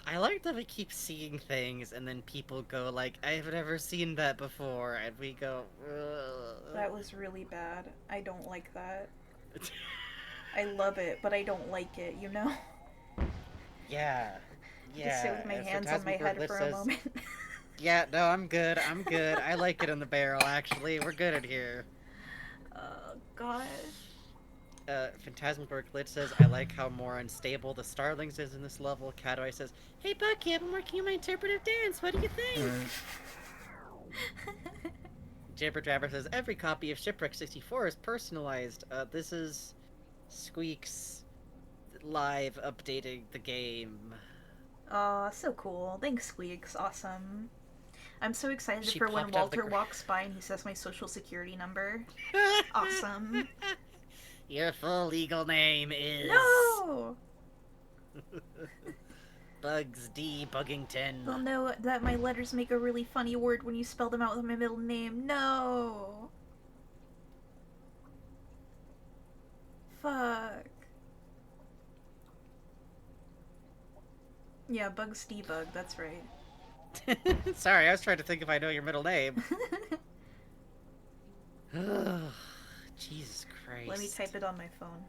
I like that we keep seeing things and then people go like, I've never seen that before, and we go, ugh. That was really bad. I don't like that. I love it, but I don't like it, you know? Yeah. Yeah. Just sit with my As hands on my Phantasmal head Glitch for a says, moment. Yeah, no, I'm good. I'm good. I like it in the barrel, actually. We're good at here. Oh, God. Phantasmal Glitch says, I like how more unstable the Starlings is in this level. Catoi says, hey, Bucky, I've been working on my interpretive dance. What do you think? Jabber Jabber says, every copy of Shipwreck 64 is personalized. This is Squeaks live updating the game. Aw, so cool. Thanks, Squeaks. Awesome. I'm so excited She for when popped out of the Walter gra- walks by and he says my social security number. Awesome. Your full legal name is... No! Bugs D. Buggington. They'll know that my letters make a really funny word when you spell them out with my middle name. No! Fuck. Yeah, Bugs Debug, that's right. Sorry, I was trying to think if I know your middle name. Jesus Christ. Let me type it on my phone.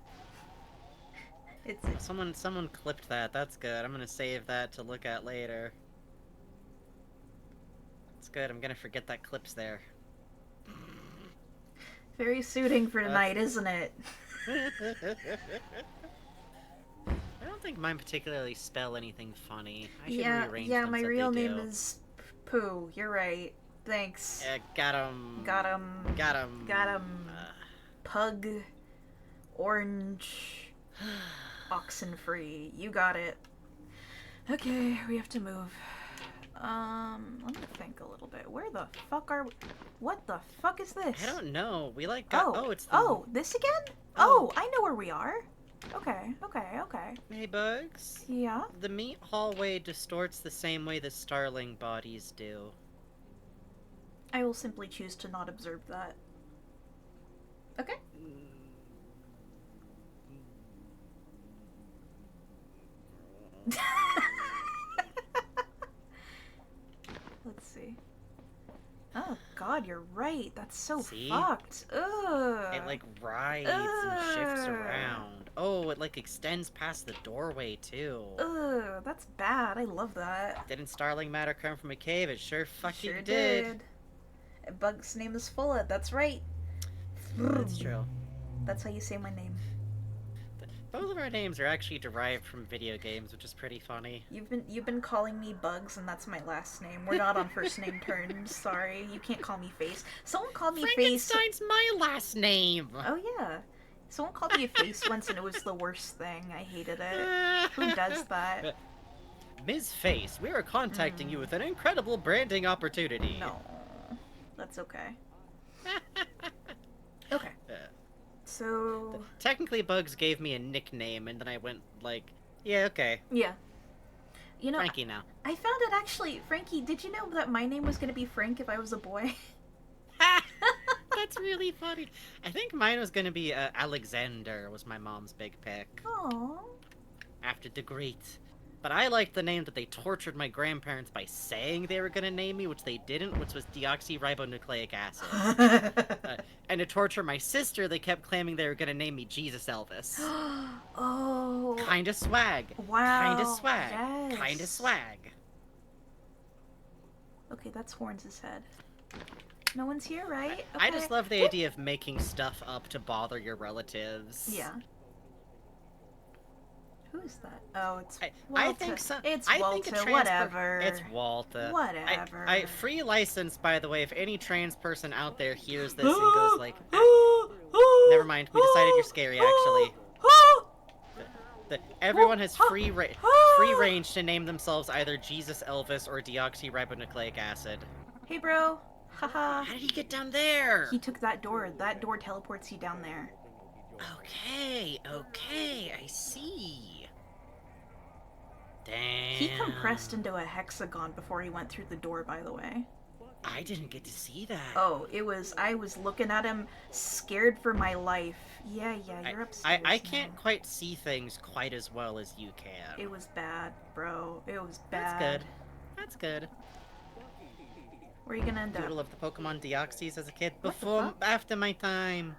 It's Someone clipped that. That's good. I'm gonna save that to look at later. It's good. I'm gonna forget that clip's there. very suiting for tonight, isn't it? I don't think mine particularly spell anything funny. I should Yeah, rearrange yeah, them my so real they name do. is Pooh. You're right. Thanks. Got him. Got him. Got him. Got him. Pug. Orange. Oxen free. You got it. Okay, we have to move. Let me think a little bit. Where the fuck are we? What the fuck is this? I don't know. We like got. Oh, It's the... oh, this again? Oh, I know where we are. Okay, okay, okay. Hey, Bugs. Yeah? The meat hallway distorts the same way the starling bodies do. I will simply choose to not observe that. Okay. Let's see. Oh god, you're right. That's so See? fucked. Ugh. It, like, rides and shifts around. Oh, it, like, extends past the doorway, too. Ugh, that's bad. I love that. Didn't starling matter come from a cave? It sure fucking Sure did. Bug's name is Fulla. That's right. That's true. That's how you say my name. Both of our names are actually derived from video games, which is pretty funny. You've been calling me Bugs, and that's my last name. We're not on first name terms. Sorry, you can't call me Face. Someone called me Face. Frankenstein's my last name! Oh yeah, someone called me a Face once, and it was the worst thing. I hated it. Who does that? Ms. Face, we are contacting you with an incredible branding opportunity. No, that's okay. Okay. So Technically, Bugs gave me a nickname, and then I went like, yeah, okay. yeah, you know, Frankie now. I found it actually. Frankie, did you know that my name was gonna be Frank if I was a boy? That's really funny. I think mine was gonna be Alexander. Was my mom's big pick Aww. after the Great. But I liked the name that they tortured my grandparents by saying they were gonna name me, which they didn't, which was deoxyribonucleic acid. And to torture my sister, they kept claiming they were gonna name me Jesus Elvis. Oh. Kinda swag. Wow. Kinda swag. Yes. Kinda swag. Okay, that's Horns' head. No one's here, right? I Okay. just love the idea of making stuff up to bother your relatives. Yeah. Who is that? Oh, it's I Walter. think so. It's I Walter. think Whatever. It's Walter. Whatever. I free license, by the way. If any trans person out there hears this and goes like, never mind. We decided you're scary. Actually, everyone has free range to name themselves either Jesus Elvis or deoxyribonucleic acid. Hey, bro. Haha. How did he get down there? He took that door. That door teleports you down there. Okay, I see. Damn. He compressed into a hexagon before he went through the door, by the way. I didn't get to see that. Oh, I was looking at him, scared for my life. Yeah, you're upstairs I now. can't quite see things quite as well as you can. It was bad, bro. It was That's bad. good. That's good. Where are you gonna end up? Doodle of the Pokemon Deoxys as a kid. What the Before, fuck? after my time.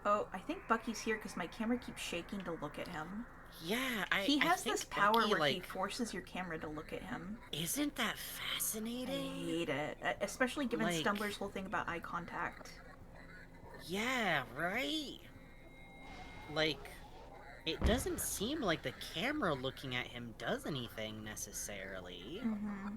Oh, I think Bucky's here because my camera keeps shaking to look at him. Yeah, He I has think this power Bucky, where he like, forces your camera to look at him. Isn't that I fascinating? hate it, especially given Like- Stumbler's whole thing about eye contact. Yeah, right? Like, it doesn't seem like the camera looking at him does anything necessarily. Mm-hmm.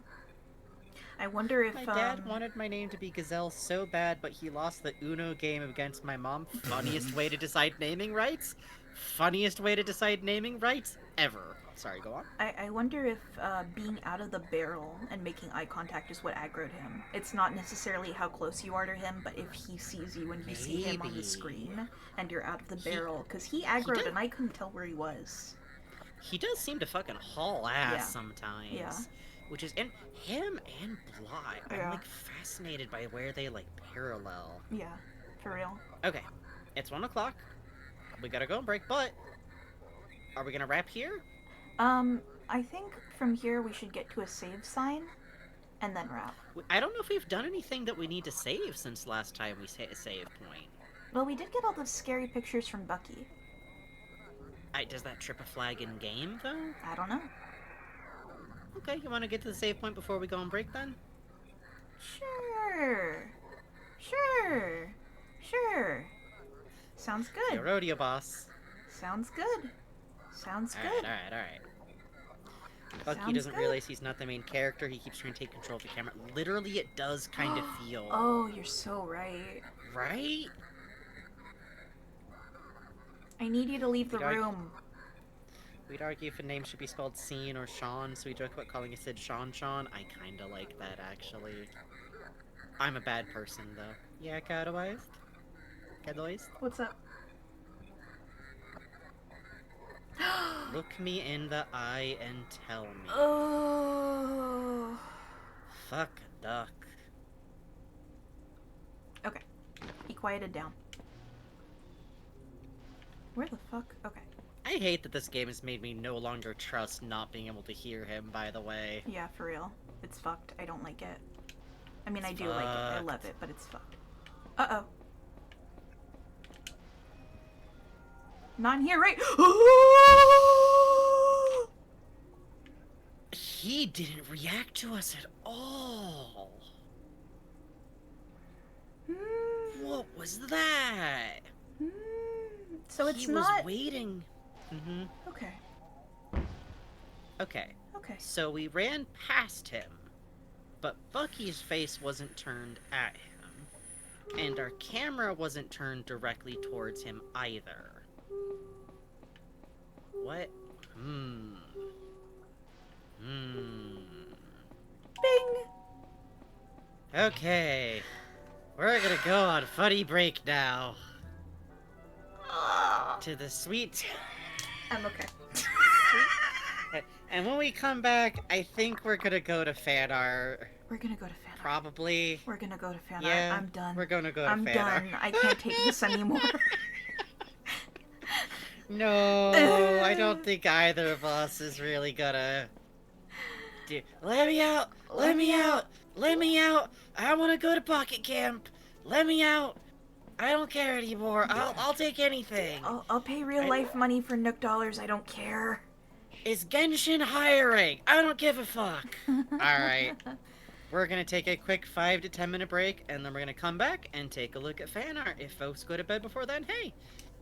I wonder if My dad wanted my name to be Gazelle so bad, but he lost the Uno game against my mom. Funniest way to decide naming rights? Funniest way to decide naming rights ever. Sorry, go on. I wonder if being out of the barrel and making eye contact is what aggroed him. It's not necessarily how close you are to him, but if he sees you when you see him on the Maybe. screen and you're out of the barrel. Because he aggroed did- and I couldn't tell where he was. He does seem to fucking haul ass Yeah. sometimes. Yeah. Which is, and him and Bly, Yeah. I'm like fascinated by where they like parallel. Yeah, for real. Okay, it's 1 o'clock. We gotta go and break, but are we gonna wrap here? I think from here we should get to a save sign and then wrap. I don't know if we've done anything that we need to save since last time we hit a save point. Well, we did get all those scary pictures from Bucky. Does that trip a flag in game though? I don't know. Okay, you want to get to the save point before we go on break then? Sure. Sure. Sure. Sounds good. Your rodeo boss. Sounds good. Sounds All good. right. Bucky Sounds doesn't good. realize he's not the main character. He keeps trying to take control of the camera. Literally, it does kind of feel. Oh, you're so right. Right? I need you to leave the room. We'd argue if a name should be spelled Sean or Sean, so we joke about calling a Sid Sean. I kinda like that, actually. I'm a bad person, though. Yeah, Cadoist? What's up? Look me in the eye and tell me. Oh. Fuck a duck. Okay. He quieted down. Where the fuck? Okay. I hate that this game has made me no longer trust not being able to hear him, by the way. Yeah, for real. It's fucked. I don't like it. I mean, I do fucked. like it. I love it, but it's fucked. Uh-oh. Not in here, right? He didn't react to us at all. What was that? So it's he not... was waiting. Mm-hmm. Okay. Okay. Okay. So we ran past him, but Bucky's face wasn't turned at him, and our camera wasn't turned directly towards him either. What? Bing! Okay. We're gonna go on funny break now. To the sweet... I'm okay. And when we come back, I think we're gonna go to fan art. We're gonna go to fan art. Probably. We're gonna go to fan Yeah, art. I'm done. We're gonna go to I'm fan done. art. I can't take this anymore. No, I don't think either of us is really gonna... Let me out! Let me out! Let me out! I wanna go to pocket camp! Let me out! I don't care anymore. I'll take anything. I'll pay real life money for Nook dollars. I don't care. Is Genshin hiring? I don't give a fuck. Alright. We're gonna take a quick 5 to 10 minute break, and then we're gonna come back and take a look at fan art. If folks go to bed before then, hey,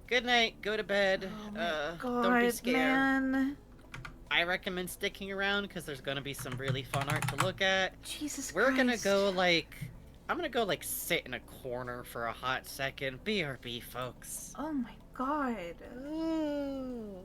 good night, go to bed. Oh my God, don't be scared. man. I recommend sticking around because there's gonna be some really fun art to look at. Jesus We're Christ. gonna go I'm gonna go sit in a corner for a hot second. BRB, folks. Oh my God. Ooh.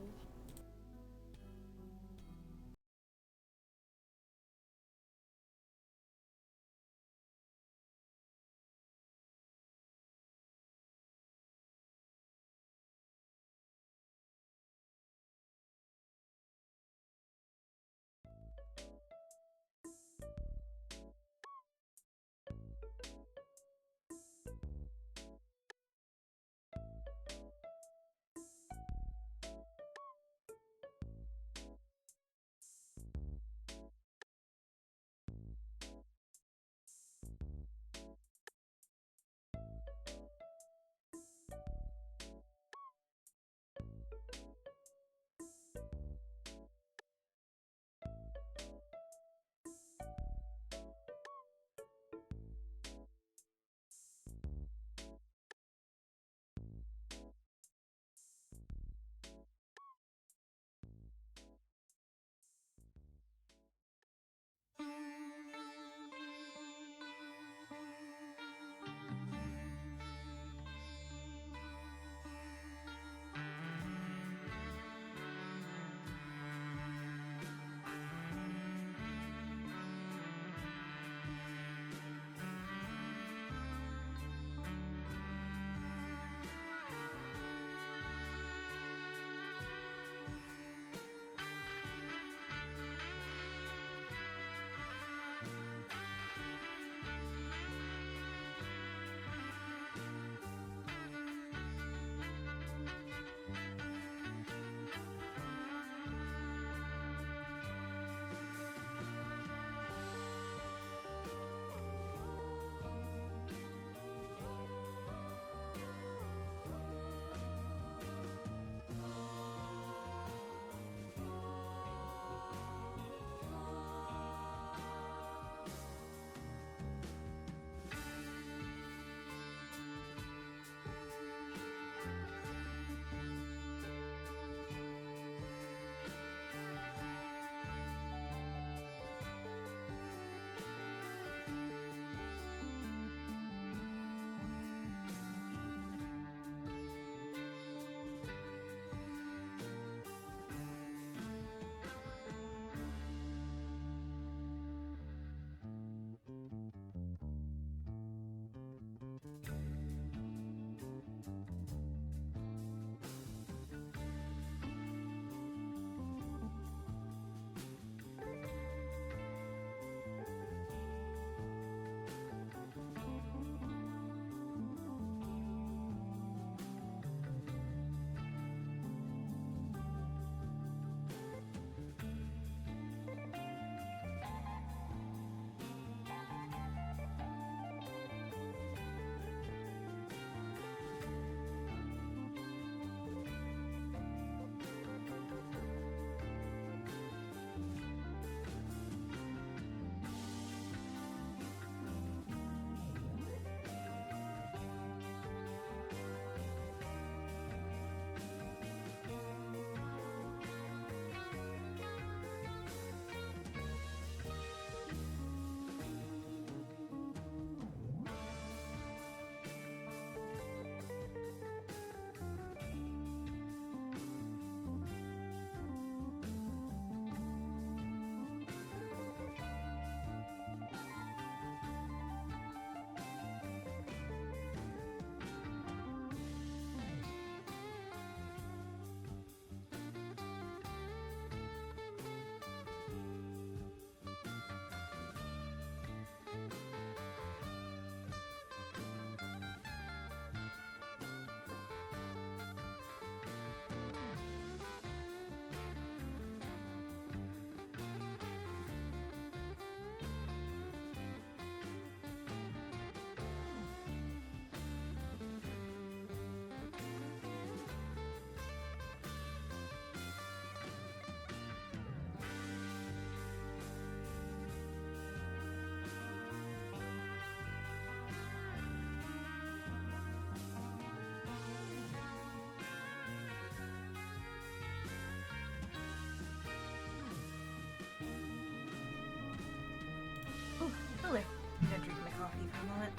it.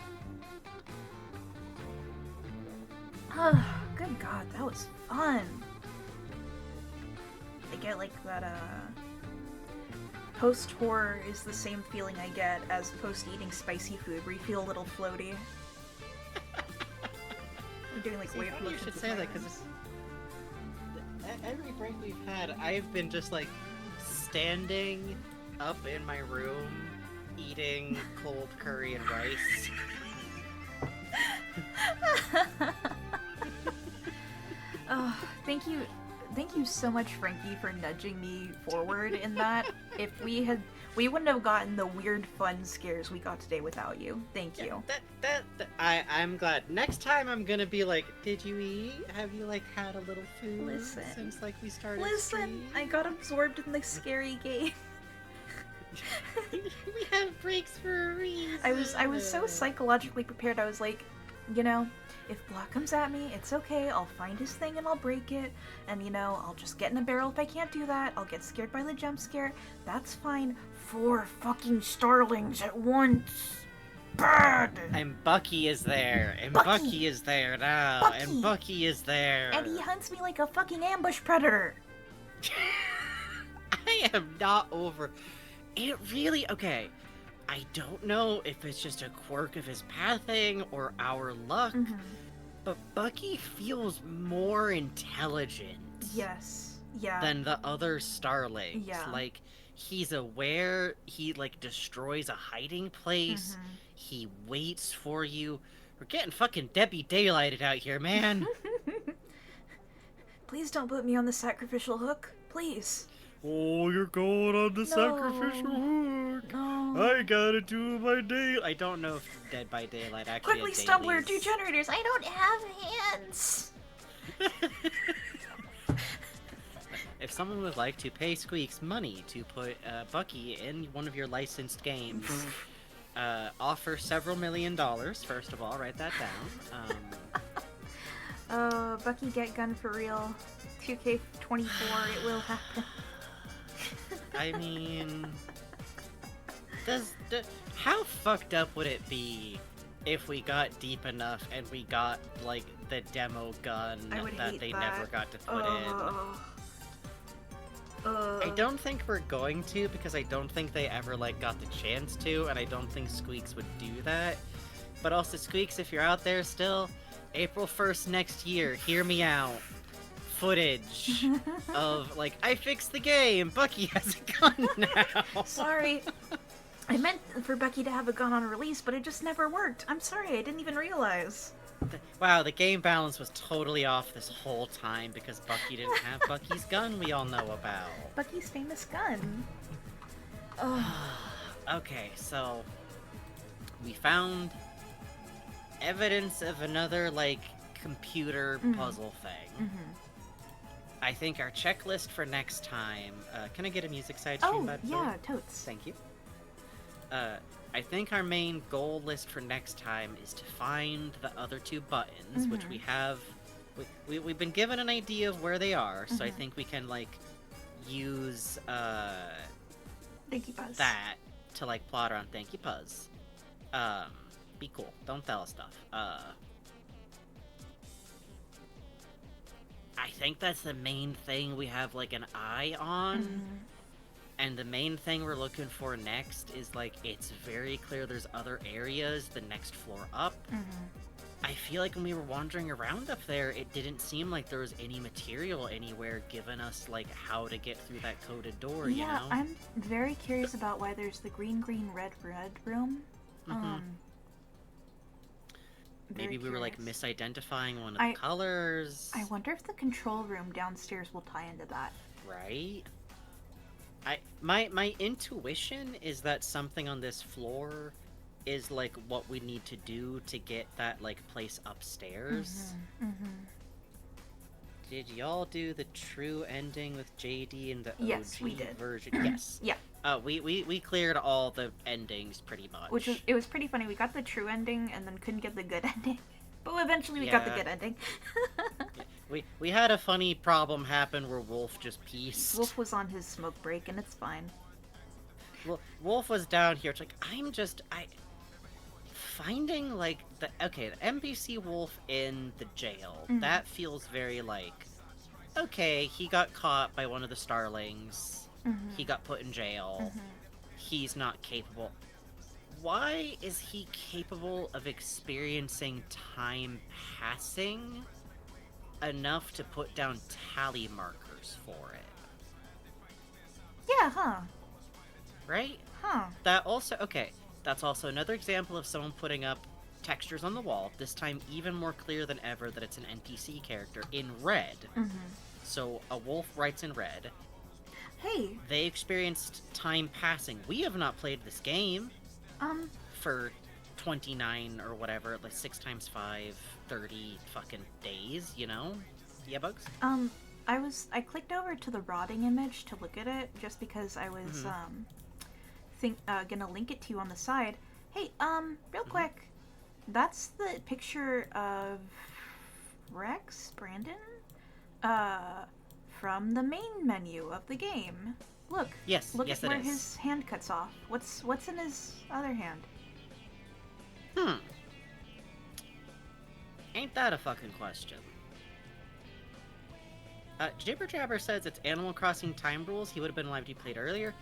Oh, good God, that was fun. I get like that, post-horror is the same feeling I get as post-eating spicy food, where you feel a little floaty. I'm doing like wave motions. You should with say my that, because every break we've had, I've been just like standing up in my room, eating cold curry and rice. Oh, thank you so much, Frankie, for nudging me forward in that. If we wouldn't have gotten the weird fun scares we got today without you. Thank you. I'm glad. Next time I'm gonna be like, did you eat? Have you like had a little food Listen. since like we started? Listen, I got absorbed in the scary game. We have breaks for a reason. I was so psychologically prepared. I was like, you know, if Block comes at me, it's okay. I'll find his thing and I'll break it. And, you know, I'll just get in a barrel if I can't do that. I'll get scared by the jump scare. That's fine. 4 fucking starlings at once. Bad! And Bucky is there. And Bucky is there now. Bucky. And Bucky is there. And he hunts me like a fucking ambush predator. I am not over... It really... Okay. I don't know if it's just a quirk of his pathing or our luck, but Bucky feels more intelligent. Yes. Yeah. Than the other starlings. Yeah. Like, he's aware, he, like, destroys a hiding place, he waits for you. We're getting fucking Debbie Daylighted out here, man. Please don't put me on the sacrificial hook. Please. Oh, you're going on the sacrificial hook. No. I gotta do my day. I don't know if Dead by Daylight actually Quickly, had Stumbler, dailies. 2 generators. I don't have hands. If someone would like to pay Squeaks money to put Bucky in one of your licensed games, offer several $1 million, first of all, write that down. Bucky get gun for real. 2K24, it will happen. I mean, how fucked up would it be if we got deep enough and we got, like, the demo gun that they never got to put in? I don't think we're going to, because I don't think they ever, like, got the chance to, and I don't think Squeaks would do that. But also, Squeaks, if you're out there still, April 1st next year, hear me out. Footage of, like, I fixed the game, Bucky has a gun now. Sorry. I meant for Bucky to have a gun on release, but it just never worked. I'm sorry, I didn't even realize. Wow, the game balance was totally off this whole time because Bucky didn't have Bucky's gun we all know about. Bucky's famous gun. Okay, so we found evidence of another, like, computer puzzle thing. I think our checklist for next time... can I get a music side stream, bud? Yeah, totes. Thank you. I think our main goal list for next time is to find the other 2 buttons, which we have... We've been given an idea of where they are, so I think we can, like, use, Thank you, Buzz. that to, like, plot around Thank You, Puzz. Be cool. Don't tell us stuff. I think that's the main thing we have, like, an eye on. And the main thing we're looking for next is, like, it's very clear there's other areas the next floor up. I feel like when we were wandering around up there, it didn't seem like there was any material anywhere giving us, like, how to get through that coded door, you know? I'm very curious about why there's the green, red room. Maybe we were, like, misidentifying one of the colors. I wonder if the control room downstairs will tie into that. Right? My intuition is that something on this floor is, like, what we need to do to get that, like, place upstairs. Did y'all do the true ending with JD in the Yes, OG we did. version? Yes. Yeah. We cleared all the endings pretty much. It was pretty funny. We got the true ending and then couldn't get the good ending. But eventually we got the good ending. We had a funny problem happen where Wolf just pieced. Wolf was on his smoke break and it's fine. Well, Wolf was down here. It's like, finding like the NPC wolf in the jail, that feels very like, okay, he got caught by one of the starlings, he got put in jail, he's not capable. Why is he capable of experiencing time passing enough to put down tally markers for it? Yeah, huh? Right? Huh. That also, okay, that's also another example of someone putting up textures on the wall, this time even more clear than ever that it's an NPC character, in red. So a wolf writes in red. Hey. They experienced time passing. We have not played this game for 29 or whatever, like 6 times 5, 30 fucking days, you know? Yeah, Bugs? I clicked over to the rotting image to look at it just because I was gonna link it to you on the side. Hey, real quick, that's the picture of Brandon, from the main menu of the game. Look. Yes, look yes, at where it is. his hand cuts off. What's in his other hand? Ain't that a fucking question? Jibber Jabber says it's Animal Crossing time rules. He would have been alive if he played earlier.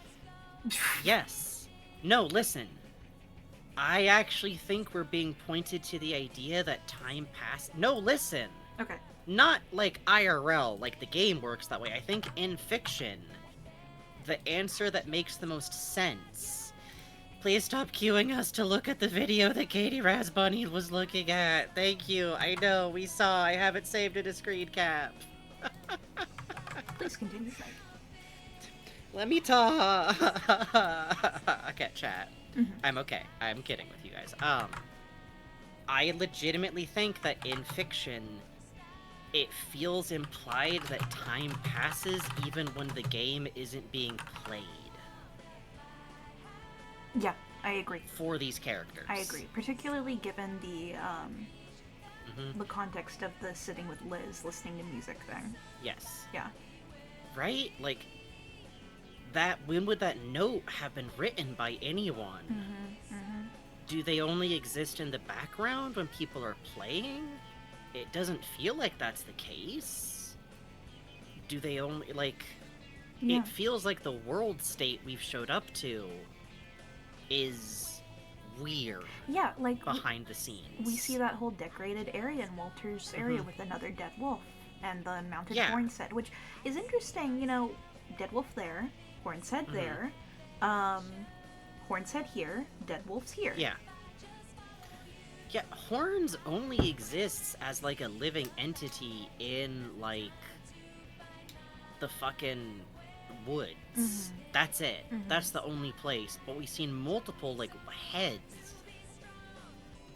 Yes. No, listen. I actually think we're being pointed to the idea that time passed. No, listen. Okay. Not like IRL, like the game works that way. I think in fiction, the answer that makes the most sense. Please stop cueing us to look at the video that Katie Rasbunny was looking at. Thank you. I know, we saw. I have it saved in a screen cap. Please continue. Let me talk. I can't chat. I'm okay. I'm kidding with you guys. I legitimately think that in fiction, it feels implied that time passes even when the game isn't being played. Yeah, I agree. For these characters. I agree, particularly given the context of the sitting with Liz listening to music thing. Yes. Yeah. Right? Like, that, when would that note have been written by anyone? Do they only exist in the background when people are playing? It doesn't feel like that's the case. Do they only, like... Yeah. It feels like the world state we've showed up to is weird. Yeah, like behind the scenes. We see that whole decorated area in Walter's area with another dead wolf and the mounted horn's head, which is interesting. You know, dead wolf there, horn's head there, horn's head here, dead wolf's here. Yeah. Yeah, Horns only exists as like a living entity in like the fucking woods. That's it. That's the only place. But we've seen multiple like heads.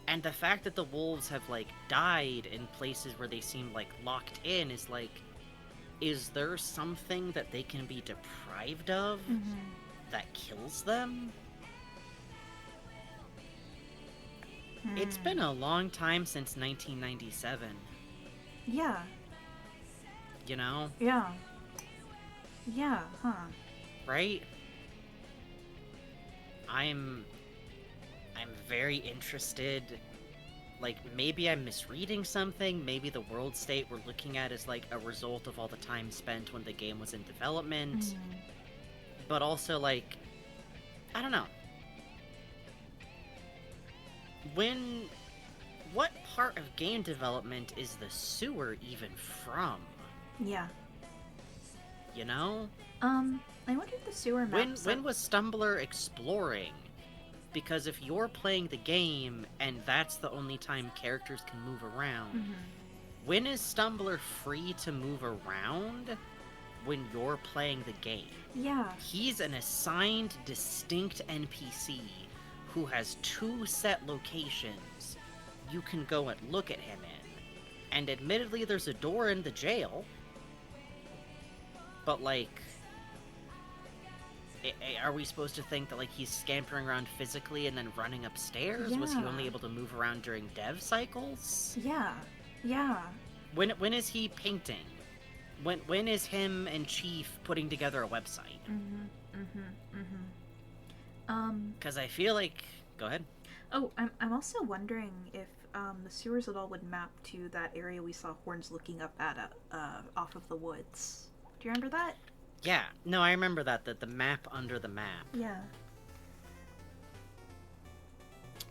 And the fact that the wolves have like died in places where they seem like locked in is like, is there something that they can be deprived of that kills them? It's been a long time since 1997. Yeah. You know? Yeah. Yeah, huh. Right? I'm very interested. Like, maybe I'm misreading something. Maybe the world state we're looking at is like a result of all the time spent when the game was in development. But also, like, I don't know. What part of game development is the sewer even from? Yeah. You know? I wonder if the sewer maps... When was Stumbler exploring? Because if you're playing the game, and that's the only time characters can move around, when is Stumbler free to move around? When you're playing the game. Yeah. He's an assigned, distinct NPC who has 2 set locations you can go and look at him in. And admittedly, there's a door in the jail. But, like... Are we supposed to think that, like, he's scampering around physically and then running upstairs? Was he only able to move around during dev cycles? Yeah. Yeah. When is he painting? When is him and Chief putting together a website? Because I feel like... Go ahead. Oh, I'm also wondering if the sewers at all would map to that area we saw Horns looking up at off of the woods. Do you remember that? Yeah, no, I remember that, the map under the map. Yeah.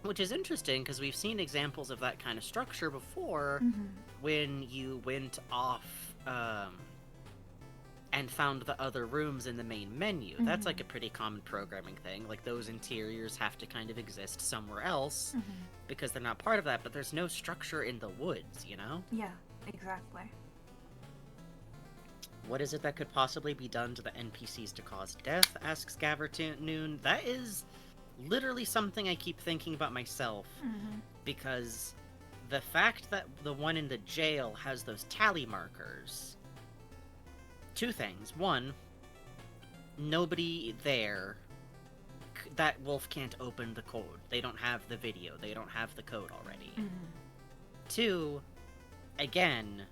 Which is interesting, because we've seen examples of that kind of structure before, when you went off, and found the other rooms in the main menu. That's like a pretty common programming thing. Like, those interiors have to kind of exist somewhere else, because they're not part of that, but there's no structure in the woods, you know? Yeah, exactly. What is it that could possibly be done to the NPCs to cause death? Asks Gavernoon. That is literally something I keep thinking about myself, because the fact that the one in the jail has those tally markers... Two things. One, nobody there... That wolf can't open the code. They don't have the video. They don't have the code already. Two, again...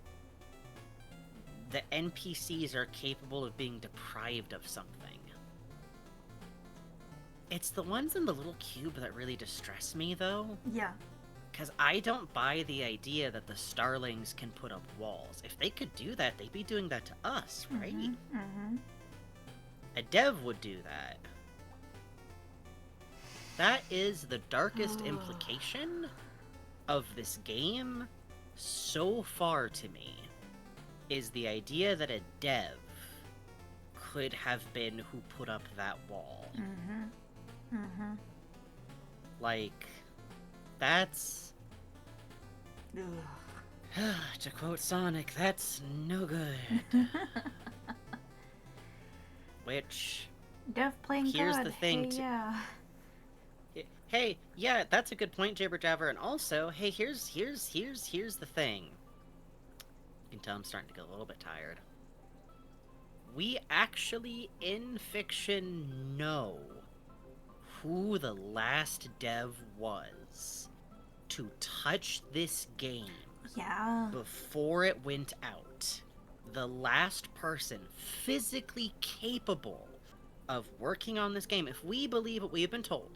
The NPCs are capable of being deprived of something. It's the ones in the little cube that really distress me, though. Yeah. Because I don't buy the idea that the Starlings can put up walls. If they could do that, they'd be doing that to us, right? A dev would do that. That is the darkest implication of this game so far to me, is the idea that a dev could have been who put up that wall. Like, that's... to quote Sonic, that's no good. Which... Dev playing here's God. the thing. Hey, yeah. Hey, yeah, that's a good point, Jabber Jabber. And also, hey, here's the thing. You can tell I'm starting to get a little bit tired. We actually, in fiction, know who the last dev was to touch this game before it went out. The last person physically capable of working on this game, if we believe what we've been told,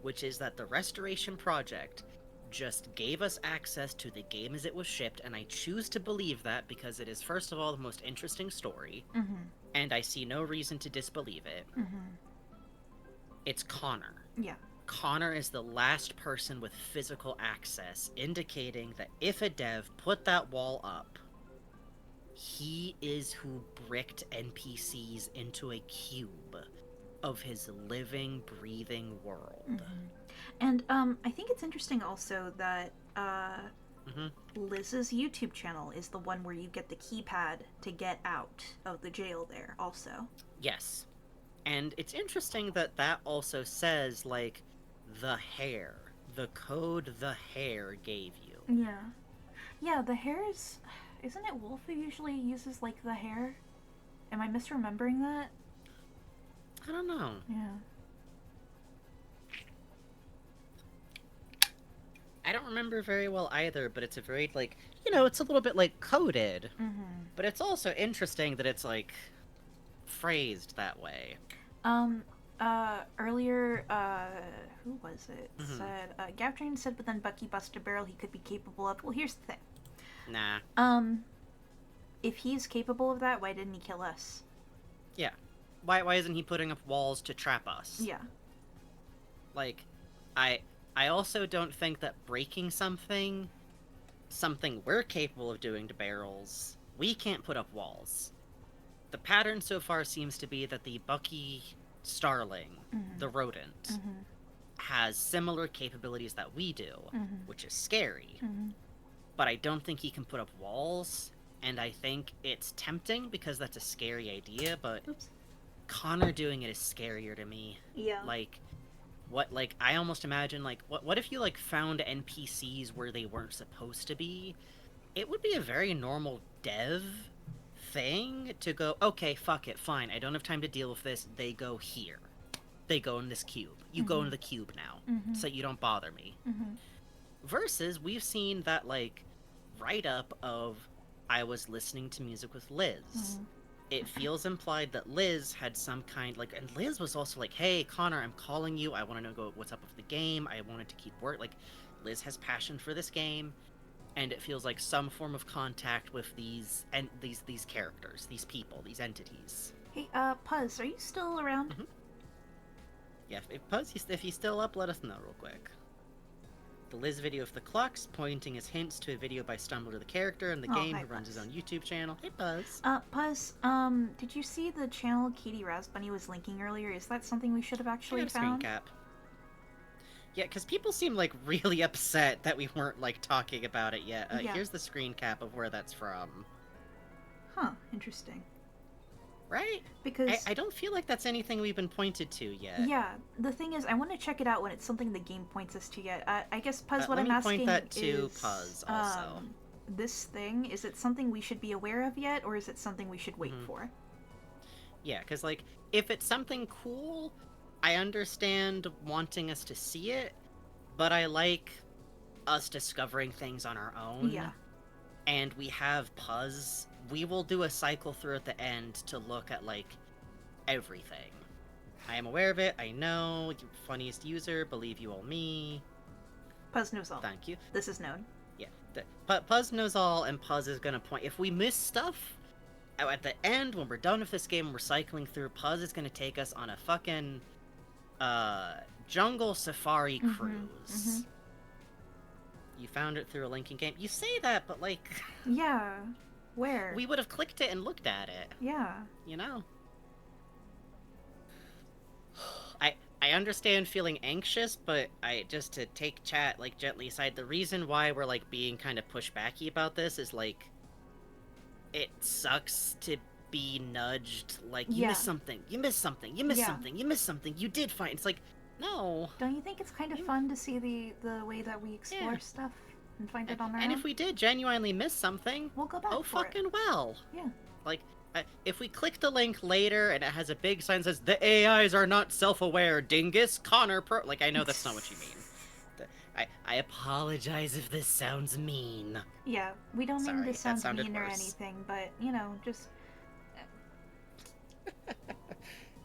which is that the Restoration Project just gave us access to the game as it was shipped, and I choose to believe that because it is, first of all, the most interesting story, and I see no reason to disbelieve it. It's Connor. Yeah. Connor is the last person with physical access, indicating that if a dev put that wall up, he is who bricked NPCs into a cube of his living, breathing world. And I think it's interesting also that Liz's YouTube channel is the one where you get the keypad to get out of the jail there also. Yes. And it's interesting that that also says, like, the hair. The code the hair gave you. Yeah. Yeah, the hair is... Isn't it Wolf who usually uses, like, the hair? Am I misremembering that? I don't know. Yeah. I don't remember very well either, but it's a very, like, you know, it's a little bit, like, coded. But it's also interesting that it's, like, phrased that way. Earlier, who was it? Said, Gavtrain said, but then Bucky busted a barrel he could be capable of. Well, here's the thing. Nah. If he's capable of that, why didn't he kill us? Yeah. Why isn't he putting up walls to trap us? Yeah. Like, I also don't think that breaking something we're capable of doing to barrels, we can't put up walls. The pattern so far seems to be that the Bucky Starling, the rodent, has similar capabilities that we do, which is scary. But I don't think he can put up walls, and I think it's tempting because that's a scary idea, but Connor doing it is scarier to me. Yeah. Like, I almost imagine, like, what if you, like, found NPCs where they weren't supposed to be? It would be a very normal dev thing to go, okay, fuck it, fine, I don't have time to deal with this, they go here. They go in this cube. You go in the cube now, so you don't bother me. Versus, we've seen that, like, write-up of I was listening to music with Liz, it feels implied that Liz had some kind, like, and Liz was also like, hey, Connor, I'm calling you. I want to know what's up with the game. I wanted to keep work. Like, Liz has passion for this game, and it feels like some form of contact with these characters, these people, these entities. Hey, Puzz, are you still around? Mhm. Yeah, if he's still up, let us know real quick. The Liz video of the clocks, pointing as hints to a video by Stumble to the character in the game hi, who runs his Buzz. own YouTube channel. Hey, Buzz. Puzz, did you see the channel Katie Razbunny was linking earlier? Is that something we should have actually I got a screen found? cap. Yeah, because people seem like really upset that we weren't like talking about it yet. Yeah. Here's the screen cap of where that's from. Huh, interesting. Right? Because I don't feel like that's anything we've been pointed to yet. yeah, the thing is, I want to check it out when it's something the game points us to yet. I guess, Puzz, what let I'm me asking point that to is, Puzz also. This thing, is it something we should be aware of yet, or is it something we should wait for? Yeah, because like, if it's something cool, I understand wanting us to see it, but I like us discovering things on our own. Yeah. And we have Puzz. We will do a cycle through at the end to look at, like, everything. I am aware of it, I know, funniest user, believe you all me. Puzz knows all. Thank you. This is known. Yeah, Puzz knows all, and Puzz is gonna point. If we miss stuff, at the end, when we're done with this game and we're cycling through, Puzz is gonna take us on a fucking, jungle safari cruise. You found it through a linking game. You say that, but, like... Yeah. Where? We would have clicked it and looked at it. Yeah. You know? I understand feeling anxious, but just to take chat, like, gently aside, the reason why we're, like, being kind of pushbacky about this is, like, it sucks to be nudged, like, you missed something, you missed something, you missed something, you missed something, you did find... It's like, no. Don't you think it's kind of fun to see the way that we explore stuff and find it on our own? And if we did genuinely miss something, we'll go back oh, for fucking it. well. Yeah. Like, if we click the link later and it has a big sign that says, the AIs are not self-aware, dingus, Connor Pro... Like, I know that's not what you mean. I apologize if this sounds mean. Yeah, we don't mean Sorry, to sound that sounded mean or worse. anything, but, you know, just...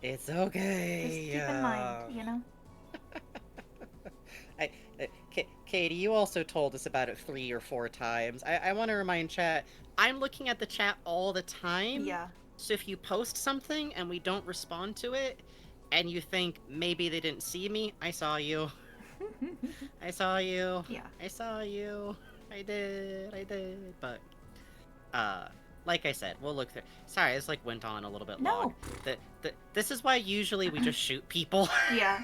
It's okay. Just keep in mind, you know? Katie, you also told us about it 3 or 4 times. I want to remind chat, I'm looking at the chat all the time. Yeah. So if you post something and we don't respond to it, and you think maybe they didn't see me, I saw you. I saw you. Yeah. I saw you. I did. But, like I said, we'll look through. Sorry, this like went on a little bit long. This is why usually we just shoot people. Yeah.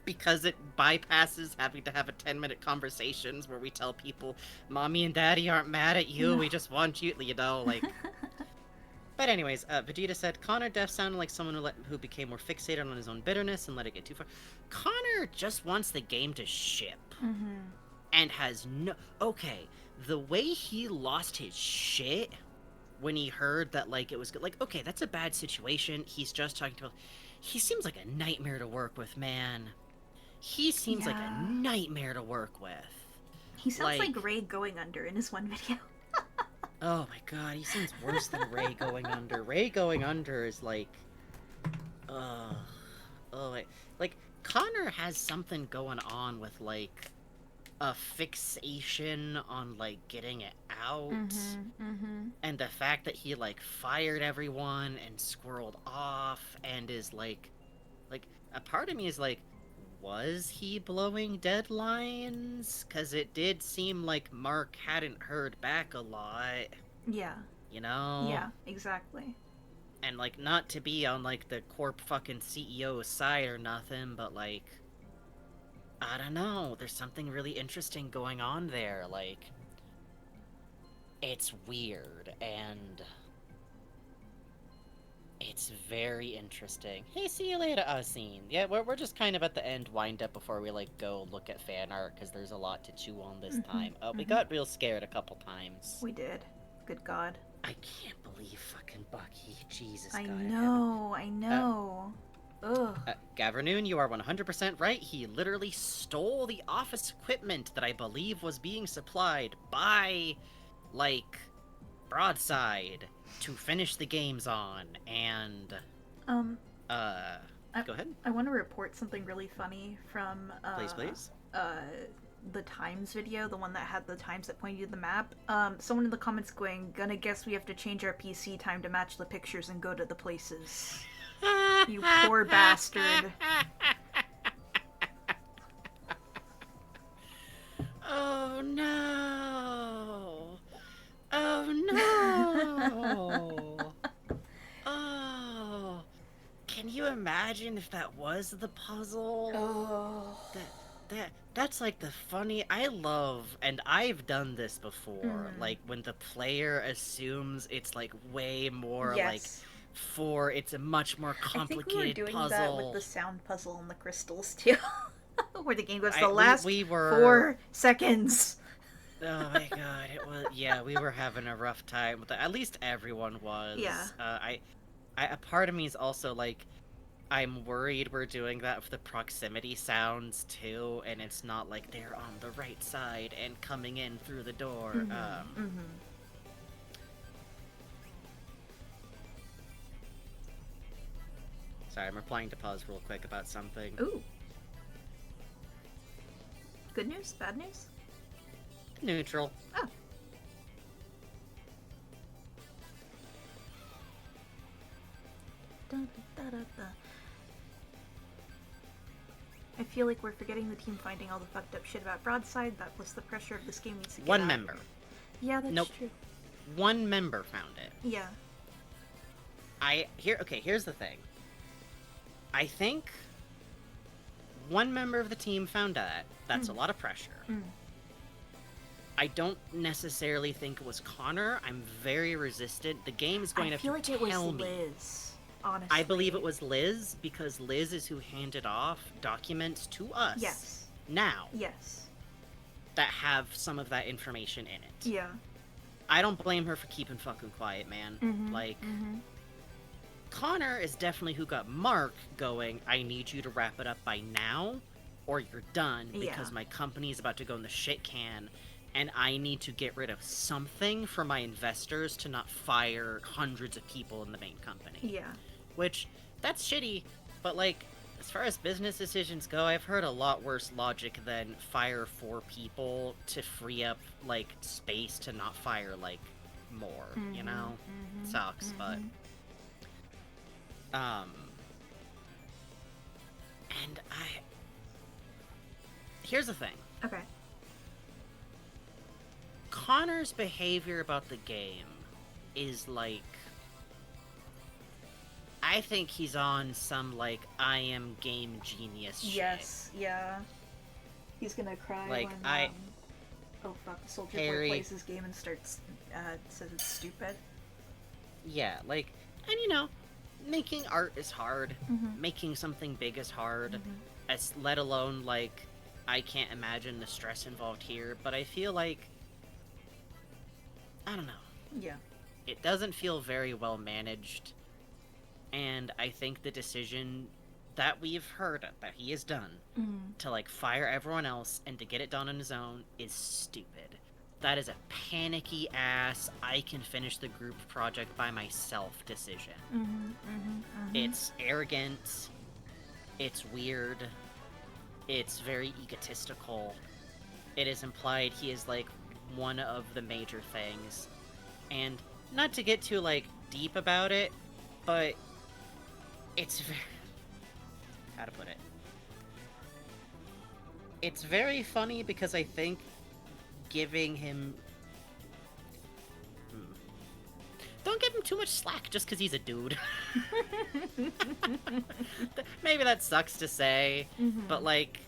Because it bypasses having to have a 10-minute conversations where we tell people, Mommy and Daddy aren't mad at you, we just want you, you know, like... But anyways, Vegeta said, Connor Def sounded like someone who became more fixated on his own bitterness and let it get too far. Connor just wants the game to ship. And has no... Okay, the way he lost his shit when he heard that, like, it was good. Like, okay, that's a bad situation. He's just talking to... He seems like a nightmare to work with, man. He seems like a nightmare to work with. He sounds like Ray going under in his one video. Oh my god, he seems worse than Ray going under. Ray going under is like... Like, Connor has something going on with, like, a fixation on, like, getting it out. And the fact that he, like, fired everyone and squirreled off and is, like, a part of me is like, was he blowing deadlines? Because it did seem like Mark hadn't heard back a lot. Yeah. You know? Yeah, exactly. And, like, not to be on, like, the corp fucking CEO's side or nothing, but, like, I don't know. There's something really interesting going on there. Like, it's weird, and it's very interesting. Hey, see you later, Asin. Yeah, we're just kind of at the end wind up before we, like, go look at fan art, because there's a lot to chew on this time. We got real scared a couple times. We did. Good God. I can't believe fucking Bucky. Jesus I God. know. Ugh. Gavernoon, you are 100% right. He literally stole the office equipment that I believe was being supplied by, like, broadside to finish the games on, and Um, go ahead. I want to report something really funny from Please. The Times video, the one that had the times that pointed to the map. Someone in the comments going, "Gonna guess we have to change our PC time to match the pictures and go to the places." You poor bastard. Oh no! Oh no! Oh, can you imagine if that was the puzzle? Oh. That's like the funny. I love, and I've done this before. Like when the player assumes it's like way more like Yes. it's a much more I think we were complicated doing puzzle. that with the sound puzzle and the crystals too. Where the game goes the we last were 4 seconds. Oh my god, it was, yeah, we were having a rough time with that. At least everyone was. Yeah. A part of me is also like, I'm worried we're doing that with the proximity sounds too, and it's not like they're on the right side and coming in through the door. Sorry, I'm replying to Pause real quick about something. Ooh. Good news? Bad news? Neutral. Oh. Dun, da, da, da. I feel like we're forgetting the team finding all the fucked up shit about Broadside. That plus the pressure of this game needs to get One out. member. Yeah, that's Nope. true. One member found it. Yeah. Here's the thing. I think one member of the team found that. That's a lot of pressure. I don't necessarily think it was Connor. I'm very resistant. The game is going to feel have to like it was tell me. Liz, honestly. I believe it was Liz, because Liz is who handed off documents to us. Yes. Now. Yes. That have some of that information in it. Yeah. I don't blame her for keeping fucking quiet, man. Connor is definitely who got Mark going, I need you to wrap it up by now, or you're done, because my company's about to go in the shit can, and I need to get rid of something for my investors to not fire hundreds of people in the main company. Yeah. Which, that's shitty, but like, as far as business decisions go, I've heard a lot worse logic than fire 4 people to free up, like, space to not fire, like, more, you know? Sucks, but... And here's the thing. Okay. Connor's behavior about the game is like... I think he's on some, like, I am game genius shit. Yes, yeah. He's gonna cry like, when, oh fuck, the Soldier Boy Harry... plays his game and starts, says it's stupid. Yeah, like, and you know, making art is hard. Making something big is hard. As, let alone, like, I can't imagine the stress involved here, but I feel like... I don't know. Yeah. It doesn't feel very well managed, and I think the decision that we've heard that he has done to, like, fire everyone else and to get it done on his own is stupid. That is a panicky ass, I can finish the group project by myself decision. It's arrogant, it's weird, it's very egotistical. It is implied he is, like, one of the major things. And not to get too, like, deep about it, but it's very... How to put it? It's very funny because I think giving him... Don't give him too much slack just because he's a dude. Maybe that sucks to say, but, like...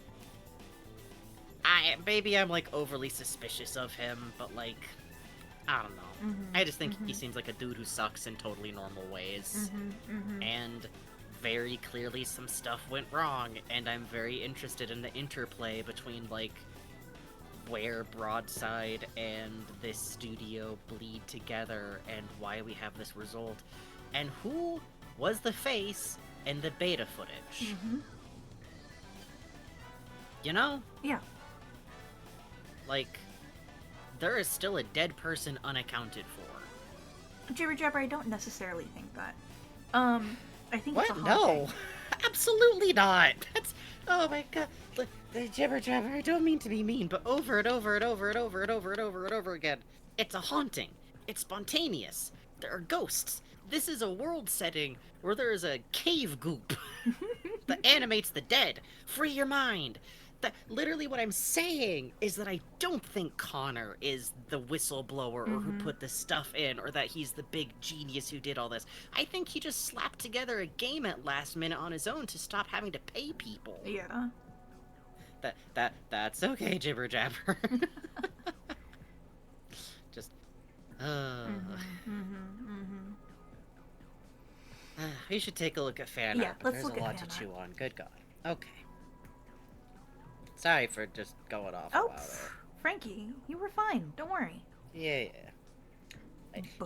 Maybe I'm, like, overly suspicious of him, but, like... I don't know. I just think he seems like a dude who sucks in totally normal ways. And very clearly some stuff went wrong, and I'm very interested in the interplay between, like, where Broadside and this studio bleed together and why we have this result, and who was the face in the beta footage. You know? Yeah. Like, there is still a dead person unaccounted for. Jibber Jabber, I don't necessarily think that. I think it's a What? haunting. No, absolutely not. That's oh my god. The jibber jabber. I don't mean to be mean, but over and over and over and over and over and over and over again, it's a haunting. It's spontaneous. There are ghosts. This is a world setting where there is a cave goop that animates the dead. Free your mind. That literally what I'm saying is that I don't think Connor is the whistleblower or who put the stuff in or that he's the big genius who did all this. I think he just slapped together a game at last minute on his own to stop having to pay people. Yeah. That's okay, jibber jabber. Just we should take a look at fan Yeah, art. let's There's look a at lot fan to art. chew on. Good God. Okay. Sorry for just going off a Oh, while there. Frankie, you were fine. Don't worry. Yeah.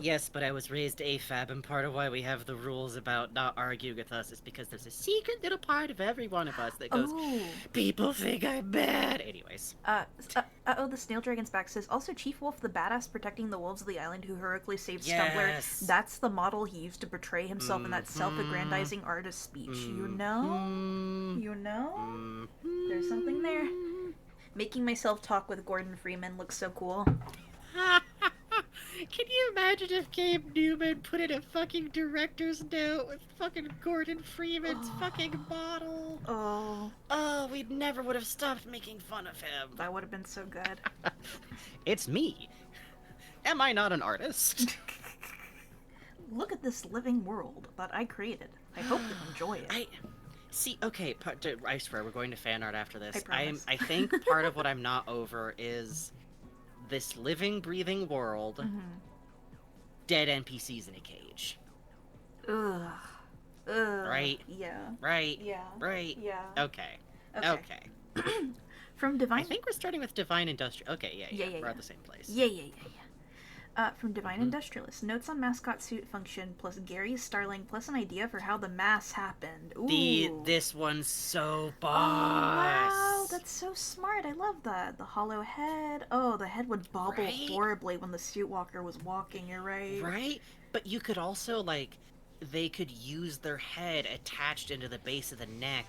Yes, but I was raised AFAB, and part of why we have the rules about not arguing with us is because there's a secret little part of every one of us that goes, Oh. people think I'm bad. Anyways. The Snail Dragon's back says, also Chief Wolf, the badass protecting the wolves of the island who heroically saved Stumbler. Yes. That's the model he used to portray himself in that self-aggrandizing artist speech. You know? You know? There's something there. Making myself talk with Gordon Freeman looks so cool. Can you imagine if Gabe Newman put in a fucking director's note with fucking Gordon Freeman's fucking model? Oh, we never would have stopped making fun of him. That would have been so good. It's me. Am I not an artist? Look at this living world that I created. I hope you enjoy it. See, okay, I swear we're going to fan art after this. I promise. I think part of what I'm not over is this living, breathing world, dead NPCs in a cage. Ugh. Right? Yeah. Right? Yeah. Right? Yeah. Okay. From Divine... I think we're starting with Divine Industrial. Okay, yeah. We're at the same place. Yeah. From Divine Industrialist. Notes on mascot suit function plus Gary's Starling plus an idea for how the mass happened. Ooh. This one's so boss. Oh, wow. That's so smart. I love that. The hollow head. Oh, the head would bobble horribly when the suit walker was walking. You're right. Right? But you could also, they could use their head attached into the base of the neck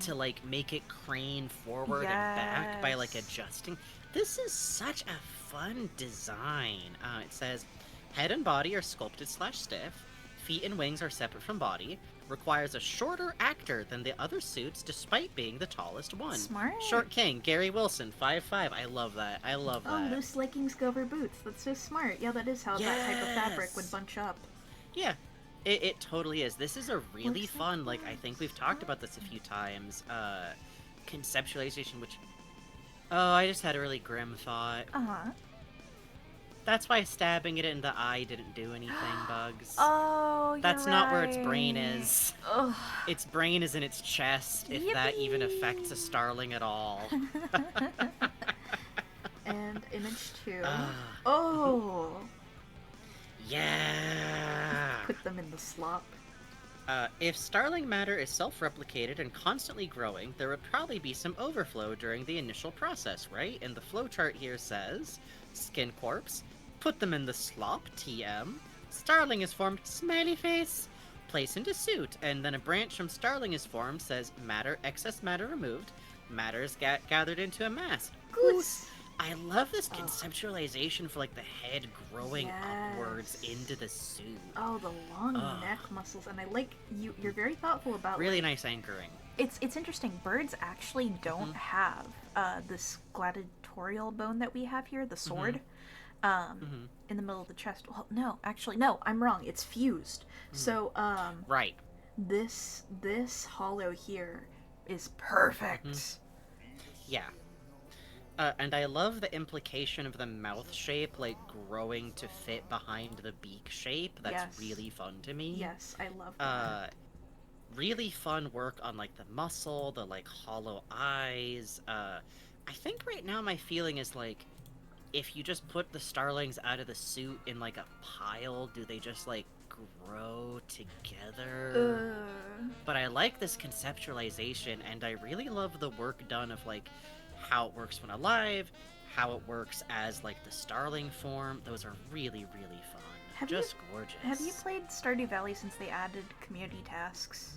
to, make it crane forward and back by, adjusting. This is such a fun design. It says, head and body are sculpted / stiff. Feet and wings are separate from body. Requires a shorter actor than the other suits despite being the tallest one. Smart. Short King, Gary Wilson, 5'5". I love that. Oh, loose leggings go over boots. That's so smart. Yeah, that is how that type of fabric would bunch up. Yeah. It totally is. This is a really fun, I think we've talked about this a few times, conceptualization, which... Oh, I just had a really grim thought. Uh-huh. That's why stabbing it in the eye didn't do anything, Bugs. Oh, That's not where its brain is. Ugh. Its brain is in its chest, if that even affects a starling at all. And image 2. Oh. Yeah. Put them in the slop. If starling matter is self-replicated and constantly growing, there would probably be some overflow during the initial process, right? And the flowchart here says, skin corpse, put them in the slop, TM, starling is formed, smiley face, place into suit, and then a branch from starling is formed, says excess matter removed, matter is gathered into a mass. Goose! I love this conceptualization for the head growing upwards into the suit. Oh, the long neck muscles, and I like you're very thoughtful about really nice anchoring. It's interesting. Birds actually don't have this gladiatorial bone that we have here, the sword, in the middle of the chest. Well, no, I'm wrong. It's fused. So right. This hollow here is perfect. Yeah. And I love the implication of the mouth shape, growing to fit behind the beak shape. That's really fun to me. Yes, I love that. Really fun work on, the muscle, the, hollow eyes. I think right now my feeling is, if you just put the starlings out of the suit in, a pile, do they just, grow together? But I like this conceptualization, and I really love the work done of, how it works when alive, how it works as, the starling form. Those are really, really fun. Just gorgeous. Have you played Stardew Valley since they added community tasks?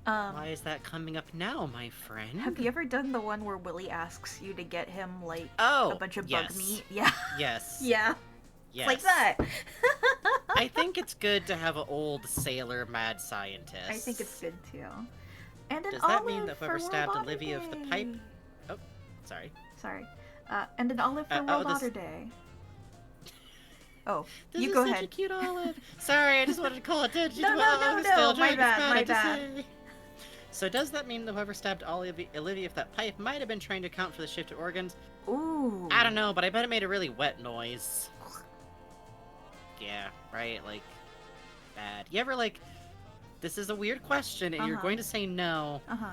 Why is that coming up now, my friend? Have you ever done the one where Willy asks you to get him, like, a a bunch of bug meat? Yeah. Yes. Yeah. Yes. Like that. I think it's good to have an old sailor mad scientist. I think it's good too. And an Does that mean olive that for whoever World stabbed Otter Olivia of the Day. pipe? Oh, sorry. Sorry. And an olive for oh, World this- Otter Day. Oh, This you is go such ahead. a cute olive. Sorry, I just wanted to call attention No, to no, my no, no, nostalgia. my It's bad, my to bad. say. So does that mean that whoever stabbed Olivia of that pipe might have been trying to account for the shifted organs? Ooh. I don't know, but I bet it made a really wet noise. Yeah, right? Like, bad. You ever, like... This is a weird question, and you're Uh-huh. going to say no. Uh-huh.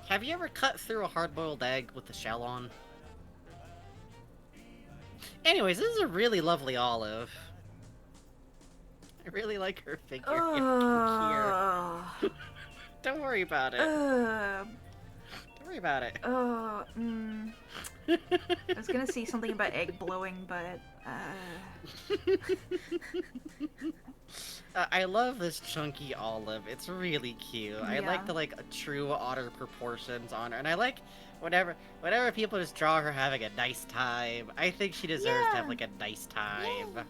Have you ever cut through a hard-boiled egg with the shell on? Anyways, this is a really lovely olive. I really like her figure. Here. Don't worry about it. Don't worry about it. I was gonna say something about egg blowing, but, I love this chunky olive. It's really cute. I like Yeah. the true otter proportions on her, and I like whenever people just draw her having a nice time. I think she deserves to have Yeah. a nice time.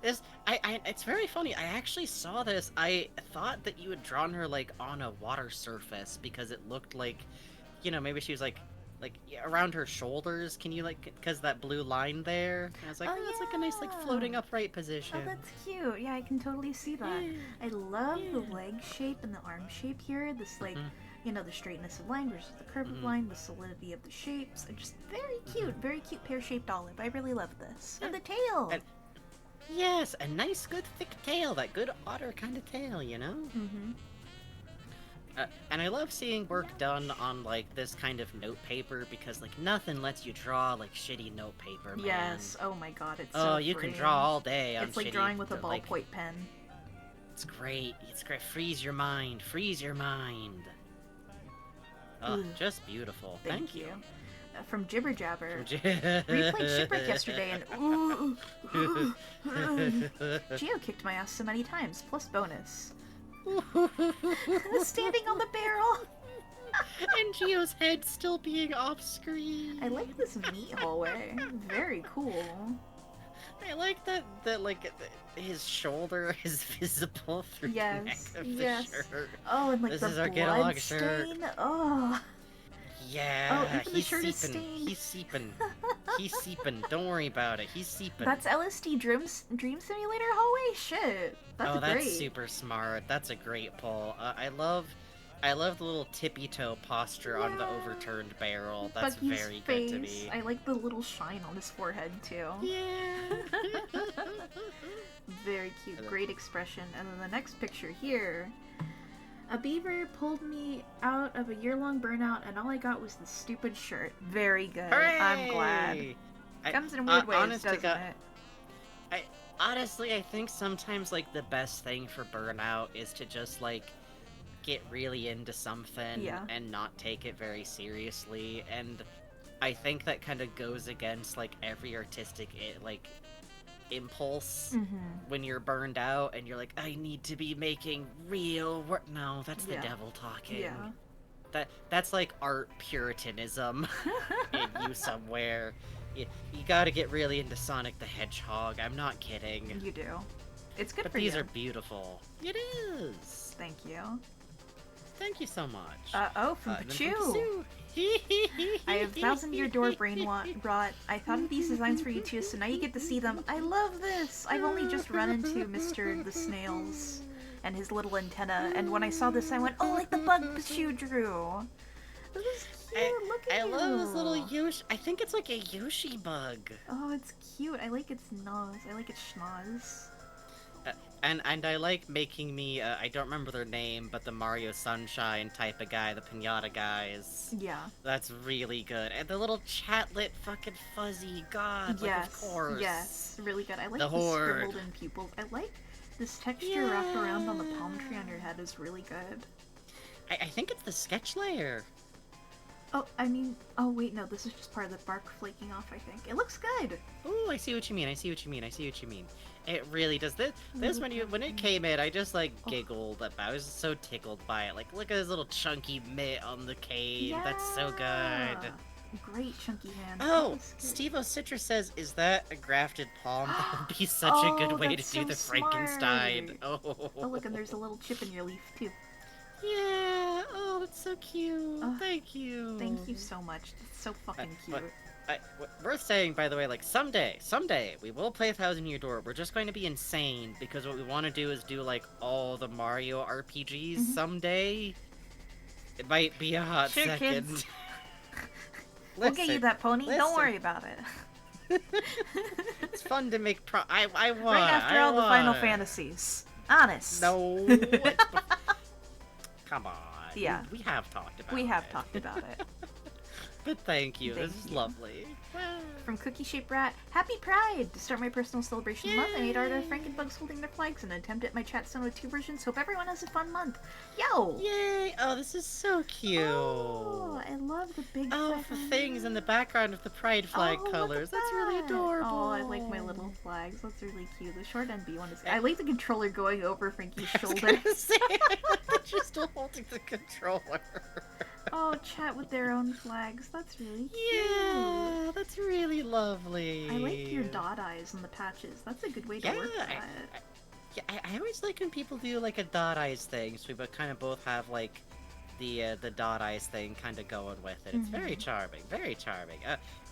It's very funny. I actually saw this. I thought that you had drawn her on a water surface because it looked like, maybe she was around her shoulders. Can you because that blue line there? And I was like, Oh, oh, that's a nice yeah. floating upright position. Oh, that's cute. Yeah, I can totally see that. Yeah. I love the Yeah. leg shape and the arm shape here. This, the straightness of line versus the curve of Mhm. line, the solidity of the shapes. And just very cute pear-shaped olive. I really love this. And the tail! And- Yes, a nice, good, thick tail. That good otter kind of tail, Mm-hmm. And I love seeing work done on, this kind of note paper because, nothing lets you draw, shitty note paper, man. Yes. Oh my god, it's so Oh, you can freeing. draw all day on It's like shitty, drawing with a ballpoint pen. It's great. It's great. Freeze your mind. Freeze your mind. Oh, Ooh. just beautiful. Thank you. you. From Jibber Jabber. We We played Shipwreck yesterday and Geo kicked my ass so many times, plus bonus. Standing on the barrel. And Geo's head still being off screen. I like this meat hallway. Very cool. I like that his shoulder is visible through Yes, the neck of yes. the shirt. Oh, and This the is our blood get-along shirt. stain. Oh. Yeah, Oh, even the he's shirt is seeping. stained. He's seeping. He's seeping. Don't worry about it. He's seeping. That's LSD Dream Simulator hallway? Shit. That's that's great. super smart. That's a great pull. I love the little tippy toe posture on the Yeah. overturned barrel. That's Bucky's very face. good to me. I like the little shine on his forehead too. Yeah. Very cute, great expression. And then the next picture here, a beaver pulled me out of a year-long burnout, and all I got was this stupid shirt. Very good. I'm glad. Hooray! Comes in weird ways, honest to doesn't God, it? Honestly, I think sometimes the best thing for burnout is to just get really into something Yeah. and not take it very seriously. And I think that kind of goes against every artistic impulse Mm-hmm. when you're burned out and you're like, I need to be making real work. No, that's the Yeah. devil talking. Yeah. That's art puritanism in you somewhere. You gotta get really into Sonic the Hedgehog. I'm not kidding. You do. It's good But for these you. are beautiful. It is. Thank you. Thank you so much. From And then Pachu. Pachu. I have 1,000-year door brain rot. I thought of these designs for you too, so now you get to see them. I love this! I've only just run into Mr. the Snails and his little antenna, and when I saw this I went, oh, like the bug Pachu drew! This is cute, look at I you! love this little Yoshi. I think it's like a Yoshi bug. Oh, it's cute. I like its nose. I like its schnoz. And I like making me, I don't remember their name, but the Mario Sunshine type of guy, the Pinata guys. Yeah. That's really good. And the little chatlet fucking fuzzy, god, Yes. of course. Yes. Really good. I like The the horde. scribbled in pupils. I like this texture wrapped around on the palm tree on your head is really good. I think it's the sketch layer. Oh, I mean, oh wait, no, this is just part of the bark flaking off, I think. It looks good! Ooh, I see what you mean. I see what you mean. I see what you mean. It really does. This when it came in, I just like giggled about. I was so tickled by it. Like, look at his little chunky mitt on the cave. Yeah. That's so good. Great chunky hand. Oh, Steve Citrus says, "Is that a grafted palm? That would be such a good way to do the Frankenstein." Oh, look, and there's a little chip in your leaf too. Yeah. Oh, it's so cute. Thank you. Thank you so much. It's so fucking cute. Worth saying, by the way, like someday, we will play 1,000 Year Door. We're just going to be insane because what we want to do is do like all the Mario RPGs someday. It might be a hot second. Kids. We'll get you that pony. Don't worry about it. It's fun to make I want. Right after all the Final Fantasies. Honest. No. Come on. Yeah. We have talked about it. We have talked about it. But thank you. This is lovely. From Cookie Shaped Rat, Happy Pride! To start my personal celebration month, I made art of Frankenbugs holding their flags and an attempt at my chat stone with 2 versions. Hope everyone has a fun month. Yo! Yay! Oh, this is so cute. Oh, I love the big for things in the background of the pride flag colors. That's really adorable. Oh, I like my little flags. That's really cute. The short NB one is. I like the controller going over Frankie's shoulder. I like that you're still holding the controller. Oh, chat with their own flags. That's really cute. Yeah, that's really lovely. I like your dot eyes and the patches. That's a good way to work that. I always like when people do like a dot eyes thing, so we kind of both have like the dot eyes thing kind of going with it. It's very charming, very charming.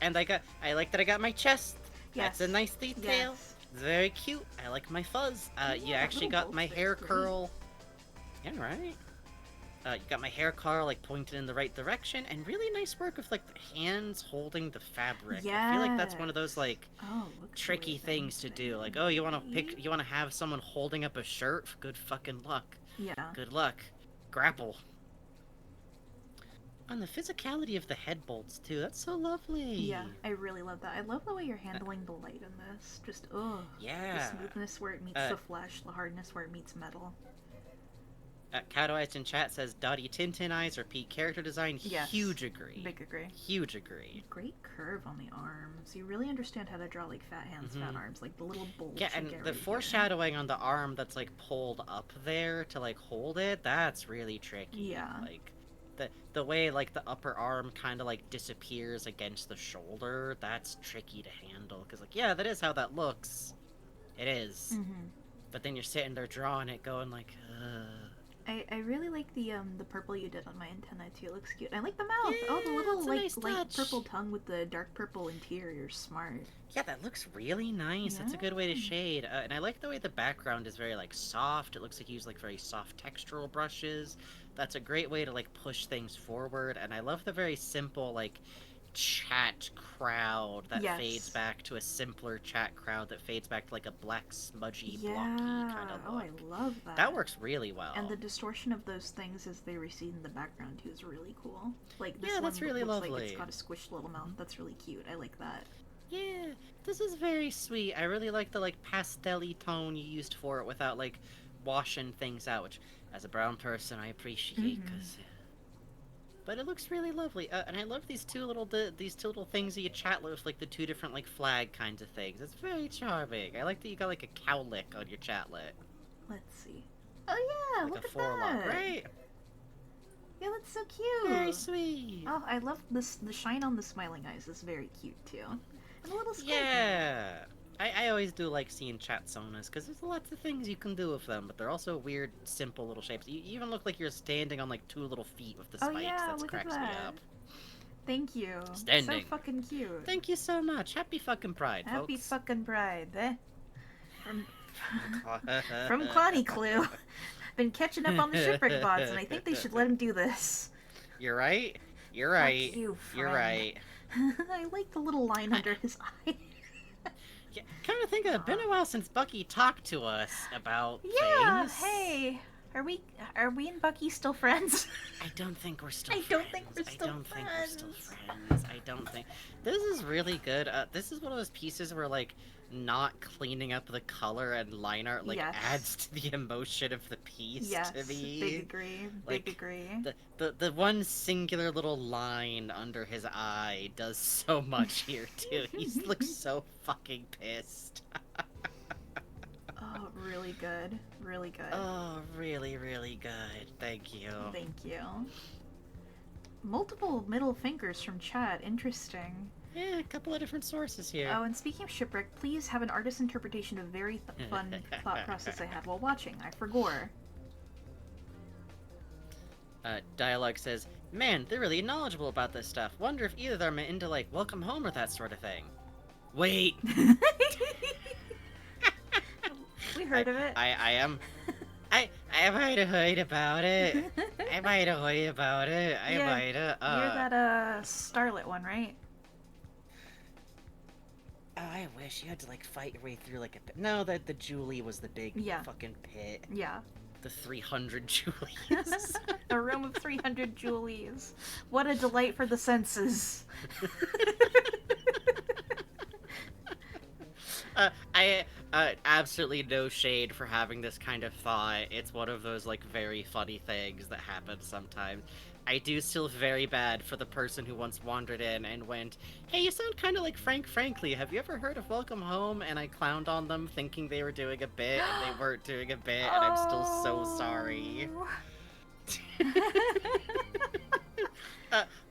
And I like that I got my chest. Yes. That's a nice detail. Yes. It's very cute. I like my fuzz. You actually got my hair curl. Yeah, right. You got my hair curl like pointed in the right direction, and really nice work with like the hands holding the fabric. I feel like that's one of those like tricky things to do. Like, oh, you want to have someone holding up a shirt? Good fucking luck. Yeah. Good luck. Grapple. On the physicality of the head bolts too. That's so lovely. Yeah, I really love that. I love the way you're handling the light in this. Just yeah. The smoothness where it meets the flesh, the hardness where it meets metal. Catoized in chat says Dottie Tintin eyes or peak character design. Yes. Huge agree. Big agree. Huge agree. Great curve on the arms. You really understand how to draw like fat hands, fat arms, like the little bulge. Yeah, and the foreshadowing on the arm that's like pulled up there to like hold it, that's really tricky. Yeah. Like the way like the upper arm kind of like disappears against the shoulder, that's tricky to handle because like yeah, that is how that looks. It is. But then you're sitting there drawing it going like I really like the purple you did on my antenna too. It looks cute. I like the mouth. Yeah, the little nice light purple tongue with the dark purple interior. Smart. Yeah, that looks really nice. Yeah. That's a good way to shade. And I like the way the background is very like soft. It looks like you use like very soft textural brushes. That's a great way to like push things forward. And I love the very simple like chat crowd that fades back to a simpler chat crowd that fades back to like a black smudgy blocky kind of look. Oh, I love that. That works really well. And the distortion of those things as they recede in the background too is really cool. Like this that's one really looks lovely. like it's got a squished little mouth. That's really cute. I like that. Yeah, this is very sweet. I really like the like pastel-y tone you used for it without like washing things out, which as a brown person I appreciate because but it looks really lovely, and I love these two little things that you chat with, like the two different like flag kinds of things. It's very charming. I like that you got like a cowlick on your chatlet. Let's see. Oh yeah, like look a at forelock, that. right? Yeah, that's so cute. Very sweet. Oh, I love this. The shine on the smiling eyes is very cute too, and a little squint. Yeah. I always do like seeing chat sonas because there's lots of things you can do with them, but they're also weird, simple little shapes. You even look like you're standing on like 2 little feet with the spikes. Yeah, that cracks me up. Thank you. Standing. So fucking cute. Thank you so much. Happy fucking Pride, folks. Happy fucking Pride. From Connie Clue. Been catching up on the shipwreck bots, and I think they should let him do this. You're right. You're right. Fuck you, You're right. I like the little line under his eye. Yeah, come to think of it, it's been a while since Bucky talked to us about things. Hey, are we and Bucky still friends? I don't think we're still friends. I don't think we're still friends. I don't think. This is really good. This is one of those pieces where, like, not cleaning up the color and line art like Yes. adds to the emotion of the piece Yes, to me. big agree. Like, Big agree. The one singular little line under his eye does so much here too. He looks so fucking pissed. Oh, really good. Really good. Oh, really, really good. Thank you. Thank you. Multiple middle fingers from chat. Interesting. Yeah, a couple of different sources here. Oh, and speaking of Shipwreck, please have an artist's interpretation of very fun thought process I had while watching. I forgore. Dialogue says, "Man, they're really knowledgeable about this stuff. Wonder if either of them are into, like, Welcome Home or that sort of thing." Wait! We heard of it. I am... I might have heard about it. I might have heard about it. I Yeah, might have... You're that, Starlet one, right? Oh, I wish you had to, like, fight your way through, like, a pit. No, the Julie was the big fucking pit. Yeah. The 300 Julies. A room of 300 Julies. What a delight for the senses. I absolutely no shade for having this kind of thought. It's one of those, like, very funny things that happen sometimes. I do feel very bad for the person who once wandered in and went, "Hey, you sound kind of like Frank Frankly. Have you ever heard of Welcome Home?" And I clowned on them thinking they were doing a bit, and they weren't doing a bit, and I'm still so sorry.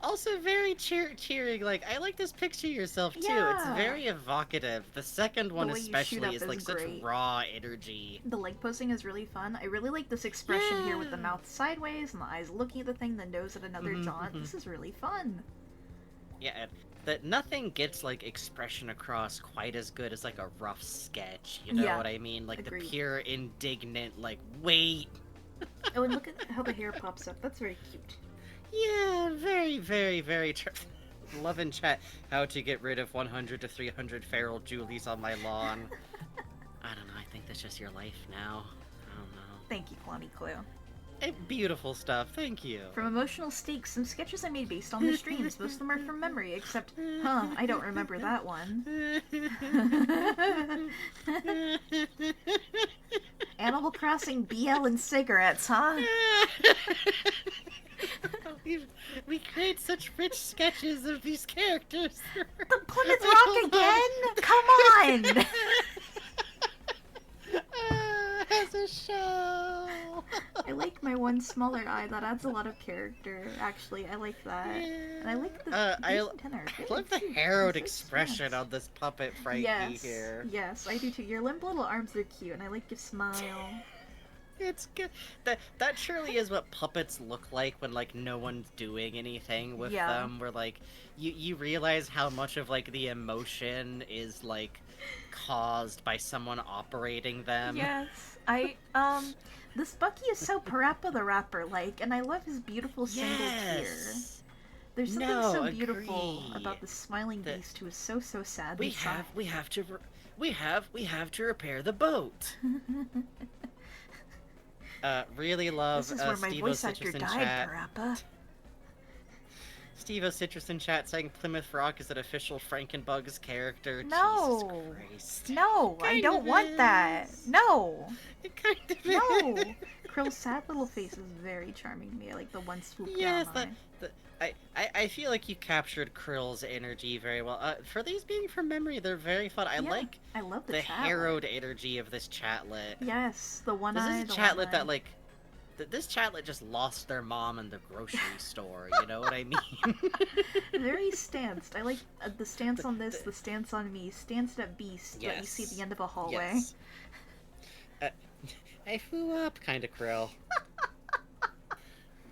Also very cheering, like, I like this picture of yourself, too. Yeah. It's very evocative. The second one way you shoot especially up is, is like, such great. raw energy. The leg posing is really fun. I really like this expression here with the mouth sideways and the eyes looking at the thing, the nose at another jaunt. This is really fun. Yeah, and that nothing gets, like, expression across quite as good as, like, a rough sketch, you know Yeah, what I mean? Like, agreed. the pure indignant, like, wait! Oh, and look at how the hair pops up. That's very cute. Yeah, very, very, very love in chat how to get rid of 100 to 300 feral Julies on my lawn. I don't know, I think that's just your life now. I don't know. Thank you, Clowny Clue. Beautiful stuff, thank you. From Emotional Stakes, some sketches I made based on the streams. Most of them are from memory, except, I don't remember that one. Animal Crossing BL and cigarettes, huh? We create such rich sketches of these characters. The Plymouth Rock again? Come on! As a show. I like my one smaller eye. That adds a lot of character. Actually, I like that. And I like the I antenna. love the harrowed expression on this puppet Frankie Yes, here. yes, I do too. Your limp little arms are cute, and I like your smile. It's good. That surely is what puppets look like when, like, no one's doing anything with them. Where, like, you realize how much of, like, the emotion is, like, caused by someone operating them. Yes, this Bucky is so Parappa the Rapper like, and I love his beautiful single tear. There's something so beautiful about the smiling beast who is so sad. We have to repair the boat. Really love This is where my Steve voice Citrus actor in died, chat. Parappa. Steve Citrus in chat saying Plymouth Rock is an official Frankenbugs character. No. Jesus Christ. No, I don't want that. No. It kind of No. is. Krill's sad little face is very charming to me. I like the one swoop Yes, down eye. I feel like you captured Krill's energy very well. For these being from memory, they're very fun. I love the chatlet. harrowed energy of this chatlet. Yes, the one This eye. is a chatlet that, like, this chatlet just lost their mom in the grocery store. You know what I mean? Very stanced. I like the stance on this, the stance on me. Stanced at beast that you see at the end of a hallway. Yes. I flew up, kind of Krill.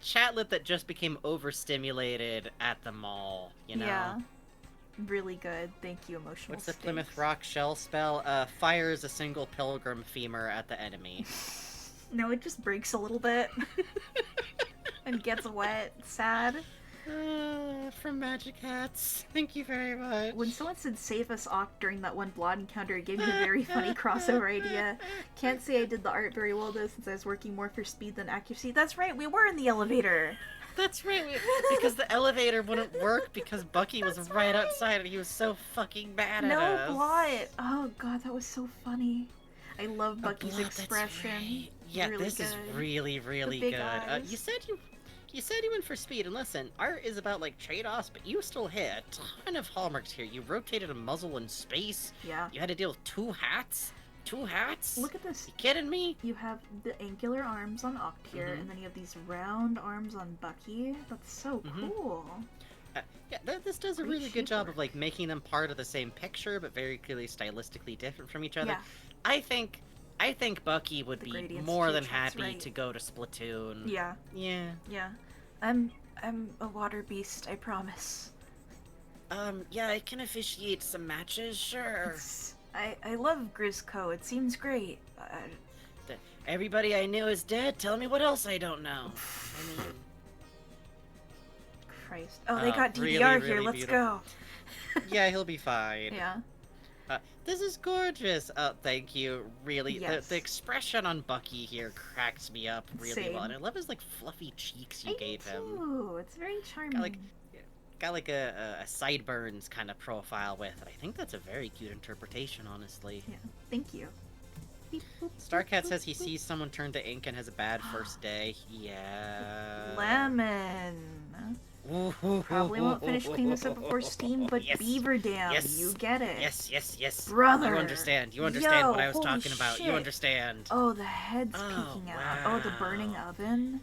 Chatlet that just became overstimulated at the mall, you know? Yeah. Really good. Thank you, Emotional What's the Stakes. Plymouth Rock shell spell? Fires a single pilgrim femur at the enemy. No, it just breaks a little bit. And gets wet. Sad. From Magic Hats. Thank you very much. When someone said save us Ock during that one Blood encounter, it gave me a very funny crossover idea. Can't say I did the art very well though, since I was working more for speed than accuracy. That's right, we were in the elevator! That's right, because the elevator wouldn't work because Bucky was right outside and he was so fucking mad at us. No, Blot. Oh god, that was so funny. I love Bucky's Blot, expression. That's right. Yeah, really this good. is really, really The big good. eyes. You said you went for speed, and listen, art is about like trade-offs, but you still hit a ton of hallmarks here. You rotated a muzzle in space. Yeah. You had to deal with two hats. Two hats? Look at this. You kidding me? You have the angular arms on Octier, and then you have these round arms on Bucky. That's so cool. Yeah, this does a Great really good job shapework. of like making them part of the same picture, but very clearly stylistically different from each other. Yeah. I think Bucky would The be gradients more too, than that's happy right. to go to Splatoon. Yeah. Yeah. Yeah. I'm a water beast, I promise. Yeah, I can officiate some matches, sure. I love Grizzco. It seems great. Everybody I knew is dead. Tell me what else I don't know. I mean, Christ. Oh, they got DDR really, here. really Let's beautiful. go. yeah, he'll be fine. Yeah. This is gorgeous. Thank you. Really, Yes. the expression on Bucky here cracks me up really Same. well, and I love his like fluffy cheeks you gave him. Ooh, it's very charming. Got like a sideburns kind of profile with it. I think that's a very cute interpretation, honestly. Yeah. Thank you. Beep, boop, Starcat boop, says he boop, sees someone turn to ink and has a bad first day. Yeah. Lemon. Probably won't finish cleaning this up before Steam, but Yes. Beaver Dam, Yes. you get it. Yes. Brother. You understand. You Yo, understand what I was holy talking about. You shit. understand. Oh, the head's Oh, peeking out. Oh, the burning wow. oven.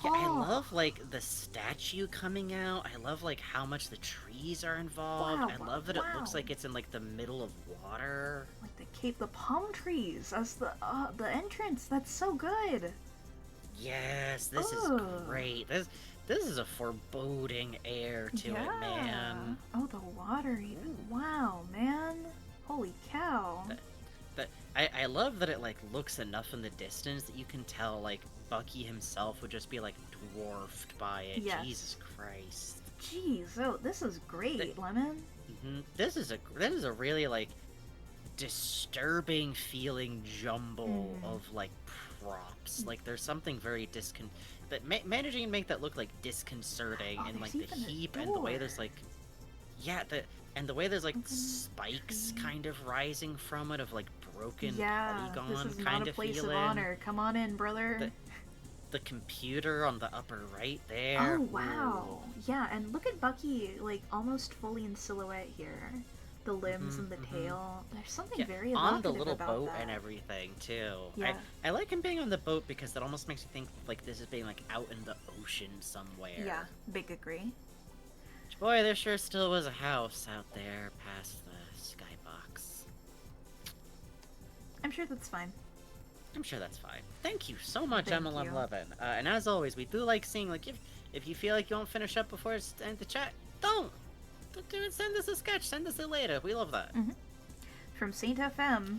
Yeah, I Oh. love like the statue coming out. I love like how much the trees are involved. Wow, I love that it looks wow. like it's in like the middle of water. Like the palm trees as the entrance. That's so good. Yes, this is Ugh. great. This is a foreboding air to it, man. Oh, the water even. Wow, man. Holy cow. But I love that it like looks enough in the distance that you can tell like Bucky himself would just be like dwarfed by it. Yes. Jesus Christ. Jeez, oh, this is great, Lemon. This is a really like disturbing feeling jumble of like props. Like there's something very that managing to make that look like disconcerting, Oh, and like there's the even a heap and the way door. there's like the way there's like spikes kind of rising from it of like broken Yeah, polygon this is kind not a of place feeling. of honor. Come on in, brother. The computer on the upper right there. Oh, wow. Yeah, and look at Bucky, like, almost fully in silhouette here. The limbs and the tail. There's something very on the evocative little about boat that. and everything too. Yeah. I like him being on the boat because that almost makes me think like this is being like out in the ocean somewhere. Yeah, big agree. Boy, there sure still was a house out there past the skybox. I'm sure that's fine. I'm sure that's fine. Thank you so much, Thank you. MLM11. And as always, we do like seeing like if you feel like you won't finish up before it's end the chat, don't do it. Send us a sketch. Send us it later. We love that. From Saint FM,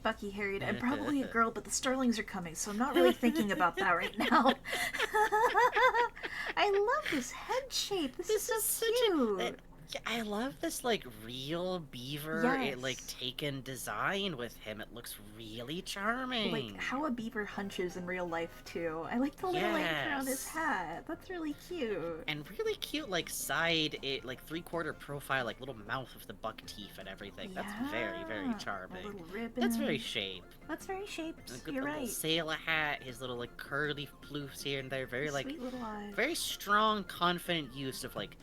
Bucky harried. I'm probably a girl, but the Starlings are coming, so I'm not really thinking about that right now. I love this head shape. This is so cute. Yeah, I love this like real beaver, like Yes. taken design with him. It looks really charming. Like how a beaver hunches in real life too. I like the little anchor on his Yes. hat. That's really cute. And really cute, like like 3/4 profile, like little mouth with the buck teeth and everything. That's very, very Yeah, a charming. little ribbon. That's very shape. That's very shaped. Like, with You're the little right. sailor hat, his little like curly floofs here and there. Very like, Sweet little eyes. very strong, confident use of like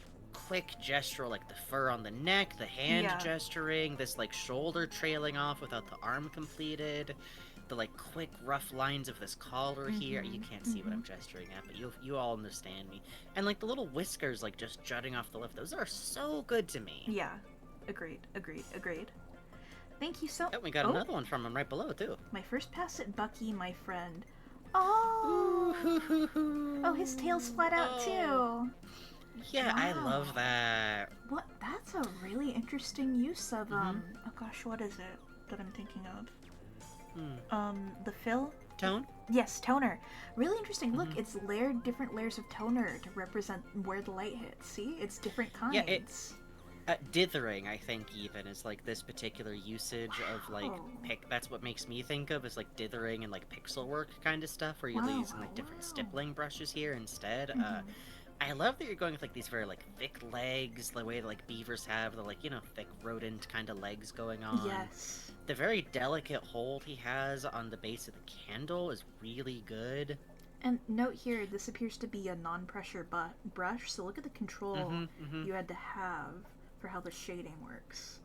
quick gesture, like the fur on the neck, the hand Yeah. gesturing, this like shoulder trailing off without the arm completed, the like quick rough lines of this collar here. You can't see what I'm gesturing at, but you all understand me. And like the little whiskers like just jutting off the lip. Those are so good to me. Yeah. Agreed. Thank you so. Oh, we got another one from him right below too. My first pass at Bucky, my friend. Oh. Oh, his tail's flat out too. Yeah, I Wow. love that. What? That's a really interesting use of Oh gosh, what is it that I'm thinking of? The fill. Tone? Yes, toner. Really interesting. Look, it's different layers of toner to represent where the light hits. See, it's different kinds. Yeah, Dithering, I think, even is like this particular usage of like that's what makes me think of is like dithering and like pixel work kind of stuff, where you're using like different stippling brushes here instead. I love that you're going with like these very like thick legs, the way that like beavers have the like thick rodent kind of legs going on. Yes. The very delicate hold he has on the base of the candle is really good. And note here, this appears to be a non-pressure brush, so look at the control you had to have for how the shading works.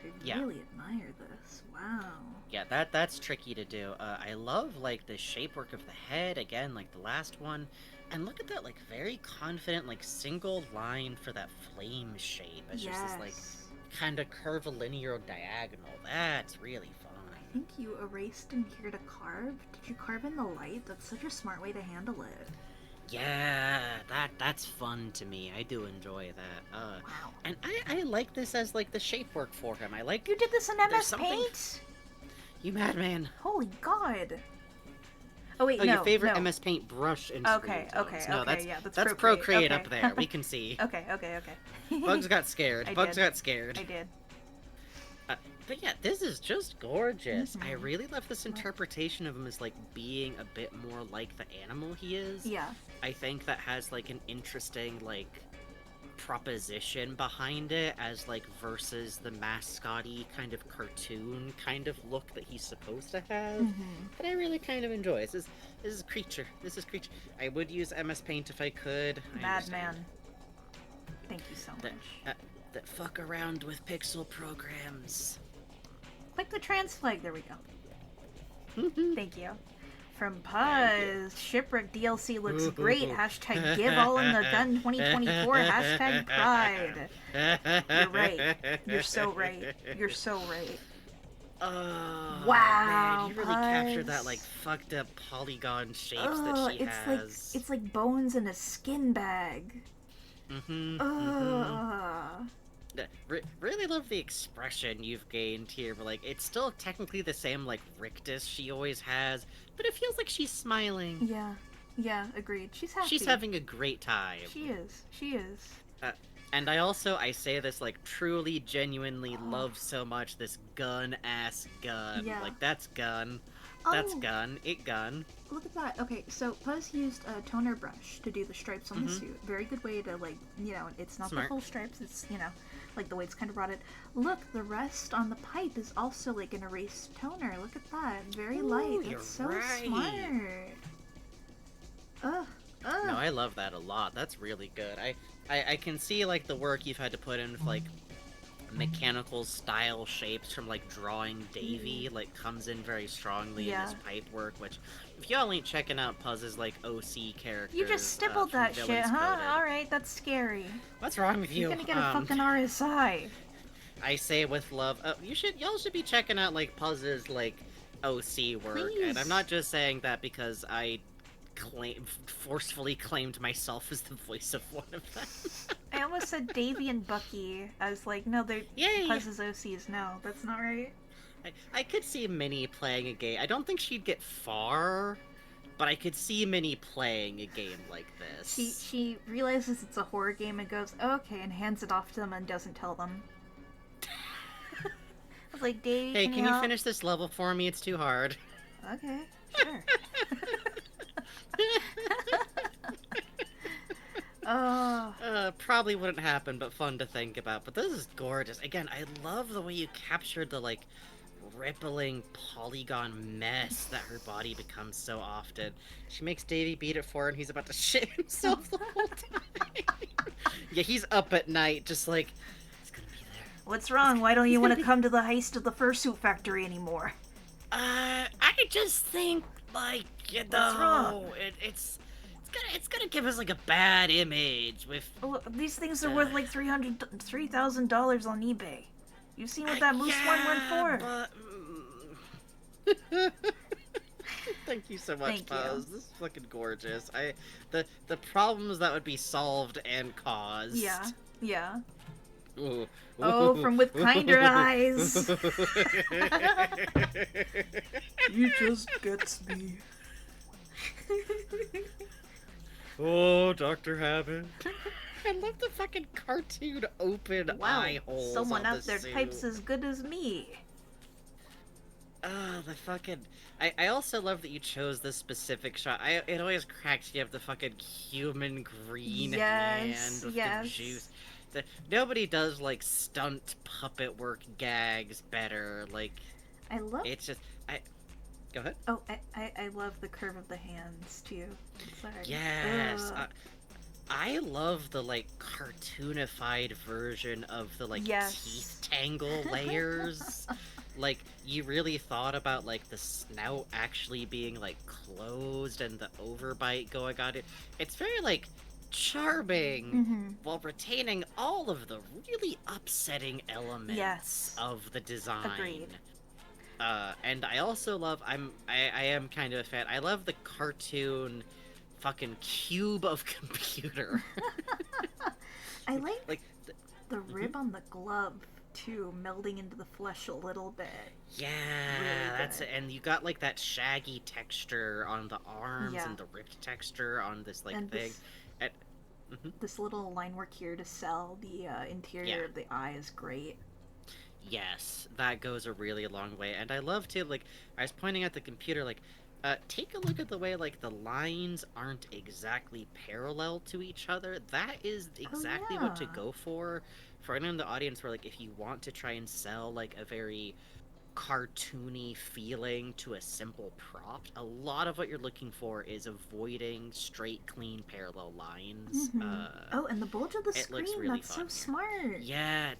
I really admire this. Wow. Yeah, that's tricky to do. I love like the shape work of the head again, like the last one, and look at that like very confident like single line for that flame shape. It's just this like kind of curvilinear diagonal. That's really fun. I think you erased in here to carve. Did you carve in the light? That's such a smart way to handle it. Yeah, that's fun to me. I do enjoy that. Wow. And I like this as like the shape work for him. I like you did this in MS Paint. You madman! Holy God! Oh wait, your favorite MS Paint brush in Okay, no, that's Procreate up there. We can see. Okay. Bugs got scared. Got scared. I did. But yeah, this is just gorgeous. I really love this interpretation of him as like being a bit more like the animal he is. Yeah. I think that has like an interesting like proposition behind it as like versus the mascot-y kind of cartoon kind of look that he's supposed to have. But I really kind of enjoy it. This is creature. I would use MS Paint if I could. Madman. Thank you so much. That fuck around with pixel programs. Click the trans flag. There we go. Thank you. From Puzz, Shipwreck DLC looks great. Hashtag give all in the gun 2024. Hashtag pride. You're right. You're so right. You're so right. Wow, man, you really captured that like fucked up polygon shapes that she has. It's like bones in a skin bag. Really love the expression you've gained here, but like it's still technically the same like rictus she always has, but it feels like she's smiling. Yeah, agreed. She's happy. She's having a great time. She is. And I say this like truly, genuinely love so much this gun-ass gun. Yeah. Like that's gun. That's gun. It gun. Look at that. Okay, so Puzz used a toner brush to do the stripes on the suit. Very good way to like, it's not the full stripes. It's, like the way it's kind of brought it. Look, the rest on the pipe is also like an erased toner. Look at that. Very light. That's so smart. No, I love that a lot. That's really good. I can see like the work you've had to put in with like mechanical style shapes from like drawing Davy like comes in very strongly in this pipe work, which if y'all ain't checking out Puzz's like OC characters, you just stippled that shit, huh? Alright, that's scary. What's wrong with you? You're gonna get a fucking RSI. I say with love. Y'all should be checking out like Puzz's like OC work. Please. And I'm not just saying that because I forcefully claimed myself as the voice of one of them. I almost said Davy and Bucky. I was like, no, they're Puzz's OCs. No, that's not right. I could see Minnie playing a game. I don't think she'd get far, but I could see Minnie playing a game like this. She realizes it's a horror game and goes, okay, and hands it off to them and doesn't tell them. I was like, Davy, hey, can you help? finish this level for me? It's too hard. Okay, sure. Probably wouldn't happen, but fun to think about. But this is gorgeous. Again, I love the way you captured the, like, rippling polygon mess that her body becomes so often. She makes Davy beat it for her, and he's about to shit himself the whole time. Yeah, he's up at night, just like, it's gonna be there. What's wrong? Why don't you want to come to the heist of the fursuit factory anymore? I just think, like, What's wrong? It's gonna give us like a bad image with. Look, these things are worth like $3,000 on eBay. You've seen what that moose one went for. But... Thank you so much, Puzz. This is fucking gorgeous. The problems that would be solved and caused. Yeah. Ooh. Oh, from with kinder eyes. You just gets me. Oh, Dr. Habit. I love the fucking cartoon open Wow, eye holes. someone on out the there suit. types as good as me. Oh, the fucking... I also love that you chose this specific shot. It always cracks you up the fucking human green hand with the juice. Nobody does, like, stunt puppet work gags better. Like, I love. it's just... Go ahead. Oh, I love the curve of the hands too. Sorry. Yes! I love the, like, cartoonified version of the, like, Yes. teeth tangle layers. Like, you really thought about, like, the snout actually being, like, closed and the overbite going on. It's very, like, charming while retaining all of the really upsetting elements of the design. Agreed. And I also love, I am kind of a fan, I love the cartoon fucking cube of computer. I like the, the rib on the glove too, melding into the flesh a little bit. Yeah, Really that's good. it. And you got like that shaggy texture on the arms Yeah. and the ripped texture on this like And thing. this little line work here to sell the interior of the eye is great. Yes, that goes a really long way. And I love to, like, I was pointing at the computer, like, take a look at the way, like, the lines aren't exactly parallel to each other. That is exactly what to yeah. go for anyone in the audience where, like, if you want to try and sell, like, a very cartoony feeling to a simple prop, a lot of what you're looking for is avoiding straight, clean, parallel lines. Oh, and the bulge of the it looks screen, really that's fun so here. smart. Yeah,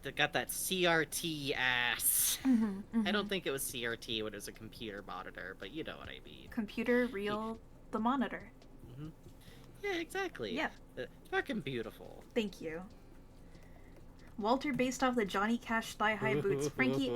they got that CRT ass. I don't think it was CRT when it was a computer monitor, but you know what I mean. Computer, real, the monitor. Yeah, exactly. Yeah. Fucking beautiful. Thank you. Walter based off the Johnny Cash thigh-high boots. Frankie,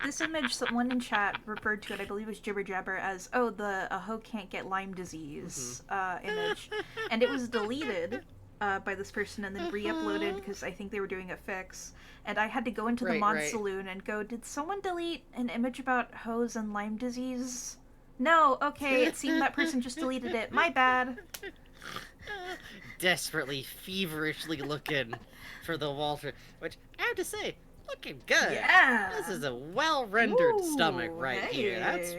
this image, someone in chat referred to it, I believe it was Jibber Jabber, as, oh, the a hoe can't get Lyme disease image. And it was deleted by this person and then re-uploaded because I think they were doing a fix. And I had to go into the mod saloon and go, did someone delete an image about hoes and Lyme disease? No, okay, it seemed that person just deleted it. My bad. Desperately, feverishly looking for the Walter, which I have to say, looking good. Yeah. This is a well-rendered stomach right here. That's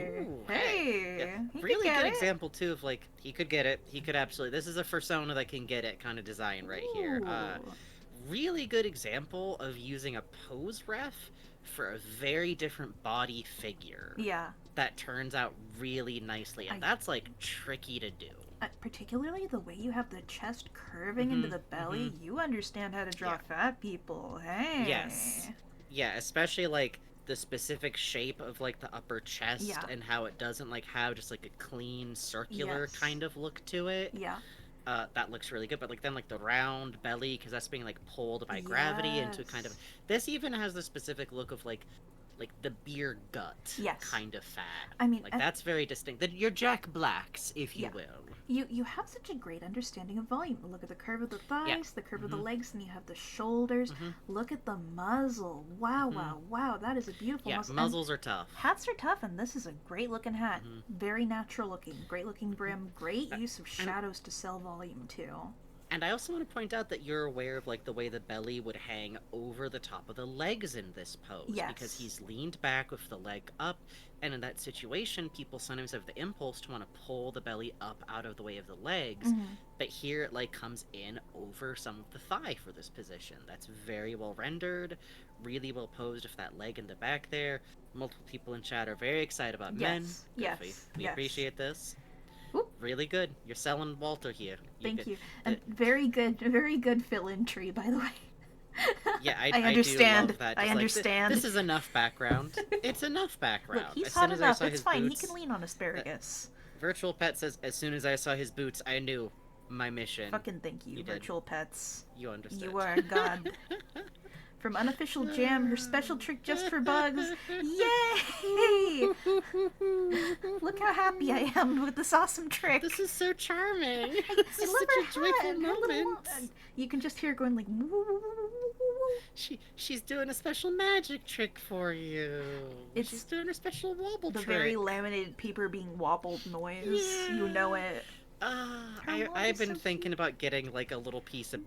Yeah, really good example too of like he could get it. He could absolutely. This is a persona that can get it kind of design right here. Really good example of using a pose ref for a very different body figure. Yeah. That turns out really nicely, and that's like tricky to do. Particularly the way you have the chest curving into the belly, you understand how to draw fat people. Hey. Yes. Yeah, especially like the specific shape of like the upper chest and how it doesn't like have just like a clean circular kind of look to it. Yeah. That looks really good, but like then like the round belly, because that's being like pulled by gravity into kind of. This even has the specific look of like the beer gut kind of fat. I mean, like that's very distinct. Your Jack Blacks, if you will. You have such a great understanding of volume. Look at the curve of the thighs, the curve of the legs, and you have the shoulders. Look at the muzzle. Wow, wow. That is a beautiful muzzle. Yeah, muzzles are tough. Hats are tough, and this is a great looking hat. Very natural looking. Great looking brim. Great use of shadows to sell volume too. And I also want to point out that you're aware of like the way the belly would hang over the top of the legs in this pose. Yes. Because he's leaned back with the leg up, and in that situation, people sometimes have the impulse to want to pull the belly up out of the way of the legs. But here it like comes in over some of the thigh for this position. That's very well rendered, really well posed with that leg in the back there. Multiple people in chat are very excited about men. Yes. We appreciate this. Oop. Really good. You're selling Walter here. Thank you. And very good fill-in tree, by the way. Yeah, I understand. Do love that. I understand. This is enough background. It's enough background. Look, he's as hot soon as enough. I saw It's his fine. boots, He can lean on asparagus. Virtual Pet says, as soon as I saw his boots, I knew my mission. Fucking thank you, Virtual Pets. You understood. You are a god. From Unofficial Jam, her special trick just for bugs. Yay! Look how happy I am with this awesome trick. This is so charming. I This is love such her a joyful hat, her little moment. You can just hear her going like. She's doing a special magic trick for you. It's She's doing a special wobble the trick. very laminated paper being wobbled noise. Yeah. You know it. I've been thinking about getting like a little piece of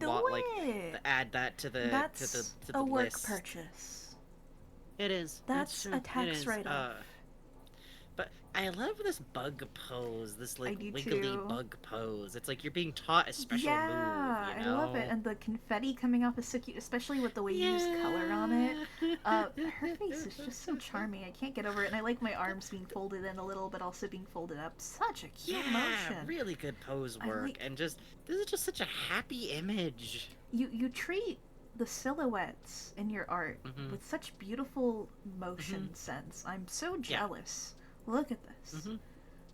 add that to the That's to the a work list. purchase. It is. That's a tax write-off. But I love this bug pose, this like do wiggly too. bug pose. It's like you're being taught a special move, you know? I love it. And the confetti coming off is so cute, especially with the way you use color on it. Her face is just so charming. I can't get over it. And I like my arms being folded in a little, but also being folded up. Such a cute motion. Really good pose work. And just, this is just such a happy image. You treat the silhouettes in your art with such beautiful motion sense. I'm so jealous. Look at this.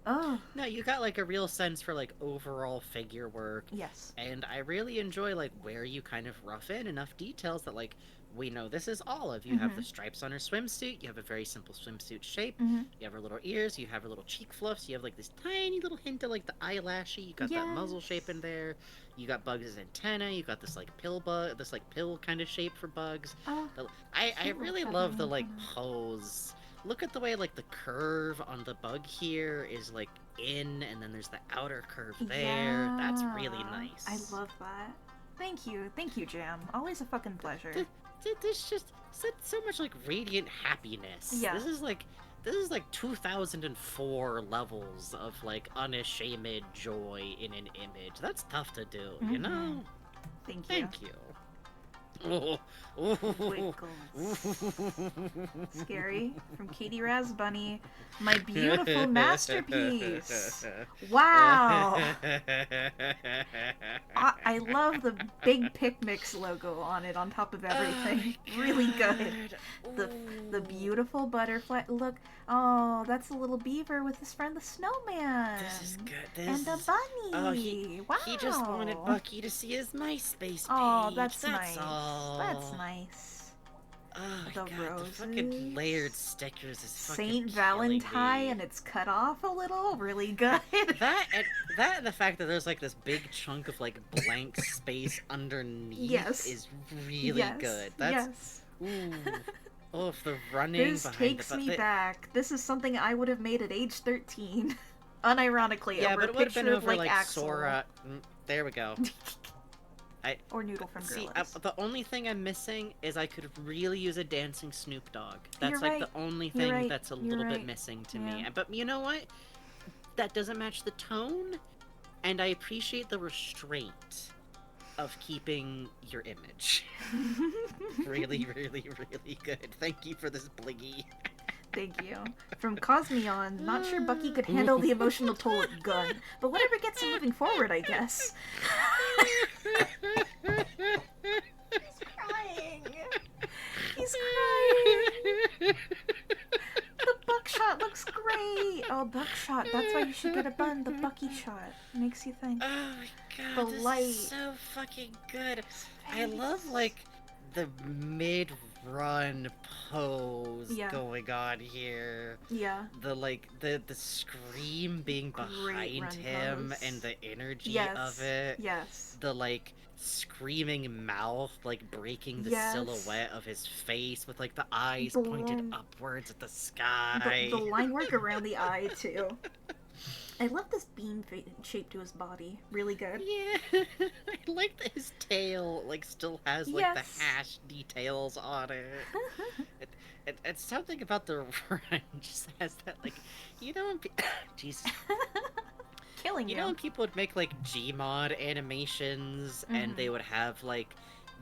Oh. No, you got like a real sense for like overall figure work. Yes. And I really enjoy like where you kind of rough in enough details that like we know this is Olive. You have the stripes on her swimsuit. You have a very simple swimsuit shape. You have her little ears. You have her little cheek fluffs. You have like this tiny little hint of like the eyelashy. You got that muzzle shape in there. You got Bugs' antenna. You got this like pill kind of shape for Bugs. I really love the like pose. Look at the way like the curve on the bug here is like in, and then there's the outer curve there. Yeah. That's really nice. I love that. Thank you, Jam. Always a fucking pleasure. There's just so much like radiant happiness. Yeah. This is like 2004 levels of like unashamed joy in an image. That's tough to do, you know? Thank you. Wiggles. Scary from Katie Razbunny, my beautiful masterpiece. Wow. I love the big Pick Mix logo on it on top of everything. Really good. The beautiful butterfly. Look, oh, that's a little beaver with his friend the snowman. This is good. And a bunny. Oh, he just wanted Bucky to see his MySpace page. Oh, that's nice. All. That's nice. Oh the God, roses. the fucking layered stickers is fucking Saint Valentine, me. and it's cut off a little. Really good. that and the fact that there's like this big chunk of like blank space underneath is really good. That's ooh. Oh, if the running this behind takes me back. This is something I would have made at age 13. Unironically, yeah, over but it a would have picture been of over like Axel. Sora. There we go. Or Noodle from See, Gorillas. the only thing I'm missing is I could really use a dancing Snoop Dogg. That's You're like right. the only thing that's a little right. bit missing to me. But you know what? That doesn't match the tone, and I appreciate the restraint of keeping your image. Really, really, really good. Thank you for this blingy. Thank you. From Cosmion, not sure Bucky could handle the emotional toll of gun, but whatever gets him moving forward, I guess. He's crying. He's crying. The buckshot looks great. Oh, buckshot. That's why you should get a bun. The Bucky shot makes you think. Oh my God, the this light. is so fucking good. I love like the mid-run pose going on here. Yeah. The the scream being behind him pose. and the energy of it. Yes. The like screaming mouth like breaking the silhouette of his face with like the eyes pointed upwards at the sky. The line work around the eye too. I love this beam shape to his body. Really good. Yeah. I like that his tail like still has like the hash details on it. It's something about the run just has that like, you know when Jesus. Killing you. You know when people would make like Gmod animations and they would have like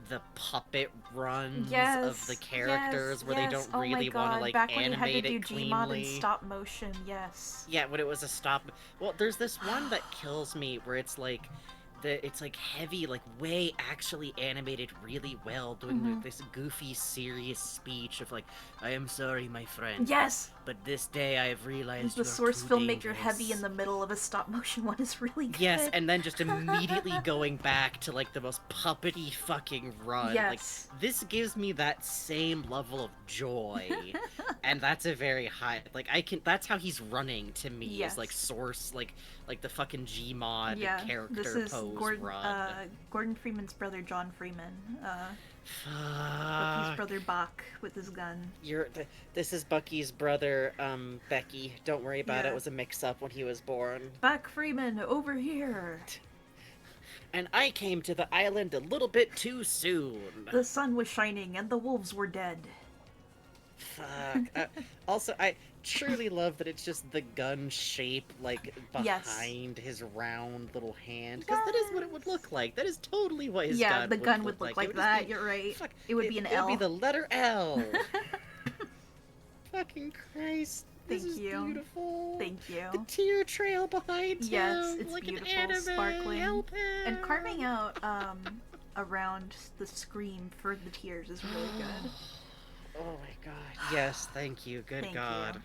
the puppet runs of the characters where they don't really want to like back animate when you had to it do cleanly. Gmod and stop motion, yes. Yeah, when it was a stop. Well, there's this one that kills me where it's like it's like heavy, like way actually animated really well, doing like this goofy, serious speech of like, "I am sorry, my friend. Yes. But this day I have realized the you're source too filmmaker dangerous." heavy in the middle of a stop motion one is really good. Yes, and then just immediately going back to like the most puppety fucking run. Yes. Like this gives me that same level of joy. And that's a very high that's how he's running to me. Is like source like the fucking Gmod character this is pose Gordon, run. Gordon Freeman's brother John Freeman. Bucky's Fuck. brother Bach with his gun. This is Bucky's brother, Becky. Don't worry about it. Yeah. It was a mix-up when he was born. Bach Freeman, over here. And I came to the island a little bit too soon. The sun was shining and the wolves were dead. Fuck. Also, I truly love that it's just the gun shape, like, Yes. behind his round little hand. Because that is what it would look like. That is totally what his gun the would gun look would look like. like It would just that. be- You're right. fuck, It would be an L. It would be the letter L. Fucking Christ. This Thank is you. beautiful. Thank you. The tear trail behind Yes, him. it's like beautiful, an anime. sparkling. Help him. And carving out around the scream for the tears is really good. Oh my god. Yes, thank you. Good Thank God. you.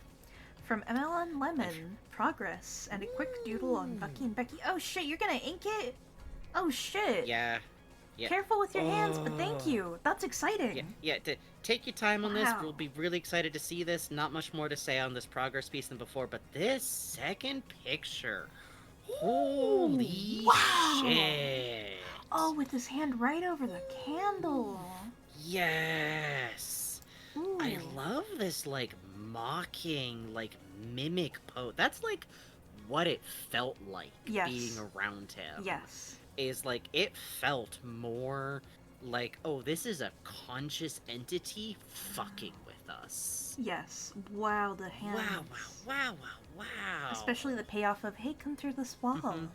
From ML and Lemon, progress, and a quick doodle on Bucky and Becky. Oh shit, you're gonna ink it? Oh shit. Yeah. Yeah. Careful with your hands, but thank Oh. you. That's exciting. Yeah, take your time on this. Wow. We'll be really excited to see this. Not much more to say on this progress piece than before, but this second picture. Holy wow. shit. Oh, with his hand right over the candle. Yes. Ooh. I love this, like, mocking, like, mimic pose. That's, like, what it felt like Yes. being around him. Yes. Is, like, it felt more like, oh, this is a conscious entity fucking with us. Yes. Wow, the hands. Wow. Especially the payoff of, hey, come through this wall. Mhm.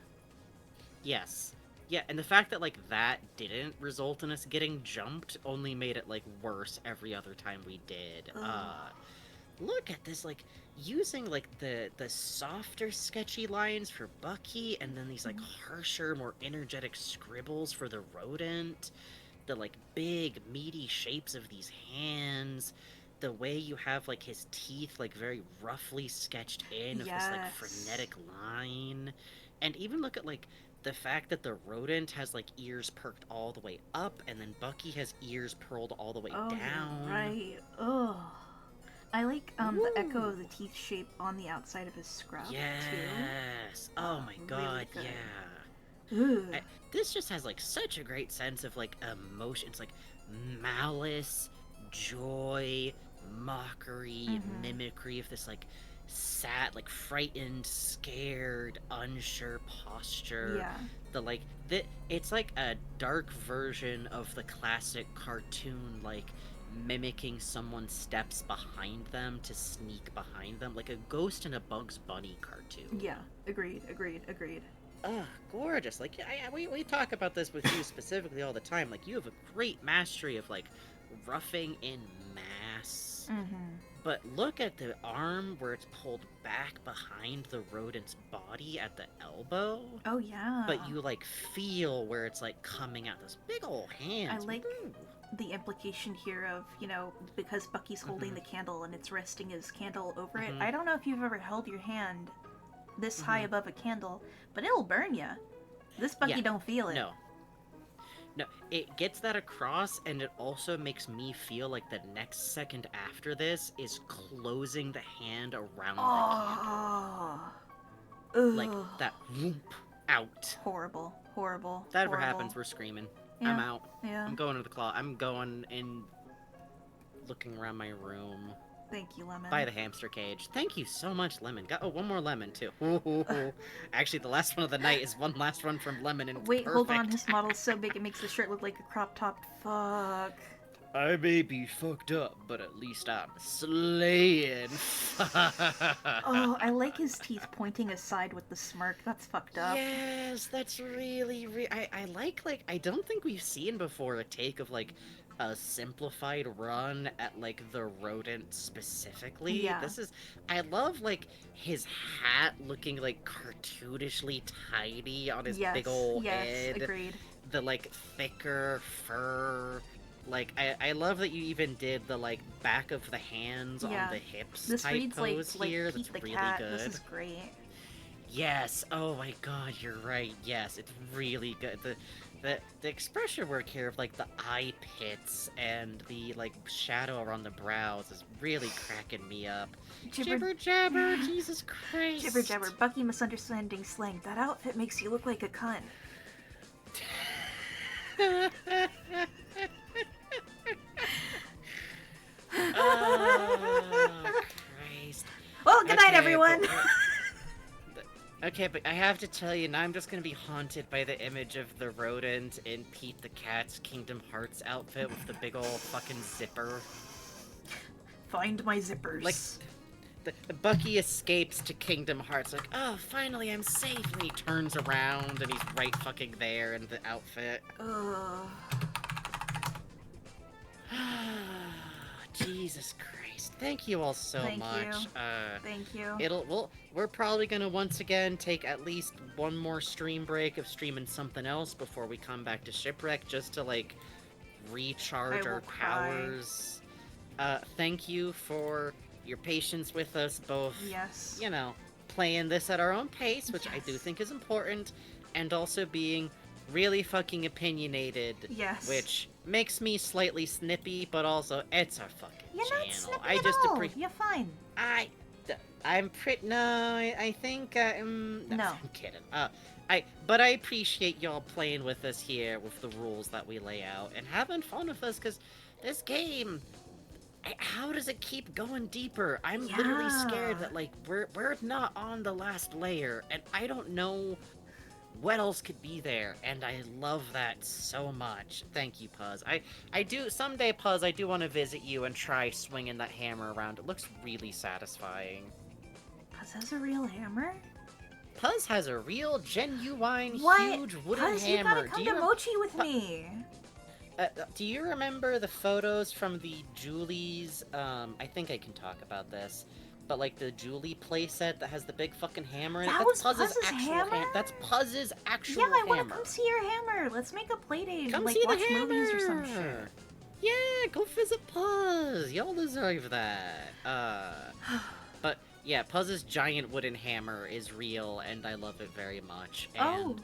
Yes. Yeah, and the fact that, like, that didn't result in us getting jumped only made it, like, worse every other time we did. Ugh. Look at this, like, using, like, the softer, sketchy lines for Bucky, and then these, like, harsher, more energetic scribbles for the rodent. The, like, big, meaty shapes of these hands. The way you have, like, his teeth, like, very roughly sketched in of this, like, Yes. frenetic line. And even look at, like, the fact that the rodent has, like, ears perked all the way up, and then Bucky has ears pearled all the way Oh, you're down. right. Ugh. I like the echo of the teeth shape on the outside of his scrub, Yes. Oh my Really god, good. yeah. too. Ugh. This just has, like, such a great sense of, like, emotion. It's, like, malice, joy, mockery, Mhm. mimicry of this, like, sad, like, frightened, scared, unsure posture. Yeah. The, like, it's like a dark version of the classic cartoon, like, mimicking someone's steps behind them to sneak behind them, like a Ghost in a Bugs Bunny cartoon. Yeah. Agreed. Ugh, gorgeous. Like, we talk about this with you specifically all the time. Like, you have a great mastery of, like, roughing in mass. Mm-hmm. But look at the arm where it's pulled back behind the rodent's body at the elbow. Oh yeah. But you, like, feel where it's, like, coming out. Those big old hands. I like Ooh. the implication here of, because Bucky's holding the candle and it's resting his candle over it. Mhm. I don't know if you've ever held your hand this high above a candle, but it'll burn you. This Bucky Yeah. don't feel it. No, it gets that across, and it also makes me feel like the next second after this is closing the hand around the candle. Oh. Like, Ugh. that whoop out. Horrible. If that ever happens, we're screaming. I'm Yeah. out. Yeah. I'm going to the claw. I'm going and looking around my room Thank you, Lemon. by the hamster cage. Thank you so much, Lemon. Oh, one more lemon, too. Ooh. Actually, the last one of the night is one last one from Lemon, and it's Wait, hold on. perfect. His model's so big it makes the shirt look like a crop top. Fuck. I may be fucked up, but at least I'm slaying. Oh, I like his teeth pointing aside with the smirk. That's fucked up. Yes, that's really, I like, I don't think we've seen before a take of, like, a simplified run at, like, the rodent specifically. Yeah. I love, like, his hat looking, like, cartoonishly tiny on his big ol' head. Agreed. The, like, thicker fur. Like, I love that you even did the, like, back of the hands on the hips This type reads pose like here. Pete That's the really cat. good. This is great. Yes. Oh my god, you're right. Yes, it's really good. The expression work here of, like, the eye pits and the, like, shadow around the brows is really cracking me up. Jibber jabber, Jesus Christ. Jibber jabber. Bucky misunderstanding slang. That outfit makes you look like a cunt. Good night, Okay, everyone. Okay, but I have to tell you, now I'm just gonna be haunted by the image of the rodent in Pete the Cat's Kingdom Hearts outfit with the big ol' fucking zipper. Find my zippers. Like, the Bucky escapes to Kingdom Hearts, like, oh, finally I'm safe, and he turns around and he's right fucking there in the outfit. Ugh. Jesus Christ. Thank you all so Thank much. you. Thank you. We're probably gonna once again take at least one more stream break of streaming something else before we come back to Shipwreck, just to, like, recharge I our will cry. powers. Thank you for your patience with us, both, Yes. you know, playing this at our own pace, which I do Yes. think is important, and also being really fucking opinionated, Yes. which makes me slightly snippy, but also, it's our fucking You're channel. not snippy I at just all. You're fine. I'm pretty. No, I think. No. I'm kidding. But I appreciate y'all playing with us here with the rules that we lay out and having fun with us, because this game, how does it keep going deeper? I'm literally scared that, like, we're not on the last layer, and I don't know what else could be there, and I love that so much. Thank you, Puzz. I do, someday, Puzz, I do want to visit you and try swinging that hammer around. It looks really satisfying. Puzz has a real hammer? Puzz has a real, genuine, What? huge wooden Puzz, you hammer. gotta come to Mochi with me. Do you remember the photos from the Julie's, I think I can talk about this, but, like, the Julie playset that has the big fucking hammer in it? That That's was Puzz's Puzz's actual hammer? That's Puzz's actual Yeah, I hammer. wanna come see your hammer. Let's make a play date Come and, like, see watch the hammer! movies or some shit. Yeah, go visit Puzz! Y'all deserve that. But, yeah, Puzz's giant wooden hammer is real, and I love it very much. And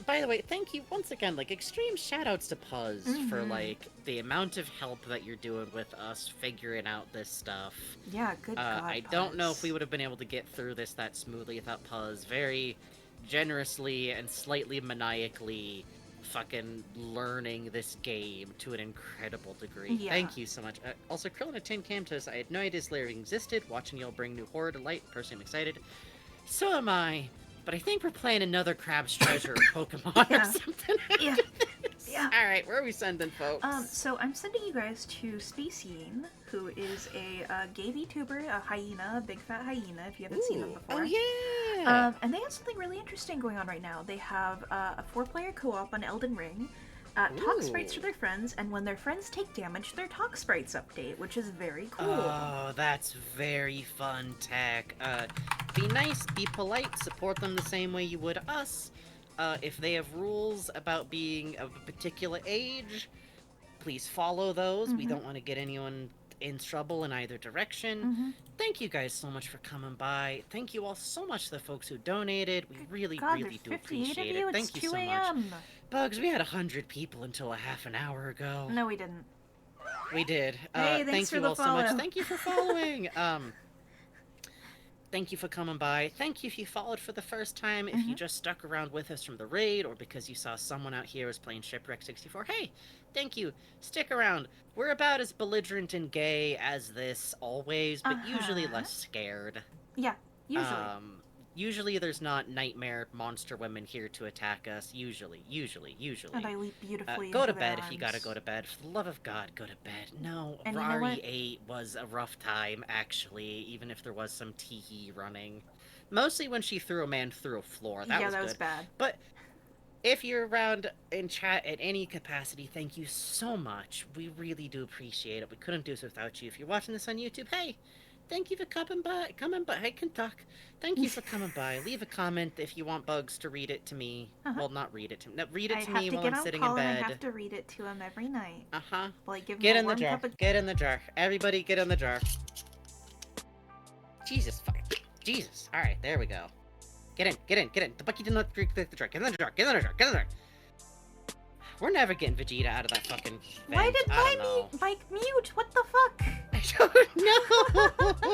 by the way, thank you once again, like, extreme shoutouts to Puzz for, like, the amount of help that you're doing with us figuring out this stuff. Yeah, good God, I don't know Puzz. if we would have been able to get through this that smoothly without Puzz very generously and slightly maniacally fucking learning this game to an incredible degree. Yeah. Thank you so much. Also, Krill and a Tin Cam to us, I had no idea this layer existed. Watching y'all bring new horror to light, personally I'm excited. So am I. But I think we're playing another Crab's Treasure Pokemon or something. Yeah. Yeah. Alright, where are we sending, folks? So I'm sending you guys to Spacine, who is a gay VTuber, a hyena, a big fat hyena, if you haven't seen them before. Oh, yeah! And they have something really interesting going on right now. They have a 4-player co-op on Elden Ring, talk sprites for their friends, and when their friends take damage, their talk sprites update, which is very cool. Oh, that's very fun tech. Be nice, be polite, support them the same way you would us. If they have rules about being of a particular age, please follow those. We don't want to get anyone in trouble in either direction. Thank you guys so much for coming by. Thank you all so much to the folks who donated. We really, really do appreciate it. Thank you so much. Bugs, we had 100 people until a half an hour ago. No, we didn't. We did. Hey, thanks thank for you the all follow. so much. Thank you for following. Thank you for coming by. Thank you if you followed for the first time. If you just stuck around with us from the raid, or because you saw someone out here was playing Shipwreck 64, hey, thank you. Stick around. We're about as belligerent and gay as this always, but usually less scared. Yeah, usually. Usually there's not nightmare monster women here to attack us. Usually. And I leap beautifully Go into to their bed if you gotta arms. go to bed. For the love of God, go to bed. No, And you know Rari what? 8 was a rough time, actually, even if there was some tee running. Mostly when she threw a man through a floor. That was was good. bad. But if you're around in chat at any capacity, thank you so much. We really do appreciate it. We couldn't do this without you. If you're watching this on YouTube, hey, thank you for coming by. I can talk. Thank you for coming by. Leave a comment if you want Bugs to read it to me. Well, not read it to me. No, read it to me while I'm sitting in bed. I have to read it to him every night. Like, give him Get a in the warm jar. cup of... Get in the jar. Everybody get in the jar. Jesus fuck. Jesus. Alright, there we go. Get in. The Bucky did not drink the jar. Get in the jar. We're never getting Vegeta out of that fucking vent. Why did I don't know. Mike mute? What the fuck? I don't know.